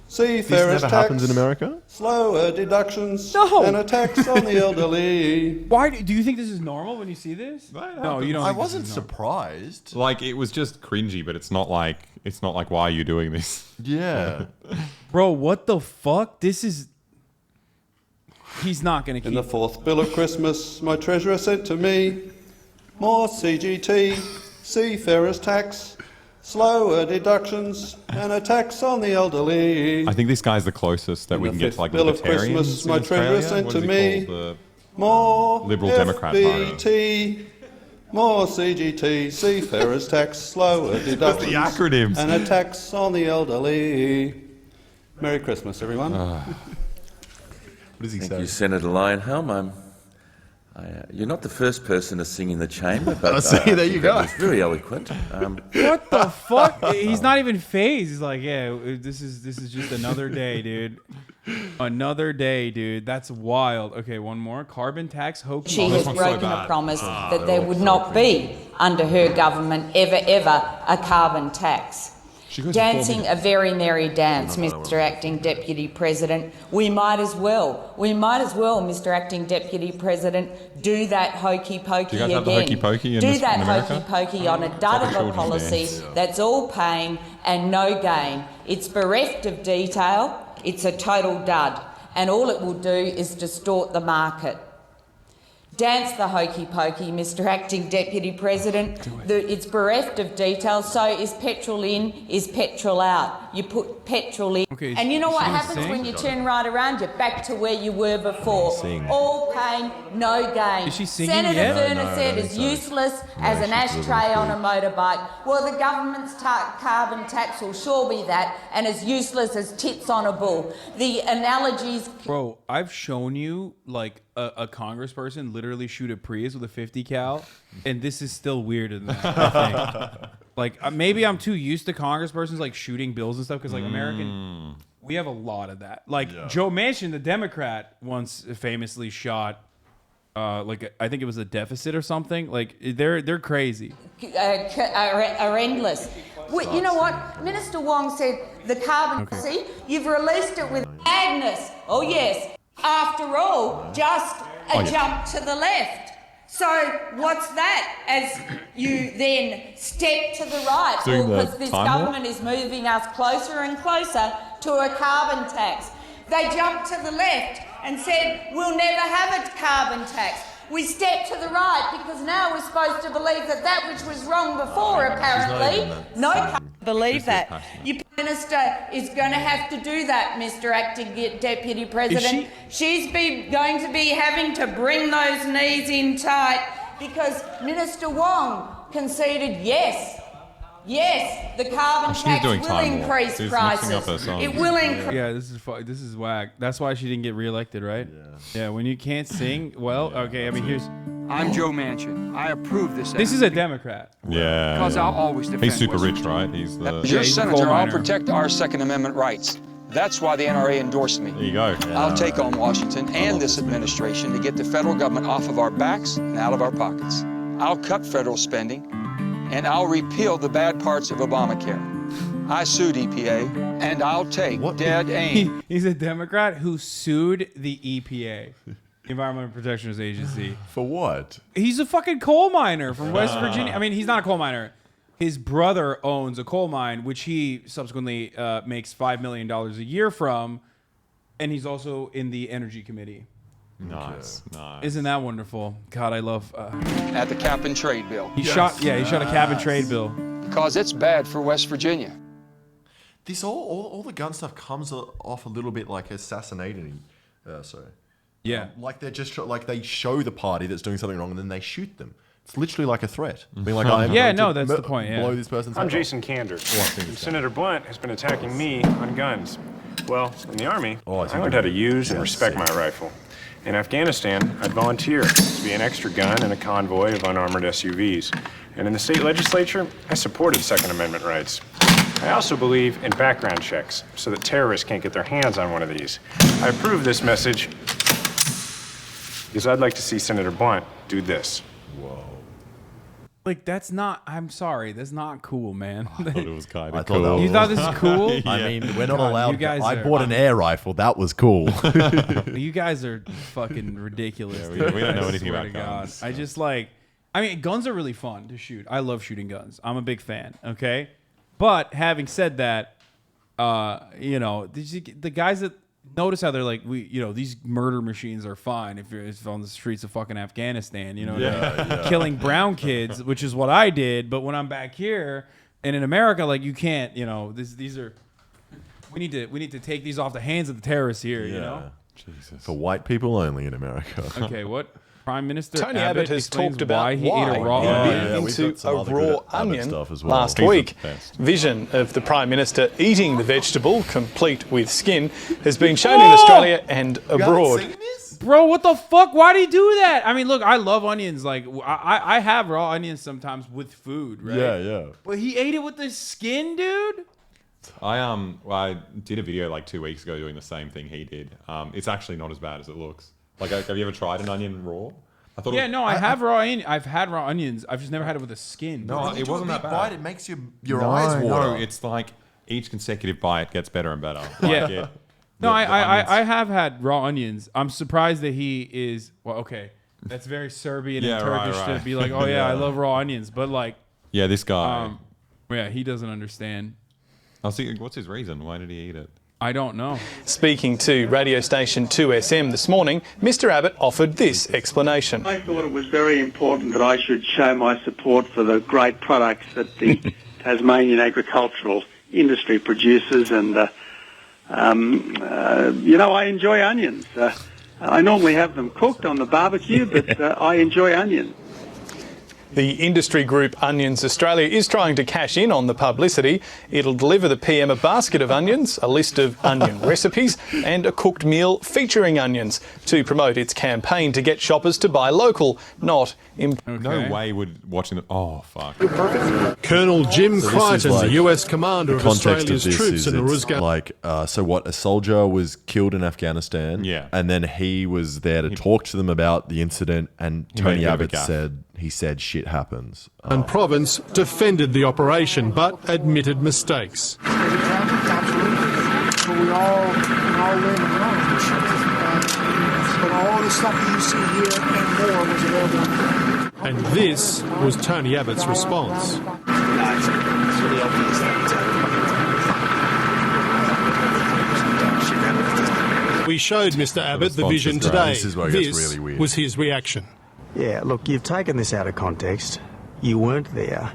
S23: "Seafarers
S2: never
S23: tax,
S2: happens in America?
S23: slower deductions and a tax on the elderly."
S1: Why do you think this is normal when you see this? No, you don't.
S2: I
S1: think this
S2: wasn't
S1: is normal.
S2: surprised.
S3: Like, it was just cringy, but it's not like why are you doing this?
S2: Yeah.
S1: Bro, what the fuck? This is. He's not gonna keep.
S23: In the fourth bill of Christmas, my treasurer sent to me, "More CGT, seafarers tax, slower deductions, and a tax on the elderly."
S3: I think this guy's the closest that we can get to, like,
S23: bill of
S3: libertarians
S23: Christmas,
S3: in
S23: my treasurer
S3: Australia.
S23: sent
S3: What
S23: to
S3: is he
S23: me,
S3: called?
S23: "More
S3: Liberal Democrat Party.
S23: FBT, more CGT, seafarers tax, slower deductions,
S3: acronyms.
S23: and a tax on the elderly." Merry Christmas, everyone.
S2: What does he
S20: Thank
S2: say?
S20: you, Senator Lionhelm. You're not the first person to sing in the chamber, but
S2: See, there you go.
S20: It's very eloquent.
S1: What the fuck? He's not even phased. He's like, yeah, this is just another day, dude. Another day, dude. That's wild. Okay, one more. Carbon tax hoax.
S24: She has broken a promise that there would not be, under her government, ever a carbon tax.
S12: Dancing a very merry dance, Mr. Acting Deputy President. We might as well, Mr. Acting Deputy President, do that hokey pokey again.
S3: Do you guys have the hokey pokey in
S12: Do that
S3: America?
S12: hokey pokey on a dud of a
S3: children's
S12: policy
S3: dance.
S12: that's all pain and no gain. It's bereft of detail, it's a total dud, and all it will do is distort the market. Dance the hokey pokey, Mr. Acting Deputy President. It's bereft of detail, so is petrol in, is petrol out. You put petrol in.
S1: Okay,
S12: and you know what
S1: she
S12: happens
S1: sing?
S12: when you turn right around? You're back to where you were before. All pain, no gain.
S1: Is she singing
S12: Senator
S1: yet?
S12: Verner said as useless as an ashtray on a motorbike. Well, the government's carbon tax will sure be that, and as useless as tits on a bull. The analogies...
S1: Bro, I've shown you like a congressperson literally shoot a Prius with a 50 cal, and this is still weirder than that, I think. Like, maybe I'm too used to congresspersons like shooting bills and stuff, because like American, we have a lot of that. Like Joe Manchin, the Democrat, once famously shot like I think it was a deficit or something. Like they're crazy.
S12: Are endless. Well, you know what? Minister Wong said the carbon.
S1: Okay.
S12: See, you've released it with madness. Oh yes. After all, just a jump to the left. So what's that? As you then step to the right, because this government is moving us closer and closer to a carbon tax. They jumped to the left and said, we'll never have a carbon tax. We step to the right because now we're supposed to believe that that which was wrong before, apparently. No, can't believe that. Your Minister is going to have to do that, Mr. Acting Deputy President. She's going to be having to bring those knees in tight because Minister Wong conceded yes, the carbon tax will increase prices. It will increase.
S1: Yeah, this is whack. That's why she didn't get reelected, right? Yeah, when you can't sing, well, okay, I mean, here's...
S13: I'm Joe Manchin. I approve this.
S1: This is a Democrat.
S3: Yeah.
S13: Because I'll always defend
S3: He's super
S13: West
S3: rich, right? He's the...
S13: Your senator, I'll protect our Second Amendment rights. That's why the NRA endorsed me.
S3: There you go.
S13: I'll take on Washington and this administration to get the federal government off of our backs and out of our pockets. I'll cut federal spending, and I'll repeal the bad parts of Obamacare. I sued EPA, and I'll take dead aim.
S1: He's a Democrat who sued the EPA, Environmental Protection Agency.
S2: For what?
S1: He's a fucking coal miner from West Virginia. I mean, he's not a coal miner. His brother owns a coal mine, which he subsequently makes $5 million a year from, and he's also in the Energy Committee.
S3: Nice.
S1: Isn't that wonderful? God, I love...
S13: At the cap and trade bill.
S1: He shot a cap and trade bill.
S13: Because it's bad for West Virginia.
S2: This all the gun stuff comes off a little bit like assassinating.
S1: Yeah.
S2: Like they're just like they show the party that's doing something wrong and then they shoot them. It's literally like a threat. Being like, I'm going to
S1: that's the point. Yeah.
S2: blow this person's
S21: I'm
S2: head
S21: Jason
S2: off.
S21: Kander. Senator Blunt has been attacking me on guns. Well, in the Army, I learned how to use and respect my rifle. In Afghanistan, I'd volunteer to be an extra gun in a convoy of unarmored SUVs. And in the state legislature, I supported Second Amendment rights. I also believe in background checks so that terrorists can't get their hands on one of these. I approve this message because I'd like to see Senator Blunt do this.
S2: Whoa.
S1: Like, that's not... I'm sorry. That's not cool, man.
S3: I thought it was kind
S2: I
S3: of
S2: thought
S3: cool.
S2: that
S1: You thought this is cool?
S2: Yeah. I mean, we're not
S1: God,
S2: allowed.
S1: you guys
S2: I
S1: are-
S2: bought an air rifle. That was cool.
S1: You guys are fucking ridiculous.
S3: Yeah, we don't
S1: dude.
S3: know
S1: I
S3: anything
S1: swear
S3: about
S1: to God.
S3: guns.
S1: I just like... I mean, guns are really fun to shoot. I love shooting guns. I'm a big fan, okay? But having said that, you know, the guys that... Notice how they're like, these murder machines are fine if you're on the streets of fucking Afghanistan, you know, killing brown kids, which is what I did. But when I'm back here and in America, like you can't, these are, we need to take these off the hands of the terrorists here, you know.
S2: Jesus. For white people only in America.
S1: Okay, what? Prime Minister
S24: Tony Abbott has
S1: explains
S24: talked about
S1: why he ate a raw
S24: bit
S1: onion.
S24: into a raw onion
S2: as well.
S24: last
S2: He's
S24: week.
S2: the best.
S24: Vision of the Prime Minister eating the vegetable, complete with skin, has been shown in Australia and abroad.
S1: Bro, what the fuck? Why do you do that? I mean, look, I love onions. Like, I have raw onions sometimes with food, right?
S2: Yeah.
S1: But he ate it with the skin, dude?
S3: I did a video like 2 weeks ago doing the same thing he did. It's actually not as bad as it looks. Like, have you ever tried an onion raw? I thought.
S1: Yeah, no, I have raw onion. I've had raw onions. I've just never had it with a skin.
S3: No, it wasn't that bad.
S2: Bite, it makes your eyes water.
S3: No, it's like each consecutive bite gets better and better.
S1: Yeah. No, I have had raw onions. I'm surprised that he is. Well, okay, that's very Serbian and Turkish to be like, oh yeah, I love raw onions, but like,
S3: yeah, this guy,
S1: yeah, he doesn't understand.
S3: I'll see. What's his reason? Why did he eat it?
S1: I don't know.
S24: Speaking to radio station 2SM this morning, Mr Abbott offered this explanation.
S7: I thought it was very important that I should show my support for the great products that the Tasmanian agricultural industry produces, and I enjoy onions. I normally have them cooked on the barbecue, but I enjoy onions.
S24: The industry group Onions Australia is trying to cash in on the publicity. It'll deliver the PM a basket of onions, a list of onion recipes, and a cooked meal featuring onions to promote its campaign to get shoppers to buy local, not
S3: No way would watching the. Oh fuck.
S9: Colonel Jim Crichton,
S2: like,
S9: the US commander of
S2: context
S9: Australia's
S2: of this
S9: troops
S2: is
S9: in
S2: it's
S9: Uruzgan.
S2: like a soldier was killed in Afghanistan, and then he was there to talk to them about the incident, and Tony Abbott said shit happens.
S9: And province defended the operation but admitted mistakes.
S17: We all live in knowledge. But all the stuff that you see here and more was available.
S9: And this was Tony Abbott's response.
S17: It's really obvious that
S9: We showed Mr Abbott the vision today.
S2: This is where it gets really weird.
S9: Was his reaction.
S22: Yeah, look, you've taken this out of context. You weren't there.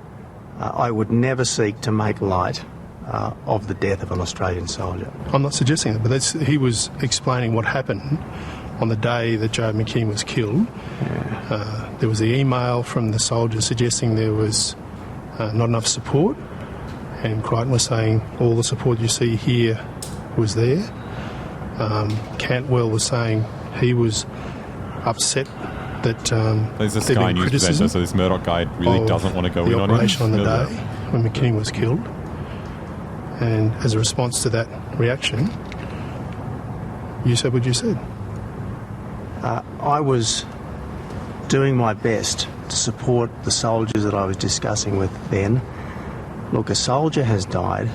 S22: I would never seek to make light of the death of an Australian soldier.
S9: I'm not suggesting that, but he was explaining what happened on the day that Joe McKean was killed. Yeah. There was the email from the soldier suggesting there was not enough support, and Crichton was saying all the support you see here was there. Cantwell was saying he was upset that
S3: there's a Sky News presenter, so this Murdoch guy really doesn't want to go in on him.
S9: The operation on the day when McKinney was killed, and as a response to that reaction, you said what you said.
S22: I was doing my best to support the soldiers that I was discussing with then. Look, a soldier has died,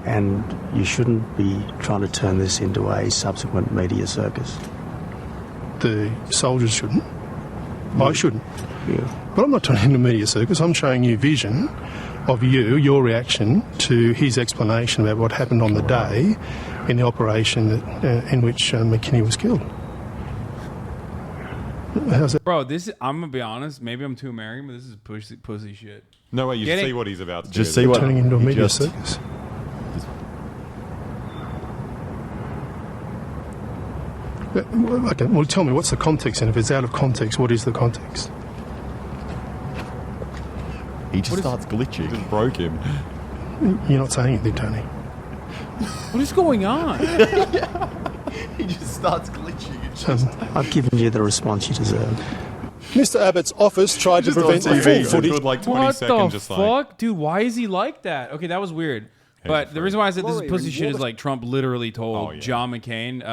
S22: and you shouldn't be trying to turn this into a subsequent media circus.
S9: The soldiers shouldn't. I shouldn't. Yeah. But I'm not turning into a media circus. I'm showing you vision of your reaction to his explanation about what happened on the day in the operation in which McKinney was killed. How's that?
S1: Bro, I'm gonna be honest. Maybe I'm too American, but this is pussy shit.
S3: No way, you see what he's about to do.
S9: Just see what turning into a media circus. Okay, well, tell me, what's the context? And if it's out of context, what is the context?
S2: He just starts glitching.
S3: Just broke him.
S9: You're not saying anything, Tony.
S1: What is going on?
S2: He just starts glitching.
S22: I've given you the response you deserve.
S9: Mr Abbott's office tried to prevent the full footage.
S3: Like 20
S1: what
S3: seconds,
S1: the
S3: just
S1: fuck?
S3: like,
S1: dude, why is he like that? Okay, that was weird. But the reason why I said this is pussy shit is like Trump literally told John McCain,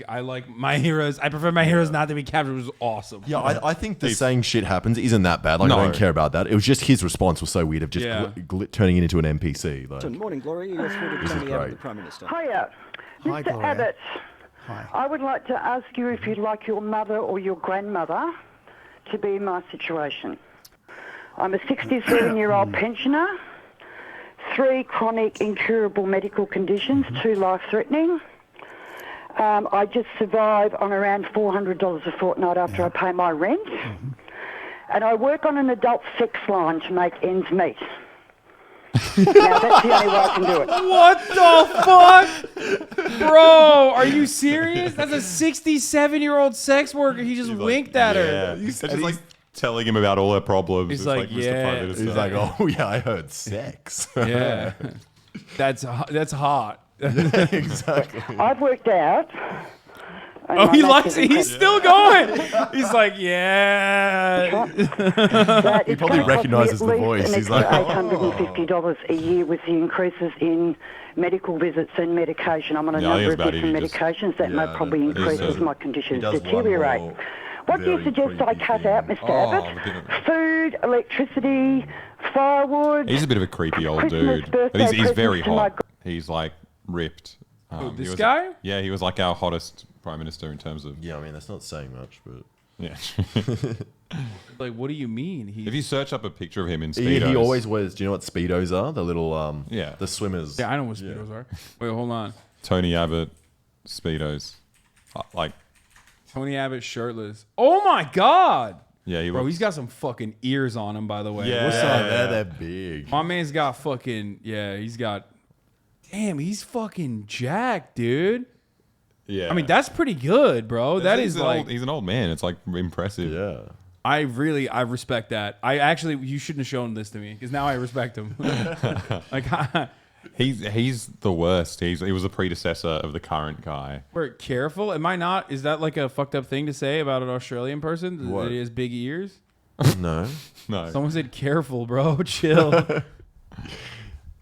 S1: I like my heroes. I prefer my heroes not to be captured. It was awesome.
S2: Yeah, I think the saying shit happens isn't that bad. Like, I don't care about that. It was just his response was so weird of just turning it into an NPC. Like,
S22: morning, Gloria. You're through to Tony Abbott, the Prime Minister.
S25: Hiya.
S22: Hi,
S25: Mr.
S22: Gloria.
S25: Abbott.
S22: Hi.
S25: I would like to ask you if you'd like your mother or your grandmother to be in my situation. I'm a 67-year-old pensioner. 3 chronic incurable medical conditions, 2 life-threatening. I just survive on around $400 a fortnight after I pay my rent. And I work on an adult sex line to make ends meet. Now, that's the only way I can do it.
S1: What the fuck? Bro, are you serious? That's a 67-year-old sex worker. He just winked at her.
S3: He's just like telling him about all her problems.
S1: He's
S3: It's
S1: like,
S3: Mr.
S1: yeah.
S3: Prime Minister.
S2: he's like, oh yeah, I heard sex.
S1: Yeah. That's hot.
S2: Exactly.
S25: I've worked out.
S1: Oh, he likes it. He's still going. He's like, yeah.
S2: He probably recognizes the voice. He's like,
S25: $850 a year with the increases in medical visits and medication. I'm on a number of different medications that may probably increase as my conditions deteriorate. What do you suggest I cut out, Mr. Abbott? Food, electricity, firewood.
S3: He's a bit of a creepy old
S25: Christmas,
S3: dude,
S25: birthday
S3: but he's very
S25: presents to my
S3: hot. He's like ripped.
S1: This
S3: he was-
S1: guy?
S3: Yeah, he was like our hottest prime minister in terms of.
S2: Yeah, I mean that's not saying much, but
S3: yeah.
S1: Like, what do you mean?
S3: If you search up a picture of him in speedos,
S2: he always wears. Do you know what speedos are? The little
S3: yeah,
S2: the swimmers.
S1: Yeah, I know what speedos are. Wait, hold on.
S3: Tony Abbott speedos, like
S1: Tony Abbott shirtless. Oh my god.
S3: Yeah,
S1: bro, he's got some fucking ears on him. By the way,
S2: Yeah,
S1: what's up?
S2: they're big.
S1: My man's got fucking he's got. Damn, he's fucking jacked, dude.
S3: Yeah,
S1: I mean that's pretty good, bro. That is like
S3: he's an old man. It's like impressive.
S2: Yeah.
S1: I respect that. You shouldn't have shown this to me because now I respect him. Like,
S3: he's the worst. He was a predecessor of the current guy.
S1: we're careful. Am I not? Is that like a fucked up thing to say about an Australian person?
S2: What?
S1: That he has big ears?
S2: No.
S3: No.
S1: Someone said careful, bro. Chill.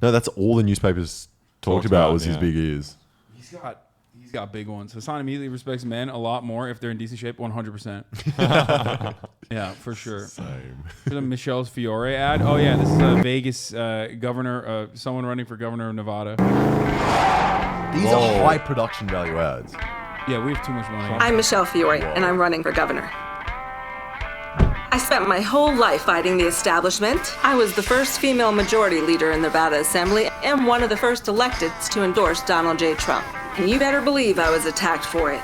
S2: No, that's all the newspapers talked about was his big ears.
S1: He's got big ones. Hasan immediately respects men a lot more if they're in decent shape. 100%. Yeah, for sure.
S2: Same.
S1: Here's a Michelle's Fiore ad. Oh yeah, this is a Vegas governor. Someone running for governor of Nevada.
S2: These are high production value ads.
S1: Yeah, we have too much money.
S5: I'm Michelle Fiore, and I'm running for governor. I spent my whole life fighting the establishment. I was the first female majority leader in the Nevada Assembly and one of the first electeds to endorse Donald J. Trump. And you better believe I was attacked for it.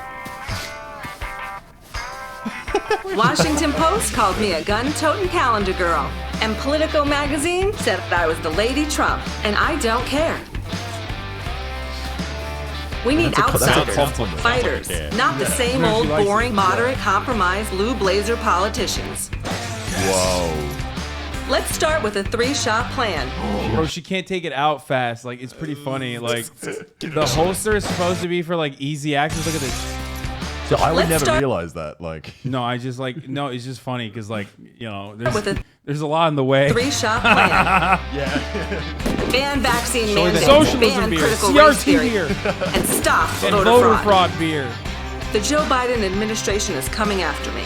S5: Washington Post called me a gun-toting calendar girl. And Politico magazine said I was the Lady Trump. And I don't care. We need outsiders, fighters, not the same old, boring, moderate, compromise, blue blazer politicians.
S2: Whoa.
S5: Let's start with a 3-shot plan.
S1: Bro, she can't take it out fast. Like, it's pretty funny. Like, the holster is supposed to be for, like, easy access. Look at this.
S2: So I would never realize that. Like,
S1: no, I just like, no, it's just funny because, like, you know, there's a lot in the way.
S5: 3-shot plan.
S2: Yeah.
S5: Ban vaccine mandates,
S1: Socialism
S5: ban
S1: beer,
S5: critical race
S1: CRT
S5: theory,
S1: beer,
S5: and stop
S1: and
S5: voter
S1: fraud beer.
S5: The Joe Biden administration is coming after me.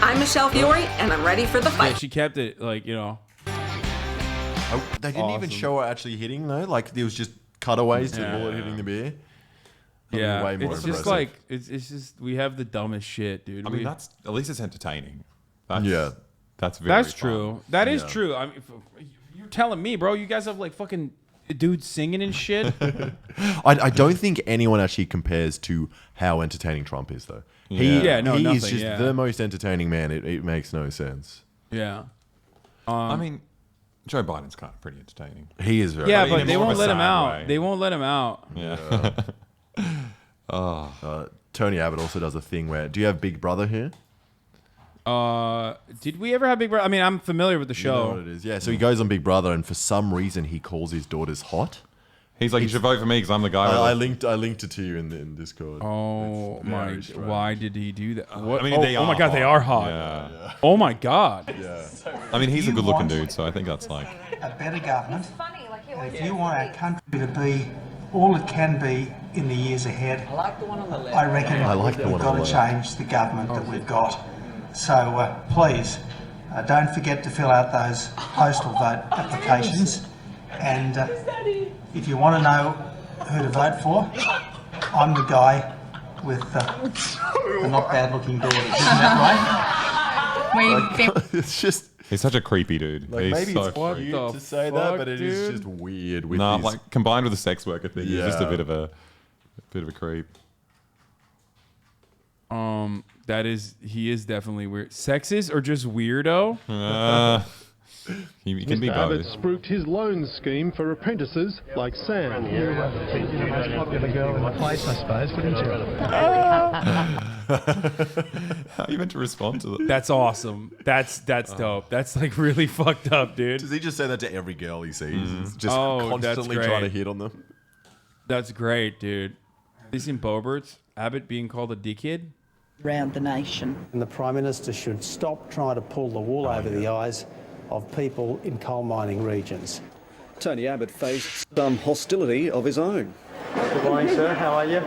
S5: I'm Michelle Fiore, and I'm ready for the fight.
S1: Yeah, she kept it, like, you know.
S2: They didn't even show her actually hitting though. Like there was just cutaways to the bullet hitting the beer.
S1: Yeah,
S2: way more
S1: it's just
S2: impressive.
S1: like it's just we have the dumbest shit, dude.
S3: I mean, that's at least it's entertaining. That's very
S1: that's
S3: fun.
S1: true. That is true. I mean, if you're telling me, bro. You guys have like fucking dudes singing and shit.
S2: I don't think anyone actually compares to how entertaining Trump is though. He is just the most entertaining man. It makes no sense.
S1: Yeah.
S3: I mean, Joe Biden's kind of pretty entertaining.
S2: He is very.
S1: Yeah, but they won't let him out. They won't let him out.
S3: Yeah.
S2: Tony Abbott also does a thing where. Do you have Big Brother here?
S1: Did we ever have Big Brother? I mean, I'm familiar with the show.
S2: You know what it is. Yeah, so he goes on Big Brother, and for some reason, he calls his daughters hot.
S3: He's like, you should vote for me because I'm the guy.
S2: I linked it to you in Discord.
S1: Oh my! Why did he do that? What?
S3: I mean, they
S1: oh my
S3: are
S1: god, they
S3: hot.
S1: are hot.
S3: Yeah.
S1: Oh my god.
S2: Yeah.
S3: I mean, he's a good-looking dude, so I think that's like
S6: a better government. And if you want our country to be all it can be in the years ahead, I reckon we've got to change the government that we've got. So please, don't forget to fill out those postal vote applications. And if you want to know who to vote for, I'm the guy with the not bad-looking daughters. Isn't that right?
S2: It's just.
S3: he's such a creepy dude.
S2: Like
S3: he's
S2: maybe
S3: so
S2: it's cute to say that, but it is just weird. With his...
S3: like combined with the sex worker thing, he's just a
S2: Yeah.
S3: bit of a creep.
S1: He is definitely weird. Sexist or just weirdo?
S3: He can be
S8: Mr. Abbott
S3: both.
S8: spruiked his loan scheme for apprentices like Sam. You were the most popular girl in the place, I suppose, wouldn't you?
S3: How are you meant to respond to that?
S1: That's awesome. That's dope. That's like really fucked up, dude.
S2: Does he just say that to every girl he sees? He's just
S1: Oh,
S2: constantly
S1: that's
S2: trying to
S1: great.
S2: hit on them.
S1: That's great, dude. Have you seen Boberts? Abbott being called a dickhead?
S11: Around the nation.
S22: And the Prime Minister should stop trying to pull the wool over the eyes of people in coal mining regions.
S16: Tony Abbott faced some hostility of his own.
S4: Good morning, sir. How are you?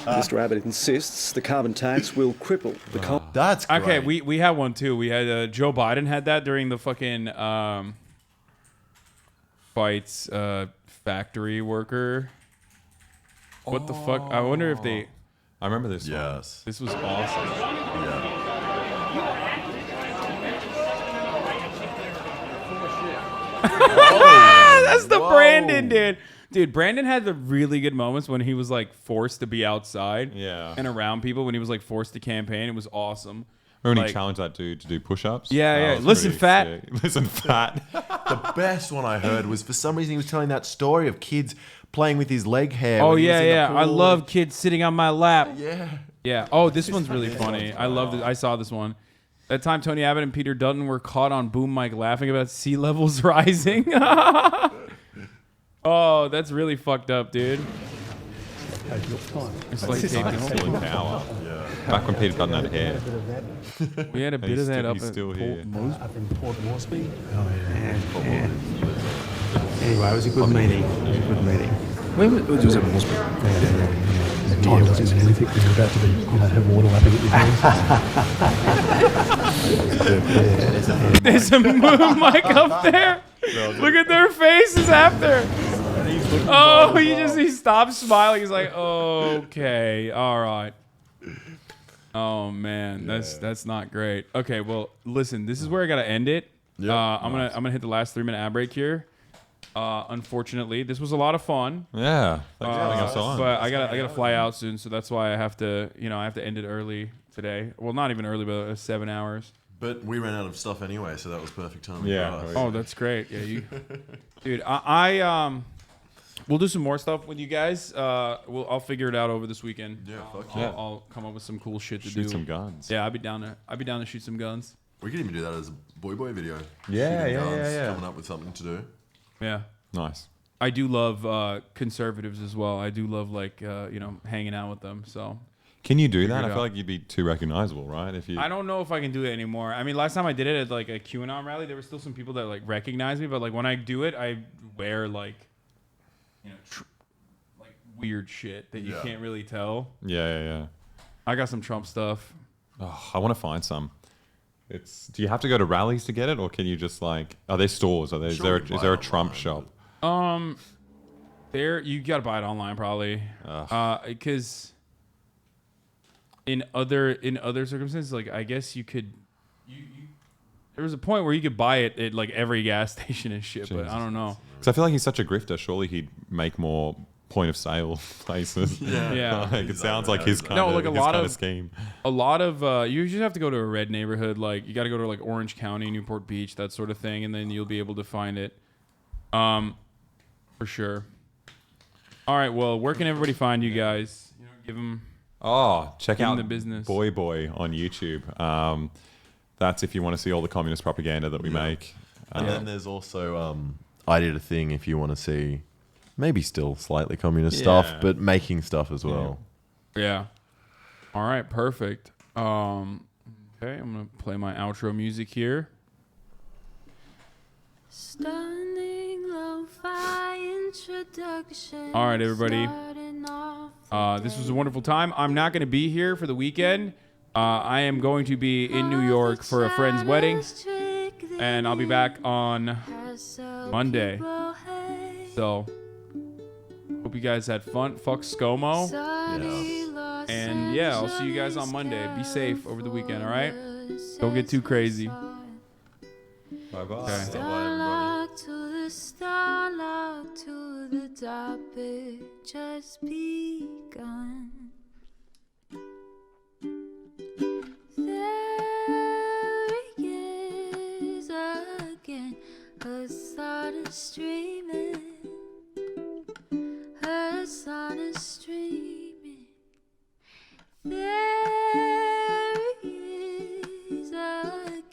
S4: Mr. Abbott insists the carbon tax will cripple the
S2: That's great.
S1: Okay, we had one too. We had Joe Biden had that during the fucking fights factory worker. What the fuck? I wonder if they.
S3: I remember this.
S2: Yes.
S1: This was awesome.
S2: Yeah.
S1: That's the Brandon, dude. Dude, Brandon had the really good moments when he was like forced to be outside and around people when he was like forced to campaign. It was awesome.
S3: Remember when
S1: Like-
S3: he challenged that dude to do push-ups?
S1: Yeah,
S3: That
S1: yeah.
S3: was
S1: Listen,
S3: pretty
S1: fat.
S3: sick. Listen, fat.
S2: The best one I heard was for some reason he was telling that story of kids playing with his leg hair.
S1: Oh
S2: when he was
S1: yeah,
S2: in the
S1: yeah. I
S2: pool.
S1: love kids sitting on my lap.
S2: Yeah.
S1: Yeah. Oh, this one's really funny. I love it. I saw this one. That time Tony Abbott and Peter Dutton were caught on boom mic laughing about sea levels rising. Oh, that's really fucked up, dude. It's like taking
S3: Holy power. Back when Peter Dutton had hair.
S1: We had a bit of that up
S3: He's
S1: at
S3: still here.
S22: Up in Port Moresby. Oh, yeah. Anyway, it was a good meeting.
S4: Where was it?
S8: The time doesn't mean anything when you're about to be, have water lapping at your face.
S1: There's a boom mic up there. Look at their faces after. Oh, he stops smiling. He's like, okay, all right. Oh man, that's not great. Okay, well, listen, this is where I gotta end it. I'm gonna hit the last 3-minute ad break here. Unfortunately, this was a lot of fun.
S3: Yeah, thanks for having us on.
S1: But I gotta fly out soon, so that's why I have to end it early today. Well, not even early, but 7 hours.
S2: But we ran out of stuff anyway, so that was perfect timing.
S3: Yeah.
S2: For us.
S1: Oh, that's great. Yeah, you, dude. We'll do some more stuff with you guys. I'll figure it out over this weekend.
S2: Yeah, fuck
S3: yeah.
S1: I'll come up with some cool shit to do.
S3: Shoot some guns.
S1: Yeah, I'd be down to shoot some guns.
S2: We could even do that as a boy video.
S3: Yeah,
S2: Shooting
S3: yeah,
S2: guns,
S3: yeah, yeah.
S2: Coming up with something to do.
S1: Yeah.
S3: Nice.
S1: I do love conservatives as well. I do love hanging out with them. So
S3: Can you do
S1: Figure
S3: that?
S1: it
S3: I feel
S1: out.
S3: like you'd be too recognizable, right? If you,
S1: I don't know if I can do it anymore. I mean, last time I did it at like a QAnon rally, there were still some people that like recognize me, but like when I do it, I wear like weird shit that you can't really tell.
S3: Yeah.
S1: I got some Trump stuff.
S3: Oh, I want to find some. Do you have to go to rallies to get it, or can you just like? Are there stores? Is there a Trump shop?
S1: There you gotta buy it online probably, because in other circumstances, like I guess you could. There was a point where you could buy it at like every gas station and shit, but I don't know.
S3: Because I feel like he's such a grifter. Surely he'd make more point of sale places.
S1: Yeah.
S3: Like, it sounds like his kind of scheme.
S1: A lot of you just have to go to a red neighborhood, like you got to go to like Orange County, Newport Beach, that sort of thing, and then you'll be able to find it, for sure. All right, well, where can everybody find you guys? Give them.
S3: Check out
S1: the business.
S3: Boy on YouTube. That's if you want to see all the communist propaganda that we make.
S2: And then there's also I Did a Thing if you want to see maybe still slightly communist stuff, but making stuff as well.
S1: Yeah. All right, perfect. Okay, I'm gonna play my outro music here.
S10: Stunning lo-fi introduction.
S1: All right, everybody. This was a wonderful time. I'm not going to be here for the weekend. I am going to be in New York for a friend's wedding, and I'll be back on Monday. So, hope you guys had fun. Fuck ScoMo.
S2: Yes.
S1: And yeah, I'll see you guys on Monday. Be safe over the weekend, all right? Don't get too crazy.
S3: Bye-bye.
S1: Okay.
S10: Starlock to the starlock to the topic just begun.